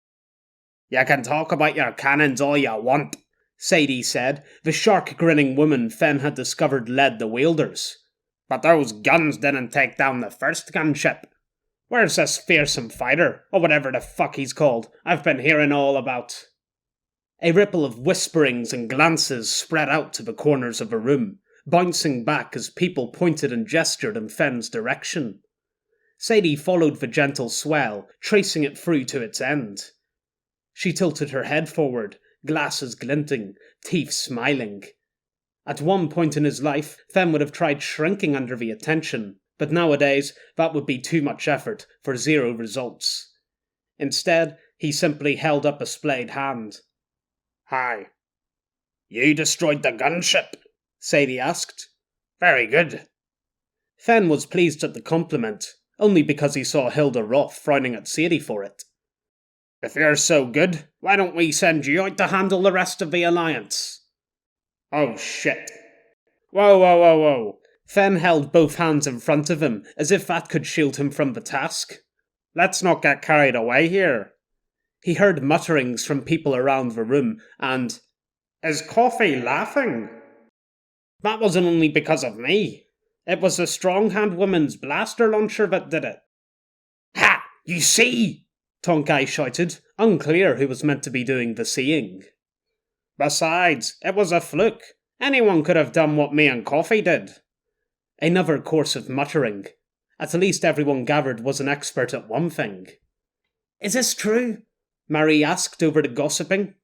"You can talk about your cannons all you want," Sadie said, the shark-grinning woman Fen had discovered led the wielders. "but those guns didn't take down the first gunship. Where's this fearsome fighter, or whatever the fuck he's called, I've been hearing all about?" A ripple of whisperings and glances spread out to the corners of the room, bouncing back as people pointed and gestured in Fen's direction. Sadie followed the gentle swell, tracing it through to its end. She tilted her head forward, glasses glinting, teeth smiling. At one point in his life, Fen would have tried shrinking under the attention, but nowadays that would be too much effort for 0 results. Instead, he simply held up a splayed hand. "Hi. You destroyed the gunship?" Sadie asked. "Very good." Fen was pleased at the compliment, only because he saw Hilda Roth frowning at Sadie for it. "If you're so good, why don't we send you out to handle the rest of the Alliance?" "Oh shit." Whoa. Fen held both hands in front of him, as if that could shield him from the task. "Let's not get carried away here." He heard mutterings from people around the room, and, "Is Coffee laughing?" "That wasn't only because of me. It was the strong-hand woman's blaster launcher that did it." "Ha! You see!" Tonkai shouted, unclear who was meant to be doing the seeing. "Besides, it was a fluke. Anyone could have done what me and Coffee did." Another course of muttering. At least everyone gathered was an expert at one thing. "Is this true?" Marie asked over the gossiping.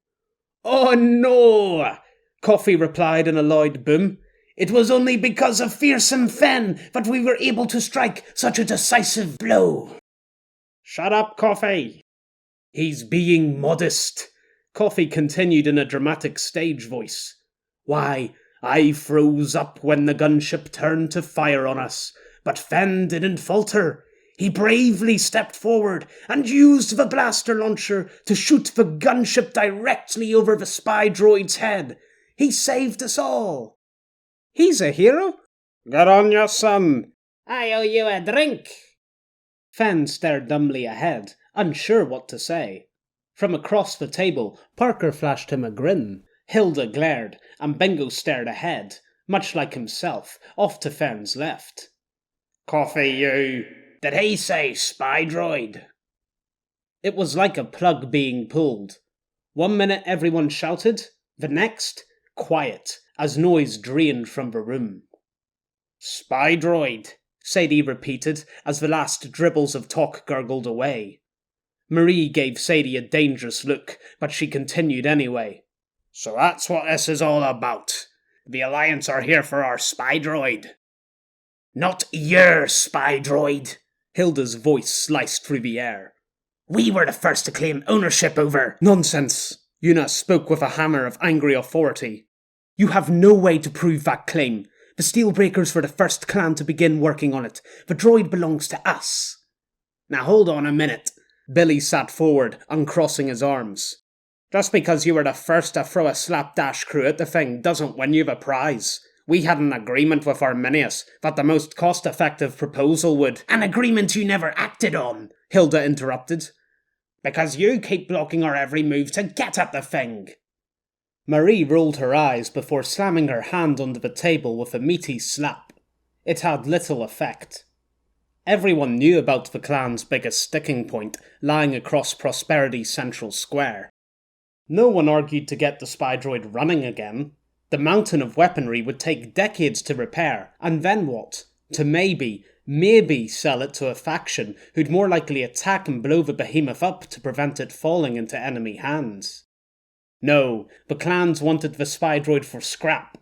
"Oh no!" Coffee replied in a loud boom. "It was only because of fearsome Fen that we were able to strike such a decisive blow." "Shut up, Coffee." "He's being modest," Coffee continued in a dramatic stage voice. "Why, I froze up when the gunship turned to fire on us, but Fen didn't falter. He bravely stepped forward and used the blaster launcher to shoot the gunship directly over the spy droid's head. He saved us all." "He's a hero?" "Good on you, son." "I owe you a drink." Fen stared dumbly ahead, unsure what to say. From across the table, Parker flashed him a grin. Hilda glared, and Bingo stared ahead, much like himself, off to Fen's left. "Coffee, you." "Did he say spy droid?" It was like a plug being pulled. 1 minute everyone shouted, the next, quiet, as noise drained from the room. "Spy droid," Sadie repeated as the last dribbles of talk gurgled away. Marie gave Sadie a dangerous look, but she continued anyway. "So that's what this is all about. The Alliance are here for our spy droid." "Not your spy droid." Hilda's voice sliced through the air. "We were the first to claim ownership over—" "Nonsense!" Yuna spoke with a hammer of angry authority. "You have no way to prove that claim. The Steelbreakers were the first clan to begin working on it. The droid belongs to us." "Now hold on a minute." Billy sat forward, uncrossing his arms. "Just because you were the first to throw a slapdash crew at the thing doesn't win you the prize. We had an agreement with Arminius that the most cost-effective proposal would—" "An agreement you never acted on," Hilda interrupted. "Because you keep blocking our every move to get at the thing." Marie rolled her eyes before slamming her hand onto the table with a meaty slap. It had little effect. Everyone knew about the clan's biggest sticking point, lying across Prosperity's central square. No one argued to get the spy droid running again. The mountain of weaponry would take decades to repair, and then what? To maybe sell it to a faction who'd more likely attack and blow the behemoth up to prevent it falling into enemy hands. No, the clans wanted the spy droid for scrap.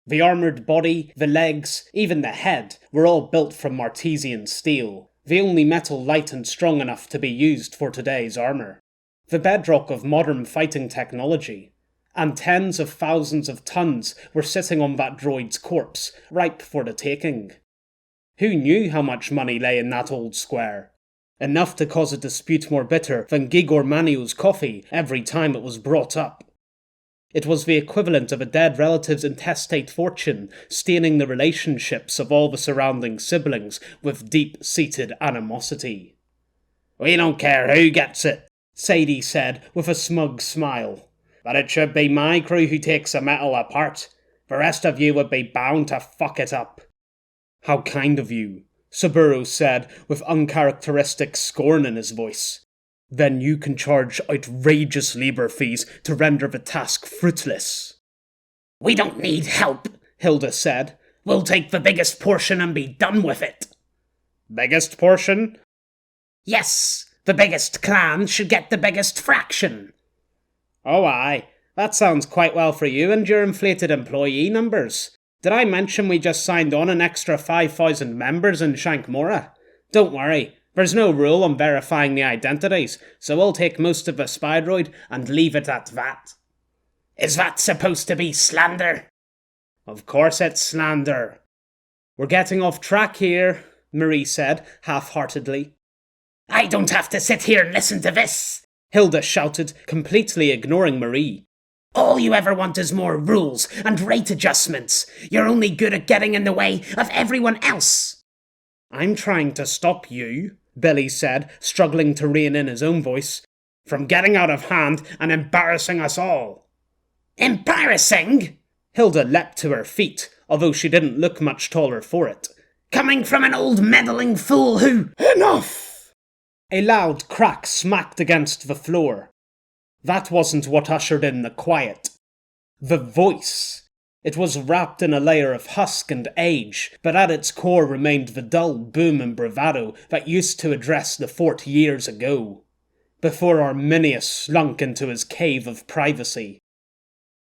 The armoured body, the legs, even the head were all built from Martesian steel, the only metal light and strong enough to be used for today's armour. The bedrock of modern fighting technology. And tens of thousands of tons were sitting on that droid's corpse, ripe for the taking. Who knew how much money lay in that old square? Enough to cause a dispute more bitter than Gigor Manio's coffee every time it was brought up. It was the equivalent of a dead relative's intestate fortune, staining the relationships of all the surrounding siblings with deep-seated animosity. "We don't care who gets it," Sadie said with a smug smile. "But it should be my crew who takes the metal apart. The rest of you would be bound to fuck it up." "How kind of you," Saburo said with uncharacteristic scorn in his voice. "Then you can charge outrageous labour fees to render the task fruitless." "We don't need help," Hilda said. "We'll take the biggest portion and be done with it." "Biggest portion?" "Yes, the biggest clan should get the biggest fraction." "Oh aye, that sounds quite well for you and your inflated employee numbers. Did I mention we just signed on an extra 5,000 members in Shankmora? Don't worry, there's no rule on verifying the identities, so we'll take most of the spy droid and leave it at that." "Is that supposed to be slander?" "Of course it's slander." "We're getting off track here," Marie said, half-heartedly. "I don't have to sit here and listen to this," Hilda shouted, completely ignoring Marie. "All you ever want is more rules and rate adjustments. You're only good at getting in the way of everyone else." "I'm trying to stop you," Billy said, struggling to rein in his own voice, "from getting out of hand and embarrassing us all." "Embarrassing?" Hilda leapt to her feet, although she didn't look much taller for it. "Coming from an old meddling fool who—" "Enough!" A loud crack smacked against the floor. That wasn't what ushered in the quiet. The voice. It was wrapped in a layer of husk and age, but at its core remained the dull boom and bravado that used to address the fort years ago, before Arminius slunk into his cave of privacy.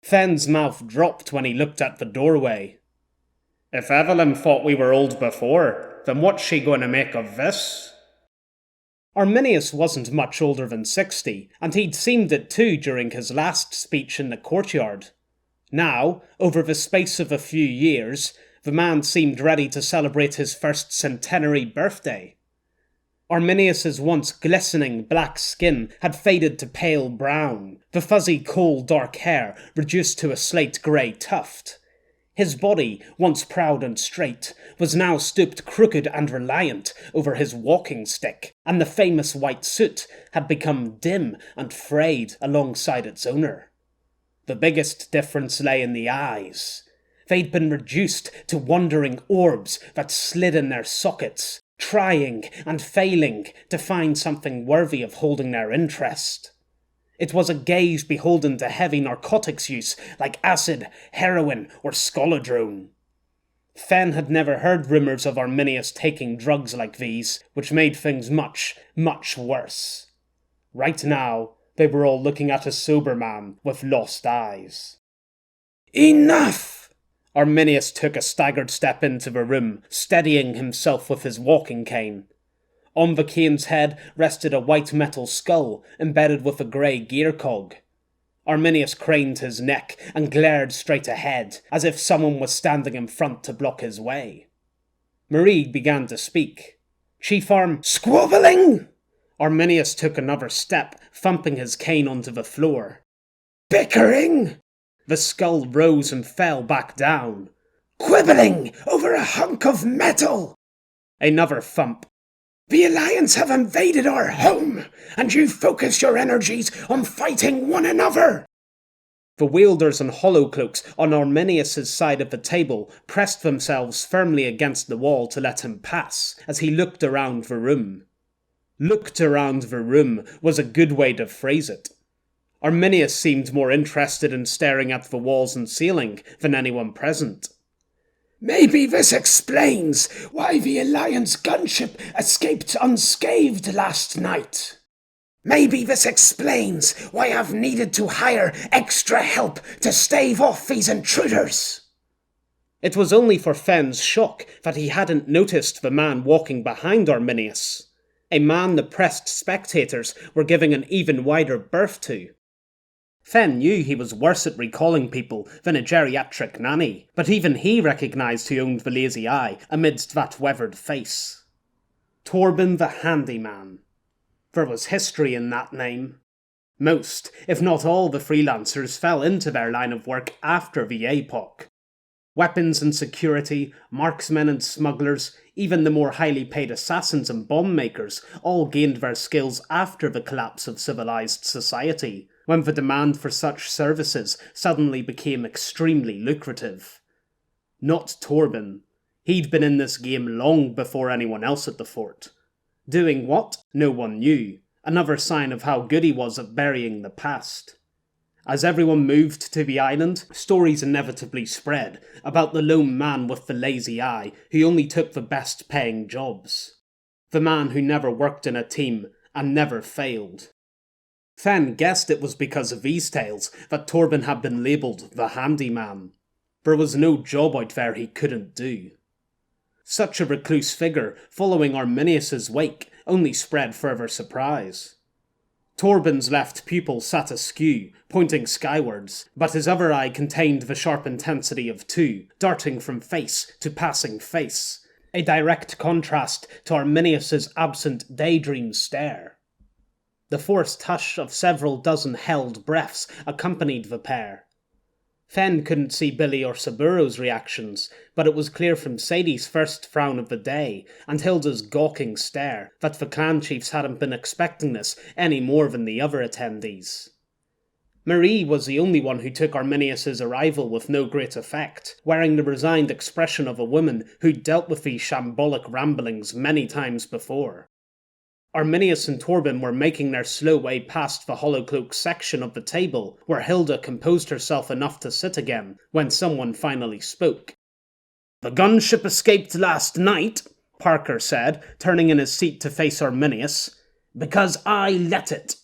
Fenn's mouth dropped when he looked at the doorway. "If Evelyn thought we were old before, then what's she going to make of this?" Arminius wasn't much older than 60, and he'd seemed it too during his last speech in the courtyard. Now, over the space of a few years, the man seemed ready to celebrate his first centenary birthday. Arminius's once glistening black skin had faded to pale brown, the fuzzy coal dark hair reduced to a slate-grey tuft. His body, once proud and straight, was now stooped crooked and reliant over his walking stick, and the famous white suit had become dim and frayed alongside its owner. The biggest difference lay in the eyes. They'd been reduced to wandering orbs that slid in their sockets, trying and failing to find something worthy of holding their interest. It was a gaze beholden to heavy narcotics use like acid, heroin, or scolodrone. Fenn had never heard rumours of Arminius taking drugs like these, which made things much, much worse. Right now, they were all looking at a sober man with lost eyes. "Enough!" Arminius took a staggered step into the room, steadying himself with his walking cane. On the cane's head rested a white metal skull embedded with a grey gear cog. Arminius craned his neck and glared straight ahead, as if someone was standing in front to block his way. Marie began to speak. Chief "Squabbling!" Arminius took another step, thumping his cane onto the floor. "Bickering!" The skull rose and fell back down. "Quibbling over a hunk of metal!" Another thump. "The Alliance have invaded our home, and you focus your energies on fighting one another!" The wielders and hollow cloaks on Arminius's side of the table pressed themselves firmly against the wall to let him pass as he looked around the room. Looked around the room was a good way to phrase it. Arminius seemed more interested in staring at the walls and ceiling than anyone present. Maybe this explains why the Alliance gunship escaped unscathed last night. Maybe this explains why I've needed to hire extra help to stave off these intruders. It was only for Fenn's shock that he hadn't noticed the man walking behind Arminius, a man the pressed spectators were giving an even wider berth to. Fenn knew he was worse at recalling people than a geriatric nanny, but even he recognised who owned the lazy eye amidst that weathered face. Torben the Handyman. There was history in that name. Most, if not all, the freelancers fell into their line of work after the APOC. Weapons and security, marksmen and smugglers, even the more highly paid assassins and bomb makers all gained their skills after the collapse of civilized society, when the demand for such services suddenly became extremely lucrative. Not Torben. He'd been in this game long before anyone else at the fort. Doing what? No one knew. Another sign of how good he was at burying the past. As everyone moved to the island, stories inevitably spread about the lone man with the lazy eye who only took the best paying jobs. The man who never worked in a team and never failed. Fenn guessed it was because of these tales that Torben had been labelled the Handyman. There was no job out there he couldn't do. Such a recluse figure following Arminius's wake only spread further surprise. Torben's left pupil sat askew, pointing skywards, but his other eye contained the sharp intensity of two, darting from face to passing face, a direct contrast to Arminius's absent daydream stare. The forced hush of several dozen held breaths accompanied the pair. Fenn couldn't see Billy or Saburo's reactions, but it was clear from Sadie's first frown of the day and Hilda's gawking stare that the clan chiefs hadn't been expecting this any more than the other attendees. Marie was the only one who took Arminius's arrival with no great effect, wearing the resigned expression of a woman who'd dealt with these shambolic ramblings many times before. Arminius and Torben were making their slow way past the hollowcloak section of the table, where Hilda composed herself enough to sit again, when someone finally spoke. "The gunship escaped last night," Parker said, turning in his seat to face Arminius, "because I let it."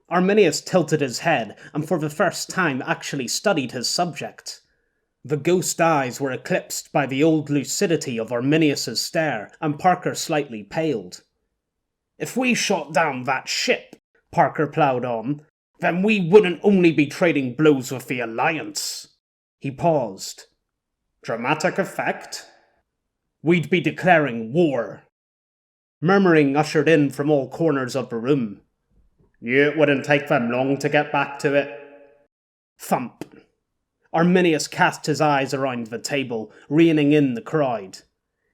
Arminius tilted his head, and for the first time actually studied his subject. The ghost eyes were eclipsed by the old lucidity of Arminius's stare, and Parker slightly paled. "If we shot down that ship," Parker ploughed on, "then we wouldn't only be trading blows with the Alliance." He paused. "Dramatic effect?" "We'd be declaring war." Murmuring ushered in from all corners of the room. "It wouldn't take them long to get back to it." Thump. Arminius cast his eyes around the table, reining in the crowd.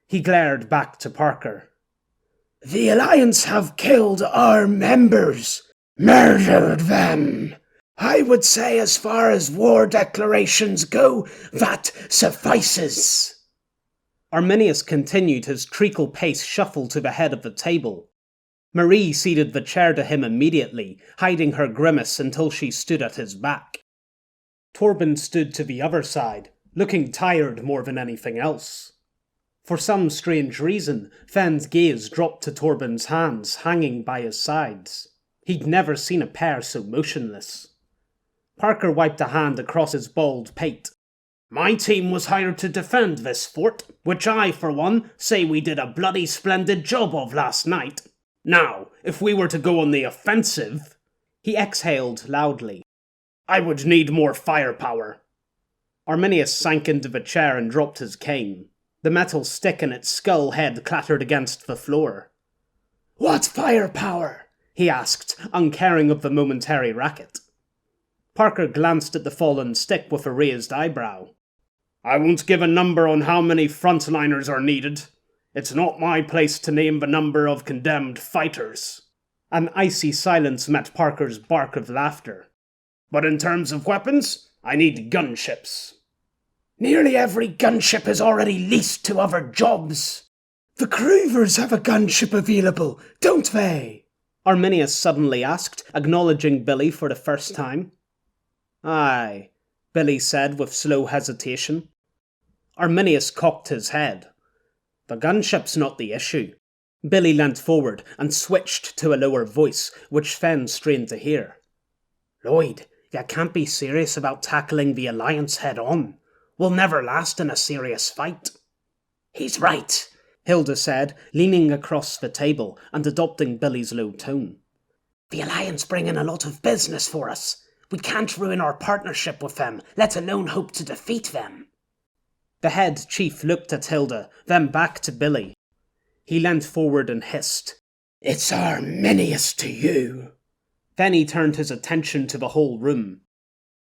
He glared back to Parker. "The Alliance have killed our members, murdered them. I would say as far as war declarations go, that suffices." Arminius continued his treacle-pace shuffle to the head of the table. Marie ceded the chair to him immediately, hiding her grimace until she stood at his back. Torben stood to the other side, looking tired more than anything else. For some strange reason, Fenn's gaze dropped to Torben's hands hanging by his sides. He'd never seen a pair so motionless. Parker wiped a hand across his bald pate. "My team was hired to defend this fort, which I, for one, say we did a bloody splendid job of last night. Now, if we were to go on the offensive..." He exhaled loudly. "I would need more firepower." Arminius sank into the chair and dropped his cane. The metal stick in its skull head clattered against the floor. "What firepower?" he asked, uncaring of the momentary racket. Parker glanced at the fallen stick with a raised eyebrow. "I won't give a number on how many frontliners are needed. It's not my place to name the number of condemned fighters." An icy silence met Parker's bark of laughter. But in terms of weapons, I need gunships. Nearly every gunship is already leased to other jobs. The Groovers have a gunship available, don't they? Arminius suddenly asked, acknowledging Billy for the first time. Aye, Billy said with slow hesitation. Arminius cocked his head. The gunship's not the issue. Billy leant forward and switched to a lower voice, which Fenn strained to hear. Lloyd, you can't be serious about tackling the Alliance head-on. We'll never last in a serious fight. He's right, Hilda said, leaning across the table and adopting Billy's low tone. The Alliance bring in a lot of business for us. We can't ruin our partnership with them, let alone hope to defeat them. The head chief looked at Hilda, then back to Billy. He leant forward and hissed. It's Arminius to you. Then he turned his attention to the whole room.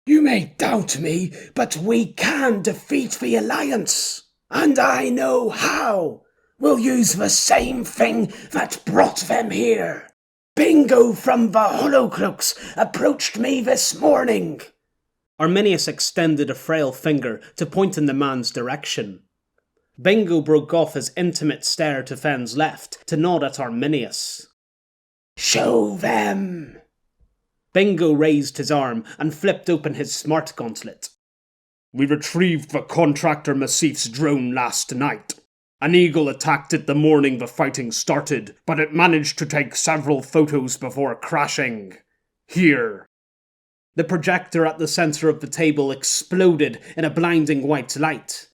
You may doubt me, but we can defeat the Alliance. And I know how. We'll use the same thing that brought them here. Bingo from the Holocloaks approached me this morning. Arminius extended a frail finger to point in the man's direction. Bingo broke off his intimate stare to Fenn's left to nod at Arminius. Show them. Bingo raised his arm and flipped open his smart gauntlet. We retrieved the contractor Massif's drone last night. An eagle attacked it the morning the fighting started, but it managed to take several photos before crashing. Here. The projector at the centre of the table exploded in a blinding white light.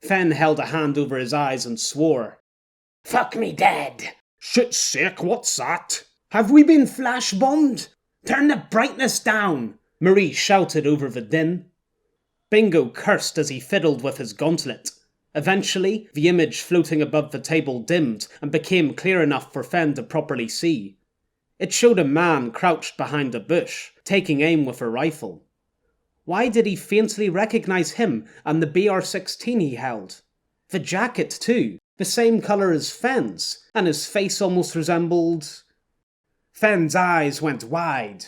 Fenn held a hand over his eyes and swore. Fuck me dead. Shit's sake, what's that? Have we been flash-bombed? Turn the brightness down, Marie shouted over the din. Bingo cursed as he fiddled with his gauntlet. Eventually, the image floating above the table dimmed and became clear enough for Fenn to properly see. It showed a man crouched behind a bush, taking aim with a rifle. Why did he faintly recognise him and the BR-16 he held? The jacket, too, the same colour as Fenn's, and his face almost resembled... Fenn's eyes went wide.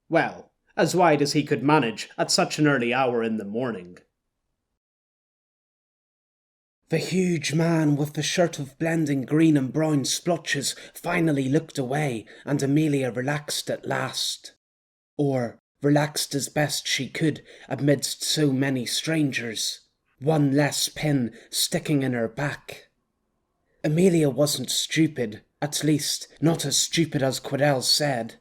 Well, as wide as he could manage at such an early hour in the morning. The huge man with the shirt of blending green and brown splotches finally looked away, and Amelia relaxed at last. Or relaxed as best she could amidst so many strangers. One less pin sticking in her back. Amelia wasn't stupid, at least not as stupid as Quidel said.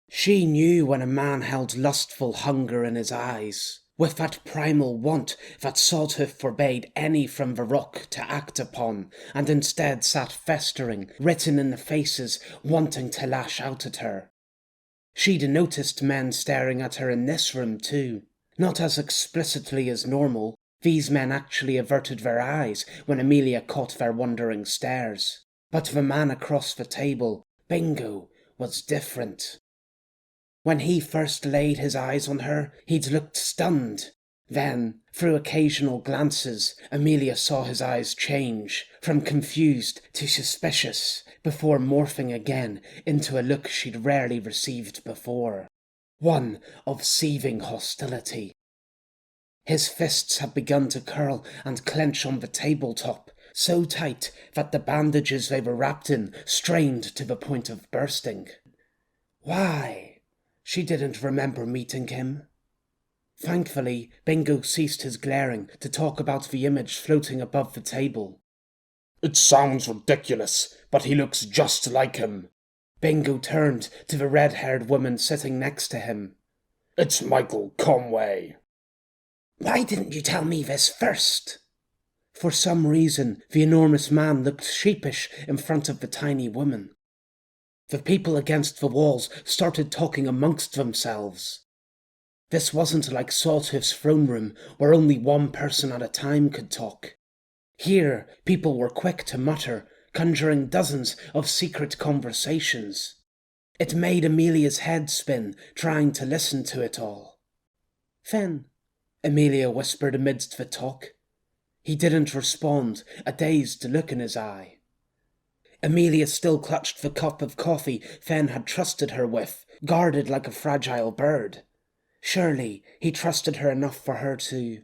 She knew when a man held lustful hunger in his eyes, with that primal want that Sawtooth forbade any from the rock to act upon, and instead sat festering, written in the faces, wanting to lash out at her. She'd noticed men staring at her in this room too, not as explicitly as normal. These men actually averted their eyes when Amelia caught their wondering stares. But the man across the table, Bingo, was different. When he first laid his eyes on her, he'd looked stunned. Then, through occasional glances, Amelia saw his eyes change, from confused to suspicious, before morphing again into a look she'd rarely received before. One of seething hostility. His fists had begun to curl and clench on the tabletop, so tight that the bandages they were wrapped in strained to the point of bursting. Why? She didn't remember meeting him. Thankfully, Bingo ceased his glaring to talk about the image floating above the table. It sounds ridiculous, but he looks just like him. Bingo turned to the red-haired woman sitting next to him. It's Michael Conway. Why didn't you tell me this first? For some reason, the enormous man looked sheepish in front of the tiny woman. The people against the walls started talking amongst themselves. This wasn't like Sawtooth's throne room, where only one person at a time could talk. Here, people were quick to mutter, conjuring dozens of secret conversations. It made Amelia's head spin, trying to listen to it all. Fenn, Amelia whispered amidst the talk. He didn't respond, a dazed look in his eye. Amelia still clutched the cup of coffee Fenn had trusted her with, guarded like a fragile bird. Surely he trusted her enough for her to...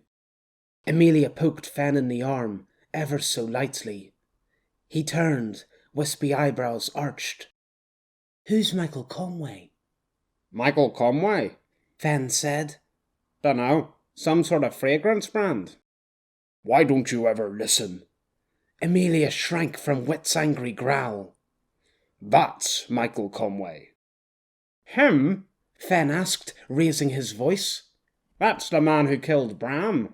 Amelia poked Fen in the arm, ever so lightly. He turned, wispy eyebrows arched. "Who's Michael Conway?" Michael Conway? Fen said. Dunno, some sort of fragrance brand. Why don't you ever listen? Amelia shrank from Wit's angry growl. That's Michael Conway. Him? Fen asked, raising his voice. That's the man who killed Bram.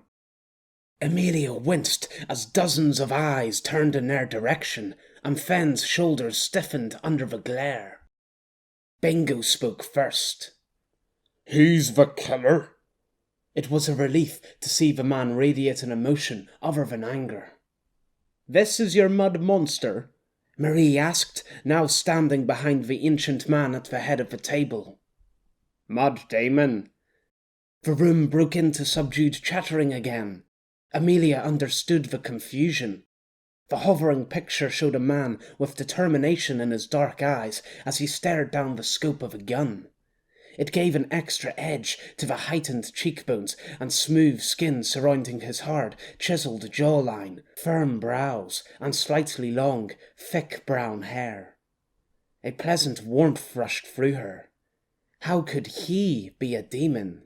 Amelia winced as dozens of eyes turned in their direction, and Fen's shoulders stiffened under the glare. Bingo spoke first. He's the killer? It was a relief to see the man radiate an emotion other than anger. This is your mud monster? Marie asked, now standing behind the ancient man at the head of the table. Mud Damon. The room broke into subdued chattering again. Amelia understood the confusion. The hovering picture showed a man with determination in his dark eyes as he stared down the scope of a gun. It gave an extra edge to the heightened cheekbones and smooth skin surrounding his hard, chiselled jawline, firm brows, and slightly long, thick brown hair. A pleasant warmth rushed through her. How could he be a demon?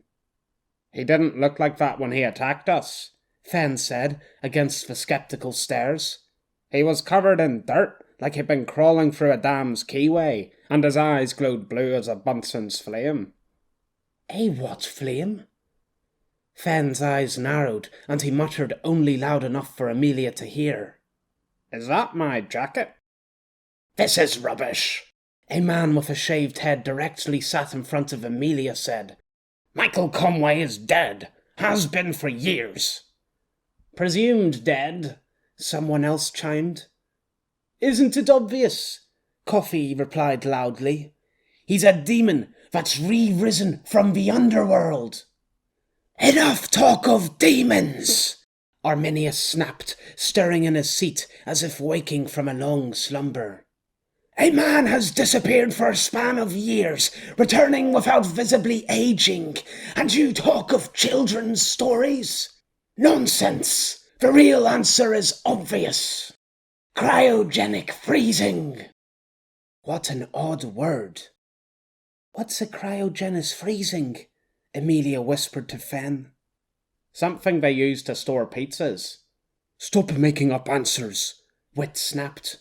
He didn't look like that when he attacked us, Fen said, against the sceptical stares. He was covered in dirt, like he'd been crawling through a dam's keyway, and his eyes glowed blue as a Bunsen's flame. A what flame? Fen's eyes narrowed, and he muttered only loud enough for Amelia to hear. Is that my jacket? This is rubbish. A man with a shaved head directly sat in front of Amelia said, Michael Conway is dead. Has been for years. Presumed dead, someone else chimed. Isn't it obvious? Coffee replied loudly. He's a demon that's re-risen from the underworld. Enough talk of demons! Arminius snapped, stirring in his seat as if waking from a long slumber. A man has disappeared for a span of years, returning without visibly aging, and you talk of children's stories? Nonsense! The real answer is obvious. Cryogenic freezing. What an odd word. What's a cryogenous freezing? Amelia whispered to Fen. Something they use to store pizzas. Stop making up answers, Wit snapped.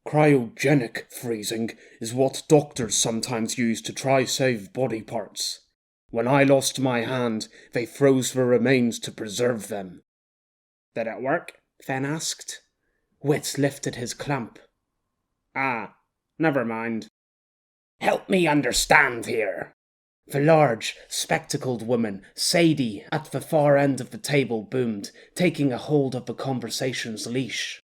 Cryogenic freezing is what doctors sometimes use to try save body parts. When I lost my hand, they froze the remains to preserve them. Did it work? Fen asked. Wit lifted his clamp. Ah, never mind. Help me understand here. The large, spectacled woman, Sadie, at the far end of the table boomed, taking a hold of the conversation's leash.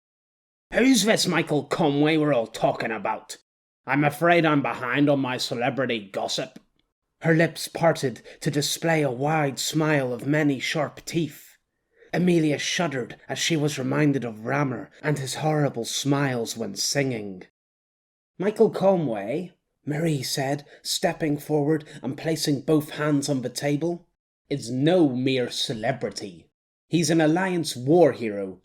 Who's this Michael Conway we're all talking about? I'm afraid I'm behind on my celebrity gossip. Her lips parted to display a wide smile of many sharp teeth. Amelia shuddered as she was reminded of Rammer and his horrible smiles when singing. Michael Conway, Marie said, stepping forward and placing both hands on the table, is no mere celebrity. He's an Alliance war hero.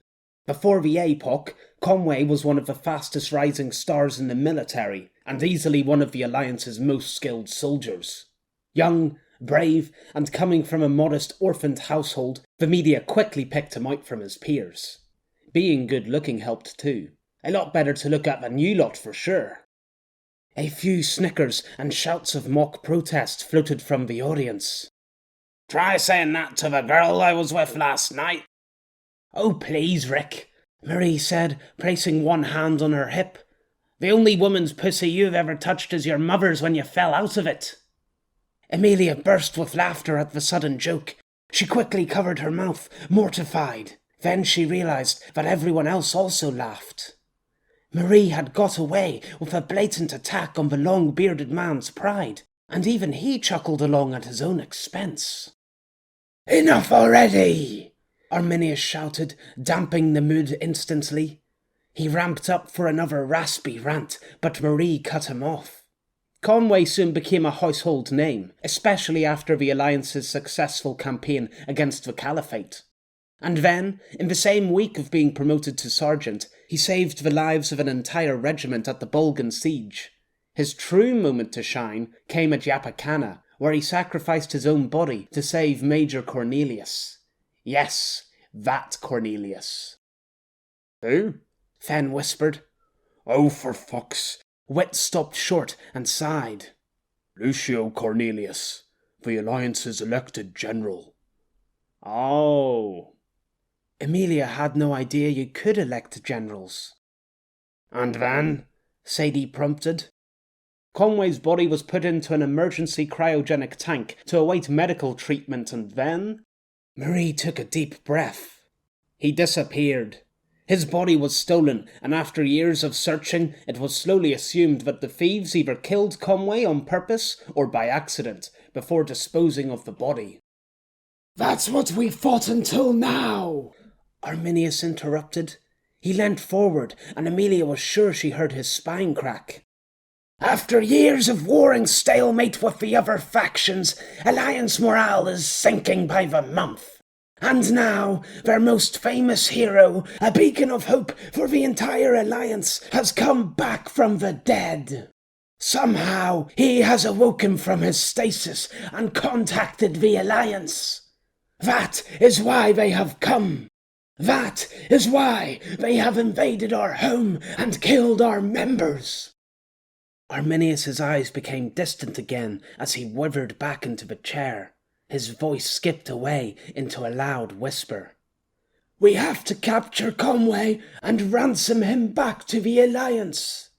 Before the APOC, Conway was one of the fastest rising stars in the military, and easily one of the Alliance's most skilled soldiers. Young, brave, and coming from a modest orphaned household, the media quickly picked him out from his peers. Being good-looking helped too. A lot better to look at than you lot for sure. A few snickers and shouts of mock protest floated from the audience. Try saying that to the girl I was with last night. Oh, please, Rick, Marie said, placing one hand on her hip. The only woman's pussy you've ever touched is your mother's when you fell out of it. Amelia burst with laughter at the sudden joke. She quickly covered her mouth, mortified. Then she realized that everyone else also laughed. Marie had got away with a blatant attack on the long-bearded man's pride, and even he chuckled along at his own expense. Enough already! Arminius shouted, damping the mood instantly. He ramped up for another raspy rant, but Marie cut him off. Conway soon became a household name, especially after the Alliance's successful campaign against the Caliphate. And then, in the same week of being promoted to sergeant, he saved the lives of an entire regiment at the Bulgan siege. His true moment to shine came at Yapacana, where he sacrificed his own body to save Major Cornelius. Yes, that Cornelius. Who? Fen whispered. Oh, for fuck's... Wit stopped short and sighed. Lucio Cornelius, the Alliance's elected general. Oh. Amelia had no idea you could elect generals. And then? Sadie prompted. Conway's body was put into an emergency cryogenic tank to await medical treatment, and then... Marie took a deep breath. He disappeared. His body was stolen, and after years of searching, it was slowly assumed that the thieves either killed Conway on purpose or by accident, before disposing of the body. That's what we fought until now, Arminius interrupted. He leant forward, and Amelia was sure she heard his spine crack. After years of warring stalemate with the other factions, Alliance morale is sinking by the month. And now, their most famous hero, a beacon of hope for the entire Alliance, has come back from the dead. Somehow, he has awoken from his stasis and contacted the Alliance. That is why they have come. That is why they have invaded our home and killed our members. Arminius's eyes became distant again as he withered back into the chair. His voice skipped away into a loud whisper. We have to capture Conway and ransom him back to the Alliance.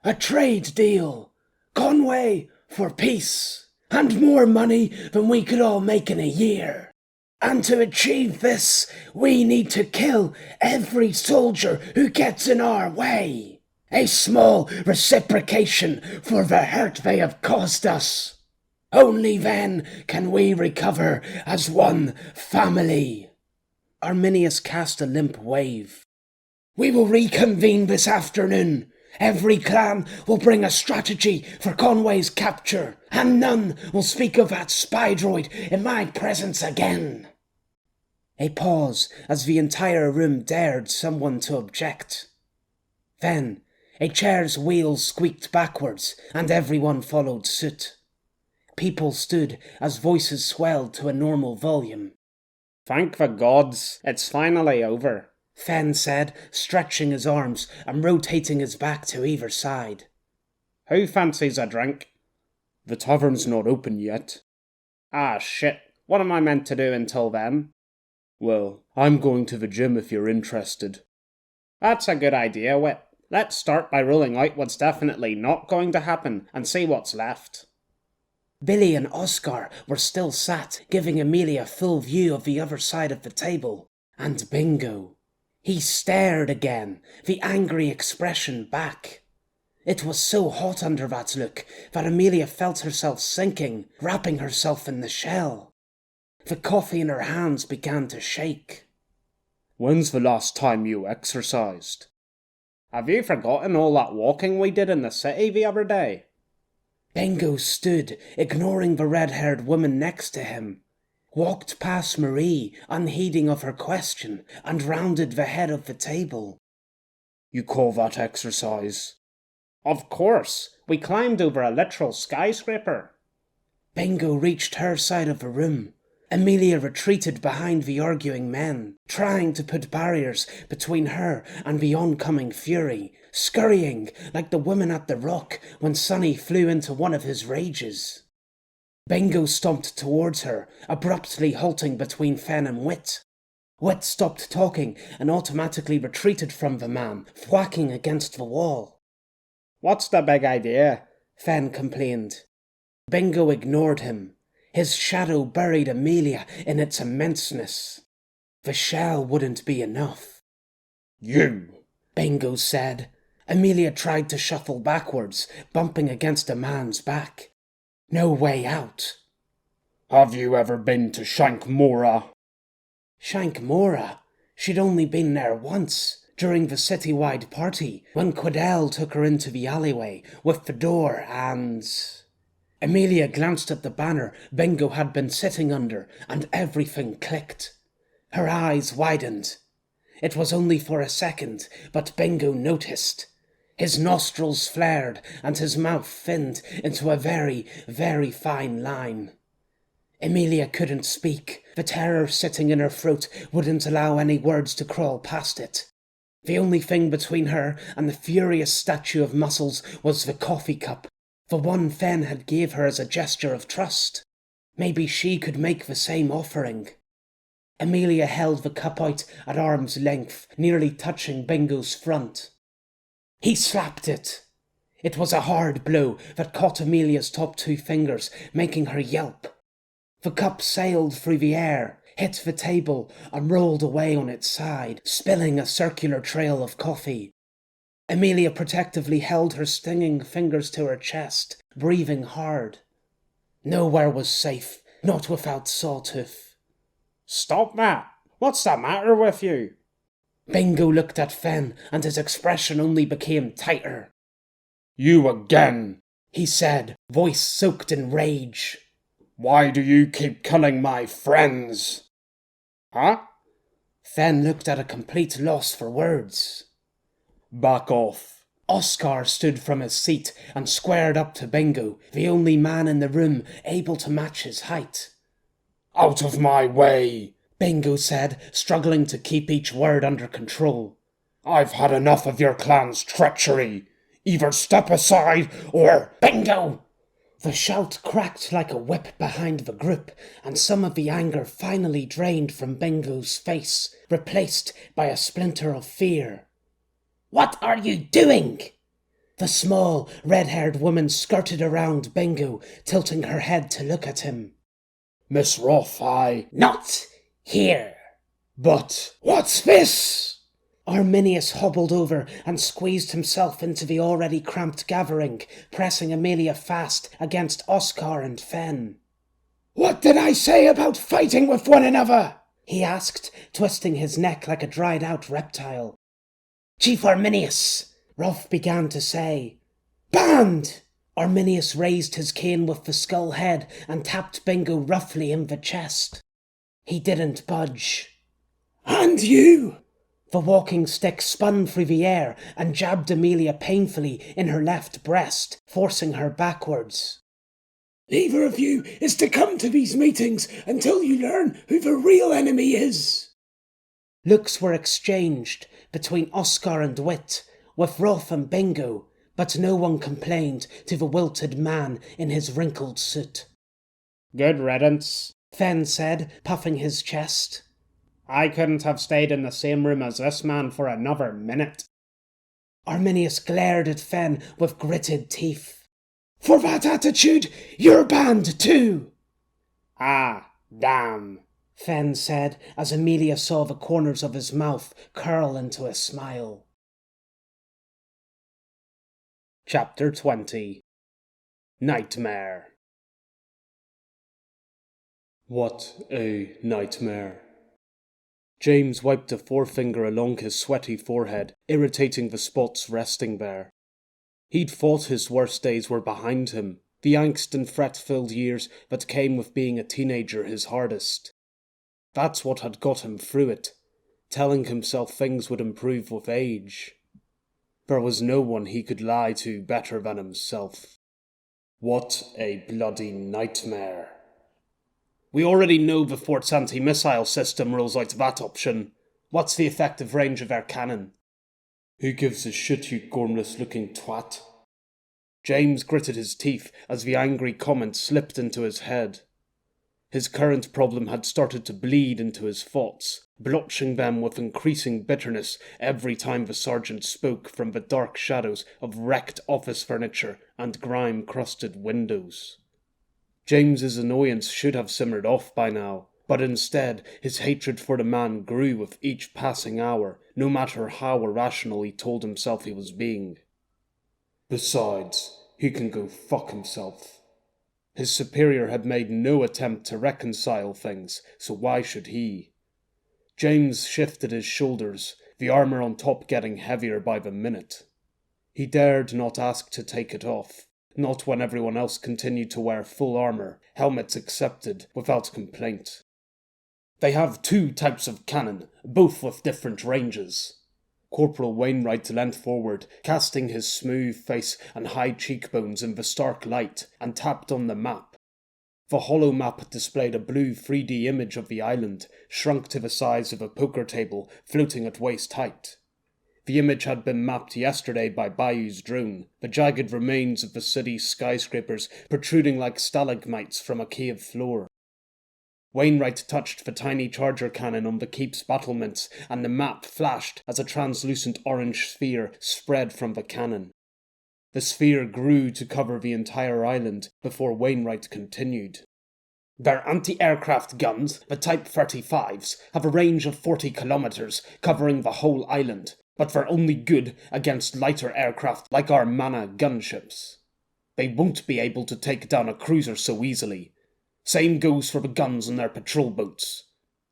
A trade deal. Conway for peace. And more money than we could all make in a year. And to achieve this, we need to kill every soldier who gets in our way. A small reciprocation for the hurt they have caused us. Only then can we recover as one family. Arminius cast a limp wave. We will reconvene this afternoon. Every clan will bring a strategy for Conway's capture, and none will speak of that spy droid in my presence again. A pause as the entire room dared someone to object. Then, a chair's wheels squeaked backwards, and everyone followed suit. People stood as voices swelled to a normal volume. Thank the gods, it's finally over, Fen said, stretching his arms and rotating his back to either side. Who fancies a drink? The tavern's not open yet. Ah, shit. What am I meant to do until then? Well, I'm going to the gym if you're interested. That's a good idea, Wit. Let's start by ruling out what's definitely not going to happen and see what's left. Billy and Oscar were still sat, giving Amelia full view of the other side of the table. And Bingo. He stared again, the angry expression back. It was so hot under that look that Amelia felt herself sinking, wrapping herself in the shell. The coffee in her hands began to shake. When's the last time you exercised? Have you forgotten all that walking we did in the city the other day? Bingo stood, ignoring the red-haired woman next to him, walked past Marie, unheeding of her question, and rounded the head of the table. You call that exercise? Of course, we climbed over a literal skyscraper. Bingo reached her side of the room. Amelia retreated behind the arguing men, trying to put barriers between her and the oncoming fury, scurrying like the woman at the rock when Sonny flew into one of his rages. Bingo stomped towards her, abruptly halting between Fen and Wit. Wit stopped talking and automatically retreated from the man, thwacking against the wall. What's the big idea? Fen complained. Bingo ignored him. His shadow buried Amelia in its immenseness. The shell wouldn't be enough. You, Bingo said. Amelia tried to shuffle backwards, bumping against a man's back. No way out. Have you ever been to Shankmora? Shankmora? She'd only been there once, during the citywide party when Quidel took her into the alleyway with the door and... Amelia glanced at the banner Bingo had been sitting under, and everything clicked. Her eyes widened. It was only for a second, but Bingo noticed. His nostrils flared, and his mouth thinned into a very, very fine line. Amelia couldn't speak. The terror sitting in her throat wouldn't allow any words to crawl past it. The only thing between her and the furious statue of muscles was the coffee cup, the one Fen had gave her as a gesture of trust. Maybe she could make the same offering. Amelia held the cup out at arm's length, nearly touching Bingo's front. He slapped it. It was a hard blow that caught Amelia's top 2 fingers, making her yelp. The cup sailed through the air, hit the table, and rolled away on its side, spilling a circular trail of coffee. Amelia protectively held her stinging fingers to her chest, breathing hard. Nowhere was safe, not without Sawtooth. Stop that! What's the matter with you? Bingo looked at Fen, and his expression only became tighter. You again, he said, voice soaked in rage. Why do you keep killing my friends? Huh? Fen looked at a complete loss for words. Back off. Oscar stood from his seat and squared up to Bingo, the only man in the room able to match his height. Out of my way, Bingo said, struggling to keep each word under control. I've had enough of your clan's treachery. Either step aside or... Bingo! The shout cracked like a whip behind the group, and some of the anger finally drained from Bingo's face, replaced by a splinter of fear. What are you doing? The small, red-haired woman skirted around Bingo, tilting her head to look at him. Miss Roth, Not here. But... What's this? Arminius hobbled over and squeezed himself into the already cramped gathering, pressing Amelia fast against Oscar and Fen. What did I say about fighting with one another? He asked, twisting his neck like a dried-out reptile. Chief Arminius, Rolf began to say. Banned! Arminius raised his cane with the skull head and tapped Bingo roughly in the chest. He didn't budge. And you! The walking stick spun through the air and jabbed Amelia painfully in her left breast, forcing her backwards. Neither of you is to come to these meetings until you learn who the real enemy is. Looks were exchanged between Oscar and Wit, with Rolf and Bingo, but no one complained to the wilted man in his wrinkled suit. Good riddance, Fen said, puffing his chest. I couldn't have stayed in the same room as this man for another minute. Arminius glared at Fen with gritted teeth. For that attitude, you're banned too. Ah, damn, Fen said as Amelia saw the corners of his mouth curl into a smile. Chapter 20 Nightmare. What a nightmare. James wiped a forefinger along his sweaty forehead, irritating the spots resting there. He'd thought his worst days were behind him, the angst and fret-filled years that came with being a teenager his hardest. That's what had got him through it, telling himself things would improve with age. There was no one he could lie to better than himself. What a bloody nightmare. We already know the fort's anti-missile system rules out that option. What's the effective range of their cannon? Who gives a shit, you gormless-looking twat? James gritted his teeth as the angry comment slipped into his head. His current problem had started to bleed into his thoughts, blotching them with increasing bitterness every time the sergeant spoke from the dark shadows of wrecked office furniture and grime-crusted windows. James's annoyance should have simmered off by now, but instead his hatred for the man grew with each passing hour, no matter how irrational he told himself he was being. Besides, he can go fuck himself. His superior had made no attempt to reconcile things, so why should he? James shifted his shoulders, the armour on top getting heavier by the minute. He dared not ask to take it off, not when everyone else continued to wear full armour, helmets accepted, without complaint. They have 2 types of cannon, both with different ranges. Corporal Wainwright leant forward, casting his smooth face and high cheekbones in the stark light, and tapped on the map. The hollow map displayed a blue 3D image of the island, shrunk to the size of a poker table, floating at waist height. The image had been mapped yesterday by Bayou's drone, the jagged remains of the city's skyscrapers protruding like stalagmites from a cave floor. Wainwright touched the tiny charger cannon on the keep's battlements, and the map flashed as a translucent orange sphere spread from the cannon. The sphere grew to cover the entire island before Wainwright continued. Their anti-aircraft guns, the Type 35s, have a range of 40 kilometers, covering the whole island, but they're only good against lighter aircraft like our Mana gunships. They won't be able to take down a cruiser so easily. Same goes for the guns on their patrol boats.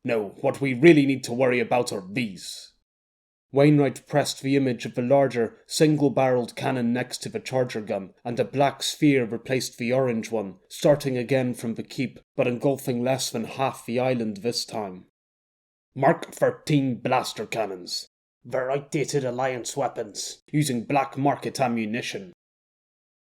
No, what we really need to worry about are these. Wainwright pressed the image of the larger, single-barreled cannon next to the charger gun, and a black sphere replaced the orange one, starting again from the keep, but engulfing less than half the island this time. Mark 13 blaster cannons. They're outdated Alliance weapons, using black market ammunition.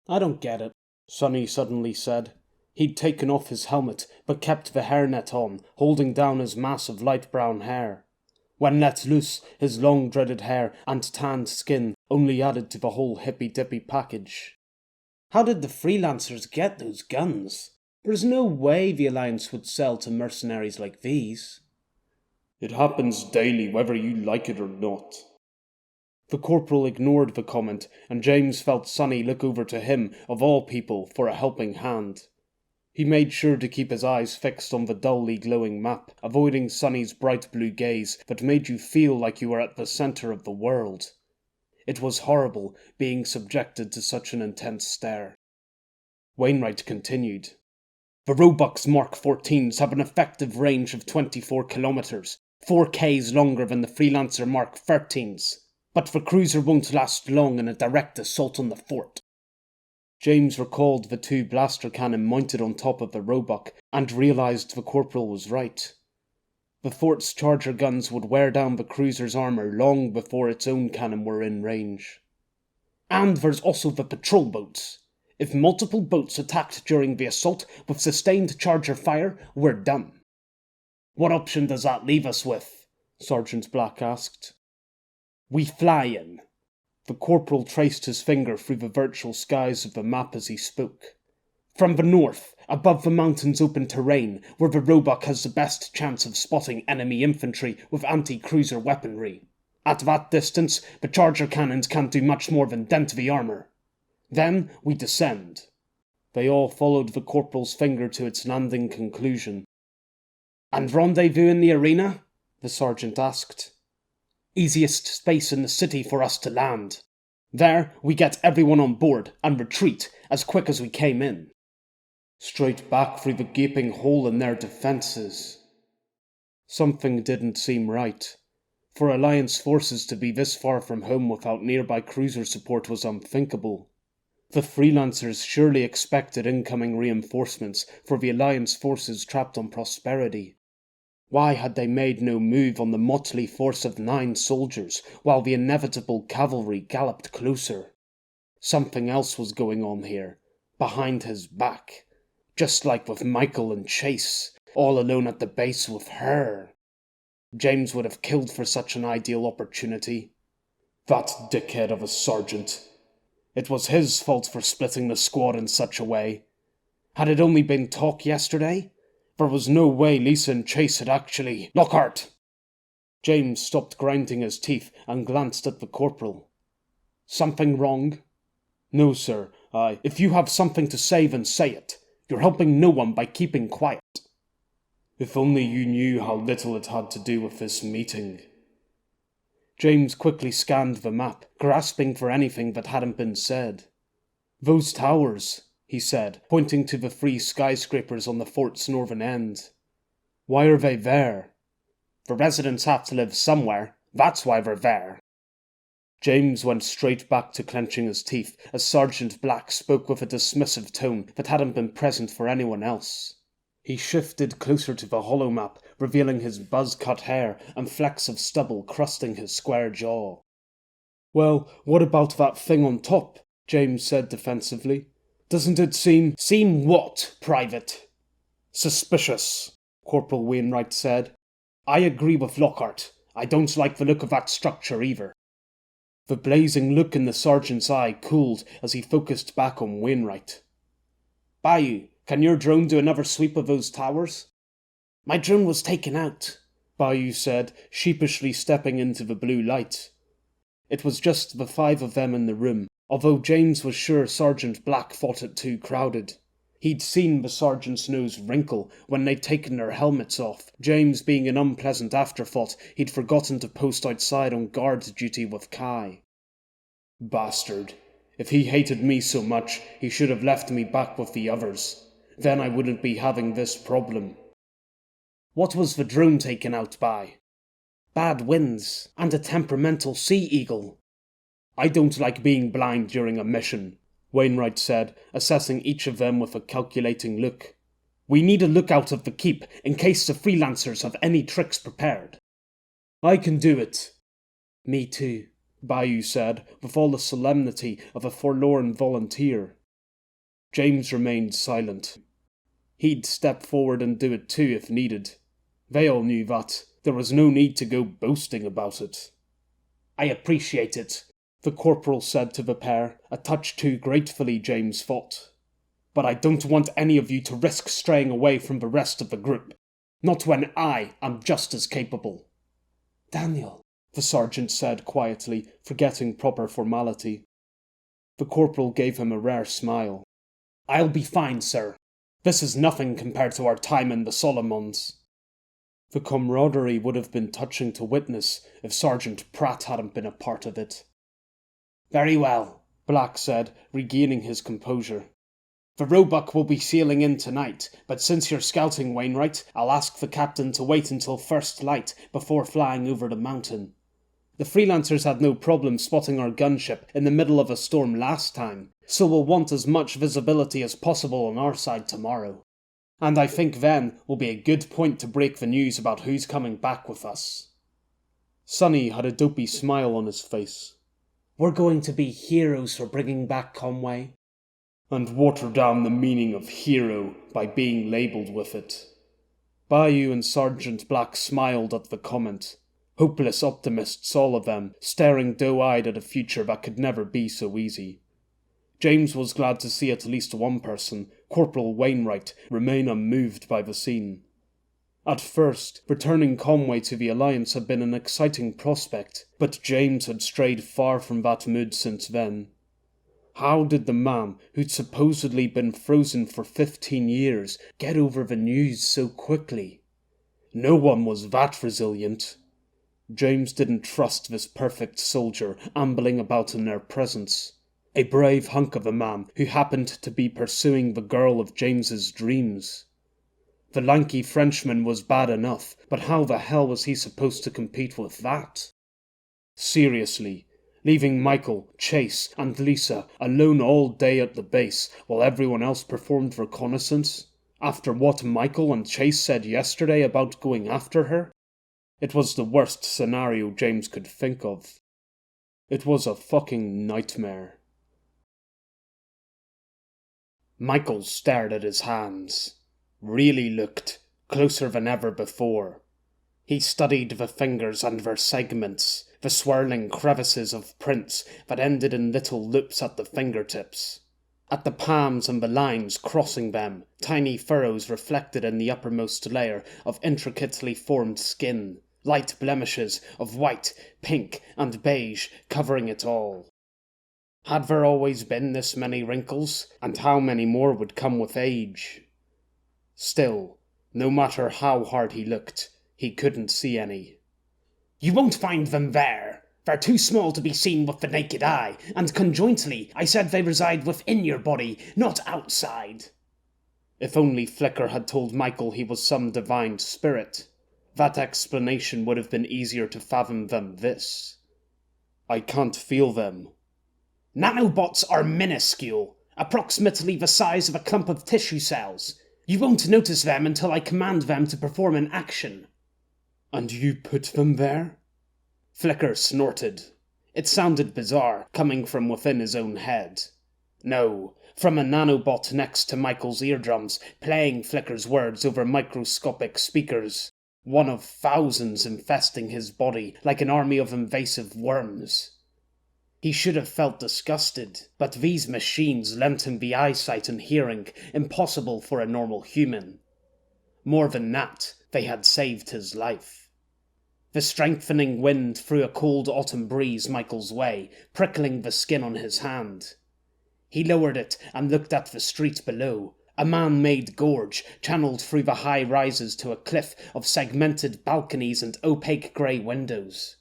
I don't get it, Sonny suddenly said. He'd taken off his helmet, but kept the hairnet on, holding down his mass of light brown hair. When let loose, his long dreaded hair and tanned skin only added to the whole hippy-dippy package. How did the freelancers get those guns? There's no way the Alliance would sell to mercenaries like these. It happens daily, whether you like it or not. The corporal ignored the comment, and James felt Sonny look over to him, of all people, for a helping hand. He made sure to keep his eyes fixed on the dully glowing map, avoiding Sonny's bright blue gaze that made you feel like you were at the centre of the world. It was horrible, being subjected to such an intense stare. Wainwright continued. The Robux Mark 14s have an effective range of 24 kilometers, 4 Ks longer than the Freelancer Mark 13s, but the cruiser won't last long in a direct assault on the fort. James recalled the 2 blaster cannon mounted on top of the Roebuck, and realised the corporal was right. The fort's charger guns would wear down the cruiser's armour long before its own cannon were in range. And there's also the patrol boats. If multiple boats attacked during the assault with sustained charger fire, we're done. What option does that leave us with? Sergeant Black asked. We fly in. The corporal traced his finger through the virtual skies of the map as he spoke. From the north, above the mountain's open terrain, where the Roebuck has the best chance of spotting enemy infantry with anti-cruiser weaponry. At that distance, the charger cannons can't do much more than dent the armour. Then we descend. They all followed the corporal's finger to its landing conclusion. And rendezvous in the arena? The sergeant asked. Easiest space in the city for us to land. There, we get everyone on board and retreat as quick as we came in. Straight back through the gaping hole in their defences. Something didn't seem right. For Alliance forces to be this far from home without nearby cruiser support was unthinkable. The Freelancers surely expected incoming reinforcements for the Alliance forces trapped on Prosperity. Why had they made no move on the motley force of 9 soldiers, while the inevitable cavalry galloped closer? Something else was going on here, behind his back. Just like with Michael and Chase, all alone at the base with her. James would have killed for such an ideal opportunity. That dickhead of a sergeant. It was his fault for splitting the squad in such a way. Had it only been talk yesterday? There was no way Lisa and Chase had actually... Lockhart! James stopped grinding his teeth and glanced at the corporal. Something wrong? No, sir. If you have something to say, then say it. You're helping no one by keeping quiet. If only you knew how little it had to do with this meeting. James quickly scanned the map, grasping for anything that hadn't been said. Those towers, he said, pointing to the 3 skyscrapers on the fort's northern end. Why are they there? The residents have to live somewhere, That's why we're there. James went straight back to clenching his teeth as Sergeant Black spoke with a dismissive tone that hadn't been present for anyone else. He shifted closer to the holomap, revealing his buzz-cut hair and flecks of stubble crusting his square jaw. "Well, what about that thing on top?" James said defensively. "Doesn't it seem—" "Seem what, Private?" "Suspicious," Corporal Wainwright said. "I agree with Lockhart. I don't like the look of that structure either." The blazing look in the sergeant's eye cooled as he focused back on Wainwright. "Bayou, can your drone do another sweep of those towers?" "My drone was taken out," Bayou said, sheepishly stepping into the blue light. It was just the 5 of them in the room, although James was sure Sergeant Black thought it too crowded. He'd seen the sergeant's nose wrinkle when they'd taken their helmets off, James being an unpleasant afterthought he'd forgotten to post outside on guard duty with Kai. Bastard. If he hated me so much, he should have left me back with the others. Then I wouldn't be having this problem. "What was the drone taken out by?" "Bad winds, and a temperamental sea eagle." "I don't like being blind during a mission," Wainwright said, assessing each of them with a calculating look. "We need a lookout of the keep, in case the freelancers have any tricks prepared." "I can do it." "Me too," Bayou said, with all the solemnity of a forlorn volunteer. James remained silent. He'd step forward and do it too if needed. They all knew that. There was no need to go boasting about it. "I appreciate it," the corporal said to the pair, a touch too gratefully, James thought. "But I don't want any of you to risk straying away from the rest of the group. Not when I am just as capable." "Daniel," the sergeant said quietly, forgetting proper formality. The corporal gave him a rare smile. "I'll be fine, sir. This is nothing compared to our time in the Solomons." The camaraderie would have been touching to witness if Sergeant Pratt hadn't been a part of it. "Very well," Black said, regaining his composure. "The Roebuck will be sailing in tonight, but since you're scouting, Wainwright, I'll ask the captain to wait until first light before flying over the mountain. The freelancers had no problem spotting our gunship in the middle of a storm last time, so we'll want as much visibility as possible on our side tomorrow. And I think then will be a good point to break the news about who's coming back with us." Sonny had a dopey smile on his face. "We're going to be heroes for bringing back Conway." "And water down the meaning of hero by being labelled with it." Bayou and Sergeant Black smiled at the comment. Hopeless optimists, all of them, staring doe-eyed at a future that could never be so easy. James was glad to see at least one person, Corporal Wainwright, remain unmoved by the scene. At first, returning Conway to the Alliance had been an exciting prospect, but James had strayed far from that mood since then. How did the man, who'd supposedly been frozen for 15 years, get over the news so quickly? No one was that resilient. James didn't trust this perfect soldier ambling about in their presence. A brave hunk of a man who happened to be pursuing the girl of James's dreams. The lanky Frenchman was bad enough, but how the hell was he supposed to compete with that? Seriously, leaving Michael, Chase, and Lisa alone all day at the base while everyone else performed reconnaissance? After what Michael and Chase said yesterday about going after her? It was the worst scenario James could think of. It was a fucking nightmare. Michael stared at his hands. Really looked, closer than ever before. He studied the fingers and their segments, the swirling crevices of prints that ended in little loops at the fingertips. At the palms and the lines crossing them, tiny furrows reflected in the uppermost layer of intricately formed skin, light blemishes of white, pink, and beige covering it all. Had there always been this many wrinkles, and how many more would come with age? Still, no matter how hard he looked, he couldn't see any. "You won't find them there. They're too small to be seen with the naked eye, and conjointly, I said they reside within your body, not outside." If only Flicker had told Michael he was some divine spirit. That explanation would have been easier to fathom than this. I can't feel them. Nanobots are minuscule, approximately the size of a clump of tissue cells. You won't notice them until I command them to perform an action. And you put them there? Flicker snorted. It sounded bizarre, coming from within his own head. No, from a nanobot next to Michael's eardrums, playing Flicker's words over microscopic speakers. One of thousands infesting his body like an army of invasive worms. He should have felt disgusted, but these machines lent him the eyesight and hearing impossible for a normal human. More than that, they had saved his life. The strengthening wind threw a cold autumn breeze Michael's way, prickling the skin on his hand. He lowered it and looked at the street below, a man-made gorge channeled through the high rises to a cliff of segmented balconies and opaque grey windows.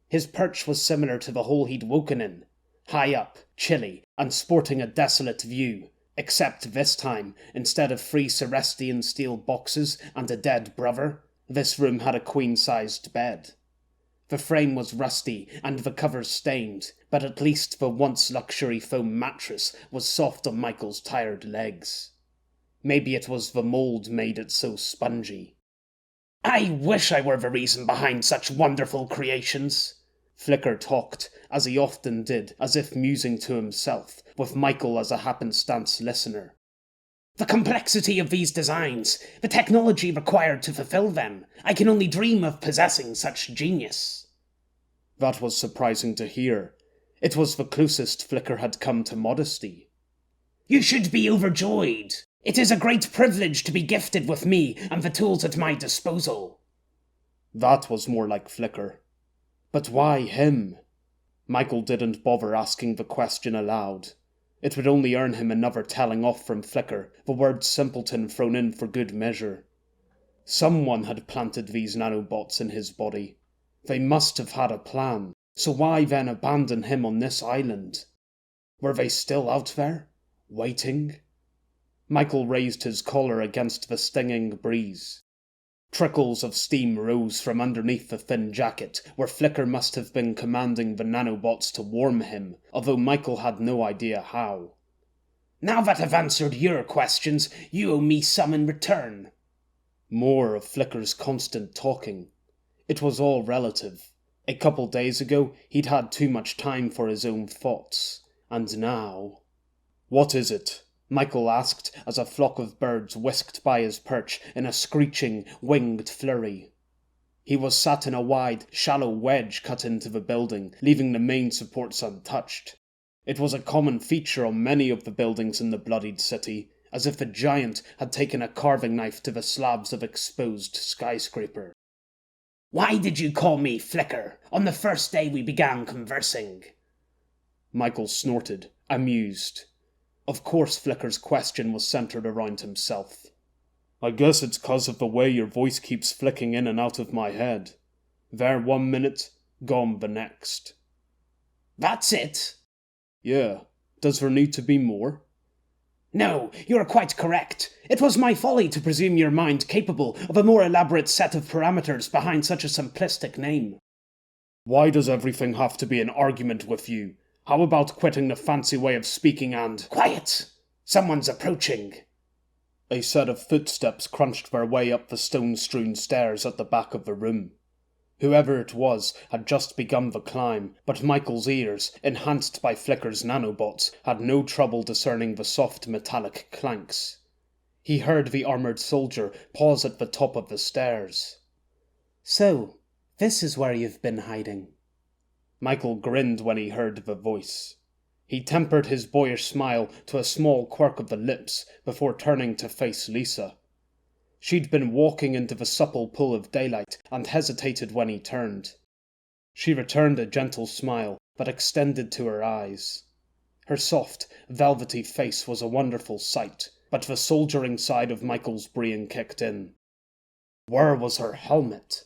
His perch was similar to the hole he'd woken in, high up, chilly, and sporting a desolate view, except this time, instead of 3 Cerestean steel boxes and a dead brother, this room had a queen-sized bed. The frame was rusty and the covers stained, but at least the once luxury foam mattress was soft on Michael's tired legs. Maybe it was the mould made it so spongy. I wish I were the reason behind such wonderful creations. Flicker talked, as he often did, as if musing to himself, with Michael as a happenstance listener. The complexity of these designs, the technology required to fulfill them, I can only dream of possessing such genius. That was surprising to hear. It was the closest Flicker had come to modesty. You should be overjoyed. It is a great privilege to be gifted with me and the tools at my disposal. That was more like Flicker. But why him? Michael didn't bother asking the question aloud. It would only earn him another telling off from Flicker, the word simpleton thrown in for good measure. Someone had planted these nanobots in his body. They must have had a plan, so why then abandon him on this island? Were they still out there, waiting? Michael raised his collar against the stinging breeze. Trickles of steam rose from underneath the thin jacket, where Flicker must have been commanding the nanobots to warm him, although Michael had no idea how. Now that I've answered your questions, you owe me some in return. More of Flicker's constant talking. It was all relative. A couple days ago, he'd had too much time for his own thoughts. And now... What is it? Michael asked as a flock of birds whisked by his perch in a screeching, winged flurry. He was sat in a wide, shallow wedge cut into the building, leaving the main supports untouched. It was a common feature on many of the buildings in the bloodied city, as if a giant had taken a carving knife to the slabs of exposed skyscraper. Why did you call me Flicker on the first day we began conversing? Michael snorted, amused. Of course Flicker's question was centered around himself. I guess it's 'cause of the way your voice keeps flicking in and out of my head. There 1 minute, gone the next. That's it? Yeah. Does there need to be more? No, you're quite correct. It was my folly to presume your mind capable of a more elaborate set of parameters behind such a simplistic name. Why does everything have to be an argument with you? How about quitting the fancy way of speaking and— Quiet! Someone's approaching. A set of footsteps crunched their way up the stone-strewn stairs at the back of the room. Whoever it was had just begun the climb, but Michael's ears, enhanced by Flicker's nanobots, had no trouble discerning the soft metallic clanks. He heard the armoured soldier pause at the top of the stairs. So, this is where you've been hiding. Michael grinned when he heard the voice. He tempered his boyish smile to a small quirk of the lips before turning to face Lisa. She'd been walking into the supple pull of daylight and hesitated when he turned. She returned a gentle smile that extended to her eyes. Her soft, velvety face was a wonderful sight, but the soldiering side of Michael's brain kicked in. Where was her helmet?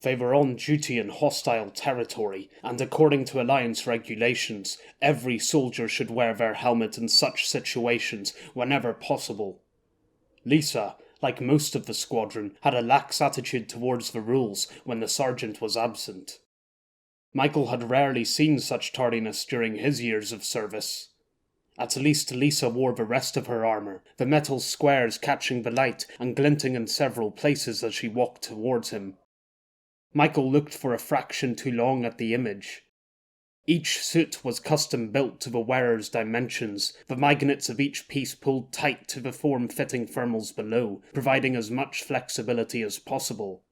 They were on duty in hostile territory, and according to Alliance regulations, every soldier should wear their helmet in such situations whenever possible. Lisa, like most of the squadron, had a lax attitude towards the rules when the sergeant was absent. Michael had rarely seen such tardiness during his years of service. At least Lisa wore the rest of her armour, the metal squares catching the light and glinting in several places as she walked towards him. Michael looked for a fraction too long at the image. Each suit was custom built to the wearer's dimensions, the magnets of each piece pulled tight to the form-fitting thermals below, providing as much flexibility as possible.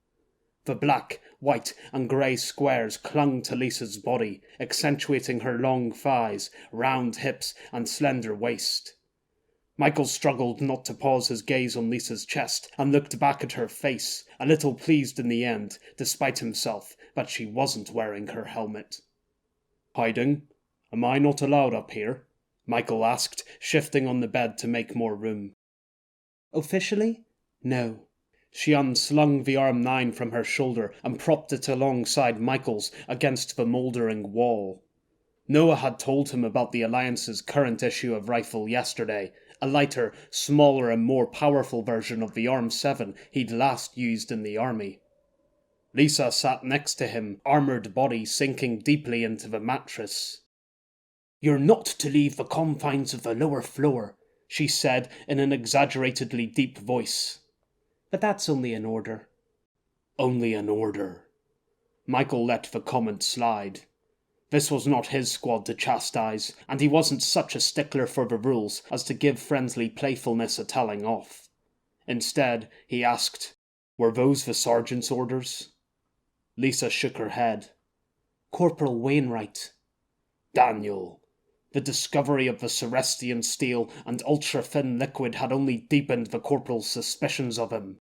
The black, white, and grey squares clung to Lisa's body, accentuating her long thighs, round hips, and slender waist. Michael struggled not to pause his gaze on Lisa's chest, and looked back at her face, a little pleased in the end, despite himself, that she wasn't wearing her helmet. "Hiding? Am I not allowed up here?" Michael asked, shifting on the bed to make more room. "Officially? No." She unslung the arm 9 from her shoulder and propped it alongside Michael's against the mouldering wall. Noah had told him about the Alliance's current issue of rifle yesterday, a lighter, smaller and more powerful version of the Arm 7 he'd last used in the army. Lisa sat next to him, armoured body sinking deeply into the mattress. "You're not to leave the confines of the lower floor," she said in an exaggeratedly deep voice. "But that's only an order." "Only an order." Michael let the comment slide. This was not his squad to chastise, and he wasn't such a stickler for the rules as to give friendly playfulness a telling off. Instead, he asked, "Were those the sergeant's orders?" Lisa shook her head. "Corporal Wainwright." "Daniel." The discovery of the Cerestean steel and ultra-thin liquid had only deepened the corporal's suspicions of him.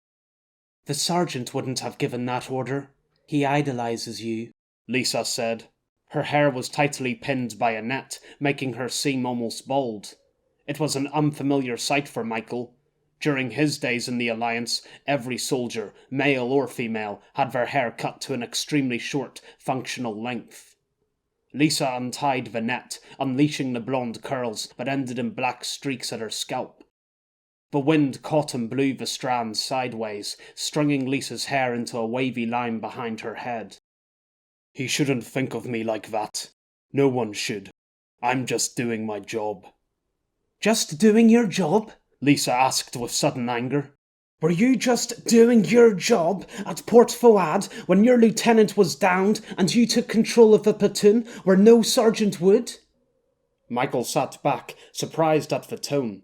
"The sergeant wouldn't have given that order. He idolizes you," Lisa said. Her hair was tightly pinned by a net, making her seem almost bald. It was an unfamiliar sight for Michael. During his days in the Alliance, every soldier, male or female, had their hair cut to an extremely short, functional length. Lisa untied the net, unleashing the blonde curls that ended in black streaks at her scalp. The wind caught and blew the strands sideways, stringing Lisa's hair into a wavy line behind her head. "He shouldn't think of me like that. No one should. I'm just doing my job." "Just doing your job?" Lisa asked with sudden anger. "Were you just doing your job at Port Fouad when your lieutenant was downed and you took control of the platoon where no sergeant would?" Michael sat back, surprised at the tone.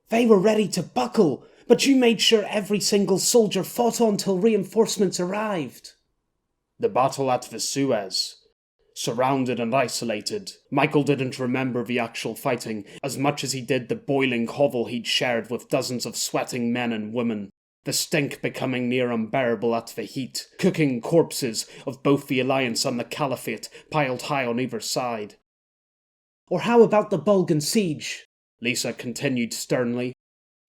"They were ready to buckle, but you made sure every single soldier fought on till reinforcements arrived." The battle at the Suez. Surrounded and isolated, Michael didn't remember the actual fighting as much as he did the boiling hovel he'd shared with dozens of sweating men and women, the stink becoming near unbearable at the heat, cooking corpses of both the Alliance and the Caliphate piled high on either side. "Or how about the Bulgan siege?" Lisa continued sternly.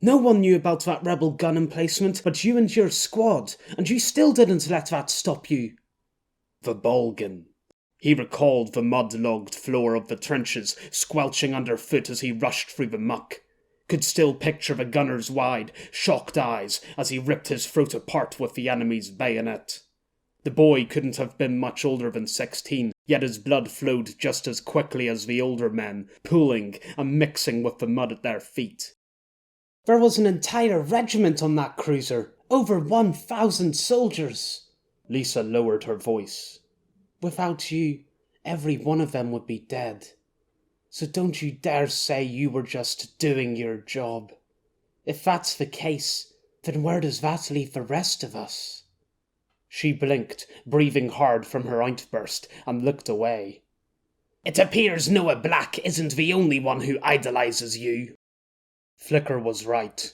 "No one knew about that rebel gun emplacement but you and your squad, and you still didn't let that stop you." The Bulgan. He recalled the mud-logged floor of the trenches squelching underfoot as he rushed through the muck. Could still picture the gunner's wide, shocked eyes as he ripped his throat apart with the enemy's bayonet. The boy couldn't have been much older than 16, yet his blood flowed just as quickly as the older men, pooling and mixing with the mud at their feet. "There was an entire regiment on that cruiser, over 1,000 soldiers." Lisa lowered her voice. "Without you, every one of them would be dead. So don't you dare say you were just doing your job. If that's the case, then where does that leave the rest of us?" She blinked, breathing hard from her outburst, and looked away. "It appears Noah Black isn't the only one who idolizes you." Flicker was right.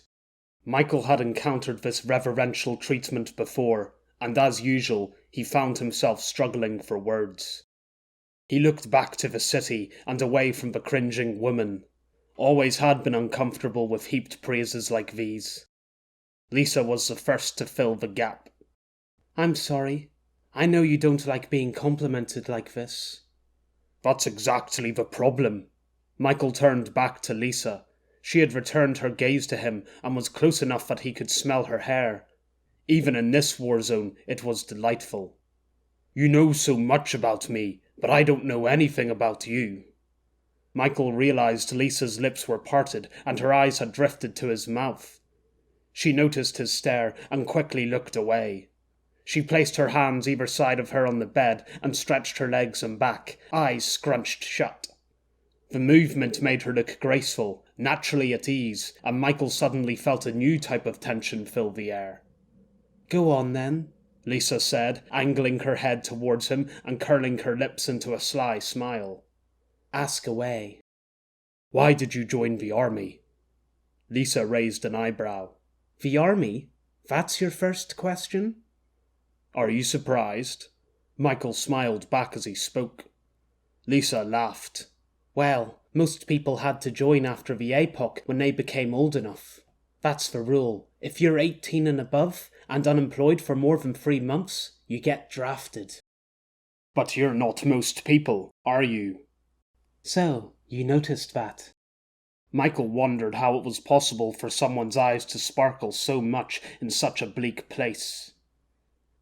Michael had encountered this reverential treatment before, and as usual, he found himself struggling for words. He looked back to the city and away from the cringing woman. Always had been uncomfortable with heaped praises like these. Lisa was the first to fill the gap. "I'm sorry. I know you don't like being complimented like this." "That's exactly the problem." Michael turned back to Lisa. She had returned her gaze to him and was close enough that he could smell her hair. Even in this war zone, it was delightful. You know so much about me, but I don't know anything about you. Michael realized Lisa's lips were parted and her eyes had drifted to his mouth. She noticed his stare and quickly looked away. She placed her hands either side of her on the bed and stretched her legs and back, eyes scrunched shut. The movement made her look graceful, naturally at ease, and Michael suddenly felt a new type of tension fill the air. Go on then, Lisa said, angling her head towards him and curling her lips into a sly smile. Ask away. Why did you join the army? Lisa raised an eyebrow. The army? That's your first question? Are you surprised? Michael smiled back as he spoke. Lisa laughed. Well, most people had to join after the APOC when they became old enough. That's the rule. If you're 18 and above and unemployed for more than 3 months, you get drafted. But you're not most people, are you? So, you noticed that? Michael wondered how it was possible for someone's eyes to sparkle so much in such a bleak place.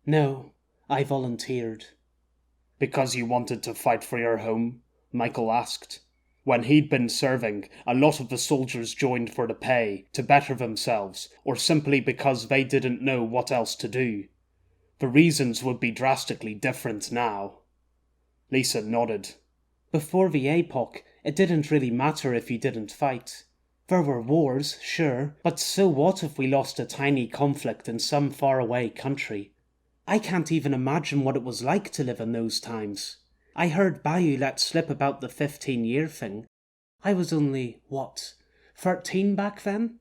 No, I volunteered. Because you wanted to fight for your home? Michael asked. When he'd been serving, a lot of the soldiers joined for the pay, to better themselves, or simply because they didn't know what else to do. The reasons would be drastically different now. Lisa nodded. Before the APOC, it didn't really matter if you didn't fight. There were wars, sure, but so what if we lost a tiny conflict in some faraway country? I can't even imagine what it was like to live in those times. I heard Bayou let slip about the 15-year thing. I was only, 13 back then?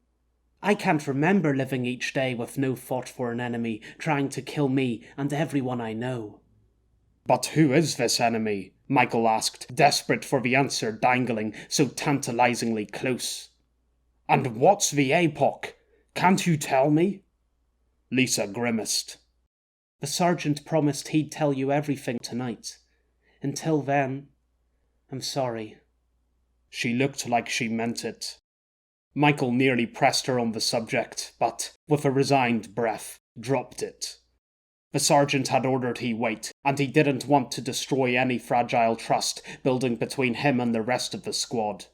I can't remember living each day with no thought for an enemy trying to kill me and everyone I know. But who is this enemy? Michael asked, desperate for the answer dangling so tantalizingly close. And what's the APOC? Can't you tell me? Lisa grimaced. The sergeant promised he'd tell you everything tonight. Until then, I'm sorry. She looked like she meant it. Michael nearly pressed her on the subject, but, with a resigned breath, dropped it. The sergeant had ordered he wait, and he didn't want to destroy any fragile trust building between him and the rest of the squad.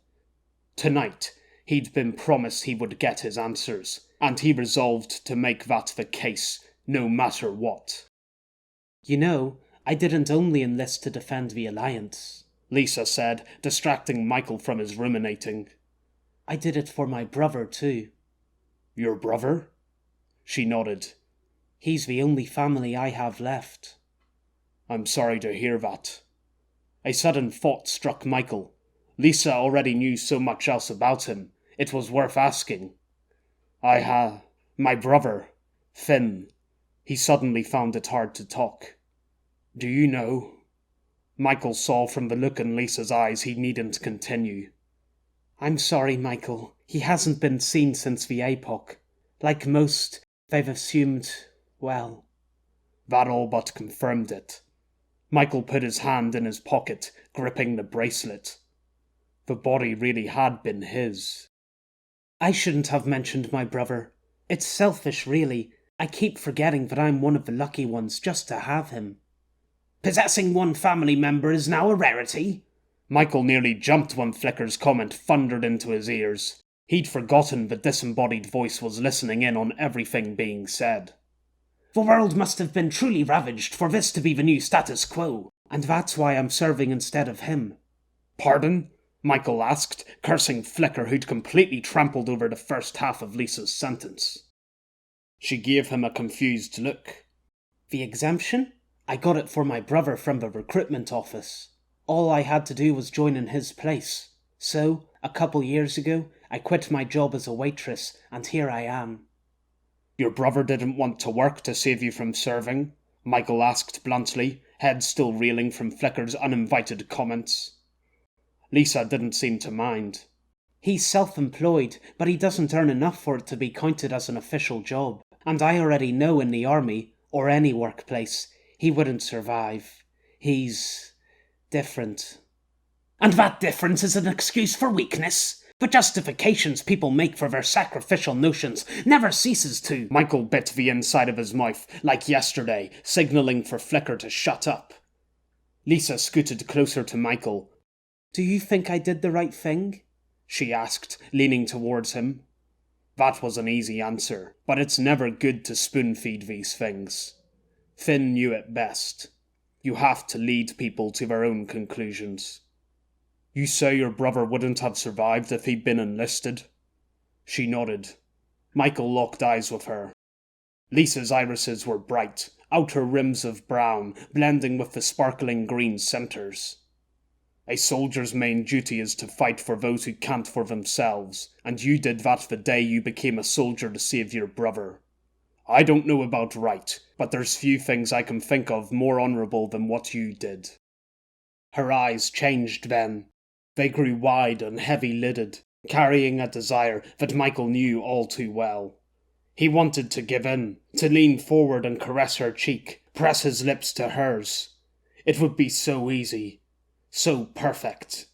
Tonight, he'd been promised he would get his answers, and he resolved to make that the case, no matter what. You know, I didn't only enlist to defend the Alliance, Lisa said, distracting Michael from his ruminating. I did it for my brother, too. Your brother? She nodded. He's the only family I have left. I'm sorry to hear that. A sudden thought struck Michael. Lisa already knew so much else about him. It was worth asking. My brother, Finn. He suddenly found it hard to talk. Do you know? Michael saw from the look in Lisa's eyes he needn't continue. I'm sorry, Michael. He hasn't been seen since the APOC. Like most, they've assumed, well... That all but confirmed it. Michael put his hand in his pocket, gripping the bracelet. The body really had been his. I shouldn't have mentioned my brother. It's selfish, really. I keep forgetting that I'm one of the lucky ones just to have him. Possessing one family member is now a rarity. Michael nearly jumped when Flicker's comment thundered into his ears. He'd forgotten the disembodied voice was listening in on everything being said. The world must have been truly ravaged for this to be the new status quo. And that's why I'm serving instead of him. Pardon? Michael asked, cursing Flicker who'd completely trampled over the first half of Lisa's sentence. She gave him a confused look. The exemption? I got it for my brother from the recruitment office. All I had to do was join in his place. So, a couple years ago, I quit my job as a waitress, and here I am. Your brother didn't want to work to save you from serving? Michael asked bluntly, head still reeling from Flicker's uninvited comments. Lisa didn't seem to mind. He's self-employed, but he doesn't earn enough for it to be counted as an official job. And I already know in the army, or any workplace, he wouldn't survive. He's... different. And that difference is an excuse for weakness? The justifications people make for their sacrificial notions never ceases to. Michael bit the inside of his mouth, like yesterday, signalling for Flicker to shut up. Lisa scooted closer to Michael. "Do you think I did the right thing?" she asked, leaning towards him. That was an easy answer, but it's never good to spoon-feed these things. Finn knew it best. You have to lead people to their own conclusions. You say your brother wouldn't have survived if he'd been enlisted? She nodded. Michael locked eyes with her. Lisa's irises were bright, outer rims of brown, blending with the sparkling green centres. A soldier's main duty is to fight for those who can't for themselves, and you did that the day you became a soldier to save your brother. I don't know about right, but there's few things I can think of more honourable than what you did. Her eyes changed then. They grew wide and heavy-lidded, carrying a desire that Michael knew all too well. He wanted to give in, to lean forward and caress her cheek, press his lips to hers. It would be so easy, so perfect.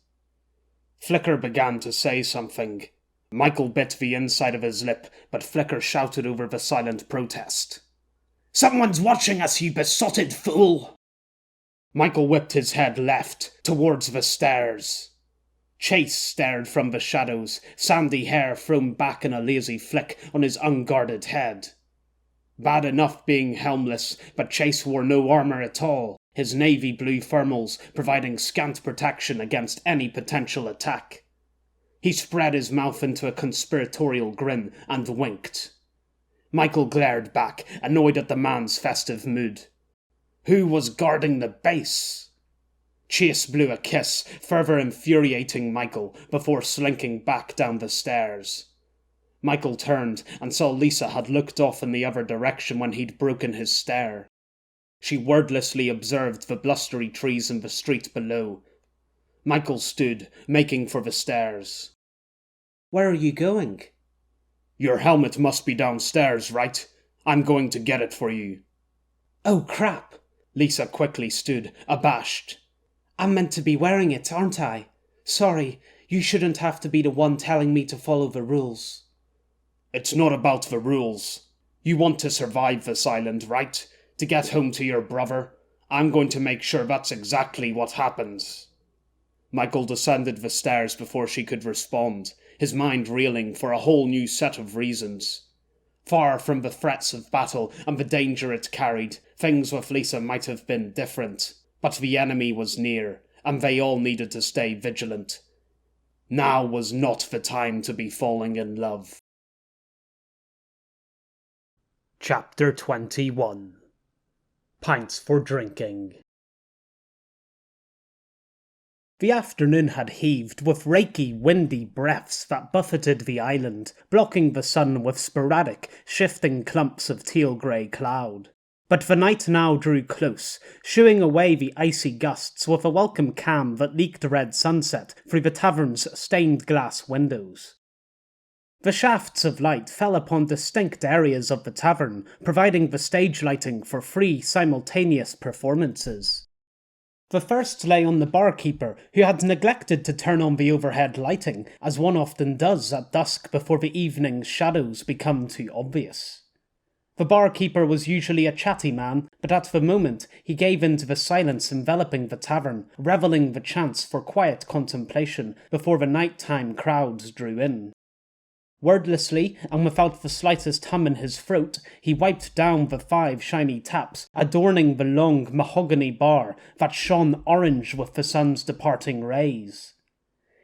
Flicker began to say something. Michael bit the inside of his lip, but Flicker shouted over the silent protest. "Someone's watching us, you besotted fool!" Michael whipped his head left, towards the stairs. Chase stared from the shadows, sandy hair thrown back in a lazy flick on his unguarded head. Bad enough being helmless, but Chase wore no armour at all, his navy blue thermals providing scant protection against any potential attack. He spread his mouth into a conspiratorial grin and winked. Michael glared back, annoyed at the man's festive mood. Who was guarding the base? Chase blew a kiss, further infuriating Michael, before slinking back down the stairs. Michael turned and saw Lisa had looked off in the other direction when he'd broken his stare. She wordlessly observed the blustery trees in the street below. Michael stood, making for the stairs. "Where are you going?" "Your helmet must be downstairs, right? I'm going to get it for you." "Oh, crap!" Lisa quickly stood, abashed. "I'm meant to be wearing it, aren't I? Sorry, you shouldn't have to be the one telling me to follow the rules." "It's not about the rules. You want to survive this island, right? To get home to your brother? I'm going to make sure that's exactly what happens." Michael descended the stairs before she could respond, his mind reeling for a whole new set of reasons. Far from the threats of battle and the danger it carried, things with Lisa might have been different, but the enemy was near, and they all needed to stay vigilant. Now was not the time to be falling in love. Chapter 21. Pints for Drinking. The afternoon had heaved with raky, windy breaths that buffeted the island, blocking the sun with sporadic, shifting clumps of teal-grey cloud. But the night now drew close, shooing away the icy gusts with a welcome calm that leaked red sunset through the tavern's stained glass windows. The shafts of light fell upon distinct areas of the tavern, providing the stage lighting for 3 simultaneous performances. The first lay on the barkeeper, who had neglected to turn on the overhead lighting, as one often does at dusk before the evening's shadows become too obvious. The barkeeper was usually a chatty man, but at the moment he gave in to the silence enveloping the tavern, revelling the chance for quiet contemplation before the nighttime crowds drew in. Wordlessly, and without the slightest hum in his throat, he wiped down the 5 shiny taps adorning the long mahogany bar that shone orange with the sun's departing rays.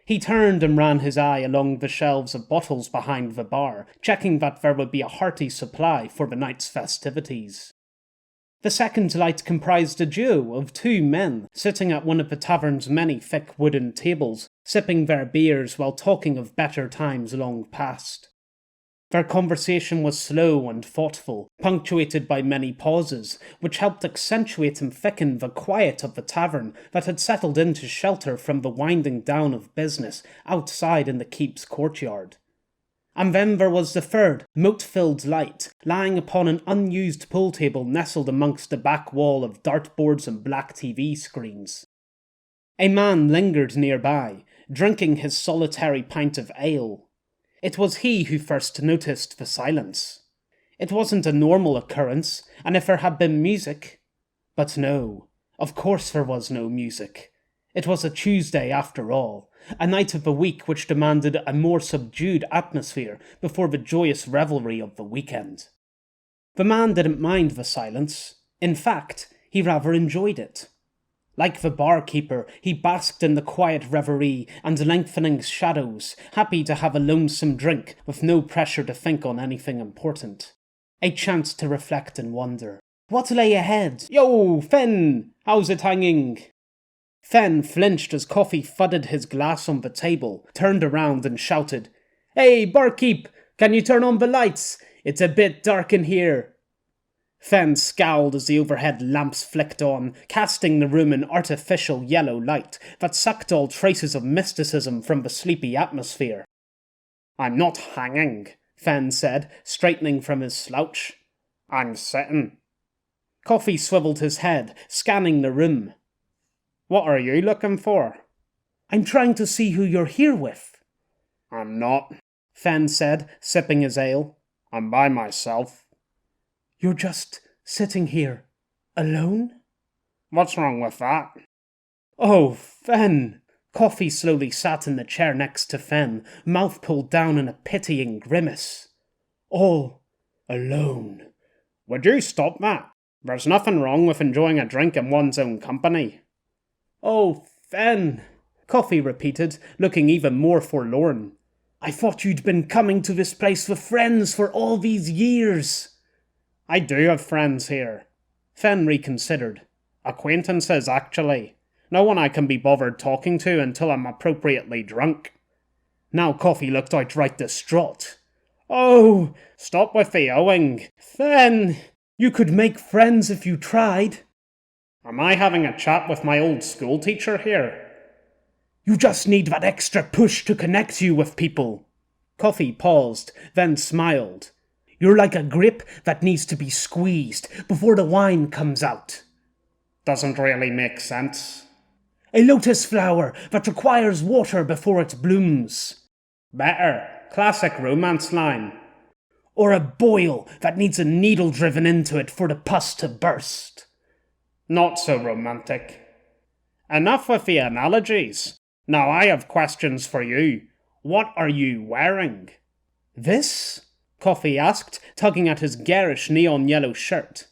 He turned and ran his eye along the shelves of bottles behind the bar, checking that there would be a hearty supply for the night's festivities. The second light comprised a duo of 2 men sitting at one of the tavern's many thick wooden tables, sipping their beers while talking of better times long past. Their conversation was slow and thoughtful, punctuated by many pauses, which helped accentuate and thicken the quiet of the tavern that had settled into shelter from the winding down of business outside in the keep's courtyard. And then there was the third, mote-filled light, lying upon an unused pool table nestled amongst the back wall of dartboards and black TV screens. A man lingered nearby, drinking his solitary pint of ale. It was he who first noticed the silence. It wasn't a normal occurrence, and if there had been music... But no, of course there was no music. It was a Tuesday after all, a night of the week which demanded a more subdued atmosphere before the joyous revelry of the weekend. The man didn't mind the silence. In fact, he rather enjoyed it. Like the barkeeper, he basked in the quiet reverie and lengthening shadows, happy to have a lonesome drink with no pressure to think on anything important. A chance to reflect and wonder. What lay ahead? Yo, Finn! How's it hanging? Fenn flinched as Coffee thudded his glass on the table, turned around and shouted, Hey, barkeep! Can you turn on the lights? It's a bit dark in here. Fenn scowled as the overhead lamps flicked on, casting the room in artificial yellow light that sucked all traces of mysticism from the sleepy atmosphere. I'm not hanging, Fenn said, straightening from his slouch. I'm sitting. Coffee swiveled his head, scanning the room. What are you looking for? I'm trying to see who you're here with. I'm not, Fenn said, sipping his ale. I'm by myself. You're just sitting here, alone? What's wrong with that? Oh, Fenn! Coffee slowly sat in the chair next to Fenn, mouth pulled down in a pitying grimace. All alone. Would you stop that? There's nothing wrong with enjoying a drink in one's own company. Oh, Fenn! Coffee repeated, looking even more forlorn. I thought you'd been coming to this place with friends for all these years. I do have friends here. Fenn reconsidered. Acquaintances, actually. No one I can be bothered talking to until I'm appropriately drunk. Now Coffee looked outright distraught. Oh, stop with the owing. Fenn, you could make friends if you tried. Am I having a chat with my old school teacher here? You just need that extra push to connect you with people. Coffee paused, then smiled. You're like a grape that needs to be squeezed before the wine comes out. Doesn't really make sense. A lotus flower that requires water before it blooms. Better. Classic romance line. Or a boil that needs a needle driven into it for the pus to burst. Not so romantic. Enough with the analogies. Now I have questions for you. What are you wearing? This? Coffee asked, tugging at his garish neon yellow shirt.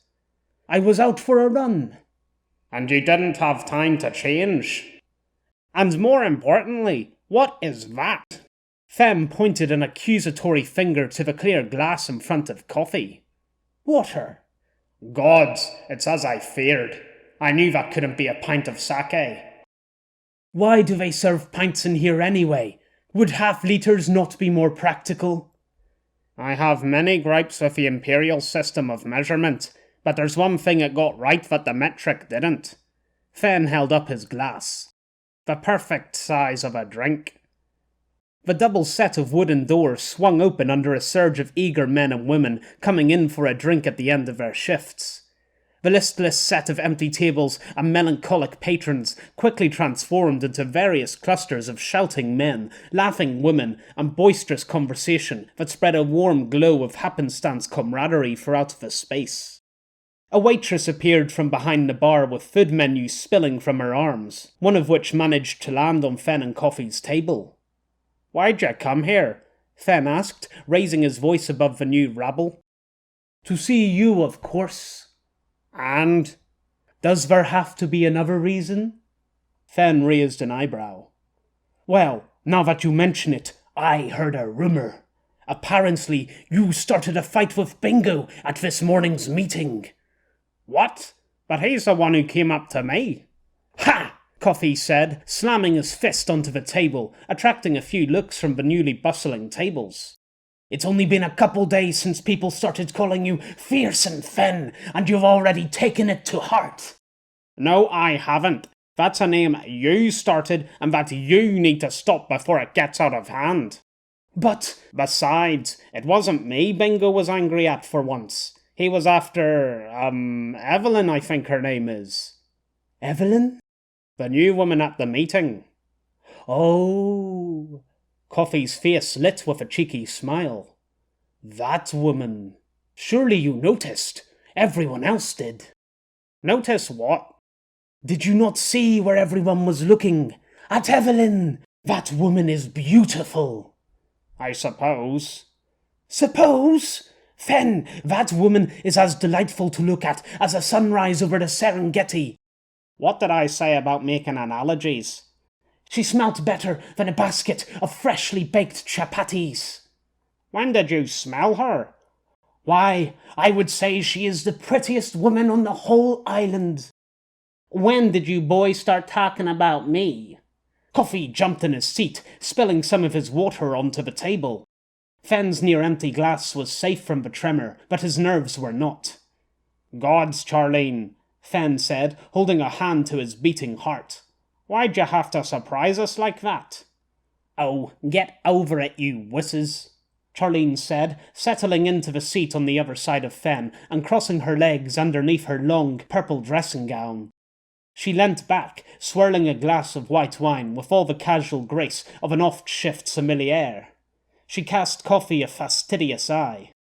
I was out for a run. And you didn't have time to change? And more importantly, what is that? Fem pointed an accusatory finger to the clear glass in front of Coffee. Water. Gods, it's as I feared. I knew that couldn't be a pint of sake. Why do they serve pints in here anyway? Would half-litres not be more practical? I have many gripes with the imperial system of measurement, but there's one thing it got right that the metric didn't. Fenn held up his glass. The perfect size of a drink. The double set of wooden doors swung open under a surge of eager men and women coming in for a drink at the end of their shifts. The listless set of empty tables and melancholic patrons quickly transformed into various clusters of shouting men, laughing women, and boisterous conversation that spread a warm glow of happenstance camaraderie throughout the space. A waitress appeared from behind the bar with food menus spilling from her arms, one of which managed to land on Fenn and Coffee's table. Why'd you come here? Fenn asked, raising his voice above the new rabble. To see you, of course. And? Does there have to be another reason? Fenn raised an eyebrow. Well, now that you mention it, I heard a rumour. Apparently, you started a fight with Bingo at this morning's meeting. What? But he's the one who came up to me. Ha! Coffee said, slamming his fist onto the table, attracting a few looks from the newly bustling tables. It's only been a couple days since people started calling you Fearsome Fenn, and you've already taken it to heart. No, I haven't. That's a name you started, and that you need to stop before it gets out of hand. But, besides, it wasn't me Bingo was angry at for once. He was after, Evelyn, I think her name is. Evelyn? The new woman at the meeting. Oh. Coffee's face lit with a cheeky smile. That woman. Surely you noticed. Everyone else did. Notice what? Did you not see where everyone was looking? At Evelyn! That woman is beautiful. I suppose. Suppose? Fen, that woman is as delightful to look at as a sunrise over the Serengeti. What did I say about making analogies? She smelt better than a basket of freshly baked chapatis. When did you smell her? Why, I would say she is the prettiest woman on the whole island. When did you boys start talking about me? Coffee jumped in his seat, spilling some of his water onto the table. Fen's near-empty glass was safe from the tremor, but his nerves were not. Gods, Charlene, Fen said, holding a hand to his beating heart. Why'd you have to surprise us like that? Oh, get over it, you wusses, Charlene said, settling into the seat on the other side of Fen and crossing her legs underneath her long, purple dressing gown. She leant back, swirling a glass of white wine with all the casual grace of an oft-shift sommelier. She cast Coffee a fastidious eye.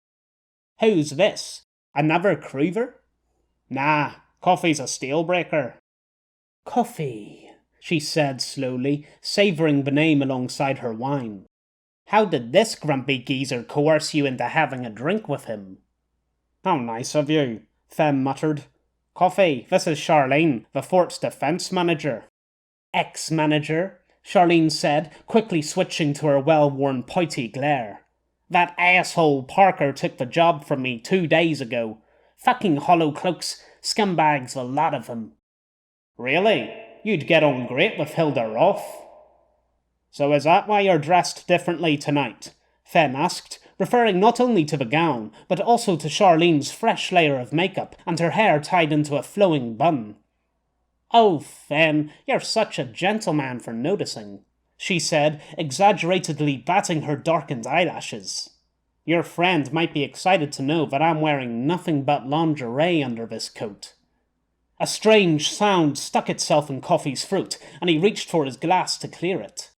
Who's this? Another Croover? Nah, Coffee's a steelbreaker. Coffee, she said slowly, savouring the name alongside her wine. How did this grumpy geezer coerce you into having a drink with him? How nice of you, Fem muttered. Coffee, this is Charlene, the fort's defence manager. Ex-manager, Charlene said, quickly switching to her well-worn pointy glare. That asshole Parker took the job from me 2 days ago. Fucking hollow cloaks, scumbags, a lot of them. Really? You'd get on great with Hilda Roth. So is that why you're dressed differently tonight? Fen asked, referring not only to the gown, but also to Charlene's fresh layer of makeup and her hair tied into a flowing bun. Oh, Fen, you're such a gentleman for noticing, she said, exaggeratedly batting her darkened eyelashes. Your friend might be excited to know that I'm wearing nothing but lingerie under this coat. A strange sound stuck itself in Coffee's throat, and he reached for his glass to clear it.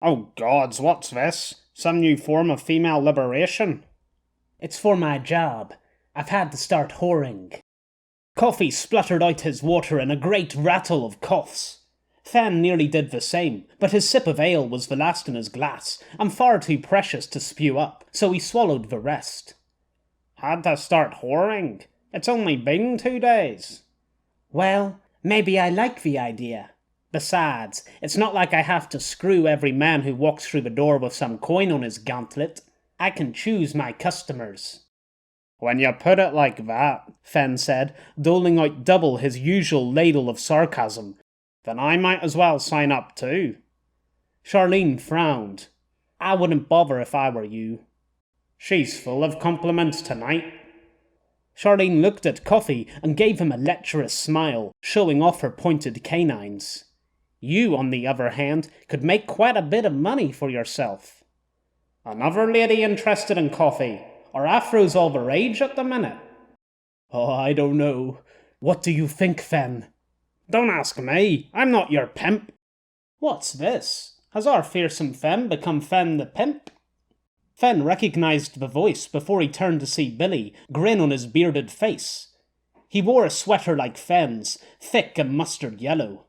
Oh gods, what's this? Some new form of female liberation? It's for my job. I've had to start whoring. Coffee spluttered out his water in a great rattle of coughs. Fen nearly did the same, but his sip of ale was the last in his glass, and far too precious to spew up, so he swallowed the rest. Had to start whoring? It's only been 2 days. Well, maybe I like the idea. Besides, it's not like I have to screw every man who walks through the door with some coin on his gauntlet. I can choose my customers. When you put it like that, Fen said, doling out double his usual ladle of sarcasm, then I might as well sign up too. Charlene frowned. I wouldn't bother if I were you. She's full of compliments tonight. Charlene looked at Coffee and gave him a lecherous smile, showing off her pointed canines. You, on the other hand, could make quite a bit of money for yourself. Another lady interested in Coffee? Are afros all the rage at the minute? Oh, I don't know. What do you think, Fen? Don't ask me. I'm not your pimp. What's this? Has our fearsome Fen become Fen the pimp? Fen recognised the voice before he turned to see Billy, grin on his bearded face. He wore a sweater like Fen's, thick and mustard yellow.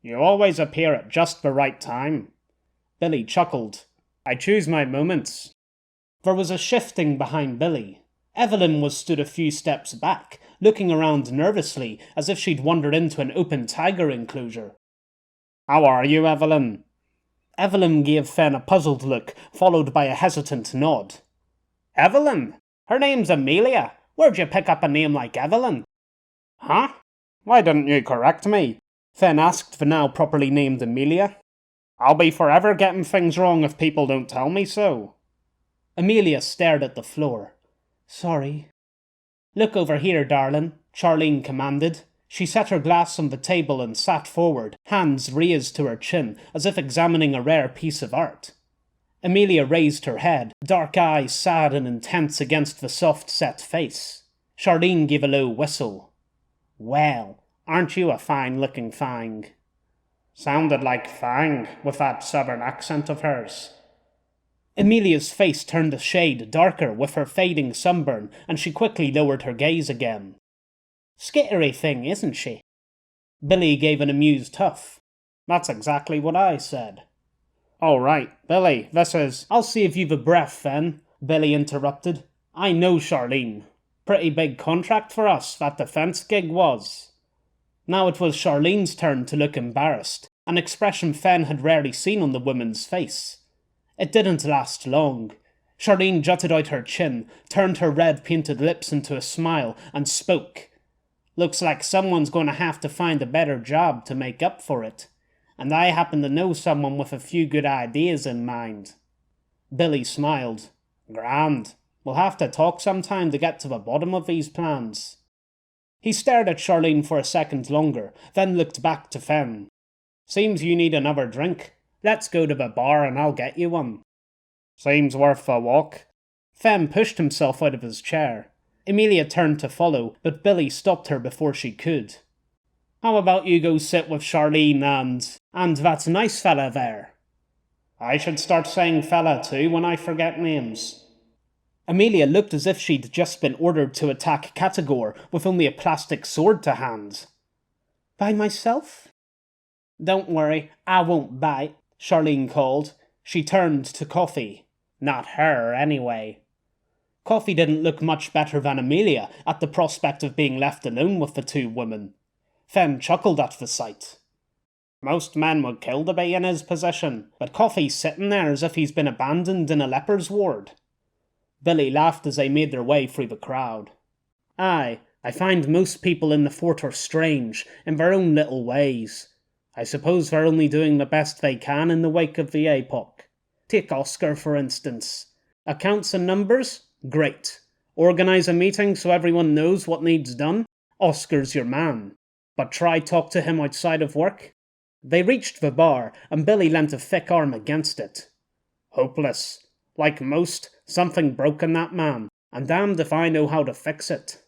You always appear at just the right time. Billy chuckled. I choose my moments. There was a shifting behind Billy. Evelyn was stood a few steps back, looking around nervously as if she'd wandered into an open tiger enclosure. How are you, Evelyn? Evelyn gave Fen a puzzled look, followed by a hesitant nod. Evelyn? Her name's Amelia. Where'd you pick up a name like Evelyn? Huh? Why didn't you correct me? Fen asked the now properly named Amelia. I'll be forever getting things wrong if people don't tell me so. Amelia stared at the floor. Sorry. Look over here, darling, Charlene commanded. She set her glass on the table and sat forward, hands raised to her chin, as if examining a rare piece of art. Amelia raised her head, dark eyes sad and intense against the soft-set face. Charlene gave a low whistle. Well, aren't you a fine-looking fang? Sounded like Fang, with that southern accent of hers. Amelia's face turned a shade darker with her fading sunburn, and she quickly lowered her gaze again. Skittery thing, isn't she? Billy gave an amused huff. That's exactly what I said. All right, Billy, this is... I'll see if you've a breath, then, Billy interrupted. I know Charlene. Pretty big contract for us, that defence gig was. Now it was Charlene's turn to look embarrassed, an expression Fen had rarely seen on the woman's face. It didn't last long. Charlene jutted out her chin, turned her red-painted lips into a smile, and spoke. Looks like someone's going to have to find a better job to make up for it. And I happen to know someone with a few good ideas in mind. Billy smiled. Grand. We'll have to talk sometime to get to the bottom of these plans. He stared at Charlene for a second longer, then looked back to Fen. Seems you need another drink. Let's go to the bar and I'll get you one. Seems worth a walk. Fen pushed himself out of his chair. Amelia turned to follow, but Billy stopped her before she could. How about you go sit with Charlene and that nice fella there? I should start saying fella too when I forget names. Amelia looked as if she'd just been ordered to attack Katagor with only a plastic sword to hand. By myself? Don't worry, I won't bite, Charlene called. She turned to Coffee. Not her, anyway. Coffee didn't look much better than Amelia at the prospect of being left alone with the two women. Fen chuckled at the sight. Most men would kill to be in his position, but Coffee's sitting there as if he's been abandoned in a leper's ward. Billy laughed as they made their way through the crowd. Aye, I find most people in the fort are strange, in their own little ways. I suppose they're only doing the best they can in the wake of the APOC. Take Oscar, for instance. Accounts and numbers? Great. Organise a meeting so everyone knows what needs done? Oscar's your man. But try talk to him outside of work? They reached the bar, and Billy lent a thick arm against it. Hopeless. Like most, something broke in that man, and damned if I know how to fix it.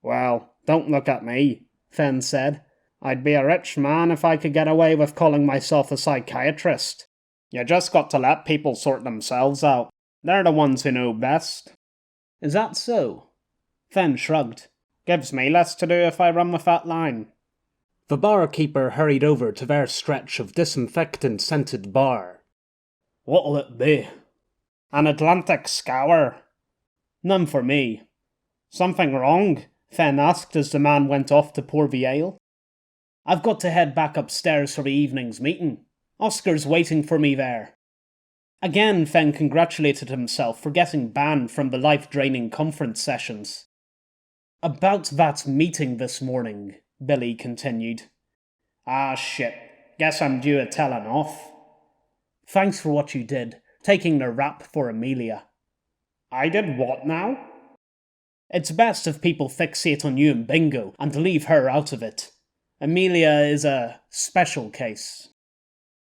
Well, don't look at me, Fen said. I'd be a rich man if I could get away with calling myself a psychiatrist. You just got to let people sort themselves out. They're the ones who know best. Is that so? Fen shrugged. Gives me less to do if I run with that line. The barkeeper hurried over to their stretch of disinfectant-scented bar. What'll it be? An Atlantic scour. None for me. Something wrong? Fen asked as the man went off to pour the ale. I've got to head back upstairs for the evening's meeting. Oscar's waiting for me there. Again, Fen congratulated himself for getting banned from the life-draining conference sessions. About that meeting this morning, Billy continued. Ah, shit. Guess I'm due a telling off. Thanks for what you did, taking the rap for Amelia. I did what now? It's best if people fixate on you and Bingo and leave her out of it. Amelia is a special case.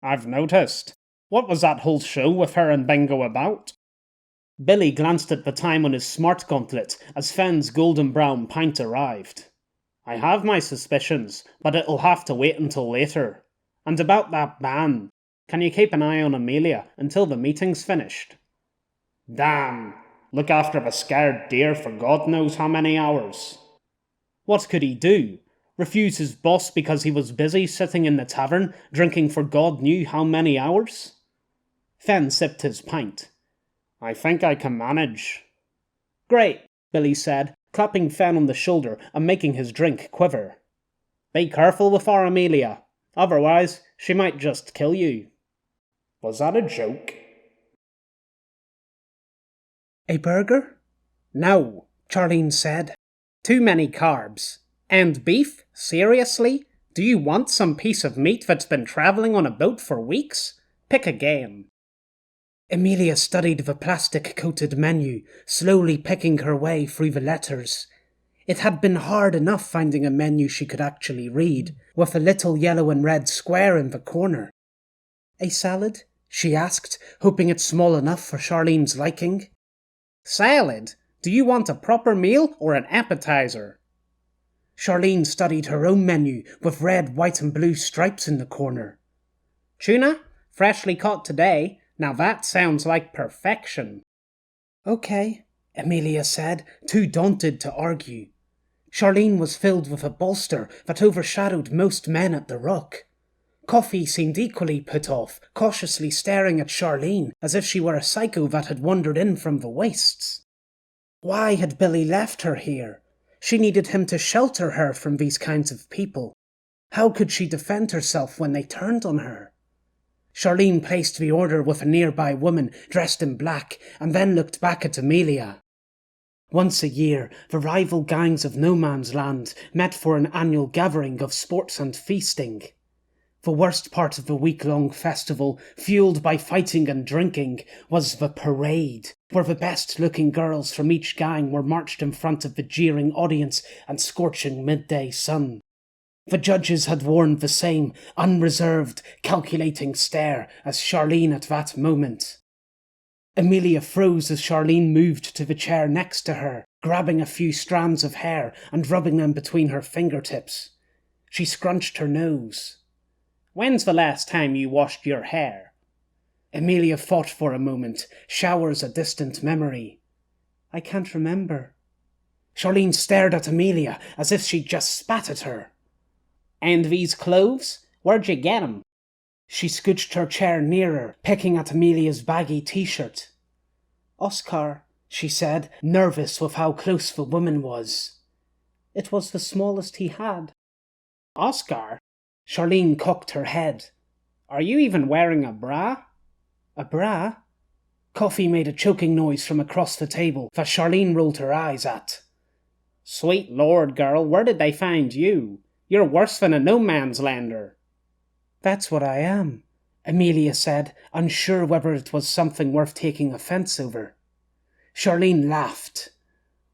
I've noticed. What was that whole show with her and Bingo about? Billy glanced at the time on his smart gauntlet as Fen's golden brown pint arrived. I have my suspicions, but it'll have to wait until later. And about that ban, can you keep an eye on Amelia until the meeting's finished? Damn, look after the scared deer for God knows how many hours. What could he do? Refuse his boss because he was busy sitting in the tavern, drinking for God knew how many hours? Fen sipped his pint. I think I can manage. Great, Billy said, clapping Fen on the shoulder and making his drink quiver. Be careful with our Amelia, otherwise she might just kill you. Was that a joke? A burger? No, Charlene said. Too many carbs. And beef? Seriously? Do you want some piece of meat that's been travelling on a boat for weeks? Pick a game. Amelia studied the plastic-coated menu, slowly picking her way through the letters. It had been hard enough finding a menu she could actually read, with a little yellow and red square in the corner. A salad? She asked, hoping it's small enough for Charlene's liking. Salad? Do you want a proper meal or an appetizer? Charlene studied her own menu with red, white and blue stripes in the corner. Tuna, freshly caught today. Now that sounds like perfection. Okay, Amelia said, too daunted to argue. Charlene was filled with a bolster that overshadowed most men at the Rock. Coffee seemed equally put off, cautiously staring at Charlene as if she were a psycho that had wandered in from the wastes. Why had Billy left her here? She needed him to shelter her from these kinds of people. How could she defend herself when they turned on her? Charlene placed the order with a nearby woman dressed in black and then looked back at Amelia. Once a year, the rival gangs of No Man's Land met for an annual gathering of sports and feasting. The worst part of the week-long festival, fueled by fighting and drinking, was the parade, where the best-looking girls from each gang were marched in front of the jeering audience and scorching midday sun. The judges had worn the same unreserved, calculating stare as Charlene at that moment. Amelia froze as Charlene moved to the chair next to her, grabbing a few strands of hair and rubbing them between her fingertips. She scrunched her nose. When's the last time you washed your hair? Amelia thought for a moment, showers a distant memory. I can't remember. Charlene stared at Amelia as if she'd just spat at her. And these clothes? Where'd you get 'em? She scooched her chair nearer, picking at Amelia's baggy t-shirt. Oscar, she said, nervous with how close the woman was. It was the smallest he had. Oscar? Charlene cocked her head. Are you even wearing a bra? A bra? Coffee made a choking noise from across the table that Charlene rolled her eyes at. Sweet Lord, girl, where did they find you? You're worse than a no-man's lander. That's what I am, Amelia said, unsure whether it was something worth taking offence over. Charlene laughed.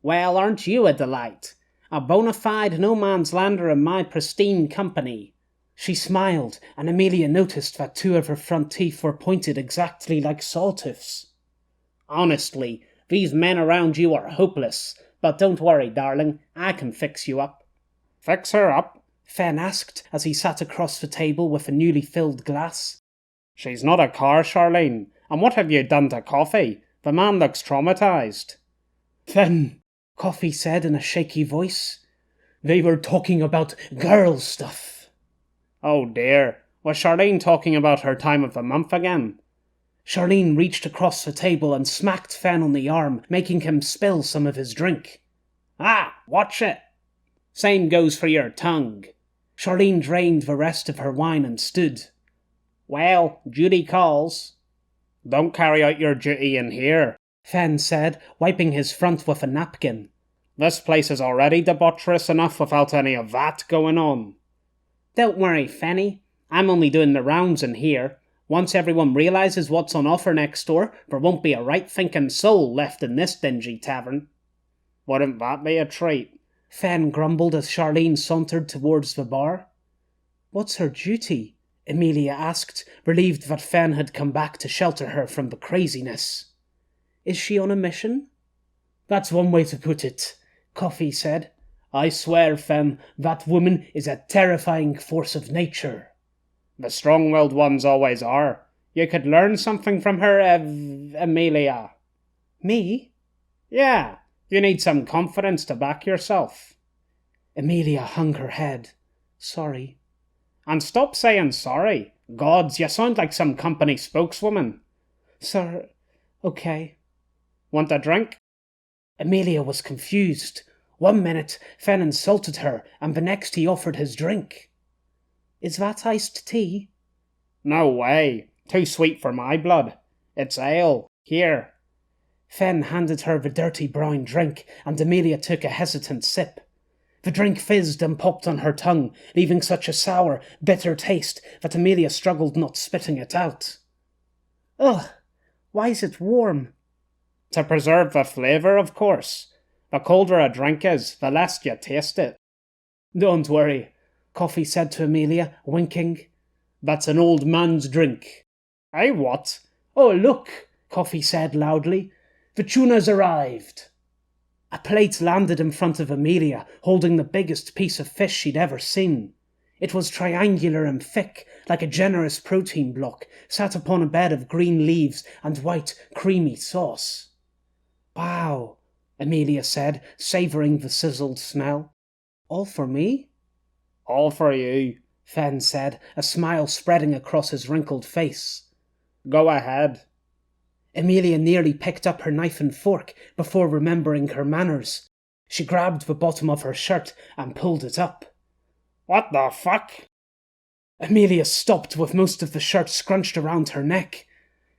Well, aren't you a delight? A bona fide no-man's lander in my pristine company. She smiled, and Amelia noticed that two of her front teeth were pointed exactly like sawtooths. Honestly, these men around you are hopeless, but don't worry, darling, I can fix you up. Fix her up? Fen asked as he sat across the table with a newly filled glass. She's not a car, Charlene, and what have you done to Coffee? The man looks traumatized. Fen, Coffee said in a shaky voice. They were talking about girl stuff. Oh dear, was Charlene talking about her time of the month again? Charlene reached across the table and smacked Fen on the arm, making him spill some of his drink. Ah, watch it. Same goes for your tongue. Charlene drained the rest of her wine and stood. Well, duty calls. Don't carry out your duty in here, Fen said, wiping his front with a napkin. This place is already debaucherous enough without any of that going on. Don't worry, Fanny. I'm only doing the rounds in here. Once everyone realises what's on offer next door, there won't be a right-thinking soul left in this dingy tavern. Wouldn't that be a treat? Fen grumbled as Charlene sauntered towards the bar. What's her duty? Amelia asked, relieved that Fen had come back to shelter her from the craziness. Is she on a mission? That's one way to put it, Coffee said. I swear, Fen, that woman is a terrifying force of nature. The strong-willed ones always are. You could learn something from her, Amelia. Me? Yeah, you need some confidence to back yourself. Amelia hung her head. Sorry. And stop saying sorry. Gods, you sound like some company spokeswoman. Sir, okay. Want a drink? Amelia was confused. 1 minute, Fen insulted her, and the next he offered his drink. Is that iced tea? No way. Too sweet for my blood. It's ale. Here. Fen handed her the dirty brown drink, and Amelia took a hesitant sip. The drink fizzed and popped on her tongue, leaving such a sour, bitter taste that Amelia struggled not spitting it out. Ugh! Why is it warm? To preserve the flavour, of course. The colder a drink is, the less you taste it. Don't worry, Coffee said to Amelia, winking. That's an old man's drink. Eh, what? Oh, look, Coffee said loudly. The tuna's arrived. A plate landed in front of Amelia, holding the biggest piece of fish she'd ever seen. It was triangular and thick, like a generous protein block, sat upon a bed of green leaves and white, creamy sauce. "Wow," Amelia said, savouring the sizzled smell. "All for me?" "All for you," Fen said, a smile spreading across his wrinkled face. "Go ahead." Amelia nearly picked up her knife and fork before remembering her manners. She grabbed the bottom of her shirt and pulled it up. "What the fuck?" Amelia stopped with most of the shirt scrunched around her neck.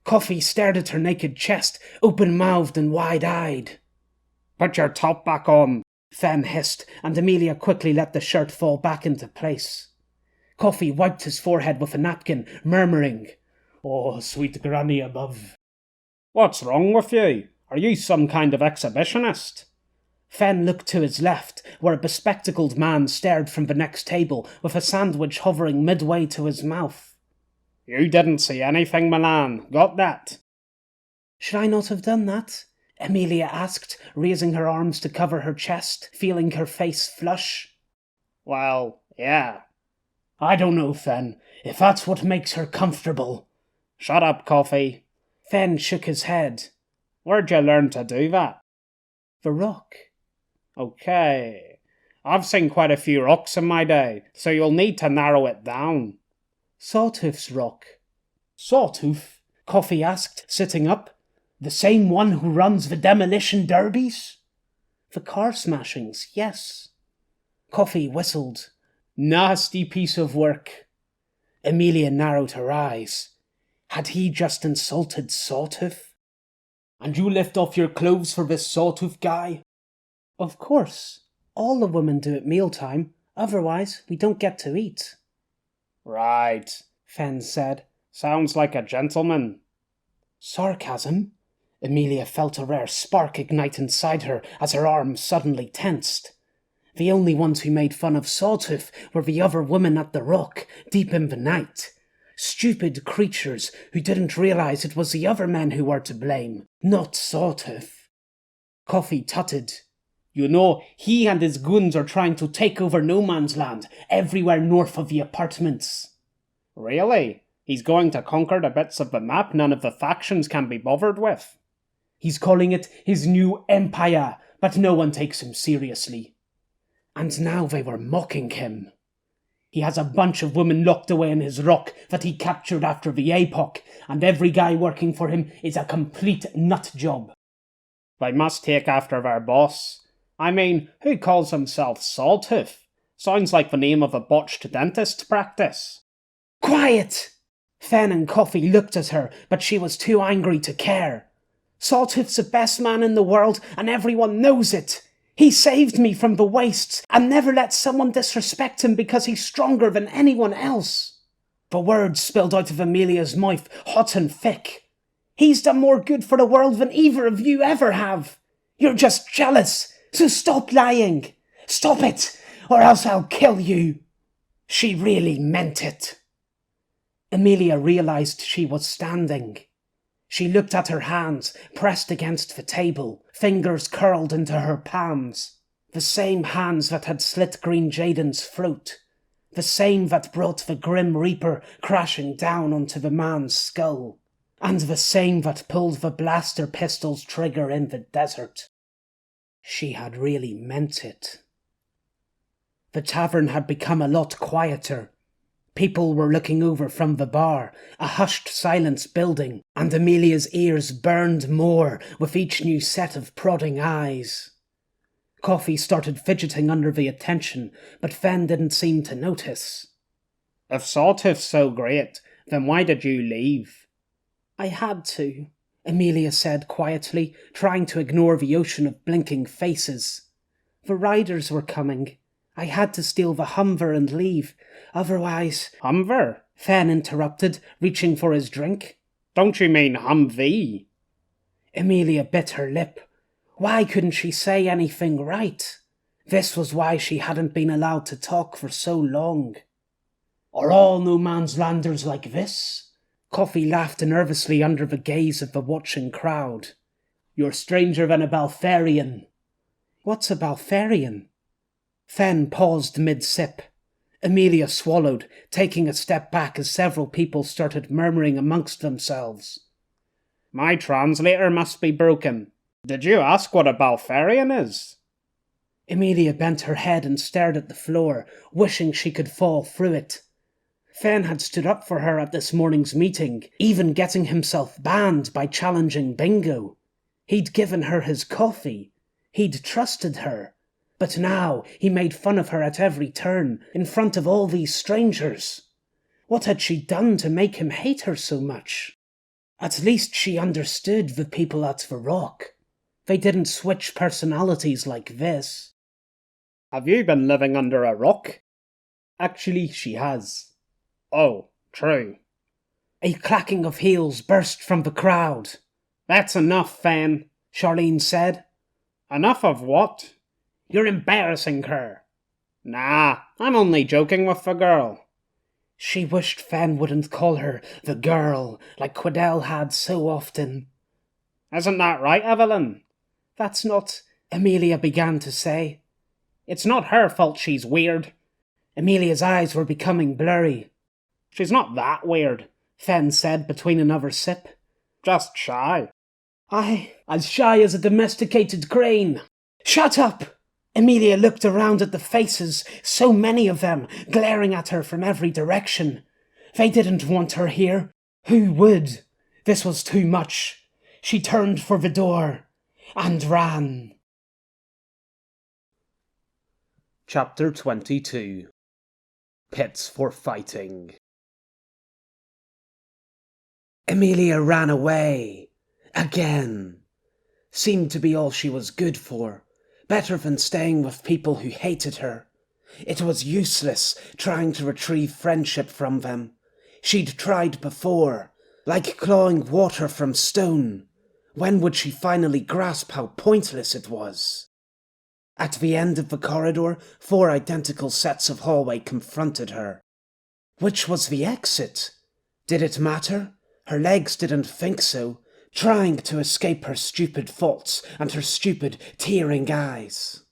Coffee stared at her naked chest, open-mouthed and wide-eyed. "Put your top back on," Fen hissed, and Amelia quickly let the shirt fall back into place. Coffee wiped his forehead with a napkin, murmuring, "Oh, sweet granny above." "What's wrong with you? Are you some kind of exhibitionist?" Fen looked to his left, where a bespectacled man stared from the next table, with a sandwich hovering midway to his mouth. "You didn't see anything, Milan. Got that?" "Should I not have done that?" Amelia asked, raising her arms to cover her chest, feeling her face flush. "Well, yeah." "I don't know, Fen, if that's what makes her comfortable." "Shut up, Coffee." Fen shook his head. "Where'd you learn to do that?" "The rock." "Okay. I've seen quite a few rocks in my day, so you'll need to narrow it down." "Sawtooth's rock." "Sawtooth?" Coffee asked, sitting up. "The same one who runs the demolition derbies?" "The car smashings, yes." Coffee whistled. "Nasty piece of work." Amelia narrowed her eyes. Had he just insulted Sawtooth? "And you lift off your clothes for this Sawtooth guy?" "Of course. All the women do at mealtime. Otherwise, we don't get to eat." "Right," Fen said. "Sounds like a gentleman." Sarcasm? Amelia felt a rare spark ignite inside her as her arms suddenly tensed. The only ones who made fun of Sawtooth were the other women at the rock, deep in the night. Stupid creatures who didn't realize it was the other men who were to blame, not Sawtooth. Coffee tutted. "You know, he and his goons are trying to take over no man's land, everywhere north of the apartments." "Really? He's going to conquer the bits of the map none of the factions can be bothered with?" "He's calling it his new empire, but no one takes him seriously." And now they were mocking him. "He has a bunch of women locked away in his rock that he captured after the APOC, and every guy working for him is a complete nut job." "They must take after their boss. I mean, who calls himself Sawtooth? Sounds like the name of a botched dentist practice." "Quiet!" Fen and Coffee looked at her, but she was too angry to care. "Sawtooth's the best man in the world, and everyone knows it. He saved me from the wastes, and never let someone disrespect him because he's stronger than anyone else." The words spilled out of Amelia's mouth, hot and thick. "He's done more good for the world than either of you ever have. You're just jealous, so stop lying. Stop it, or else I'll kill you." She really meant it. Amelia realized she was standing. She looked at her hands, pressed against the table, fingers curled into her palms. The same hands that had slit Green Jaden's throat. The same that brought the Grim Reaper crashing down onto the man's skull. And the same that pulled the blaster pistol's trigger in the desert. She had really meant it. The tavern had become a lot quieter. People were looking over from the bar, a hushed silence building, and Amelia's ears burned more with each new set of prodding eyes. Coffee started fidgeting under the attention, but Fen didn't seem to notice. "If Sawtooth's so great, then why did you leave?" "I had to," Amelia said quietly, trying to ignore the ocean of blinking faces. "The riders were coming. I had to steal the Humver and leave. Otherwise—" "Humver?" Fen interrupted, reaching for his drink. "Don't you mean Humvee?" Amelia bit her lip. Why couldn't she say anything right? This was why she hadn't been allowed to talk for so long. "Are all no man's landers like this?" Coffee laughed nervously under the gaze of the watching crowd. "You're stranger than a Balfarian." What's a Balfarian? Fen paused mid-sip. Amelia swallowed, taking a step back as several people started murmuring amongst themselves. My translator must be broken. Did you ask what a Balfarian is? Amelia bent her head and stared at the floor, wishing she could fall through it. Fen had stood up for her at this morning's meeting, even getting himself banned by challenging Bingo. He'd given her his coffee. He'd trusted her. But now he made fun of her at every turn, in front of all these strangers. What had she done to make him hate her so much? At least she understood the people at the Rock. They didn't switch personalities like this. Have you been living under a rock? Actually, she has. Oh, true. A clacking of heels burst from the crowd. That's enough, Fen, Charlene said. Enough of what? You're embarrassing her. Nah, I'm only joking with the girl. She wished Fen wouldn't call her the girl like Quidel had so often. Isn't that right, Evelyn? That's not, Amelia began to say. It's not her fault she's weird. Amelia's eyes were becoming blurry. She's not that weird, Fen said between another sip. Just shy. As shy as a domesticated crane. Shut up! Amelia looked around at the faces, so many of them, glaring at her from every direction. They didn't want her here. Who would? This was too much. She turned for the door and ran. Chapter 22. Pits for Fighting. Amelia ran away. Again. Seemed to be all she was good for. Better than staying with people who hated her. It was useless trying to retrieve friendship from them. She'd tried before, like clawing water from stone. When would she finally grasp how pointless it was? At the end of the corridor, 4 identical sets of hallway confronted her. Which was the exit? Did it matter? Her legs didn't think so. Trying to escape her stupid thoughts and her stupid, tearing eyes.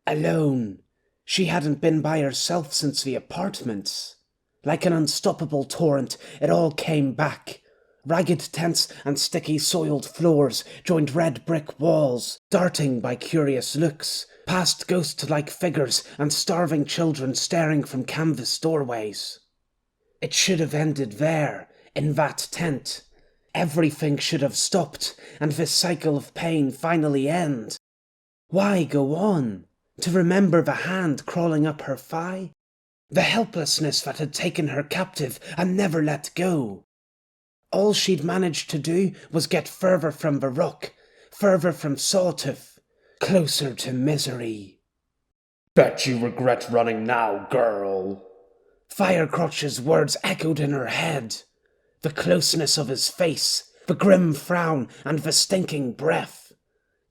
Alone. She hadn't been by herself since the apartments. Like an unstoppable torrent, it all came back. Ragged tents and sticky soiled floors joined red brick walls, darting by curious looks, past ghost-like figures and starving children staring from canvas doorways. It should have ended there, in that tent. Everything should have stopped, and this cycle of pain finally end. Why go on? To remember the hand crawling up her thigh? The helplessness that had taken her captive and never let go? All she'd managed to do was get further from the rock, further from Sawtooth, closer to misery. Bet you regret running now, girl. Firecrotch's words echoed in her head. The closeness of his face, the grim frown, and the stinking breath.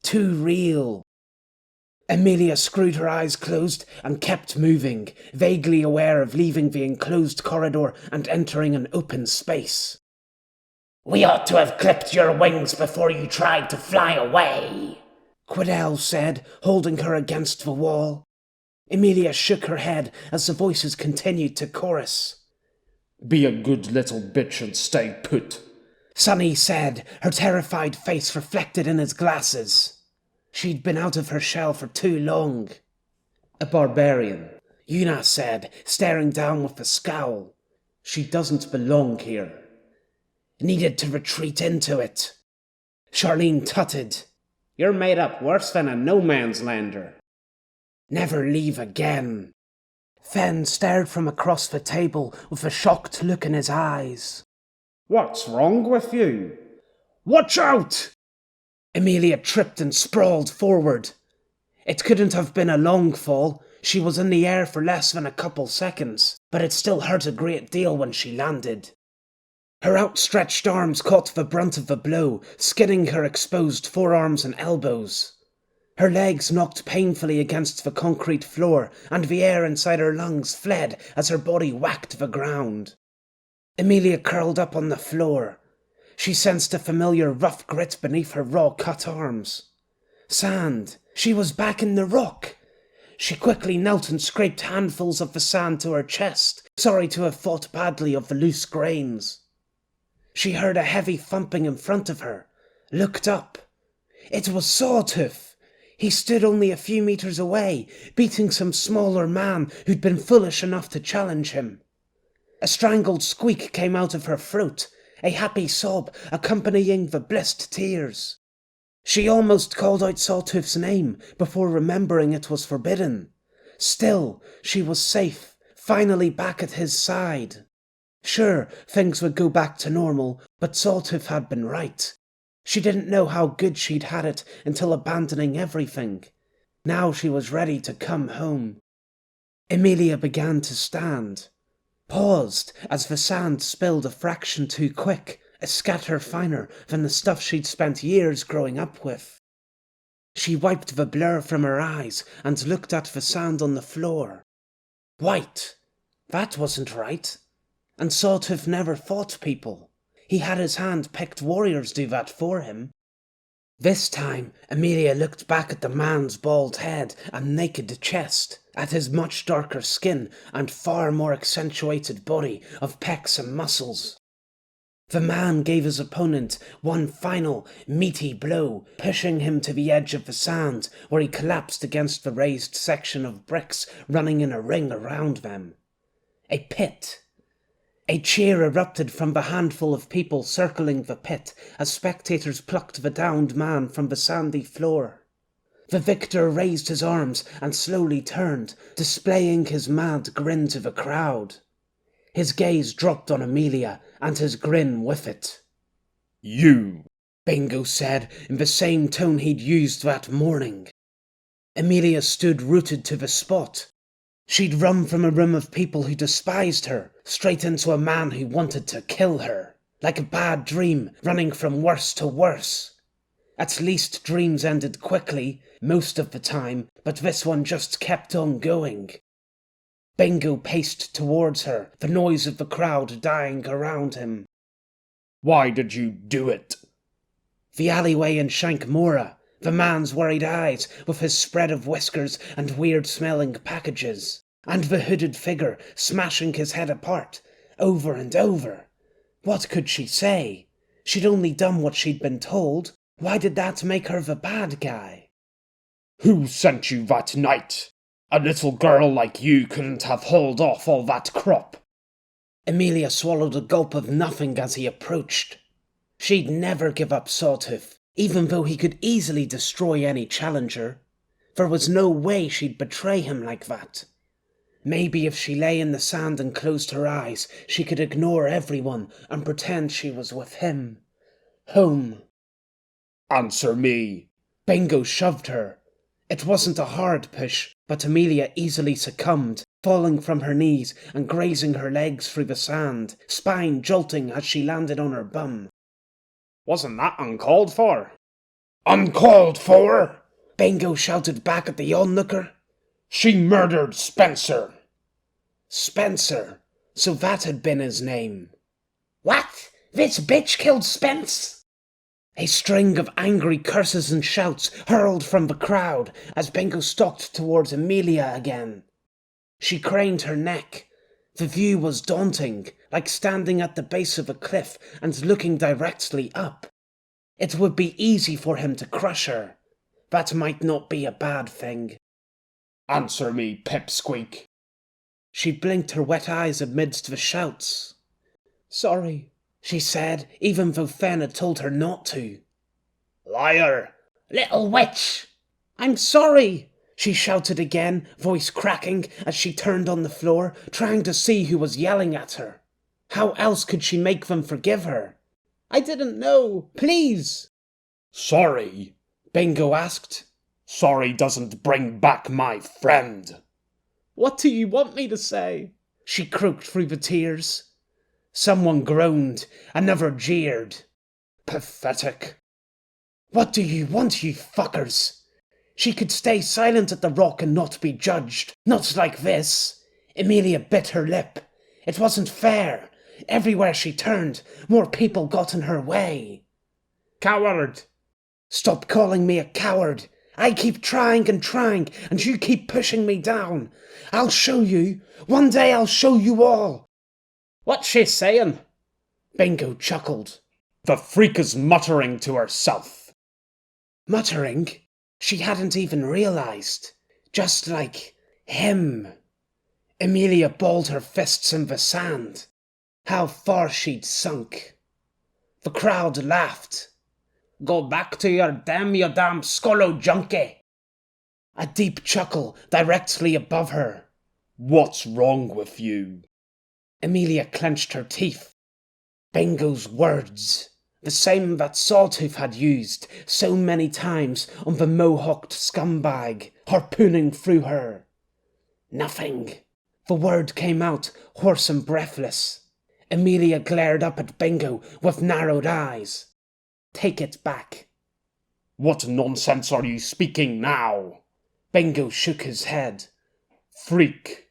Too real. Amelia screwed her eyes closed and kept moving, vaguely aware of leaving the enclosed corridor and entering an open space. We ought to have clipped your wings before you tried to fly away, Quidel said, holding her against the wall. Amelia shook her head as the voices continued to chorus. Be a good little bitch and stay put, Sonny said, her terrified face reflected in his glasses. She'd been out of her shell for too long. A barbarian, Yuna said, staring down with a scowl. She doesn't belong here. Needed to retreat into it. Charlene tutted. You're made up worse than a no-man's lander. Never leave again. Fen stared from across the table with a shocked look in his eyes. What's wrong with you? Watch out! Amelia tripped and sprawled forward. It couldn't have been a long fall. She was in the air for less than a couple seconds, but it still hurt a great deal when she landed. Her outstretched arms caught the brunt of the blow, skidding her exposed forearms and elbows. Her legs knocked painfully against the concrete floor, and the air inside her lungs fled as her body whacked the ground. Amelia curled up on the floor. She sensed a familiar rough grit beneath her raw-cut arms. Sand! She was back in the rock! She quickly knelt and scraped handfuls of the sand to her chest, sorry to have fought badly of the loose grains. She heard a heavy thumping in front of her, looked up. It was Sawtooth! He stood only a few meters away, beating some smaller man who'd been foolish enough to challenge him. A strangled squeak came out of her throat, a happy sob accompanying the blessed tears. She almost called out Sawtooth's name before remembering it was forbidden. Still, she was safe, finally back at his side. Sure, things would go back to normal, but Sawtooth had been right. She didn't know how good she'd had it until abandoning everything. Now she was ready to come home. Emilia began to stand, paused as the sand spilled a fraction too quick, a scatter finer than the stuff she'd spent years growing up with. She wiped the blur from her eyes and looked at the sand on the floor. White. That wasn't right. And Sawtooth never fought people. He had his hand-picked warriors do that for him. This time, Emilia looked back at the man's bald head and naked chest, at his much darker skin and far more accentuated body of pecs and muscles. The man gave his opponent one final, meaty blow, pushing him to the edge of the sand, where he collapsed against the raised section of bricks running in a ring around them. A pit. A cheer erupted from the handful of people circling the pit as spectators plucked the downed man from the sandy floor. The victor raised his arms and slowly turned, displaying his mad grin to the crowd. His gaze dropped on Emilia, and his grin with it. You, Bingo said in the same tone he'd used that morning. Emilia stood rooted to the spot. She'd run from a room of people who despised her, straight into a man who wanted to kill her, like a bad dream, running from worse to worse. At least dreams ended quickly, most of the time, but this one just kept on going. Bingo paced towards her, the noise of the crowd dying around him. Why did you do it? The alleyway in Shankmora, the man's worried eyes with his spread of whiskers and weird-smelling packages, and the hooded figure smashing his head apart, over and over. What could she say? She'd only done what she'd been told. Why did that make her the bad guy? Who sent you that night? A little girl like you couldn't have hauled off all that crop. Emilia swallowed a gulp of nothing as he approached. She'd never give up Sawtooth, even though he could easily destroy any challenger. There was no way she'd betray him like that. Maybe if she lay in the sand and closed her eyes, she could ignore everyone and pretend she was with him. Home. Answer me. Bingo shoved her. It wasn't a hard push, but Emilia easily succumbed, falling from her knees and grazing her legs through the sand, spine jolting as she landed on her bum. Wasn't that uncalled for? Uncalled for? Bingo shouted back at the onlooker. She murdered Spencer. Spencer. So that had been his name. What? This bitch killed Spence? A string of angry curses and shouts hurled from the crowd as Bingo stalked towards Emilia again. She craned her neck. The view was daunting, like standing at the base of a cliff and looking directly up. It would be easy for him to crush her. That might not be a bad thing. Answer me, pipsqueak. She blinked her wet eyes amidst the shouts. Sorry, she said, even though Fen had told her not to. Liar! Little witch! I'm sorry, she shouted again, voice cracking as she turned on the floor, trying to see who was yelling at her. How else could she make them forgive her? I didn't know, please. Sorry? Bingo asked. Sorry doesn't bring back my friend. What do you want me to say? She croaked through the tears. Someone groaned, another jeered. Pathetic. What do you want, you fuckers? She could stay silent at the rock and not be judged. Not like this. Emilia bit her lip. It wasn't fair. Everywhere she turned, more people got in her way. Coward! Stop calling me a coward. I keep trying and trying, and you keep pushing me down. I'll show you. One day I'll show you all. What's she saying? Bingo chuckled. The freak is muttering to herself. Muttering? She hadn't even realized. Just like him. Amelia balled her fists in the sand. How far she'd sunk. The crowd laughed. Go back to your damn, you damn scolo junkie. A deep chuckle directly above her. What's wrong with you? Amelia clenched her teeth. Bingo's words. The same that Sawtooth had used so many times on the mohawked scumbag, harpooning through her. Nothing. The word came out, hoarse and breathless. Amelia glared up at Bingo with narrowed eyes. Take it back. What nonsense are you speaking now? Bingo shook his head. Freak.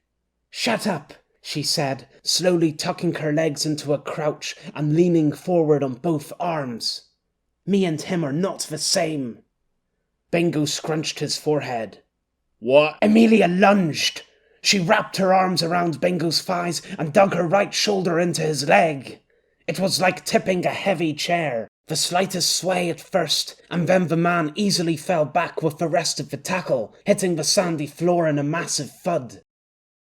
Shut up, she said, slowly tucking her legs into a crouch and leaning forward on both arms. Me and him are not the same. Bingo scrunched his forehead. What? Amelia lunged. She wrapped her arms around Bingo's thighs and dug her right shoulder into his leg. It was like tipping a heavy chair. The slightest sway at first, and then the man easily fell back with the rest of the tackle, hitting the sandy floor in a massive thud.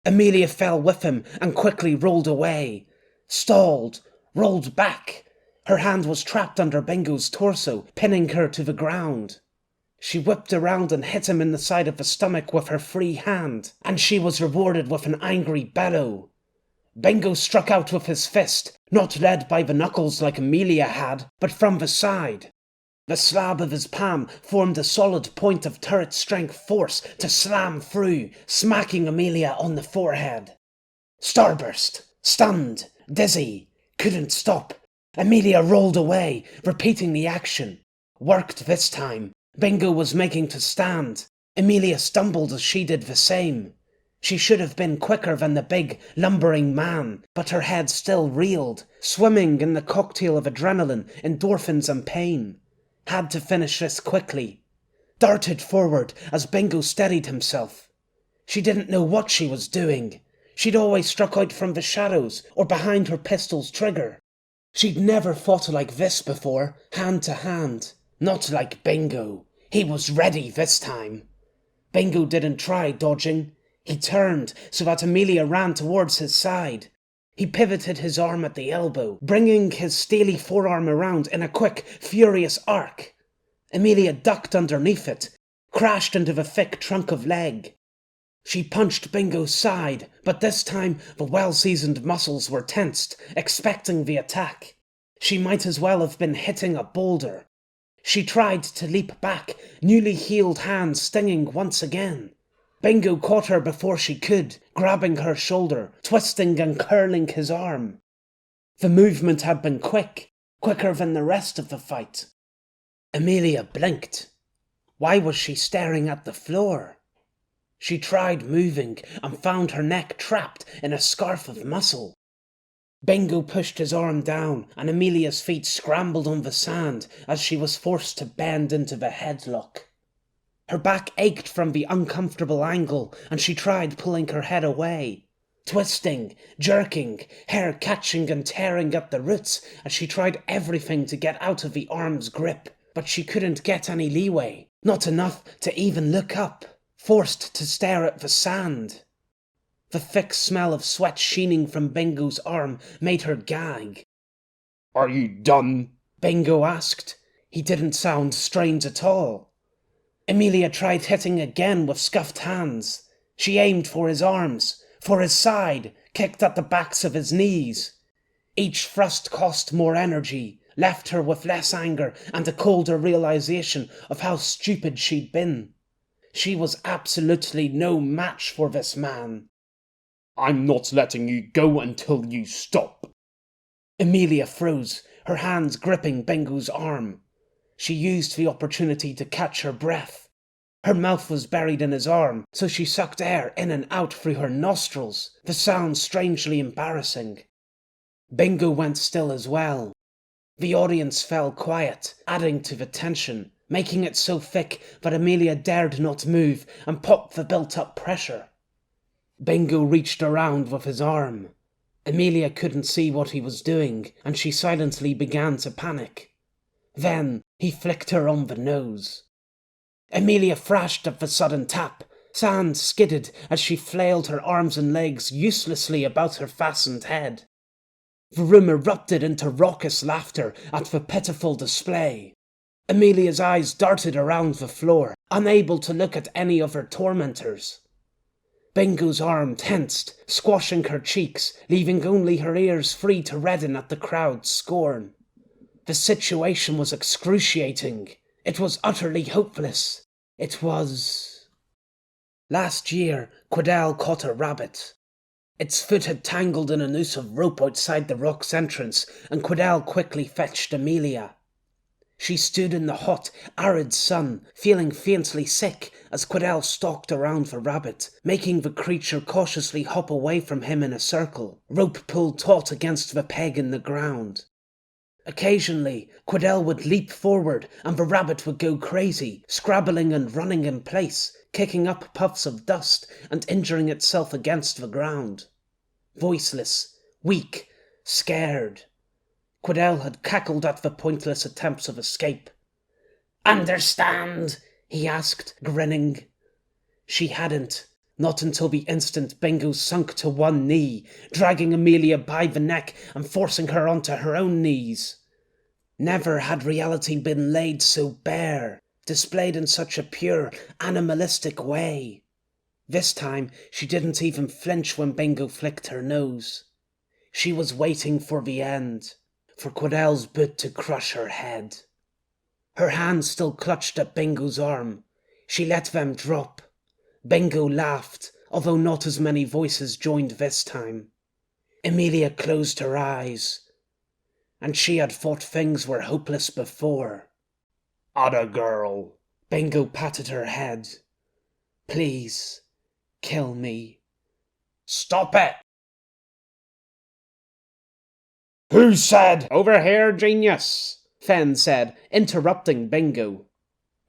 Amelia fell with him and quickly rolled away. Stalled, rolled back. Her hand was trapped under Bingo's torso, pinning her to the ground. She whipped around and hit him in the side of the stomach with her free hand, and she was rewarded with an angry bellow. Bingo struck out with his fist, not led by the knuckles like Amelia had, but from the side. The slab of his palm formed a solid point of turret-strength force to slam through, smacking Amelia on the forehead. Starburst, stunned, dizzy, couldn't stop. Amelia rolled away, repeating the action. Worked this time. Bingo was making to stand. Amelia stumbled as she did the same. She should have been quicker than the big, lumbering man, but her head still reeled, swimming in the cocktail of adrenaline, endorphins and pain. Had to finish this quickly. Darted forward as Bingo steadied himself. She didn't know what she was doing. She'd always struck out from the shadows or behind her pistol's trigger. She'd never fought like this before, hand to hand. Not like Bingo. He was ready this time. Bingo didn't try dodging. He turned so that Amelia ran towards his side. He pivoted his arm at the elbow, bringing his steely forearm around in a quick, furious arc. Amelia ducked underneath it, crashed into the thick trunk of leg. She punched Bingo's side, but this time the well-seasoned muscles were tensed, expecting the attack. She might as well have been hitting a boulder. She tried to leap back, newly healed hands stinging once again. Bingo caught her before she could, grabbing her shoulder, twisting and curling his arm. The movement had been quick, quicker than the rest of the fight. Amelia blinked. Why was she staring at the floor? She tried moving and found her neck trapped in a scarf of muscle. Bingo pushed his arm down, and Amelia's feet scrambled on the sand as she was forced to bend into the headlock. Her back ached from the uncomfortable angle, and she tried pulling her head away. Twisting, jerking, hair catching and tearing at the roots as she tried everything to get out of the arm's grip, but she couldn't get any leeway, not enough to even look up, forced to stare at the sand. The thick smell of sweat sheening from Bingo's arm made her gag. Are you done? Bingo asked. He didn't sound strange at all. Amelia tried hitting again with scuffed hands. She aimed for his arms, for his side, kicked at the backs of his knees. Each thrust cost more energy, left her with less anger and a colder realization of how stupid she'd been. She was absolutely no match for this man. I'm not letting you go until you stop. Amelia froze, her hands gripping Bingo's arm. She used the opportunity to catch her breath. Her mouth was buried in his arm, so she sucked air in and out through her nostrils, the sound strangely embarrassing. Bingo went still as well. The audience fell quiet, adding to the tension, making it so thick that Amelia dared not move and pop the built-up pressure. Bingo reached around with his arm. Amelia couldn't see what he was doing, and she silently began to panic. Then he flicked her on the nose. Amelia thrashed at the sudden tap. Sand skidded as she flailed her arms and legs uselessly about her fastened head. The room erupted into raucous laughter at the pitiful display. Amelia's eyes darted around the floor, unable to look at any of her tormentors. Bingo's arm tensed, squashing her cheeks, leaving only her ears free to redden at the crowd's scorn. The situation was excruciating. It was utterly hopeless. It was... Last year, Quidel caught a rabbit. Its foot had tangled in a noose of rope outside the rock's entrance, and Quidel quickly fetched Amelia. She stood in the hot, arid sun, feeling faintly sick as Quidel stalked around the rabbit, making the creature cautiously hop away from him in a circle, rope pulled taut against the peg in the ground. Occasionally, Quidel would leap forward and the rabbit would go crazy, scrabbling and running in place, kicking up puffs of dust and injuring itself against the ground. Voiceless, weak, scared. Quidel had cackled at the pointless attempts of escape. "Understand?" he asked, grinning. She hadn't, not until the instant Bingo sunk to one knee, dragging Amelia by the neck and forcing her onto her own knees. Never had reality been laid so bare, displayed in such a pure, animalistic way. This time, she didn't even flinch when Bingo flicked her nose. She was waiting for the end, for Quidel's boot to crush her head. Her hand still clutched at Bingo's arm. She let them drop. Bingo laughed, although not as many voices joined this time. Amelia closed her eyes, and she had thought things were hopeless before. "Otta girl." Bingo patted her head. "Please, kill me." Stop it! "Who said?" Over here, genius, Fen said, interrupting Bingo.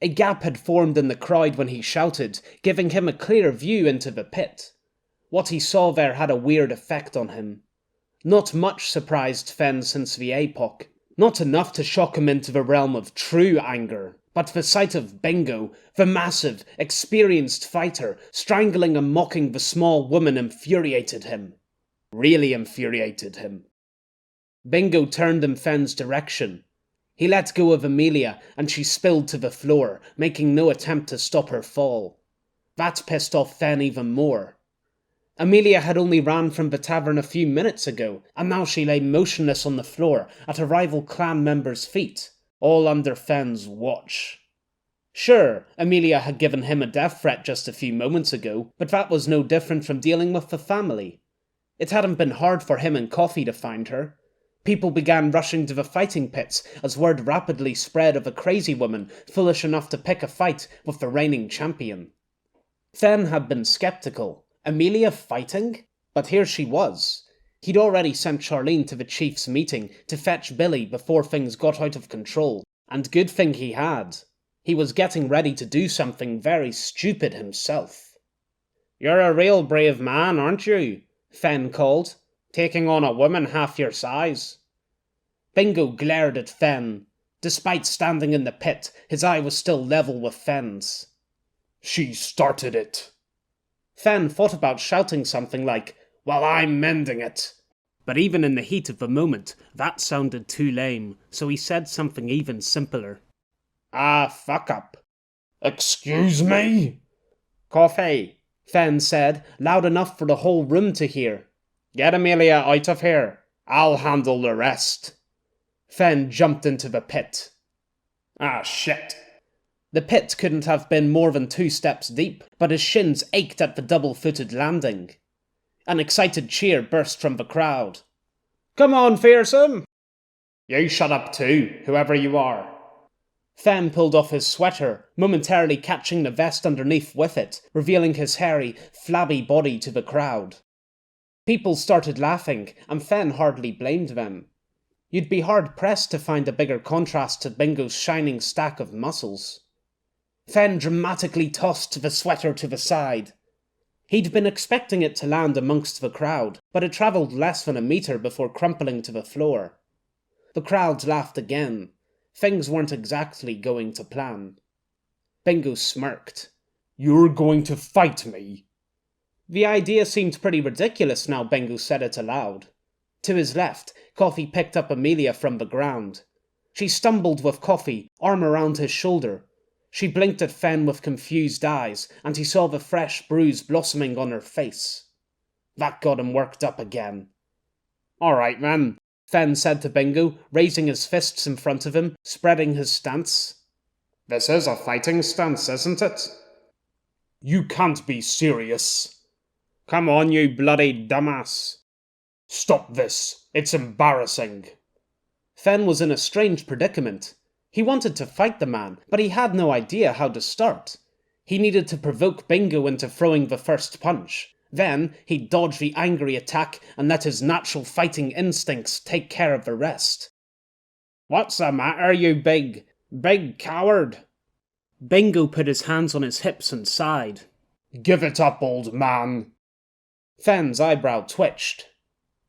A gap had formed in the crowd when he shouted, giving him a clear view into the pit. What he saw there had a weird effect on him. Not much surprised Fen since the APOC. Not enough to shock him into the realm of true anger. But the sight of Bingo, the massive, experienced fighter, strangling and mocking the small woman infuriated him. Really infuriated him. Bingo turned in Fen's direction. He let go of Amelia, and she spilled to the floor, making no attempt to stop her fall. That pissed off Fen even more. Amelia had only ran from the tavern a few minutes ago, and now she lay motionless on the floor at a rival clan member's feet, all under Fen's watch. Sure, Amelia had given him a death threat just a few moments ago, but that was no different from dealing with the family. It hadn't been hard for him and Coffee to find her. People began rushing to the fighting pits as word rapidly spread of a crazy woman foolish enough to pick a fight with the reigning champion. Fen had been skeptical. Amelia fighting? But here she was. He'd already sent Charlene to the chief's meeting to fetch Billy before things got out of control, and good thing he had. He was getting ready to do something very stupid himself. You're a real brave man, aren't you? Fen called, taking on a woman half your size. Bingo glared at Fen. Despite standing in the pit, his eye was still level with Fen's. "She started it." Fen thought about shouting something like, "Well, I'm mending it." But even in the heat of the moment, that sounded too lame, so he said something even simpler. Fuck up. "Excuse me?" Coffee, Fen said, loud enough for the whole room to hear. Get Amelia out of here. "I'll handle the rest." Fen jumped into the pit. Shit. The pit couldn't have been more than 2 steps deep, but his shins ached at the double-footed landing. An excited cheer burst from the crowd. Come on, fearsome! You shut up too, whoever you are. Fen pulled off his sweater, momentarily catching the vest underneath with it, revealing his hairy, flabby body to the crowd. People started laughing, and Fen hardly blamed them. You'd be hard-pressed to find a bigger contrast to Bingo's shining stack of muscles. Fen dramatically tossed the sweater to the side. He'd been expecting it to land amongst the crowd, but it travelled less than a metre before crumpling to the floor. The crowd laughed again. Things weren't exactly going to plan. Bingo smirked. "You're going to fight me?" The idea seemed pretty ridiculous now Bingo said it aloud. To his left, Coffee picked up Amelia from the ground. She stumbled with Coffee, arm around his shoulder. She blinked at Fen with confused eyes, and he saw the fresh bruise blossoming on her face. That got him worked up again. "All right, then," Fen said to Bingo, raising his fists in front of him, spreading his stance. "This is a fighting stance, isn't it?" "You can't be serious." "Come on, you bloody dumbass." "Stop this. It's embarrassing." Fen was in a strange predicament. He wanted to fight the man, but he had no idea how to start. He needed to provoke Bingo into throwing the first punch. Then, he'd dodge the angry attack and let his natural fighting instincts take care of the rest. "What's the matter, you big coward?" Bingo put his hands on his hips and sighed. "Give it up, old man." Fen's eyebrow twitched.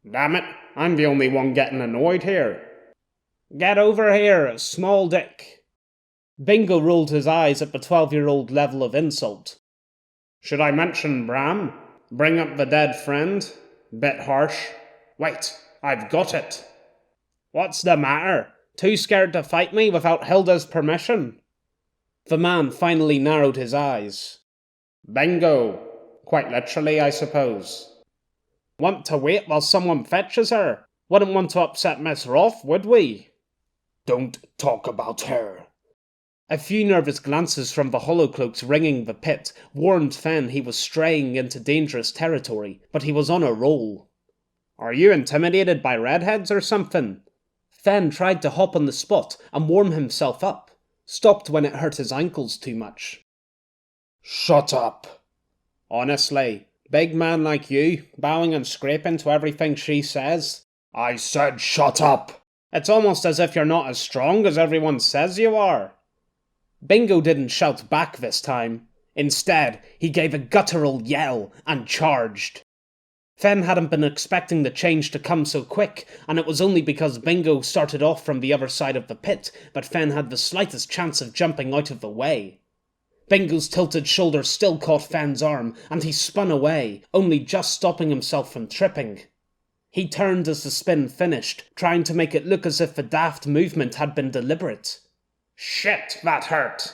"Damn it, I'm the only one getting annoyed here." "Get over here, small dick." Bingo rolled his eyes at the 12-year-old level of insult. "Should I mention Bram? Bring up the dead friend? Bit harsh. Wait, I've got it." "What's the matter? Too scared to fight me without Hilda's permission?" The man finally narrowed his eyes. "Bingo. Quite literally, I suppose." "Want to wait while someone fetches her? Wouldn't want to upset Miss Roth, would we?" "Don't talk about her." A few nervous glances from the holocloaks ringing the pit warned Fen he was straying into dangerous territory, but he was on a roll. "Are you intimidated by redheads or something?" Fen tried to hop on the spot and warm himself up, stopped when it hurt his ankles too much. "Shut up." "Honestly, big man like you, bowing and scraping to everything she says?" "I said shut up." "It's almost as if you're not as strong as everyone says you are." Bingo didn't shout back this time. Instead, he gave a guttural yell and charged. Fen hadn't been expecting the change to come so quick, and it was only because Bingo started off from the other side of the pit that Fen had the slightest chance of jumping out of the way. Bingo's tilted shoulder still caught Fen's arm, and he spun away, only just stopping himself from tripping. He turned as the spin finished, trying to make it look as if the daft movement had been deliberate. "Shit, that hurt."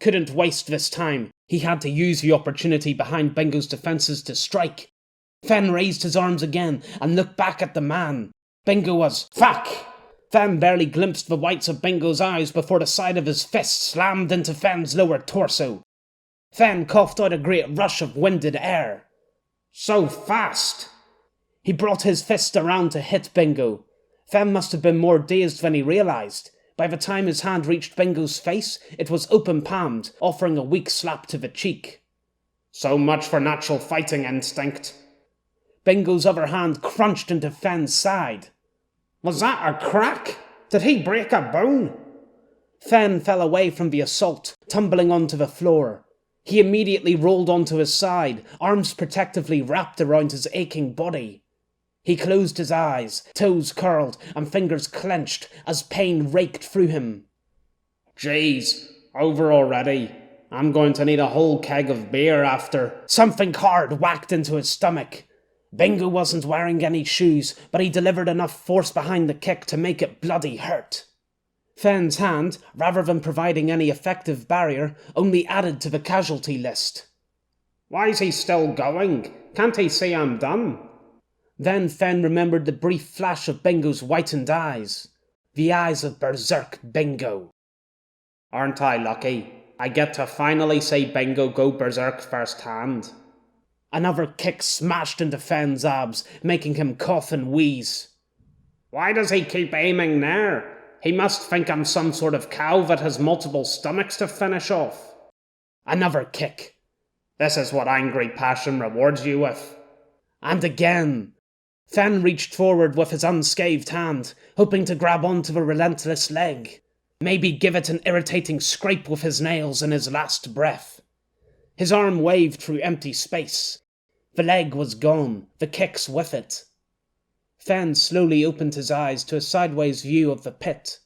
Couldn't waste this time. He had to use the opportunity behind Bingo's defences to strike. Fen raised his arms again and looked back at the man. Bingo was... Fuck! Fen barely glimpsed the whites of Bingo's eyes before the side of his fist slammed into Fen's lower torso. Fen coughed out a great rush of winded air. "So fast!" He brought his fist around to hit Bingo. Fen must have been more dazed than he realised. By the time his hand reached Bingo's face, it was open-palmed, offering a weak slap to the cheek. "So much for natural fighting instinct." Bingo's other hand crunched into Fen's side. "Was that a crack? Did he break a bone?" Fen fell away from the assault, tumbling onto the floor. He immediately rolled onto his side, arms protectively wrapped around his aching body. He closed his eyes, toes curled and fingers clenched as pain raked through him. "Jeez, over already. I'm going to need a whole keg of beer after." Something hard whacked into his stomach. Bingo wasn't wearing any shoes, but he delivered enough force behind the kick to make it bloody hurt. Fen's hand, rather than providing any effective barrier, only added to the casualty list. "Why's he still going? Can't he see I'm done?" Then Fen remembered the brief flash of Bingo's whitened eyes. The eyes of Berserk Bingo. "Aren't I lucky? I get to finally see Bingo go berserk firsthand." Another kick smashed into Fen's abs, making him cough and wheeze. "Why does he keep aiming there? He must think I'm some sort of cow that has multiple stomachs to finish off." Another kick. "This is what angry passion rewards you with." And again. Fen reached forward with his unscathed hand, hoping to grab onto the relentless leg. Maybe give it an irritating scrape with his nails in his last breath. His arm waved through empty space. The leg was gone, the kicks with it. Fen slowly opened his eyes to a sideways view of the pit.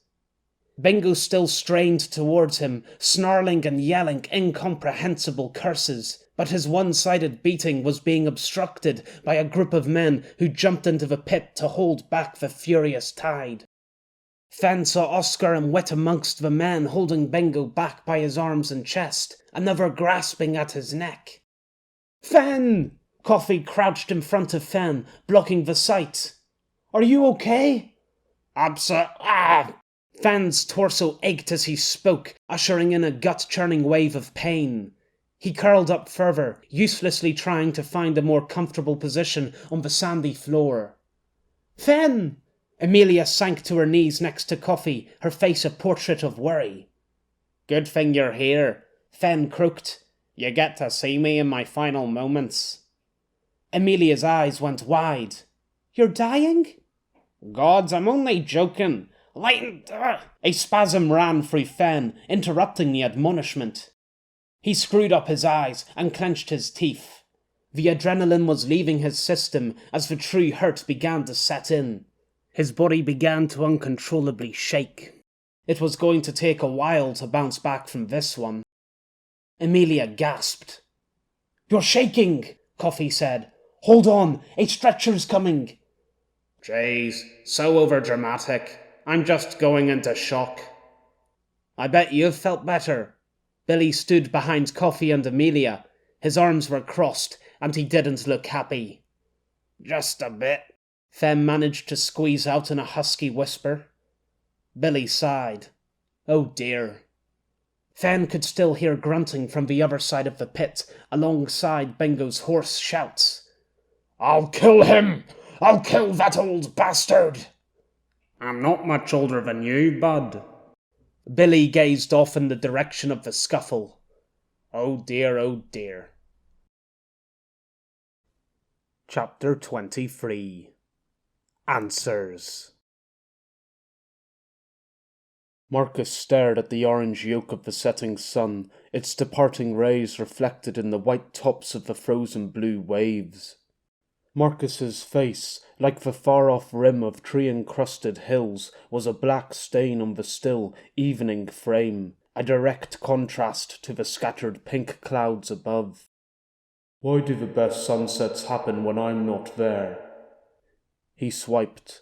Bingo still strained towards him, snarling and yelling incomprehensible curses, but his one-sided beating was being obstructed by a group of men who jumped into the pit to hold back the furious tide. Fen saw Oscar and Wit amongst the men holding Bingo back by his arms and chest, another grasping at his neck. "Fen!" Coffee crouched in front of Fen, blocking the sight. "Are you okay?" Fen's torso ached as he spoke, ushering in a gut-churning wave of pain. He curled up further, uselessly trying to find a more comfortable position on the sandy floor. "Fen!" Amelia sank to her knees next to Coffee, her face a portrait of worry. "Good thing you're here," Fen croaked. "You get to see me in my final moments." Amelia's eyes went wide. "You're dying?" "Gods, I'm only joking. A spasm ran through Fen, interrupting the admonishment. He screwed up his eyes and clenched his teeth. The adrenaline was leaving his system as the true hurt began to set in. His body began to uncontrollably shake. It was going to take a while to bounce back from this one. Amelia gasped. "You're shaking," Coffee said. "Hold on, a stretcher's coming." "Jeez, so overdramatic. I'm just going into shock." "I bet you've felt better." Billy stood behind Coffee and Amelia. His arms were crossed, and he didn't look happy. "Just a bit," Fen managed to squeeze out in a husky whisper. Billy sighed. Oh dear. Fen could still hear grunting from the other side of the pit, alongside Bingo's hoarse shouts. "I'll kill him! I'll kill that old bastard!" "I'm not much older than you, bud." Billy gazed off in the direction of the scuffle. Oh dear, oh dear. Chapter 23 Answers. Marcus stared at the orange yolk of the setting sun, its departing rays reflected in the white tops of the frozen blue waves. Marcus's face, like the far-off rim of tree-encrusted hills, was a black stain on the still, evening frame, a direct contrast to the scattered pink clouds above. Why do the best sunsets happen when I'm not there? He swiped.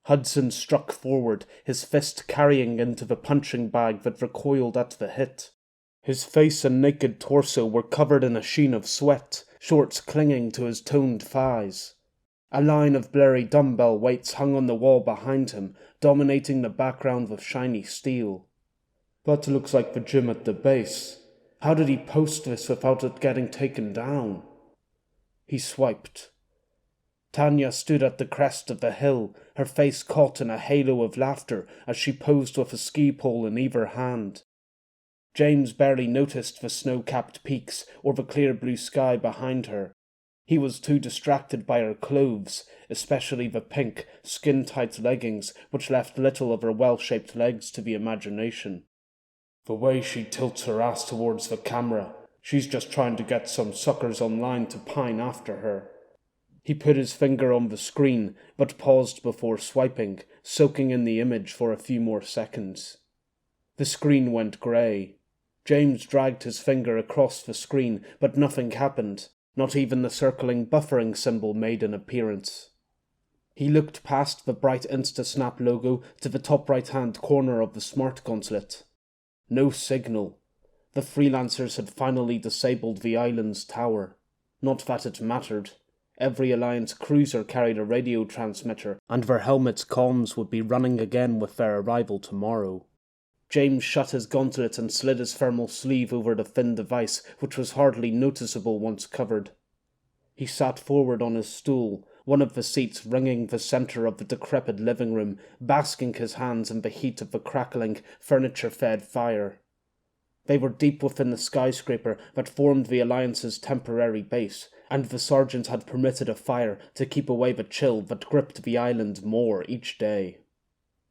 Hudson struck forward, his fist carrying into the punching bag that recoiled at the hit. His face and naked torso were covered in a sheen of sweat, shorts clinging to his toned thighs. A line of blurry dumbbell weights hung on the wall behind him, dominating the background with shiny steel. That looks like the gym at the base. How did he post this without it getting taken down? He swiped. Tanya stood at the crest of the hill, her face caught in a halo of laughter as she posed with a ski pole in either hand. James barely noticed the snow-capped peaks or the clear blue sky behind her. He was too distracted by her clothes, especially the pink, skin-tight leggings which left little of her well-shaped legs to the imagination. The way she tilts her ass towards the camera, she's just trying to get some suckers online to pine after her. He put his finger on the screen, but paused before swiping, soaking in the image for a few more seconds. The screen went grey. James dragged his finger across the screen, but nothing happened. Not even the circling buffering symbol made an appearance. He looked past the bright InstaSnap logo to the top right-hand corner of the smart gauntlet. No signal. The freelancers had finally disabled the island's tower. Not that it mattered. Every Alliance cruiser carried a radio transmitter, and their helmets' comms would be running again with their arrival tomorrow. James shut his gauntlet and slid his thermal sleeve over the thin device, which was hardly noticeable once covered. He sat forward on his stool, one of the seats ringing the centre of the decrepit living room, basking his hands in the heat of the crackling, furniture-fed fire. They were deep within the skyscraper that formed the Alliance's temporary base, and the sergeant had permitted a fire to keep away the chill that gripped the island more each day.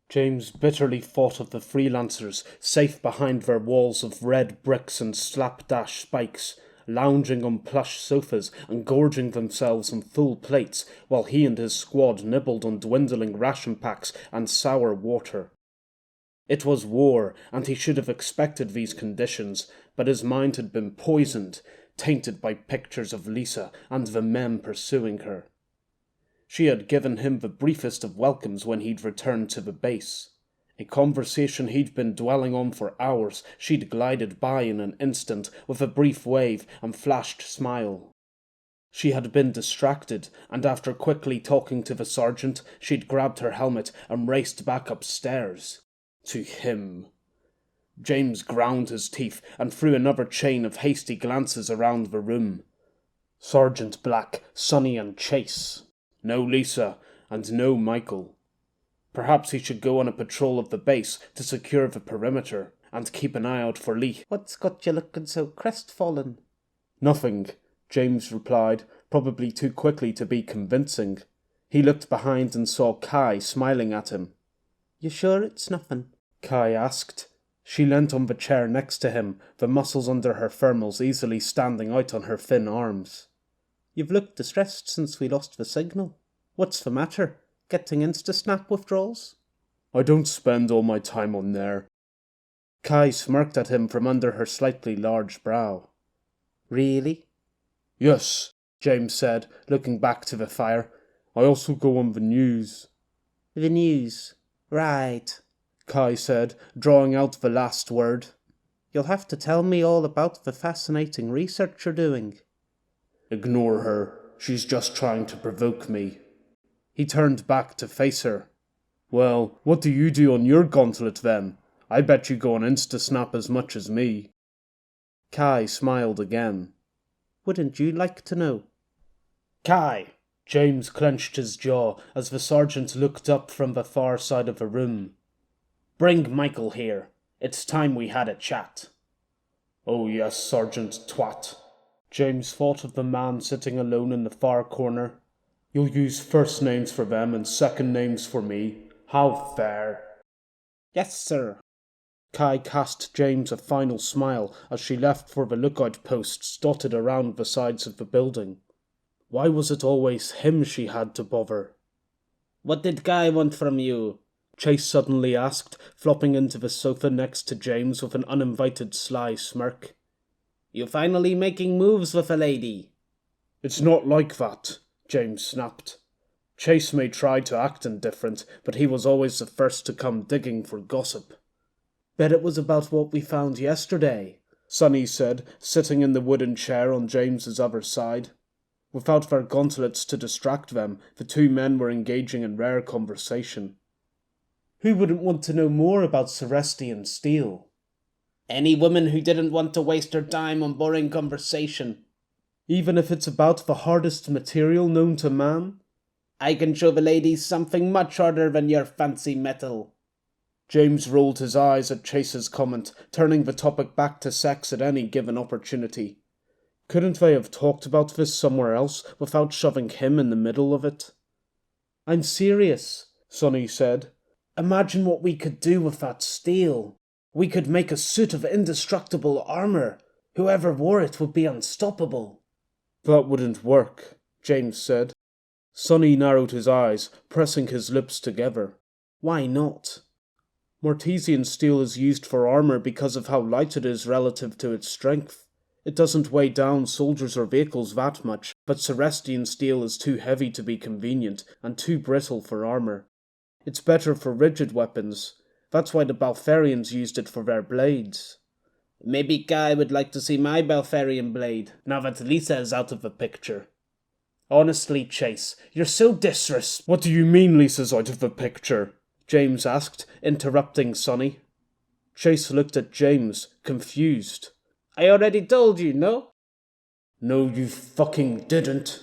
James bitterly thought of the freelancers, safe behind their walls of red bricks and slapdash spikes, lounging on plush sofas and gorging themselves on full plates, while he and his squad nibbled on dwindling ration packs and sour water. It was war, and he should have expected these conditions, but his mind had been poisoned, tainted by pictures of Lisa and the men pursuing her. She had given him the briefest of welcomes when he'd returned to the base. A conversation he'd been dwelling on for hours, she'd glided by in an instant with a brief wave and flashed smile. She had been distracted, and after quickly talking to the sergeant, she'd grabbed her helmet and raced back upstairs. To him. James ground his teeth and threw another chain of hasty glances around the room. Sergeant Black, Sonny and Chase. No Lisa, and no Michael. Perhaps he should go on a patrol of the base to secure the perimeter, and keep an eye out for Lee. What's got you looking so crestfallen? Nothing, James replied, probably too quickly to be convincing. He looked behind and saw Kai smiling at him. You sure it's nothing? Kai asked. She leant on the chair next to him, the muscles under her thermals easily standing out on her thin arms. You've looked distressed since we lost the signal. What's the matter? Getting insta-snap withdrawals? I don't spend all my time on there. Kai smirked at him from under her slightly large brow. Really? Yes, James said, looking back to the fire. I also go on the news. The news? Right, Kai said, drawing out the last word. You'll have to tell me all about the fascinating research you're doing. Ignore her. She's just trying to provoke me. He turned back to face her. Well, what do you do on your gauntlet then? I bet you go on Insta-Snap as much as me. Kai smiled again. Wouldn't you like to know? Kai! James clenched his jaw as the sergeant looked up from the far side of the room. Bring Michael here. It's time we had a chat. Oh yes, Sergeant Twat. James thought of the man sitting alone in the far corner. You'll use first names for them and second names for me. How fair. Yes, sir. Kai cast James a final smile as she left for the lookout posts dotted around the sides of the building. Why was it always him she had to bother? What did Guy want from you? Chase suddenly asked, flopping into the sofa next to James with an uninvited sly smirk. You finally making moves with a lady? It's not like that, James snapped. Chase may try to act indifferent, but he was always the first to come digging for gossip. Bet it was about what we found yesterday, Sonny said, sitting in the wooden chair on James's other side. Without their gauntlets to distract them, the two men were engaging in rare conversation. Who wouldn't want to know more about Cerestean steel? Any woman who didn't want to waste her time on boring conversation. Even if it's about the hardest material known to man? I can show the ladies something much harder than your fancy metal. James rolled his eyes at Chase's comment, turning the topic back to sex at any given opportunity. Couldn't they have talked about this somewhere else without shoving him in the middle of it? I'm serious, Sonny said. Imagine what we could do with that steel. We could make a suit of indestructible armor. Whoever wore it would be unstoppable. That wouldn't work, James said. Sonny narrowed his eyes, pressing his lips together. Why not? Mortesian steel is used for armor because of how light it is relative to its strength. It doesn't weigh down soldiers or vehicles that much, but Cerestean steel is too heavy to be convenient and too brittle for armor. It's better for rigid weapons. That's why the Balfarians used it for their blades. Maybe Guy would like to see my Balfarian blade, now that Lisa is out of the picture. Honestly, Chase, you're so What do you mean Lisa's out of the picture? James asked, interrupting Sonny. Chase looked at James, confused. I already told you, no? No, you fucking didn't.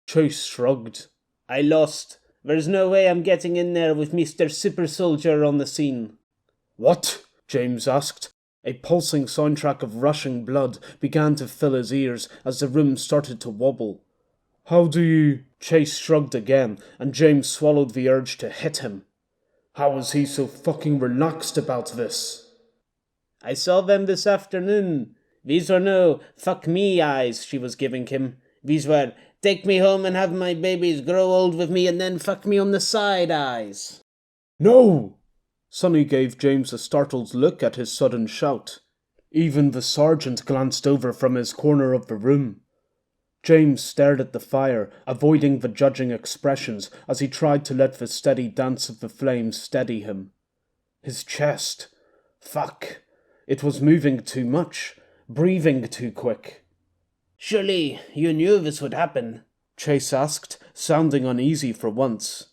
Chase shrugged. I lost. There's no way I'm getting in there with Mr. Super Soldier on the scene. What? James asked. A pulsing soundtrack of rushing blood began to fill his ears as the room started to wobble. How do you... Chase shrugged again, and James swallowed the urge to hit him. How is he so fucking relaxed about this? I saw them this afternoon. These were no fuck me eyes she was giving him. These were take me home and have my babies grow old with me and then fuck me on the side eyes. No! Sonny gave James a startled look at his sudden shout. Even the sergeant glanced over from his corner of the room. James stared at the fire, avoiding the judging expressions as he tried to let the steady dance of the flames steady him. His chest. Fuck. It was moving too much, breathing too quick. Surely you knew this would happen, Chase asked, sounding uneasy for once.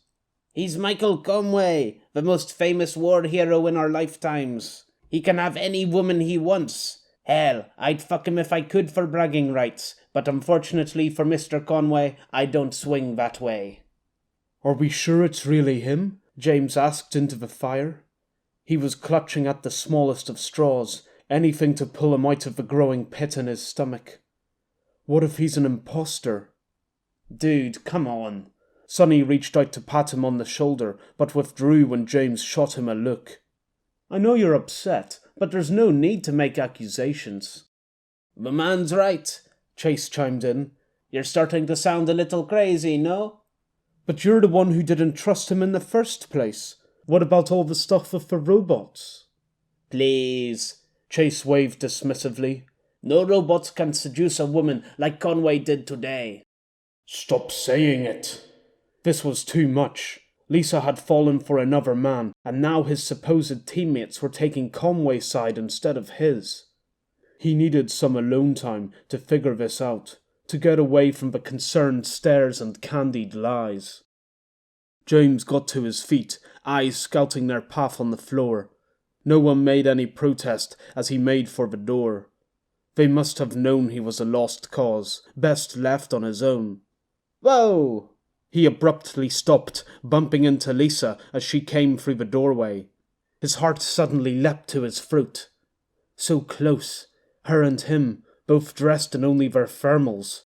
He's Michael Conway, the most famous war hero in our lifetimes. He can have any woman he wants. Hell, I'd fuck him if I could for bragging rights, but unfortunately for Mr. Conway, I don't swing that way. Are we sure it's really him? James asked into the fire. He was clutching at the smallest of straws, anything to pull him out of the growing pit in his stomach. What if he's an imposter? Dude, come on. Sonny reached out to pat him on the shoulder, but withdrew when James shot him a look. I know you're upset, but there's no need to make accusations. The man's right, Chase chimed in. You're starting to sound a little crazy, no? But you're the one who didn't trust him in the first place. What about all the stuff with the robots? Please, Chase waved dismissively. No robots can seduce a woman like Conway did today. Stop saying it. This was too much. Lisa had fallen for another man, and now his supposed teammates were taking Conway's side instead of his. He needed some alone time to figure this out, to get away from the concerned stares and candied lies. James got to his feet, eyes scouting their path on the floor. No one made any protest as he made for the door. They must have known he was a lost cause, best left on his own. Whoa! He abruptly stopped, bumping into Lisa as she came through the doorway. His heart suddenly leapt to his throat. So close, her and him, both dressed in only their thermals.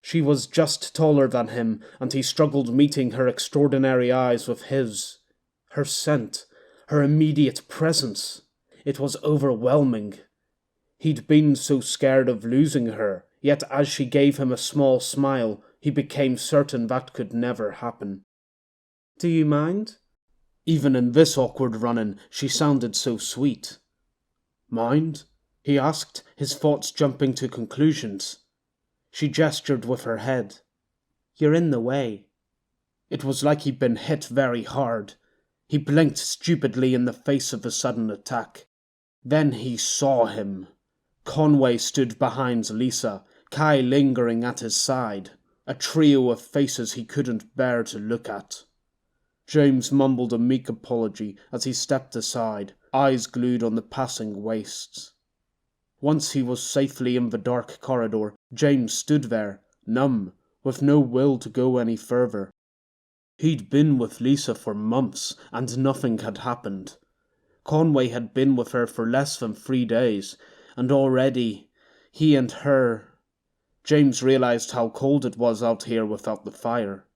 She was just taller than him, and he struggled meeting her extraordinary eyes with his. Her scent, her immediate presence. It was overwhelming. He'd been so scared of losing her, yet as she gave him a small smile, he became certain that could never happen. Do you mind? Even in this awkward run-in, she sounded so sweet. Mind? He asked, his thoughts jumping to conclusions. She gestured with her head. You're in the way. It was like he'd been hit very hard. He blinked stupidly in the face of the sudden attack. Then he saw him. Conway stood behind Lisa, Kai lingering at his side. A trio of faces he couldn't bear to look at. James mumbled a meek apology as he stepped aside, eyes glued on the passing wastes. Once he was safely in the dark corridor, James stood there, numb, with no will to go any further. He'd been with Lisa for months, and nothing had happened. Conway had been with her for less than 3 days, and already, he and her... James realized how cold it was out here without the fire.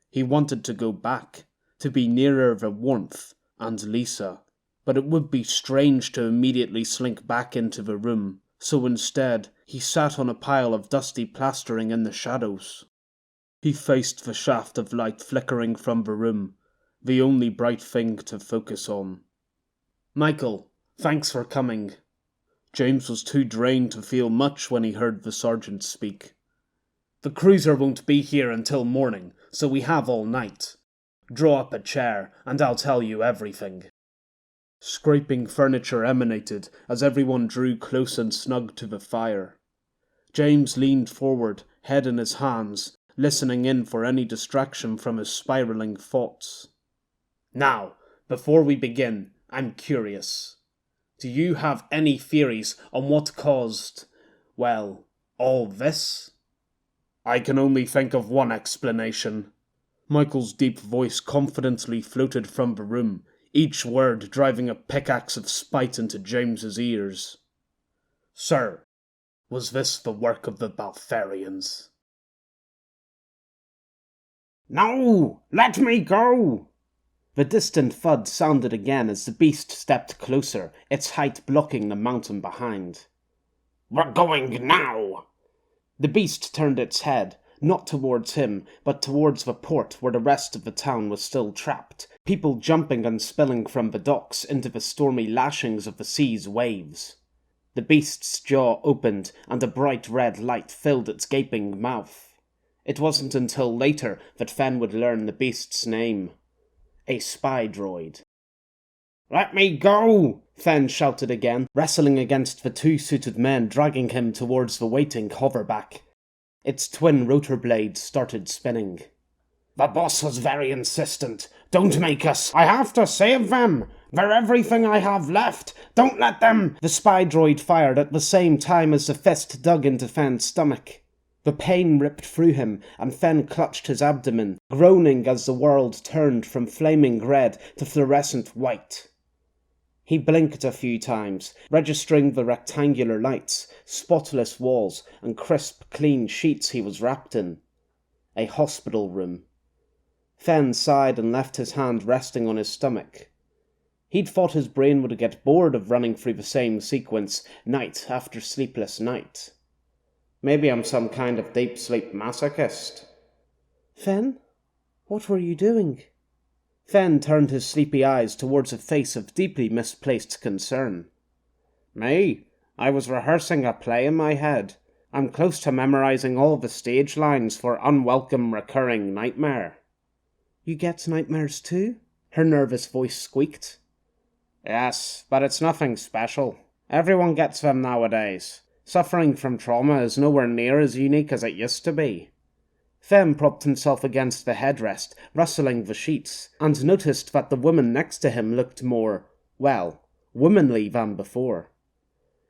He wanted to go back, to be nearer the warmth, and Lisa. But it would be strange to immediately slink back into the room, so instead, he sat on a pile of dusty plastering in the shadows. He faced the shaft of light flickering from the room, the only bright thing to focus on. Michael, thanks for coming. James was too drained to feel much when he heard the sergeant speak. The cruiser won't be here until morning, so we have all night. Draw up a chair, and I'll tell you everything. Scraping furniture emanated as everyone drew close and snug to the fire. James leaned forward, head in his hands, listening in for any distraction from his spiraling thoughts. Now, before we begin, I'm curious. Do you have any theories on what caused, well, all this? I can only think of one explanation. Michael's deep voice confidently floated from the room, each word driving a pickaxe of spite into James's ears. "Sir, was this the work of the Baltharians?" "No! Let me go!" The distant thud sounded again as the beast stepped closer, its height blocking the mountain behind. "We're going now!" The beast turned its head, not towards him, but towards the port where the rest of the town was still trapped, people jumping and spilling from the docks into the stormy lashings of the sea's waves. The beast's jaw opened, and a bright red light filled its gaping mouth. It wasn't until later that Fen would learn the beast's name. A spy droid. "Let me go!" Fen shouted again, wrestling against the two suited men dragging him towards the waiting hoverback. Its twin rotor blades started spinning. "The boss was very insistent. Don't make us. I have to save them. They're everything I have left. Don't let them." The spy droid fired at the same time as the fist dug into Fen's stomach. The pain ripped through him, and Fen clutched his abdomen, groaning as the world turned from flaming red to fluorescent white. He blinked a few times, registering the rectangular lights, spotless walls, and crisp, clean sheets he was wrapped in. A hospital room. Fen sighed and left his hand resting on his stomach. He'd thought his brain would get bored of running through the same sequence, night after sleepless night. Maybe I'm some kind of deep sleep masochist. "Fen, what were you doing?" Fen turned his sleepy eyes towards a face of deeply misplaced concern. "Me? I was rehearsing a play in my head. I'm close to memorizing all the stage lines for Unwelcome Recurring Nightmare." "You get nightmares too?" her nervous voice squeaked. "Yes, but it's nothing special. Everyone gets them nowadays. Suffering from trauma is nowhere near as unique as it used to be." Fen propped himself against the headrest, rustling the sheets, and noticed that the woman next to him looked more, well, womanly than before.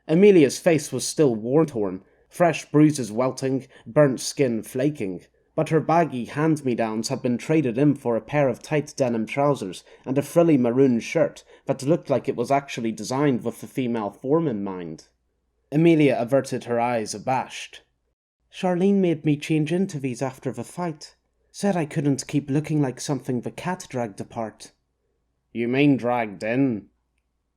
Amelia's face was still war-torn, fresh bruises welting, burnt skin flaking, but her baggy hand-me-downs had been traded in for a pair of tight denim trousers and a frilly maroon shirt that looked like it was actually designed with the female form in mind. Amelia averted her eyes, abashed. "Charlene made me change into these after the fight. Said I couldn't keep looking like something the cat dragged apart." "You mean dragged in?"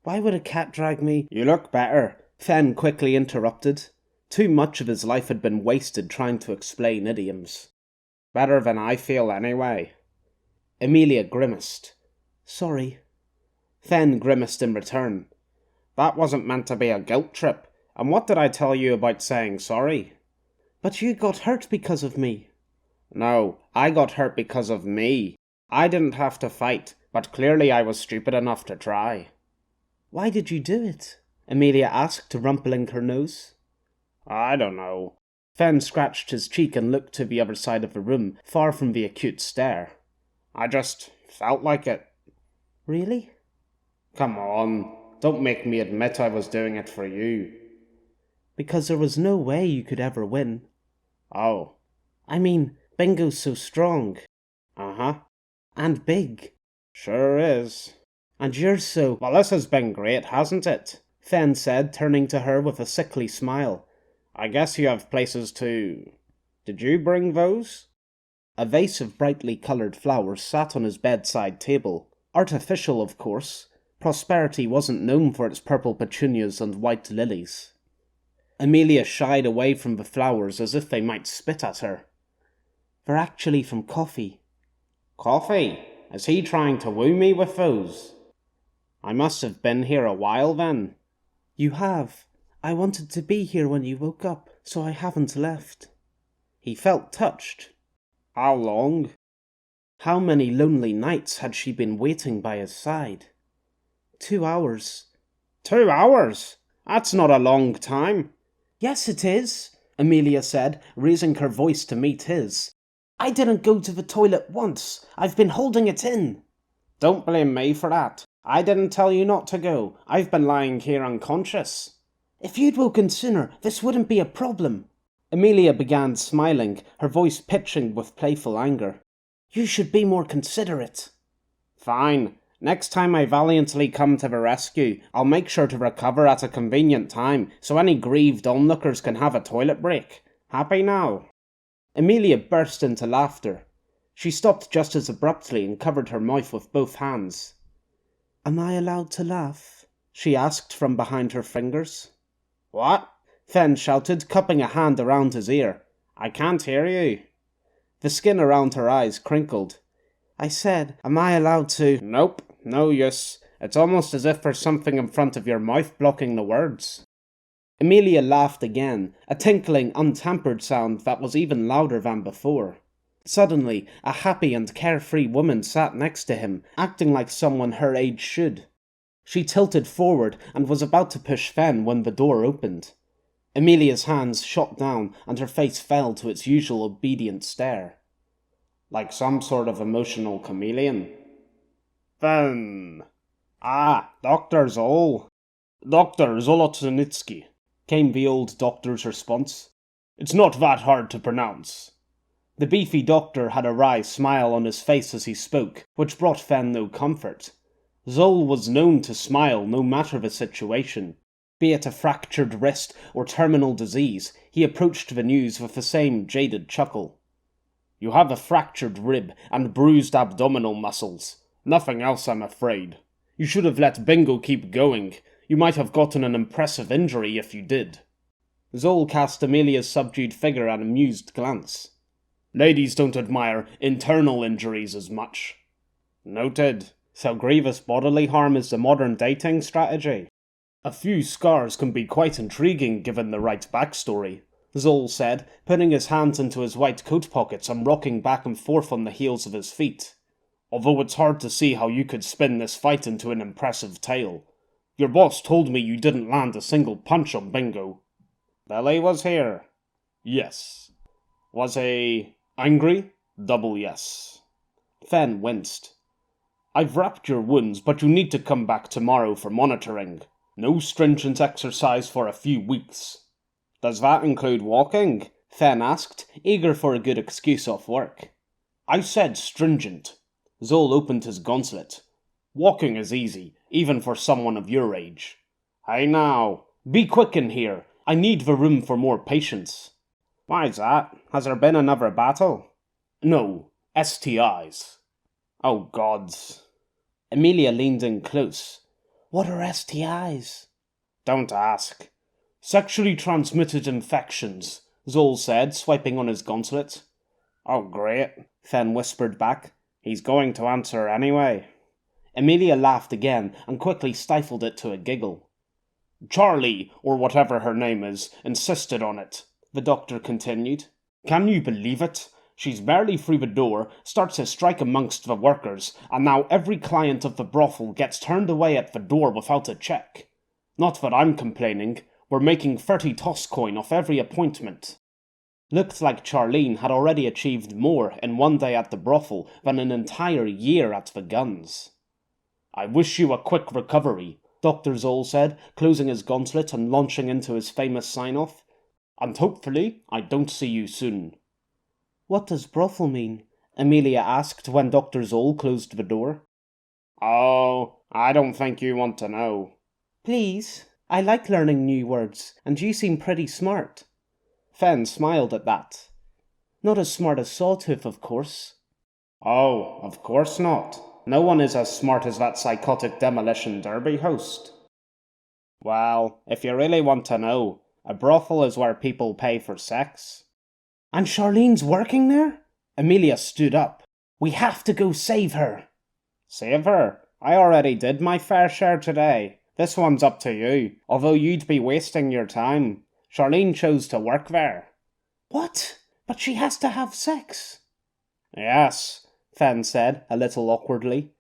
"Why would a cat drag me?" "You look better," Fen quickly interrupted. Too much of his life had been wasted trying to explain idioms. "Better than I feel anyway." Amelia grimaced. "Sorry." Fen grimaced in return. "That wasn't meant to be a guilt trip. And what did I tell you about saying sorry?" "But you got hurt because of me." "No, I got hurt because of me. I didn't have to fight, but clearly I was stupid enough to try." "Why did you do it?" Amelia asked, rumpling her nose. "I don't know." Fen scratched his cheek and looked to the other side of the room, far from the acute stare. "I just felt like it." "Really?" "Come on, don't make me admit I was doing it for you." "Because there was no way you could ever win." "Oh." "I mean, Bingo's so strong." "Uh-huh." "And big." "Sure is." "And you're so—" "Well, this has been great, hasn't it?" Fen said, turning to her with a sickly smile. "I guess you have places to... Did you bring those?" A vase of brightly coloured flowers sat on his bedside table. Artificial, of course. Prosperity wasn't known for its purple petunias and white lilies. Amelia shied away from the flowers as if they might spit at her. "They're actually from Coffee." "Coffee? Is he trying to woo me with those?" "I must have been here a while then." "You have. I wanted to be here when you woke up, so I haven't left." He felt touched. "How long?" How many lonely nights had she been waiting by his side? 2 hours. 2 hours? That's not a long time. "Yes, it is," Amelia said, raising her voice to meet his. "I didn't go to the toilet once. I've been holding it in." "Don't blame me for that. I didn't tell you not to go. I've been lying here unconscious." "If you'd woken sooner, this wouldn't be a problem." Amelia began smiling, her voice pitching with playful anger. "You should be more considerate." "Fine. Next time I valiantly come to the rescue, I'll make sure to recover at a convenient time, so any grieved onlookers can have a toilet break. Happy now?" Amelia burst into laughter. She stopped just as abruptly and covered her mouth with both hands. "Am I allowed to laugh?" she asked from behind her fingers. "What?" Fen shouted, cupping a hand around his ear. "I can't hear you." The skin around her eyes crinkled. "I said, am I allowed to—" "Nope, no use. It's almost as if there's something in front of your mouth blocking the words." Amelia laughed again, a tinkling, untempered sound that was even louder than before. Suddenly, a happy and carefree woman sat next to him, acting like someone her age should. She tilted forward and was about to push Fen when the door opened. Amelia's hands shot down and her face fell to its usual obedient stare. "Like some sort of emotional chameleon." "Fen." "Ah, Dr. Zoll." "Dr. Zolotunitsky," came the old doctor's response. "It's not that hard to pronounce." The beefy doctor had a wry smile on his face as he spoke, which brought Fen no comfort. Zoll was known to smile no matter the situation. Be it a fractured wrist or terminal disease, he approached the news with the same jaded chuckle. "You have a fractured rib and bruised abdominal muscles. Nothing else, I'm afraid. You should have let Bingo keep going. You might have gotten an impressive injury if you did." Zoll cast Amelia's subdued figure an amused glance. "Ladies don't admire internal injuries as much." "Noted. So grievous bodily harm is the modern dating strategy." "A few scars can be quite intriguing given the right backstory," Zoll said, putting his hands into his white coat pockets and rocking back and forth on the heels of his feet. "Although it's hard to see how you could spin this fight into an impressive tale. Your boss told me you didn't land a single punch on Bingo." "Billy was here." "Yes." "Was he angry?" Double yes. Fen winced. "I've wrapped your wounds, but you need to come back tomorrow for monitoring. No stringent exercise for a few weeks." "Does that include walking?" Fen asked, eager for a good excuse off work. "I said stringent." Zoll opened his gauntlet. "Walking is easy, even for someone of your age." "Hey now, be quick in here. I need the room for more patients." "Why's that? Has there been another battle?" "No, STIs." "Oh, gods." Amelia leaned in close. "What are STIs?" "Don't ask." "Sexually transmitted infections," Zoll said, swiping on his gauntlet. "Oh, great," Fen whispered back. "He's going to answer anyway." Amelia laughed again and quickly stifled it to a giggle. "Charlie, or whatever her name is, insisted on it," the doctor continued. "Can you believe it? She's barely through the door, starts to strike amongst the workers, and now every client of the brothel gets turned away at the door without a check. Not that I'm complaining. We're making 30 toss coin off every appointment." Looked like Charlene had already achieved more in one day at the brothel than an entire year at the guns. "I wish you a quick recovery," Dr. Zoll said, closing his gauntlet and launching into his famous sign-off. "And hopefully I don't see you soon." "What does brothel mean?" Amelia asked when Dr. Zoll closed the door. "Oh, I don't think you want to know." "Please, I like learning new words, and you seem pretty smart." Fen smiled at that. "Not as smart as Sawtooth, of course." "Oh, of course not. No one is as smart as that psychotic demolition derby host." "Well, if you really want to know, a brothel is where people pay for sex." "And Charlene's working there?" Amelia stood up. "We have to go save her." "Save her? I already did my fair share today. This one's up to you, although you'd be wasting your time. Charlene chose to work there." "What? But she has to have sex." "Yes," Fen said, a little awkwardly.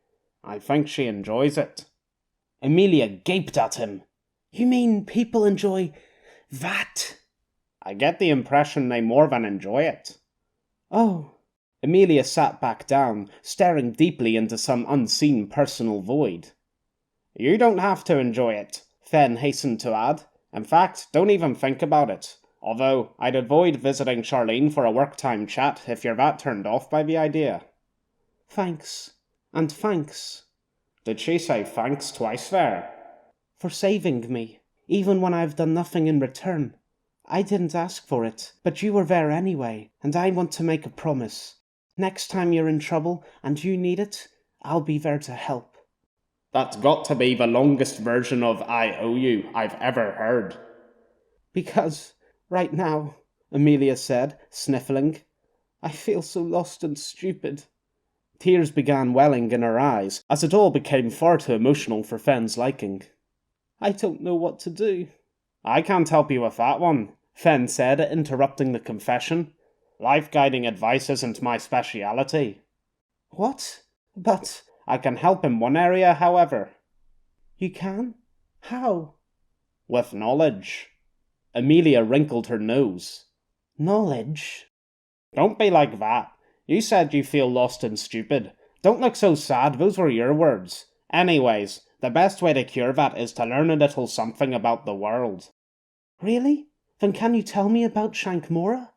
"I think she enjoys it." Amelia gaped at him. "You mean people enjoy that?" "I get the impression they more than enjoy it." "Oh." Amelia sat back down, staring deeply into some unseen personal void. "You don't have to enjoy it," Fen hastened to add. "In fact, don't even think about it. Although, I'd avoid visiting Charlene for a work-time chat if you're that turned off by the idea." "Thanks. And thanks." Did she say thanks twice there? For saving me, even when I've done nothing in return. I didn't ask for it, but you were there anyway, and I want to make a promise. Next time you're in trouble and you need it, I'll be there to help. That's got to be the longest version of I owe you I've ever heard. Because, right now, Amelia said, sniffling, I feel so lost and stupid. Tears began welling in her eyes, as it all became far too emotional for Fenn's liking. I don't know what to do. I can't help you with that one, Fenn said, interrupting the confession. Life-guiding advice isn't my speciality. What? But I can help in one area, however. You can? How? With knowledge. Amelia wrinkled her nose. Knowledge? Don't be like that. You said you feel lost and stupid. Don't look so sad, those were your words. Anyways, the best way to cure that is to learn a little something about the world. Really? Then can you tell me about Shankmora?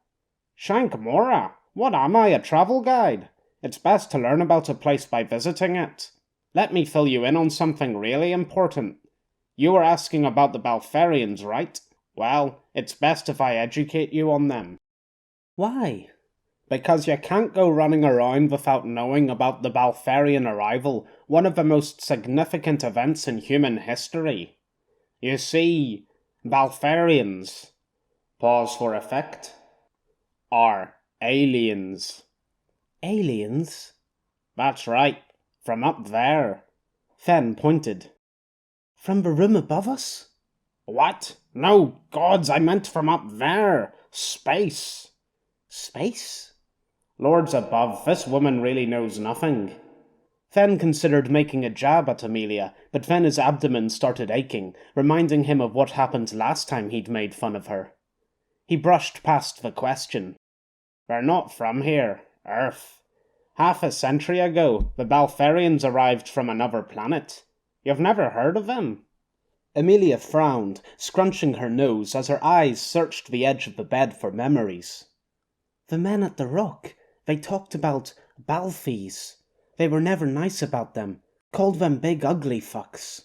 Shankmora? What am I, a travel guide? It's best to learn about a place by visiting it. Let me fill you in on something really important. You were asking about the Balfarians, right? Well, it's best if I educate you on them. Why? Because you can't go running around without knowing about the Balfarian arrival, one of the most significant events in human history. You see, Balfarians, pause for effect, are aliens. Aliens? That's right, from up there. Fenn pointed. From the room above us? What? No, gods, I meant from up there. Space. Space? Lords above, this woman really knows nothing. Fenn considered making a jab at Amelia, but then his abdomen started aching, reminding him of what happened last time he'd made fun of her. He brushed past the question. They're not from here, Earth. Half a century ago, the Balfarians arrived from another planet. You've never heard of them? Amelia frowned, scrunching her nose as her eyes searched the edge of the bed for memories. The men at the rock, they talked about Balfies. They were never nice about them, called them big ugly fucks.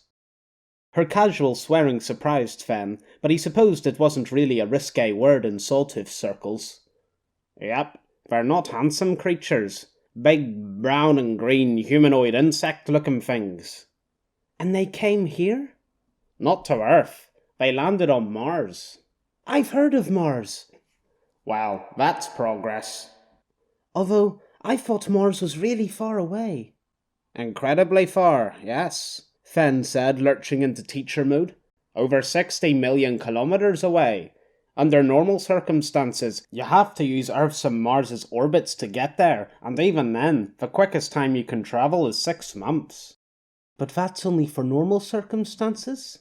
Her casual swearing surprised Fenn, but he supposed it wasn't really a risque word in Saltooth circles. Yep, they're not handsome creatures. Big brown and green humanoid insect-looking things. And they came here? Not to Earth. They landed on Mars. I've heard of Mars. Well, that's progress. Although, I thought Mars was really far away. Incredibly far, yes, Fenn said, lurching into teacher mode. Over 60 million kilometers away. Under normal circumstances, you have to use Earth's and Mars's orbits to get there, and even then, the quickest time you can travel is 6 months. But that's only for normal circumstances?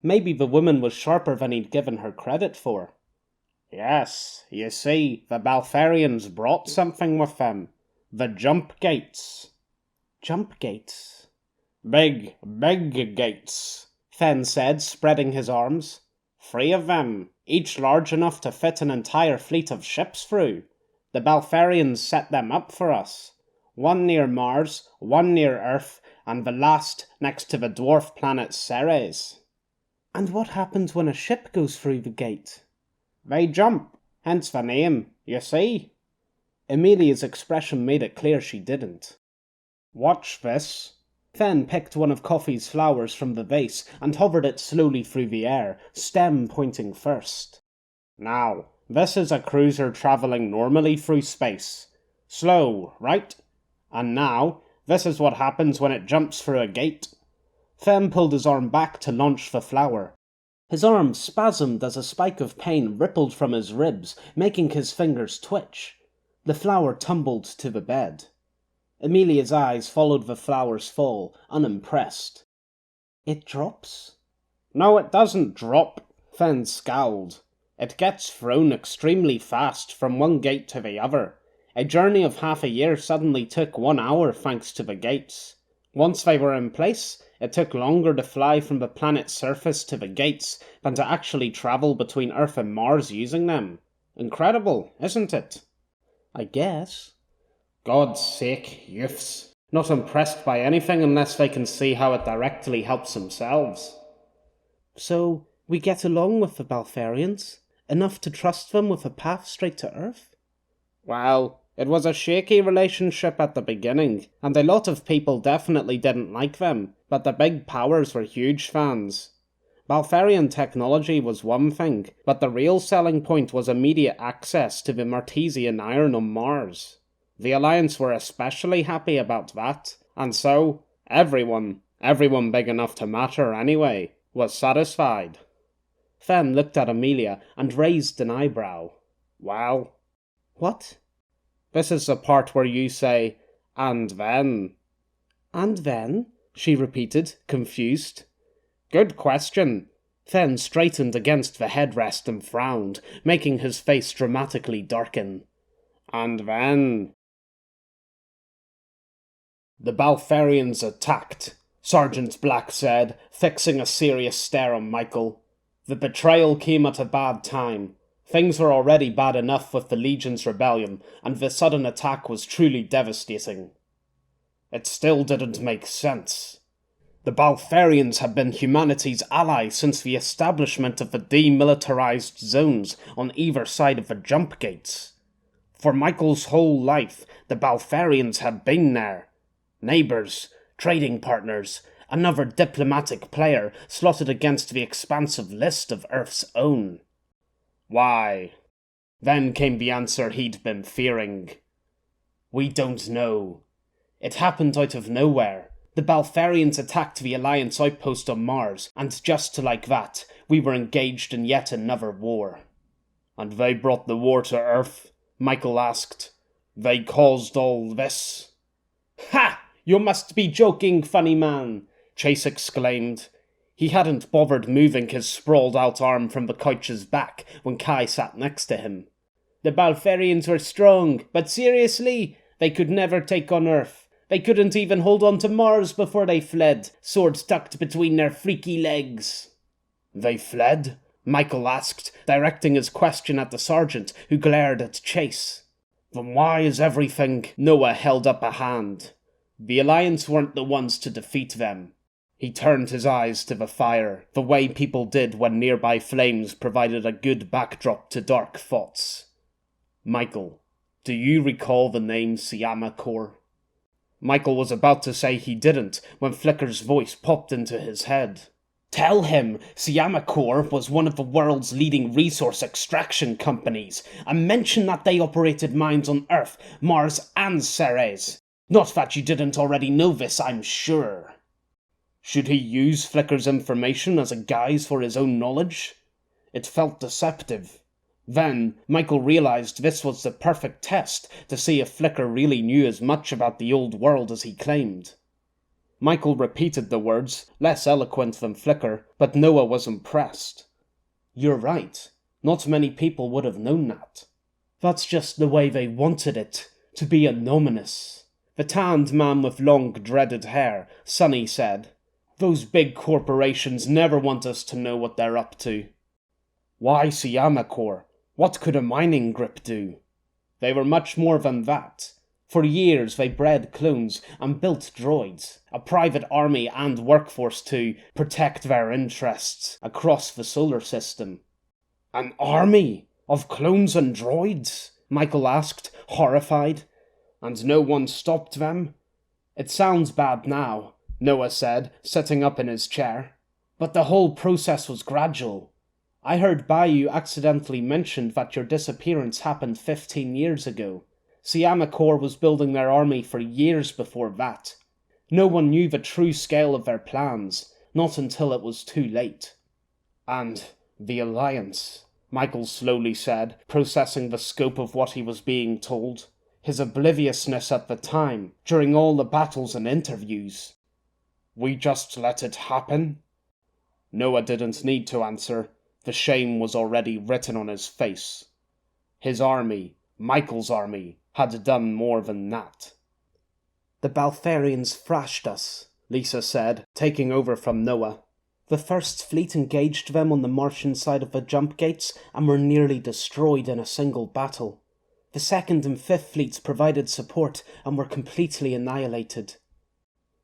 Maybe the woman was sharper than he'd given her credit for. Yes, you see, the Balfarians brought something with them. The jump gates. Jump gates? Big gates, Fenn said, spreading his arms. 3 of them, each large enough to fit an entire fleet of ships through. The Balfarians set them up for us. 1 near Mars, 1 near Earth, and the last next to the dwarf planet Ceres. And what happens when a ship goes through the gate? They jump, hence the name, you see. Amelia's expression made it clear she didn't. Watch this. Fenn picked one of Coffee's flowers from the vase and hovered it slowly through the air, stem pointing first. Now, this is a cruiser travelling normally through space. Slow, right? And now, this is what happens when it jumps through a gate. Fenn pulled his arm back to launch the flower. His arm spasmed as a spike of pain rippled from his ribs, making his fingers twitch. The flower tumbled to the bed. Amelia's eyes followed the flower's fall, unimpressed. It drops? No, it doesn't drop, Fenn scowled. It gets thrown extremely fast from one gate to the other. A journey of half a year suddenly took 1 hour thanks to the gates. Once they were in place, it took longer to fly from the planet's surface to the gates than to actually travel between Earth and Mars using them. Incredible, isn't it? I guess. God's sake, youths. Not impressed by anything unless they can see how it directly helps themselves. So, we get along with the Balfarians? Enough to trust them with a path straight to Earth? Well, it was a shaky relationship at the beginning, and a lot of people definitely didn't like them, but the big powers were huge fans. Balfarian technology was one thing, but the real selling point was immediate access to the Martesian iron on Mars. The Alliance were especially happy about that, and so everyone big enough to matter anyway, was satisfied. Fen looked at Amelia and raised an eyebrow. Well, what? This is the part where you say, and then. And then? She repeated, confused. Good question. Fen straightened against the headrest and frowned, making his face dramatically darken. And then. The Balfarians attacked, Sergeant Black said, fixing a serious stare on Michael. The betrayal came at a bad time. Things were already bad enough with the Legion's rebellion, and the sudden attack was truly devastating. It still didn't make sense. The Balfarians had been humanity's ally since the establishment of the demilitarized zones on either side of the jump gates. For Michael's whole life, the Balfarians had been there. Neighbours, trading partners, another diplomatic player slotted against the expansive list of Earth's own. Why? Then came the answer he'd been fearing. We don't know. It happened out of nowhere. The Balfarians attacked the Alliance outpost on Mars, and just like that, we were engaged in yet another war. And they brought the war to Earth? Michael asked. They caused all this? Ha! You must be joking, funny man, Chase exclaimed. He hadn't bothered moving his sprawled-out arm from the couch's back when Kai sat next to him. The Balfarians were strong, but seriously, they could never take on Earth. They couldn't even hold on to Mars before they fled, swords tucked between their freaky legs. They fled? Michael asked, directing his question at the sergeant, who glared at Chase. Then why is everything? Noah held up a hand. The Alliance weren't the ones to defeat them. He turned his eyes to the fire, the way people did when nearby flames provided a good backdrop to dark thoughts. Michael, do you recall the name Siama Corps? Michael was about to say he didn't when Flicker's voice popped into his head. Tell him Siama Corps was one of the world's leading resource extraction companies, and mention that they operated mines on Earth, Mars, and Ceres. Not that you didn't already know this, I'm sure. Should he use Flicker's information as a guise for his own knowledge? It felt deceptive. Then, Michael realized this was the perfect test to see if Flicker really knew as much about the old world as he claimed. Michael repeated the words, less eloquent than Flicker, but Noah was impressed. You're right. Not many people would have known that. That's just the way they wanted it, to be anonymous. The tanned man with long, dreaded hair, Sonny, said. Those big corporations never want us to know what they're up to. Why Siama Corps? What could a mining grip do? They were much more than that. For years they bred clones and built droids, a private army and workforce to protect their interests across the solar system. An army of clones and droids? Michael asked, horrified. And no one stopped them? It sounds bad now, Noah said, sitting up in his chair. But the whole process was gradual. I heard Bayou accidentally mentioned that your disappearance happened 15 years ago. Siama Corps was building their army for years before that. No one knew the true scale of their plans, not until it was too late. And the Alliance, Michael slowly said, processing the scope of what he was being told. His obliviousness at the time, during all the battles and interviews. We just let it happen? Noah didn't need to answer. The shame was already written on his face. His army, Michael's army, had done more than that. The Balfarians thrashed us, Lisa said, taking over from Noah. The First Fleet engaged them on the Martian side of the jump gates and were nearly destroyed in a single battle. The 2nd and 5th fleets provided support and were completely annihilated.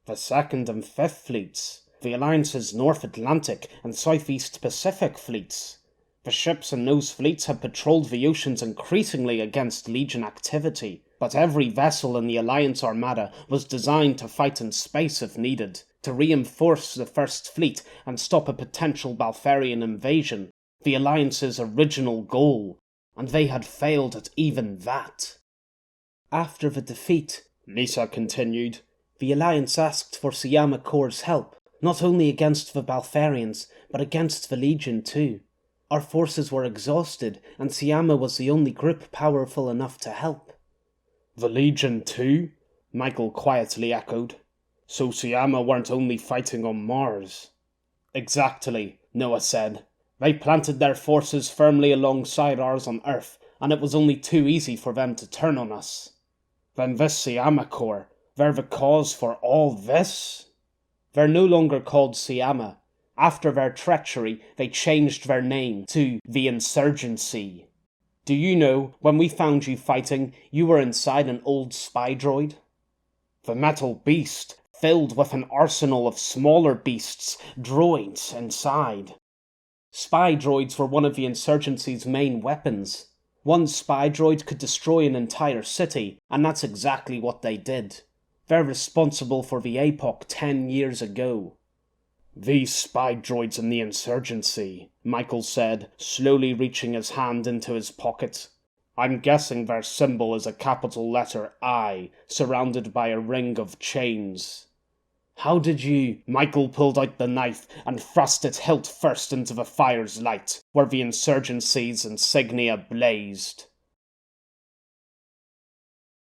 The 2nd and 5th fleets? The Alliance's North Atlantic and Southeast Pacific fleets? The ships in those fleets had patrolled the oceans increasingly against Legion activity, but every vessel in the Alliance Armada was designed to fight in space if needed, to reinforce the First Fleet and stop a potential Balfarian invasion, the Alliance's original goal, and they had failed at even that. After the defeat, Lisa continued, the Alliance asked for Syama Corps' help, not only against the Balfarians, but against the Legion too. Our forces were exhausted, and Syama was the only group powerful enough to help. The Legion too? Michael quietly echoed. So Syama weren't only fighting on Mars. Exactly, Noah said. They planted their forces firmly alongside ours on Earth, and it was only too easy for them to turn on us. Then this Syama Corps, they're the cause for all this? They're no longer called Syama. After their treachery, they changed their name to the Insurgency. Do you know, when we found you fighting, you were inside an old spy droid? The metal beast, filled with an arsenal of smaller beasts, droids inside. Spy droids were one of the Insurgency's main weapons. One spy droid could destroy an entire city, and that's exactly what they did. They're responsible for the APOC 10 years ago. These spy droids in the Insurgency, Michael said, slowly reaching his hand into his pocket. I'm guessing their symbol is a capital letter I, surrounded by a ring of chains. How did you... Michael pulled out the knife and thrust its hilt first into the fire's light, where the Insurgency's insignia blazed.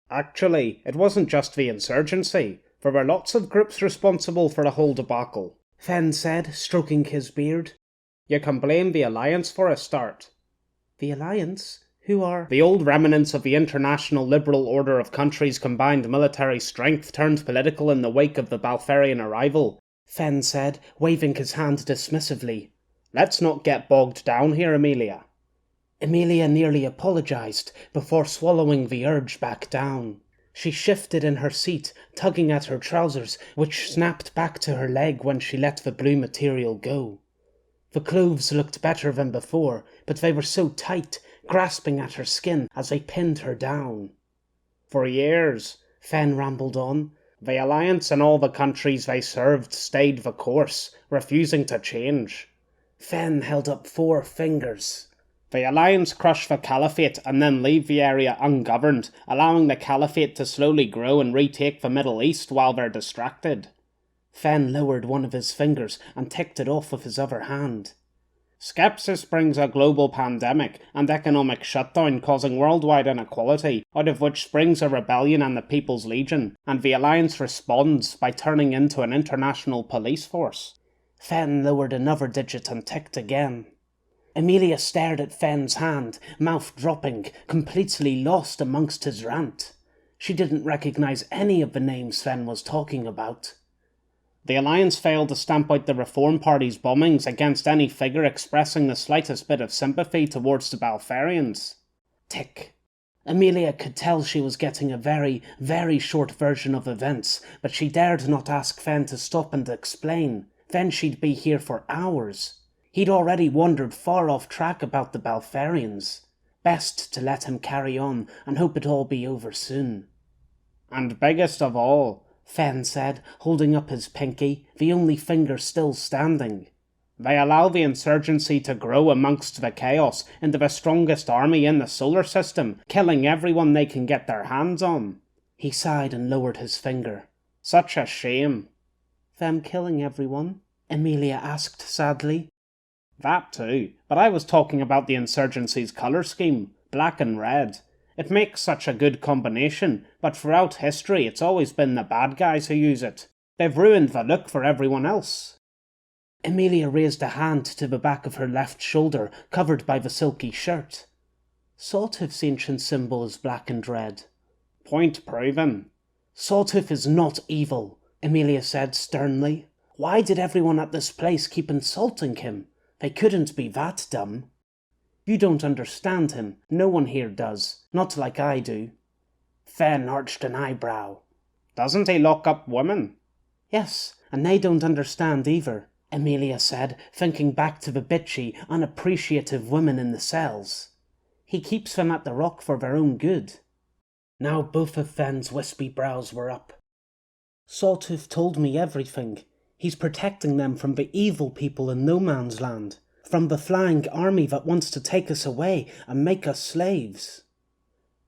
Actually, it wasn't just the Insurgency. There were lots of groups responsible for the whole debacle, Fen said, stroking his beard. You can blame the Alliance for a start. The Alliance? Who are... The old remnants of the international liberal order of countries combined military strength turned political in the wake of the Balfarian arrival, Fen said, waving his hand dismissively. Let's not get bogged down here, Amelia. Amelia nearly apologized before swallowing the urge back down. She shifted in her seat, tugging at her trousers, which snapped back to her leg when she let the blue material go. The clothes looked better than before, but they were so tight, grasping at her skin as they pinned her down. For years, Fen rambled on, the Alliance and all the countries they served stayed the course, refusing to change. Fen held up 4 fingers. The Alliance crush the Caliphate and then leave the area ungoverned, allowing the Caliphate to slowly grow and retake the Middle East while they're distracted. Fen lowered one of his fingers and ticked it off with his other hand. Skepsis brings a global pandemic and economic shutdown causing worldwide inequality, out of which springs a rebellion and the People's Legion, and the Alliance responds by turning into an international police force. Fen lowered another digit and ticked again. Amelia stared at Fen's hand, mouth dropping, completely lost amongst his rant. She didn't recognize any of the names Fen was talking about. The Alliance failed to stamp out the Reform Party's bombings against any figure expressing the slightest bit of sympathy towards the Balfarians. Tick. Amelia could tell she was getting a very, very short version of events, but she dared not ask Fen to stop and explain. Then she'd be here for hours. He'd already wandered far off track about the Balfarians. Best to let him carry on and hope it all be over soon. And biggest of all, Fen said, holding up his pinky, the only finger still standing. They allow the Insurgency to grow amongst the chaos into the strongest army in the solar system, killing everyone they can get their hands on. He sighed and lowered his finger. Such a shame. Them killing everyone? Amelia asked sadly. That too, but I was talking about the Insurgency's colour scheme, black and red. It makes such a good combination, but throughout history it's always been the bad guys who use it. They've ruined the look for everyone else. Amelia raised a hand to the back of her left shoulder, covered by the silky shirt. Sawtooth's ancient symbol is black and red. Point proven. Sawtooth is not evil, Amelia said sternly. Why did everyone at this place keep insulting him? They couldn't be that dumb. You don't understand him. No one here does. Not like I do. Fen arched an eyebrow. Doesn't he lock up women? Yes, and they don't understand either, Amelia said, thinking back to the bitchy, unappreciative women in the cells. He keeps them at the rock for their own good. Now both of Fen's wispy brows were up. Sawtooth told me everything. He's protecting them from the evil people in no man's land, from the flying army that wants to take us away and make us slaves.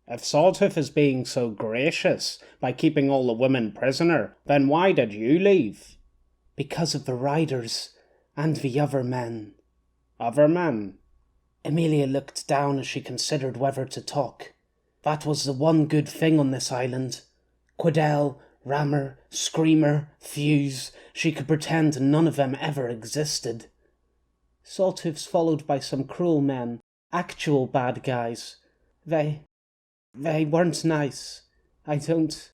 If Sawtooth is being so gracious by keeping all the women prisoner, then why did you leave? Because of the riders and the other men. Other men? Amelia looked down as she considered whether to talk. That was the one good thing on this island. Quidel, Rammer, Screamer, Fuse, she could pretend none of them ever existed. Sawtooth's followed by some cruel men, actual bad guys. They weren't nice. I don't...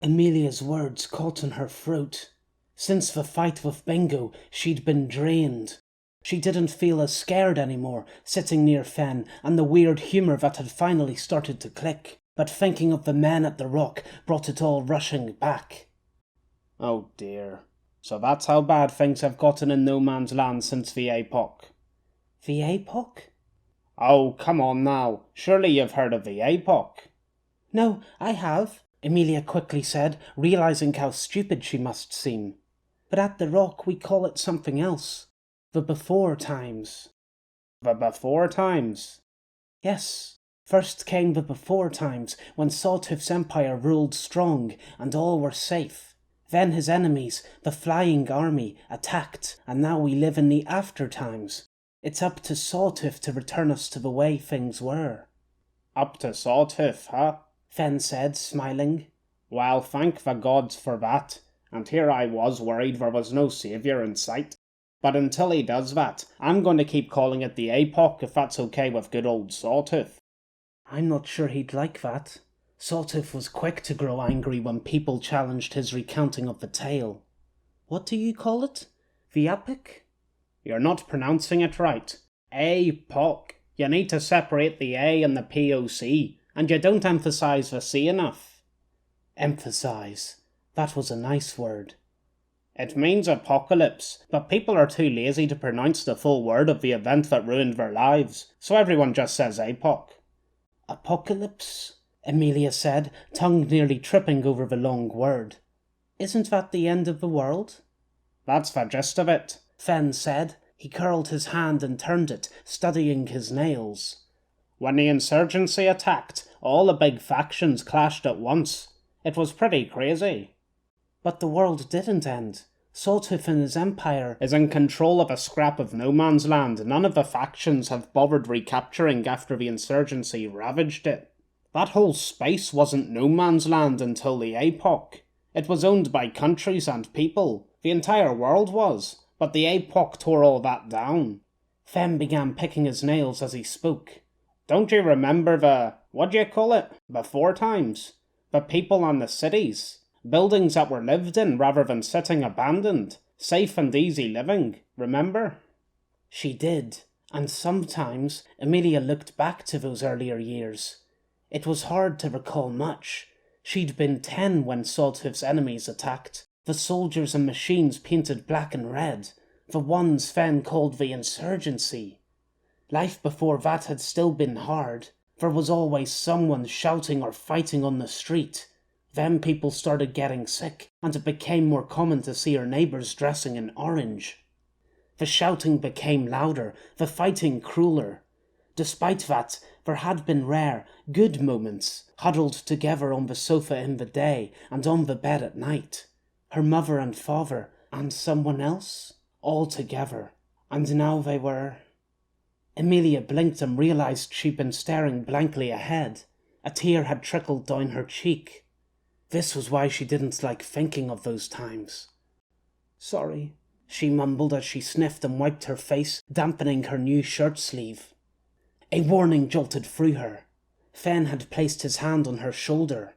Amelia's words caught in her throat. Since the fight with Bingo, she'd been drained. She didn't feel as scared anymore, sitting near Fen, and the weird humour that had finally started to click. But thinking of the men at the rock brought it all rushing back. Oh dear. So that's how bad things have gotten in no man's land since the APOC. The APOC? Oh, come on now. Surely you've heard of the APOC. No, I have, Amelia quickly said, realising how stupid she must seem. But at the rock we call it something else. The before times. The before times? Yes. First came the before times, when Sawtooth's empire ruled strong and all were safe. Then his enemies, the flying army, attacked, and now we live in the after times. It's up to Sawtooth to return us to the way things were. Up to Sawtooth, huh? Fen said, smiling. Well, thank the gods for that. And here I was worried there was no saviour in sight. But until he does that, I'm going to keep calling it the APOC if that's okay with good old Sawtooth. I'm not sure he'd like that. Sawtooth was quick to grow angry when people challenged his recounting of the tale. What do you call it? The epic? You're not pronouncing it right. APOC. You need to separate the A and the POC, and you don't emphasise the C enough. Emphasise. That was a nice word. It means apocalypse, but people are too lazy to pronounce the full word of the event that ruined their lives, so everyone just says APOC. Apocalypse? Amelia said, tongue nearly tripping over the long word. Isn't that the end of the world? That's the gist of it, Fen said. He curled his hand and turned it, studying his nails. When the insurgency attacked, all the big factions clashed at once. It was pretty crazy. But the world didn't end. Sawtooth and his empire is in control of a scrap of no man's land none of the factions have bothered recapturing after the insurgency ravaged it. That whole space wasn't no man's land until the APOC. It was owned by countries and people. The entire world was, but the APOC tore all that down. Fen began picking his nails as he spoke. Don't you remember the, what do you call it, before times? The people and the cities. Buildings that were lived in rather than sitting abandoned. Safe and easy living, remember? She did, and sometimes Amelia looked back to those earlier years. It was hard to recall much. She'd been 10 when Sawtooth's enemies attacked. The soldiers and machines painted black and red. The ones Fen called the insurgency. Life before that had still been hard. There was always someone shouting or fighting on the street. Then people started getting sick, and it became more common to see her neighbours dressing in orange. The shouting became louder, the fighting crueler. Despite that, there had been rare, good moments, huddled together on the sofa in the day and on the bed at night. Her mother and father, and someone else, all together. And now they were... Amelia blinked and realised she'd been staring blankly ahead. A tear had trickled down her cheek. This was why she didn't like thinking of those times. Sorry, she mumbled as she sniffed and wiped her face, dampening her new shirt sleeve. A warning jolted through her. Fen had placed his hand on her shoulder.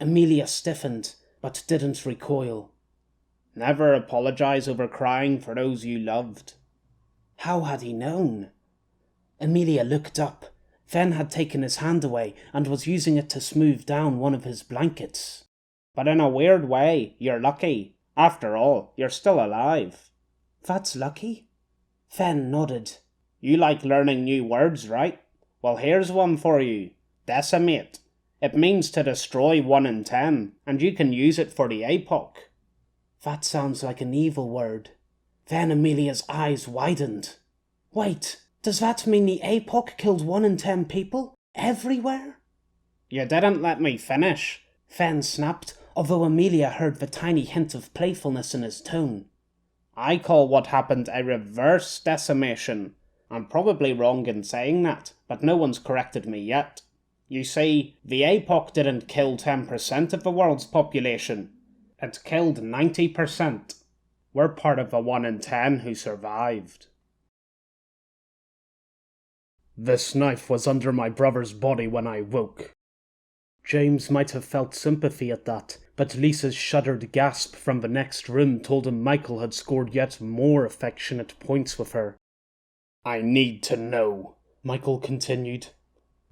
Amelia stiffened, but didn't recoil. Never apologise over crying for those you loved. How had he known? Amelia looked up. Fen had taken his hand away and was using it to smooth down one of his blankets. But in a weird way, you're lucky. After all, you're still alive. That's lucky? Fen nodded. You like learning new words, right? Well, here's one for you. Decimate. It means to destroy 1 in 10, and you can use it for the APOC. That sounds like an evil word. Then Amelia's eyes widened. Wait, does that mean the APOC killed 1 in 10 people? Everywhere? You didn't let me finish, Fen snapped, although Amelia heard the tiny hint of playfulness in his tone. I call what happened a reverse decimation. I'm probably wrong in saying that, but no one's corrected me yet. You see, the APOC didn't kill 10% of the world's population. It killed 90%. We're part of the 1 in 10 who survived. This knife was under my brother's body when I woke. James might have felt sympathy at that, but Lisa's shuddered gasp from the next room told him Michael had scored yet more affectionate points with her. I need to know, Michael continued.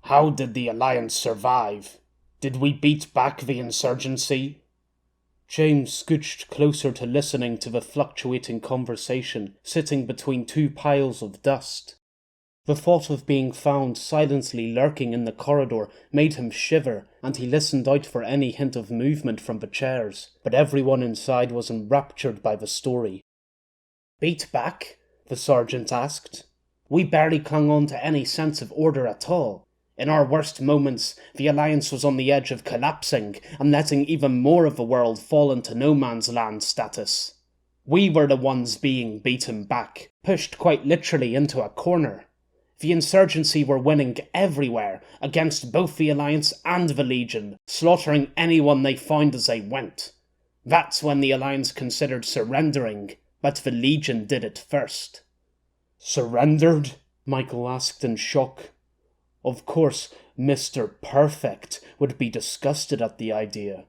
How did the Alliance survive? Did we beat back the insurgency? James scooched closer to listening to the fluctuating conversation, sitting between 2 piles of dust. The thought of being found silently lurking in the corridor made him shiver, and he listened out for any hint of movement from the chairs, but everyone inside was enraptured by the story. Beat back? The sergeant asked. We barely clung on to any sense of order at all. In our worst moments, the Alliance was on the edge of collapsing and letting even more of the world fall into no man's land status. We were the ones being beaten back, pushed quite literally into a corner. The insurgency were winning everywhere, against both the Alliance and the Legion, slaughtering anyone they found as they went. That's when the Alliance considered surrendering, but the Legion did it first. Surrendered? Michael asked in shock. Of course, Mr. Perfect would be disgusted at the idea.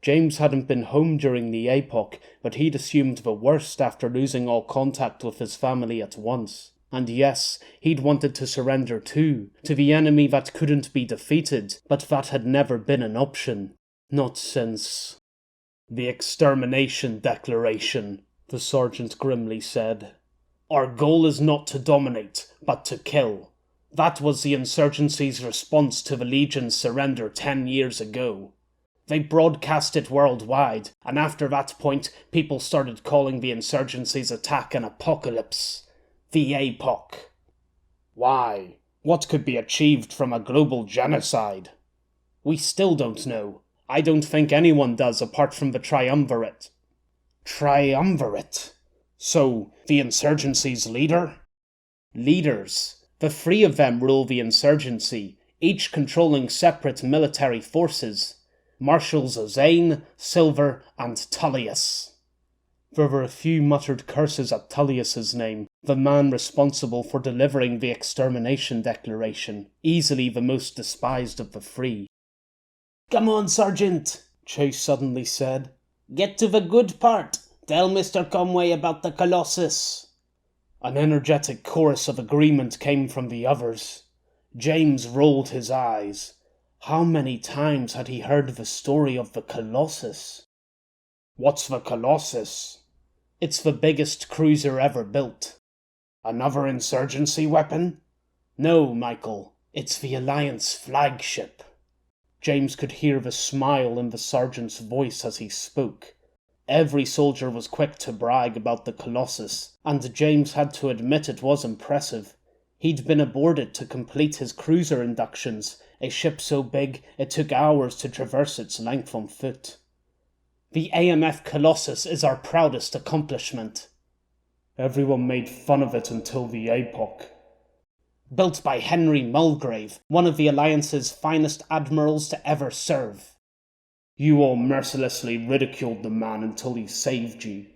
James hadn't been home during the APOC, but he'd assumed the worst after losing all contact with his family at once. And yes, he'd wanted to surrender too, to the enemy that couldn't be defeated, but that had never been an option. Not since the Extermination Declaration, the sergeant grimly said. Our goal is not to dominate, but to kill. That was the insurgency's response to the Legion's surrender 10 years ago. They broadcast it worldwide, and after that point, people started calling the insurgency's attack an apocalypse. The APOC. Why? What could be achieved from a global genocide? We still don't know. I don't think anyone does apart from the triumvirate. Triumvirate? So, the insurgency's leader? Leaders. The 3 of them rule the insurgency, each controlling separate military forces. Marshals Ozane, Silver, and Tullius. There were a few muttered curses at Tullius's name, the man responsible for delivering the Extermination Declaration, easily the most despised of the 3. Come on, Sergeant, Chase suddenly said. Get to the good part. Tell Mr. Conway about the Colossus. An energetic chorus of agreement came from the others. James rolled his eyes. How many times had he heard the story of the Colossus? What's the Colossus? It's the biggest cruiser ever built. Another insurgency weapon? No, Michael. It's the Alliance flagship. James could hear the smile in the sergeant's voice as he spoke. Every soldier was quick to brag about the Colossus, and James had to admit it was impressive. He'd been aboard it to complete his cruiser inductions, a ship so big it took hours to traverse its length on foot. The AMF Colossus is our proudest accomplishment. Everyone made fun of it until the APOC. Built by Henry Mulgrave, one of the Alliance's finest admirals to ever serve. You all mercilessly ridiculed the man until he saved you.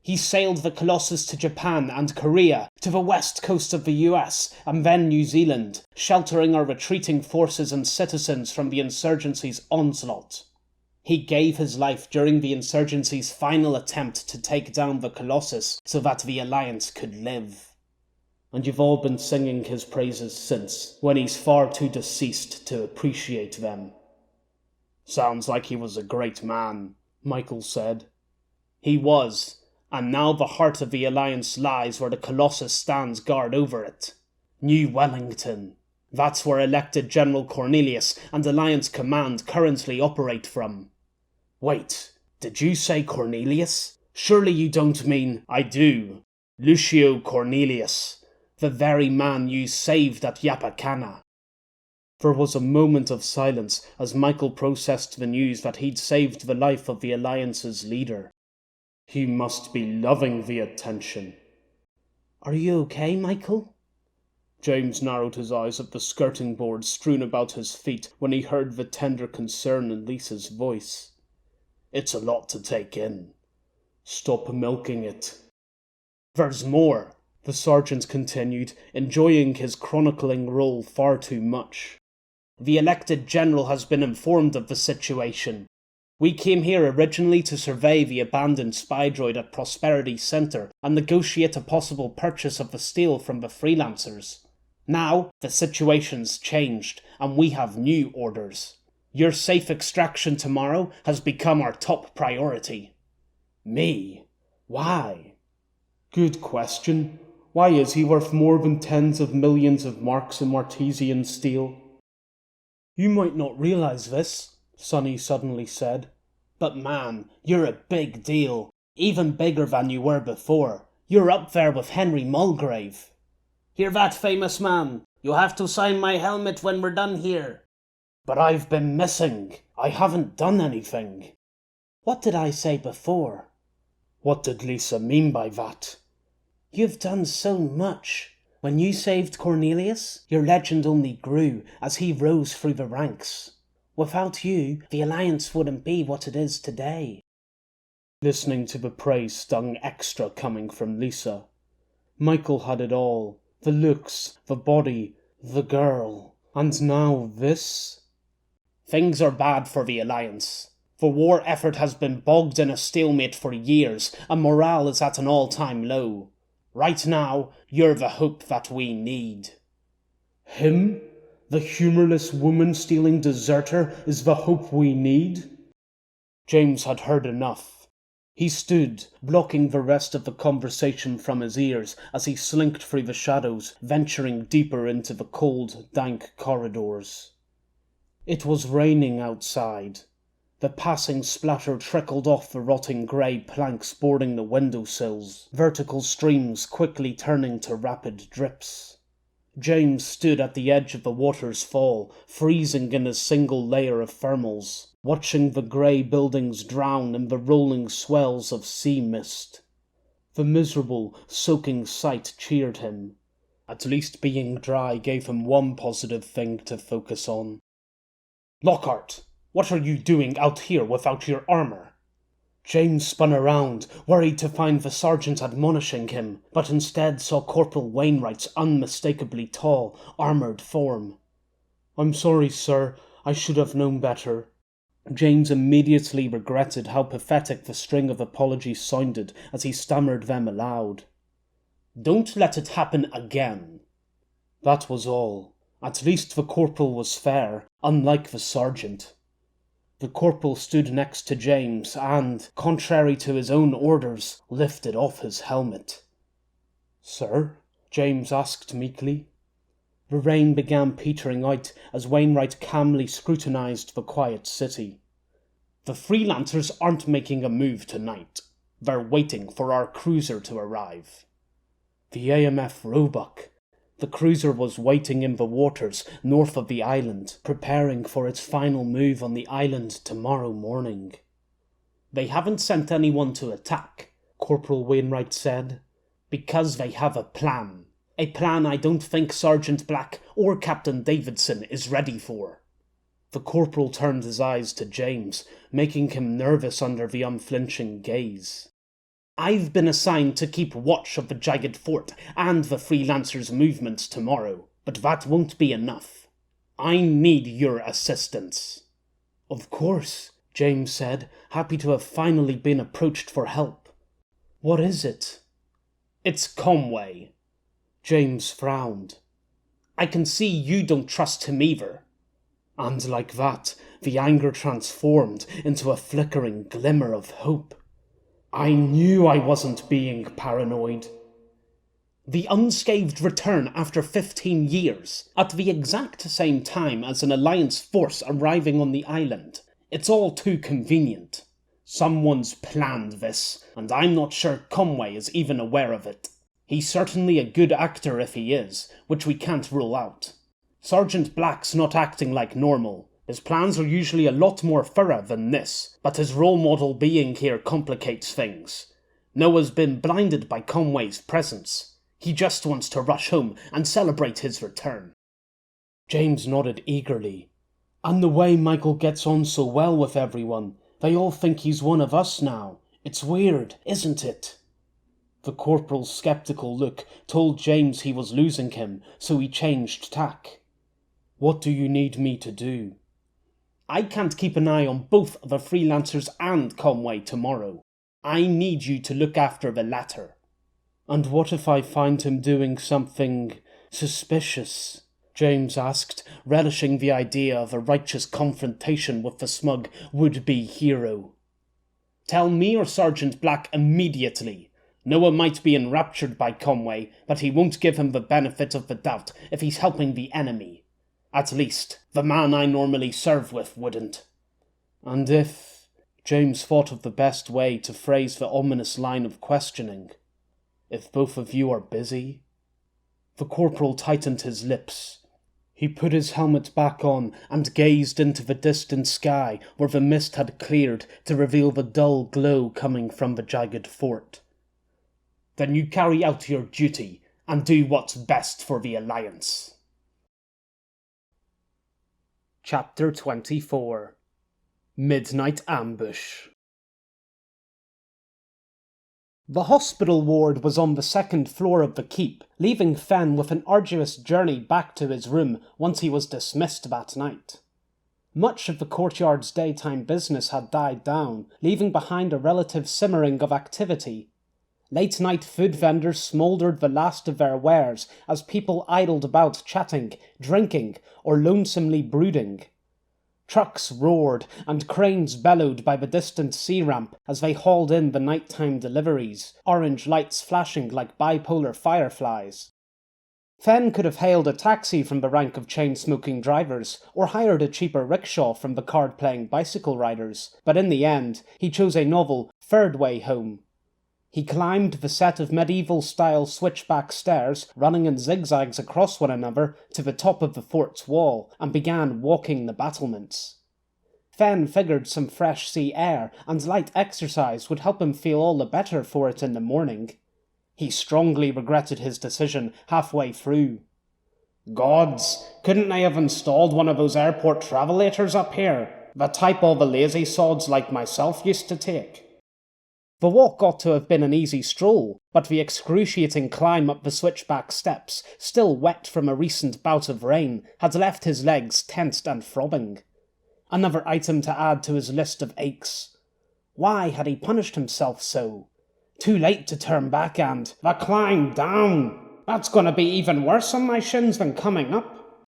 He sailed the Colossus to Japan and Korea, to the west coast of the US, and then New Zealand, sheltering our retreating forces and citizens from the insurgency's onslaught. He gave his life during the insurgency's final attempt to take down the Colossus so that the Alliance could live. and you've all been singing his praises since, when he's far too deceased to appreciate them." "Sounds like he was a great man," Michael said. "He was, and now the heart of the Alliance lies where the Colossus stands guard over it. New Wellington. That's where elected General Cornelius and Alliance Command currently operate from." "Wait, did you say Cornelius? Surely you don't mean—" "I do. Lucio Cornelius. The very man you saved at Yapacana." There was a moment of silence as Michael processed the news that he'd saved the life of the Alliance's leader. He must be loving the attention. "Are you okay, Michael?" James narrowed his eyes at the skirting board strewn about his feet when he heard the tender concern in Lisa's voice. "It's a lot to take in. Stop milking it." "There's more," the sergeant continued, enjoying his chronicling role far too much. "The elected general has been informed of the situation. We came here originally to survey the abandoned spy droid at Prosperity Center and negotiate a possible purchase of the steel from the freelancers. Now, the situation's changed, and we have new orders. Your safe extraction tomorrow has become our top priority." "Me? Why?" "Good question. Why is he worth more than tens of millions of marks in Martesian steel?" "You might not realize this," Sonny suddenly said, "but man, you're a big deal. Even bigger than you were before. You're up there with Henry Mulgrave." "Hear that, famous man? You'll have to sign my helmet when we're done here." "But I've been missing. I haven't done anything." "What did I say before?" What did Lisa mean by that? "You've done so much. When you saved Cornelius, your legend only grew as he rose through the ranks. Without you, the Alliance wouldn't be what it is today." Listening to the praise stung extra coming from Lisa. Michael had it all. The looks, the body, the girl. And now this? "Things are bad for the Alliance. The war effort has been bogged in a stalemate for years, and morale is at an all-time low. Right now, you're the hope that we need." "Him? The humorless woman-stealing deserter is the hope we need?" James had heard enough. He stood, blocking the rest of the conversation from his ears as he slinked through the shadows, venturing deeper into the cold, dank corridors. It was raining outside. The passing splatter trickled off the rotting grey planks boarding the windowsills, vertical streams quickly turning to rapid drips. James stood at the edge of the water's fall, freezing in his single layer of thermals, watching the grey buildings drown in the rolling swells of sea mist. The miserable, soaking sight cheered him. At least being dry gave him one positive thing to focus on. "Lockhart, what are you doing out here without your armour?" James spun around, worried to find the sergeant admonishing him, but instead saw Corporal Wainwright's unmistakably tall, armoured form. "I'm sorry, sir. I should have known better." James immediately regretted how pathetic the string of apologies sounded as he stammered them aloud. "Don't let it happen again." That was all. At least the corporal was fair, unlike the sergeant. The corporal stood next to James and, contrary to his own orders, lifted off his helmet. "Sir?" James asked meekly. The rain began petering out as Wainwright calmly scrutinized the quiet city. "The freelancers aren't making a move tonight. They're waiting for our cruiser to arrive." The AMF Roebuck. The cruiser was waiting in the waters north of the island, preparing for its final move on the island tomorrow morning. "They haven't sent anyone to attack," Corporal Wainwright said, "because they have a plan. A plan I don't think Sergeant Black or Captain Davidson is ready for." The corporal turned his eyes to James, making him nervous under the unflinching gaze. "I've been assigned to keep watch of the jagged fort and the freelancers' movements tomorrow, but that won't be enough. I need your assistance." "Of course," James said, happy to have finally been approached for help. "What is it?" "It's Conway." James frowned. I can see you don't trust him either. And like that, the anger transformed into a flickering glimmer of hope. I knew I wasn't being paranoid. The unscathed return after 15 years, at the exact same time as an Alliance force arriving on the island. It's all too convenient. Someone's planned this, and I'm not sure Conway is even aware of it. He's certainly a good actor if he is, which we can't rule out. Sergeant Black's not acting like normal. His plans are usually a lot more thorough than this, but his role model being here complicates things. Noah's been blinded by Conway's presence. He just wants to rush home and celebrate his return. James nodded eagerly. And the way Michael gets on so well with everyone, they all think he's one of us now. It's weird, isn't it? The corporal's sceptical look told James he was losing him, so he changed tack. What do you need me to do? I can't keep an eye on both the freelancers and Conway tomorrow. I need you to look after the latter. And what if I find him doing something suspicious? James asked, relishing the idea of a righteous confrontation with the smug would-be hero. Tell me or Sergeant Black immediately. Noah might be enraptured by Conway, but he won't give him the benefit of the doubt if he's helping the enemy. At least, the man I normally serve with wouldn't. And if... James thought of the best way to phrase the ominous line of questioning. If both of you are busy? The corporal tightened his lips. He put his helmet back on and gazed into the distant sky where the mist had cleared to reveal the dull glow coming from the jagged fort. Then you carry out your duty and do what's best for the Alliance. Chapter 24 Midnight Ambush. The hospital ward was on the second floor of the keep, leaving Fenn with an arduous journey back to his room once he was dismissed that night. Much of the courtyard's daytime business had died down, leaving behind a relative simmering of activity. Late-night food vendors smouldered the last of their wares as people idled about chatting, drinking, or lonesomely brooding. Trucks roared and cranes bellowed by the distant sea ramp as they hauled in the nighttime deliveries, orange lights flashing like bipolar fireflies. Fenn could have hailed a taxi from the rank of chain-smoking drivers, or hired a cheaper rickshaw from the card-playing bicycle riders, but in the end, he chose a novel third way home. He climbed the set of medieval-style switchback stairs, running in zigzags across one another, to the top of the fort's wall, and began walking the battlements. Fenn figured some fresh sea air and light exercise would help him feel all the better for it in the morning. He strongly regretted his decision halfway through. Gods, couldn't they have installed one of those airport travelators up here? The type all the lazy sods like myself used to take. The walk ought to have been an easy stroll, but the excruciating climb up the switchback steps, still wet from a recent bout of rain, had left his legs tensed and throbbing. Another item to add to his list of aches. Why had he punished himself so? Too late to turn back and... The climb down! That's going to be even worse on my shins than coming up.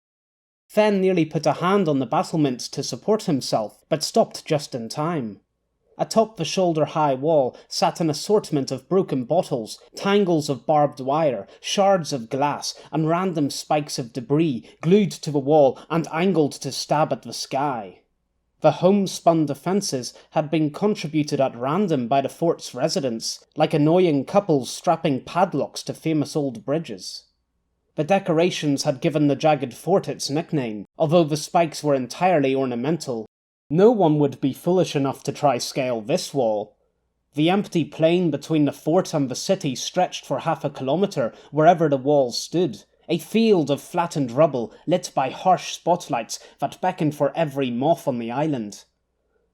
Fenn nearly put a hand on the battlements to support himself, but stopped just in time. Atop the shoulder-high wall sat an assortment of broken bottles, tangles of barbed wire, shards of glass, and random spikes of debris glued to the wall and angled to stab at the sky. The homespun defences had been contributed at random by the fort's residents, like annoying couples strapping padlocks to famous old bridges. The decorations had given the jagged fort its nickname, although the spikes were entirely ornamental. No one would be foolish enough to try scale this wall. The empty plain between the fort and the city stretched for 1/2 kilometre wherever the wall stood, a field of flattened rubble lit by harsh spotlights that beckoned for every moth on the island.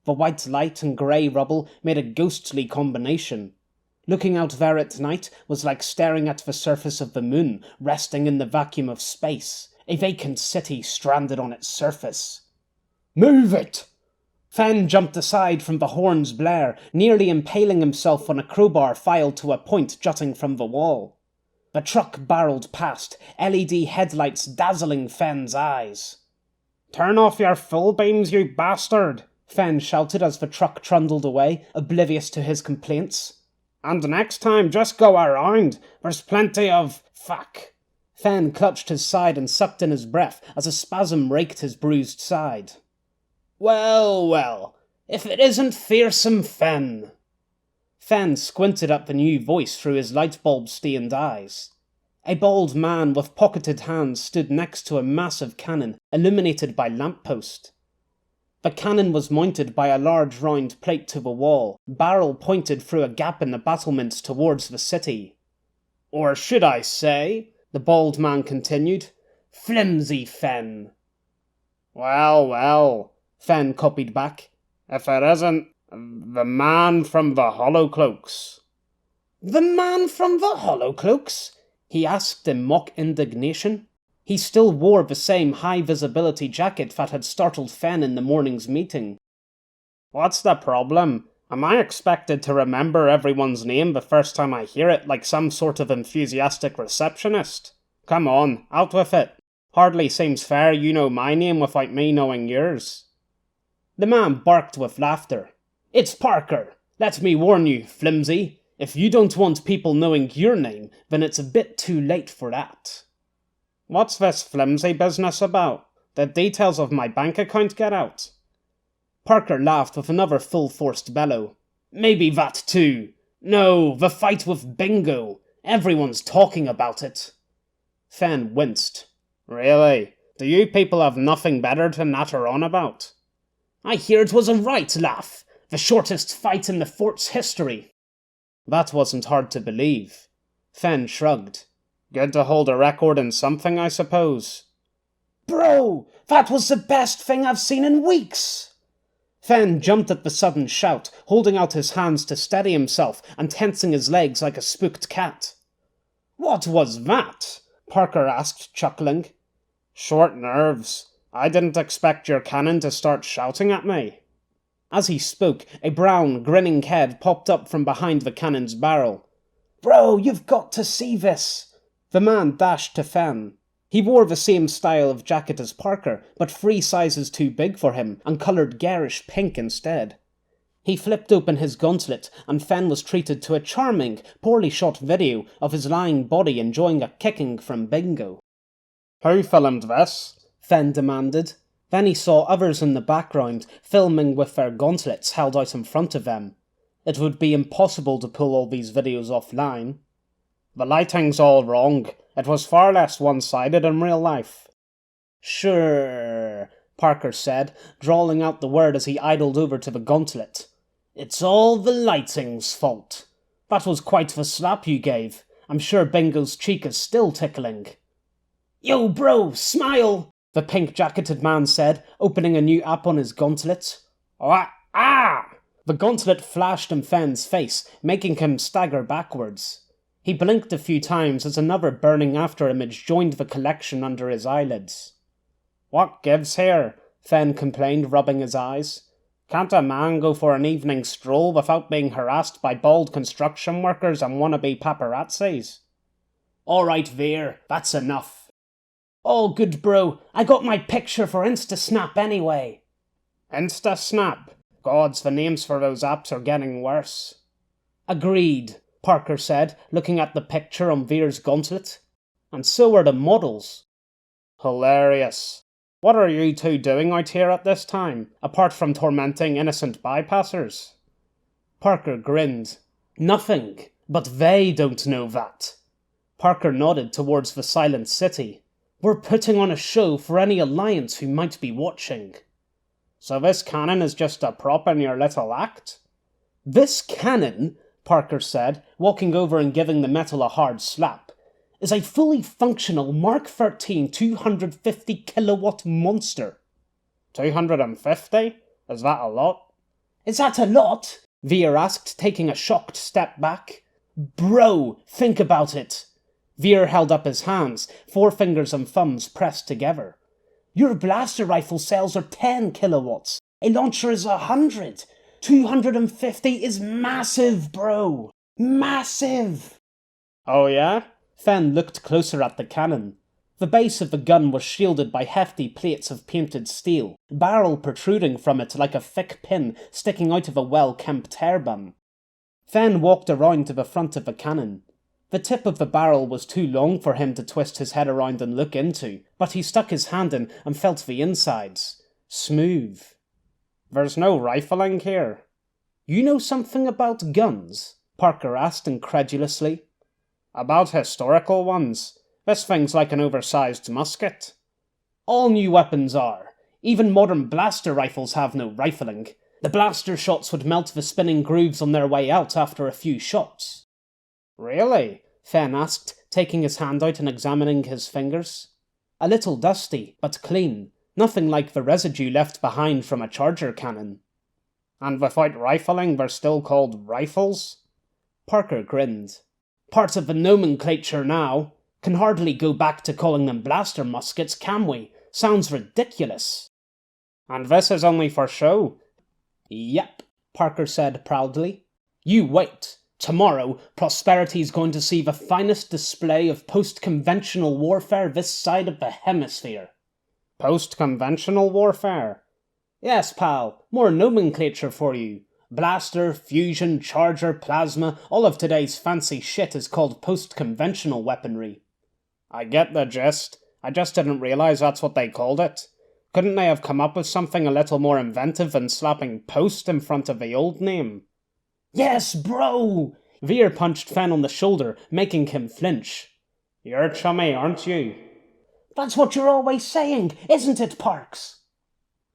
The white light and grey rubble made a ghostly combination. Looking out there at night was like staring at the surface of the moon, resting in the vacuum of space, a vacant city stranded on its surface. Move it! Fenn jumped aside from the horn's blare, nearly impaling himself on a crowbar filed to a point jutting from the wall. The truck barreled past, LED headlights dazzling Fenn's eyes. "Turn off your full beams, you bastard!" Fenn shouted as the truck trundled away, oblivious to his complaints. "And next time, just go around. There's plenty of... fuck." Fenn clutched his side and sucked in his breath as a spasm raked his bruised side. "Well, well, if it isn't fearsome Fenn." Fenn squinted at the new voice through his light-bulb-stained eyes. A bald man with pocketed hands stood next to a massive cannon, illuminated by lamppost. The cannon was mounted by a large round plate to the wall, barrel pointed through a gap in the battlements towards the city. "Or should I say," the bald man continued, "flimsy Fenn." "Well, well," Fenn copied back, "if it isn't the man from the hollow cloaks." "The man from the hollow cloaks?" he asked in mock indignation. He still wore the same high-visibility jacket that had startled Fenn in the morning's meeting. "What's the problem? Am I expected to remember everyone's name the first time I hear it like some sort of enthusiastic receptionist? Come on, out with it. Hardly seems fair you know my name without me knowing yours." The man barked with laughter. "It's Parker. Let me warn you, flimsy. If you don't want people knowing your name, then it's a bit too late for that." "What's this flimsy business about? Did details of my bank account get out?" Parker laughed with another full-forced bellow. "Maybe that too. No, the fight with Bingo. Everyone's talking about it." Fenn winced. "Really? Do you people have nothing better to natter on about?" "I hear it was a right laugh. The shortest fight in the fort's history." That wasn't hard to believe. Fenn shrugged. "Good to hold a record in something, I suppose." "Bro, that was the best thing I've seen in weeks!" Fenn jumped at the sudden shout, holding out his hands to steady himself and tensing his legs like a spooked cat. "What was that?" Parker asked, chuckling. "Short nerves. I didn't expect your cannon to start shouting at me." As he spoke, a brown, grinning head popped up from behind the cannon's barrel. "Bro, you've got to see this!" The man dashed to Fenn. He wore the same style of jacket as Parker, but 3 sizes too big for him, and coloured garish pink instead. He flipped open his gauntlet, and Fenn was treated to a charming, poorly shot video of his lying body enjoying a kicking from Bingo. "Who filmed this?" Fenn demanded. Then he saw others in the background, filming with their gauntlets held out in front of them. It would be impossible to pull all these videos offline. "The lighting's all wrong. It was far less one-sided in real life." "Sure," Parker said, drawling out the word as he idled over to the gauntlet. "It's all the lighting's fault. That was quite the slap you gave. I'm sure Bingo's cheek is still tickling." "Yo, bro, smile!" the pink-jacketed man said, opening a new app on his gauntlet. Ah! The gauntlet flashed in Fenn's face, making him stagger backwards. He blinked a few times as another burning afterimage joined the collection under his eyelids. "What gives here?" Fenn complained, rubbing his eyes. "Can't a man go for an evening stroll without being harassed by bald construction workers and wannabe paparazzis?" "All right, Veer, that's enough." "All good, bro. I got my picture for Instasnap anyway." "Instasnap? Gods, the names for those apps are getting worse." "Agreed," Parker said, looking at the picture on Veer's gauntlet. "And so are the models." "Hilarious. What are you two doing out here at this time, apart from tormenting innocent bypassers?" Parker grinned. "Nothing, but they don't know that." Parker nodded towards the silent city. "We're putting on a show for any Alliance who might be watching." "So this cannon is just a prop in your little act?" "This cannon," Parker said, walking over and giving the metal a hard slap, "is a fully functional Mark 13 250 kilowatt monster." 250? Is that a lot? "Is that a lot?" Veer asked, taking a shocked step back. "Bro, think about it." Veer held up his hands, forefingers and thumbs pressed together. "Your blaster rifle cells are 10 kilowatts. A launcher is 100. 250 is massive, bro. Massive." "Oh yeah? Fen looked closer at the cannon. The base of the gun was shielded by hefty plates of painted steel, barrel protruding from it like a thick pin sticking out of a well-kempt hairbun. Fen walked around to the front of the cannon. The tip of the barrel was too long for him to twist his head around and look into, but he stuck his hand in and felt the insides. Smooth. There's no rifling here. You know something about guns? Parker asked incredulously. About historical ones. This thing's like an oversized musket. All new weapons are. Even modern blaster rifles have no rifling. The blaster shots would melt the spinning grooves on their way out after a few shots. Really? Fen asked, taking his hand out and examining his fingers. A little dusty, but clean. Nothing like the residue left behind from a charger cannon. And without rifling, they're still called rifles? Parker grinned. Part of the nomenclature now. Can hardly go back to calling them blaster muskets, can we? Sounds ridiculous. And this is only for show? Yep, Parker said proudly. You wait. Tomorrow, Prosperity's going to see the finest display of post-conventional warfare this side of the hemisphere. Post-conventional warfare? Yes, pal, more nomenclature for you. Blaster, fusion, charger, plasma, all of today's fancy shit is called post-conventional weaponry. I get the gist. I just didn't realise that's what they called it. Couldn't they have come up with something a little more inventive than slapping post in front of the old name? Yes, bro! Veer punched Fen on the shoulder, making him flinch. You're chummy, aren't you? That's what you're always saying, isn't it, Parks?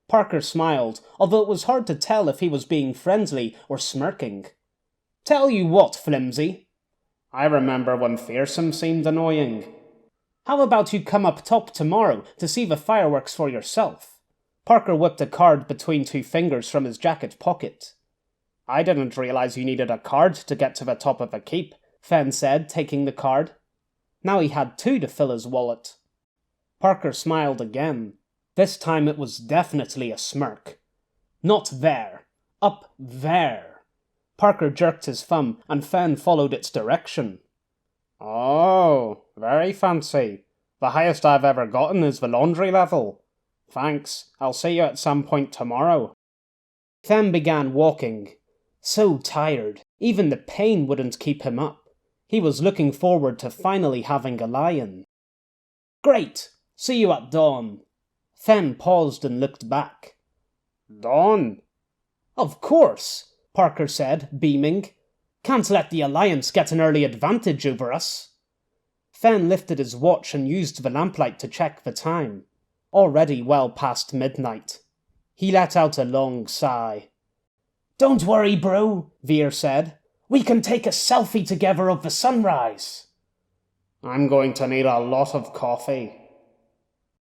Parker smiled, although it was hard to tell if he was being friendly or smirking. Tell you what, Flimsy. I remember when Fearsome seemed annoying. How about you come up top tomorrow to see the fireworks for yourself? Parker whipped a card between two fingers from his jacket pocket. I didn't realize you needed a card to get to the top of a keep, Fen said, taking the card. Now he had two to fill his wallet. Parker smiled again. This time it was definitely a smirk. Not there. Up there. Parker jerked his thumb, and Fen followed its direction. Oh, very fancy. The highest I've ever gotten is the laundry level. Thanks, I'll see you at some point tomorrow. Fen began walking. So tired, even the pain wouldn't keep him up. He was looking forward to finally having a lie-in. Great! See you at dawn. Fen paused and looked back. Dawn? Of course, Parker said, beaming. Can't let the Alliance get an early advantage over us. Fen lifted his watch and used the lamplight to check the time. Already well past midnight. He let out a long sigh. Don't worry, bro, Veer said. We can take a selfie together of the sunrise. I'm going to need a lot of coffee.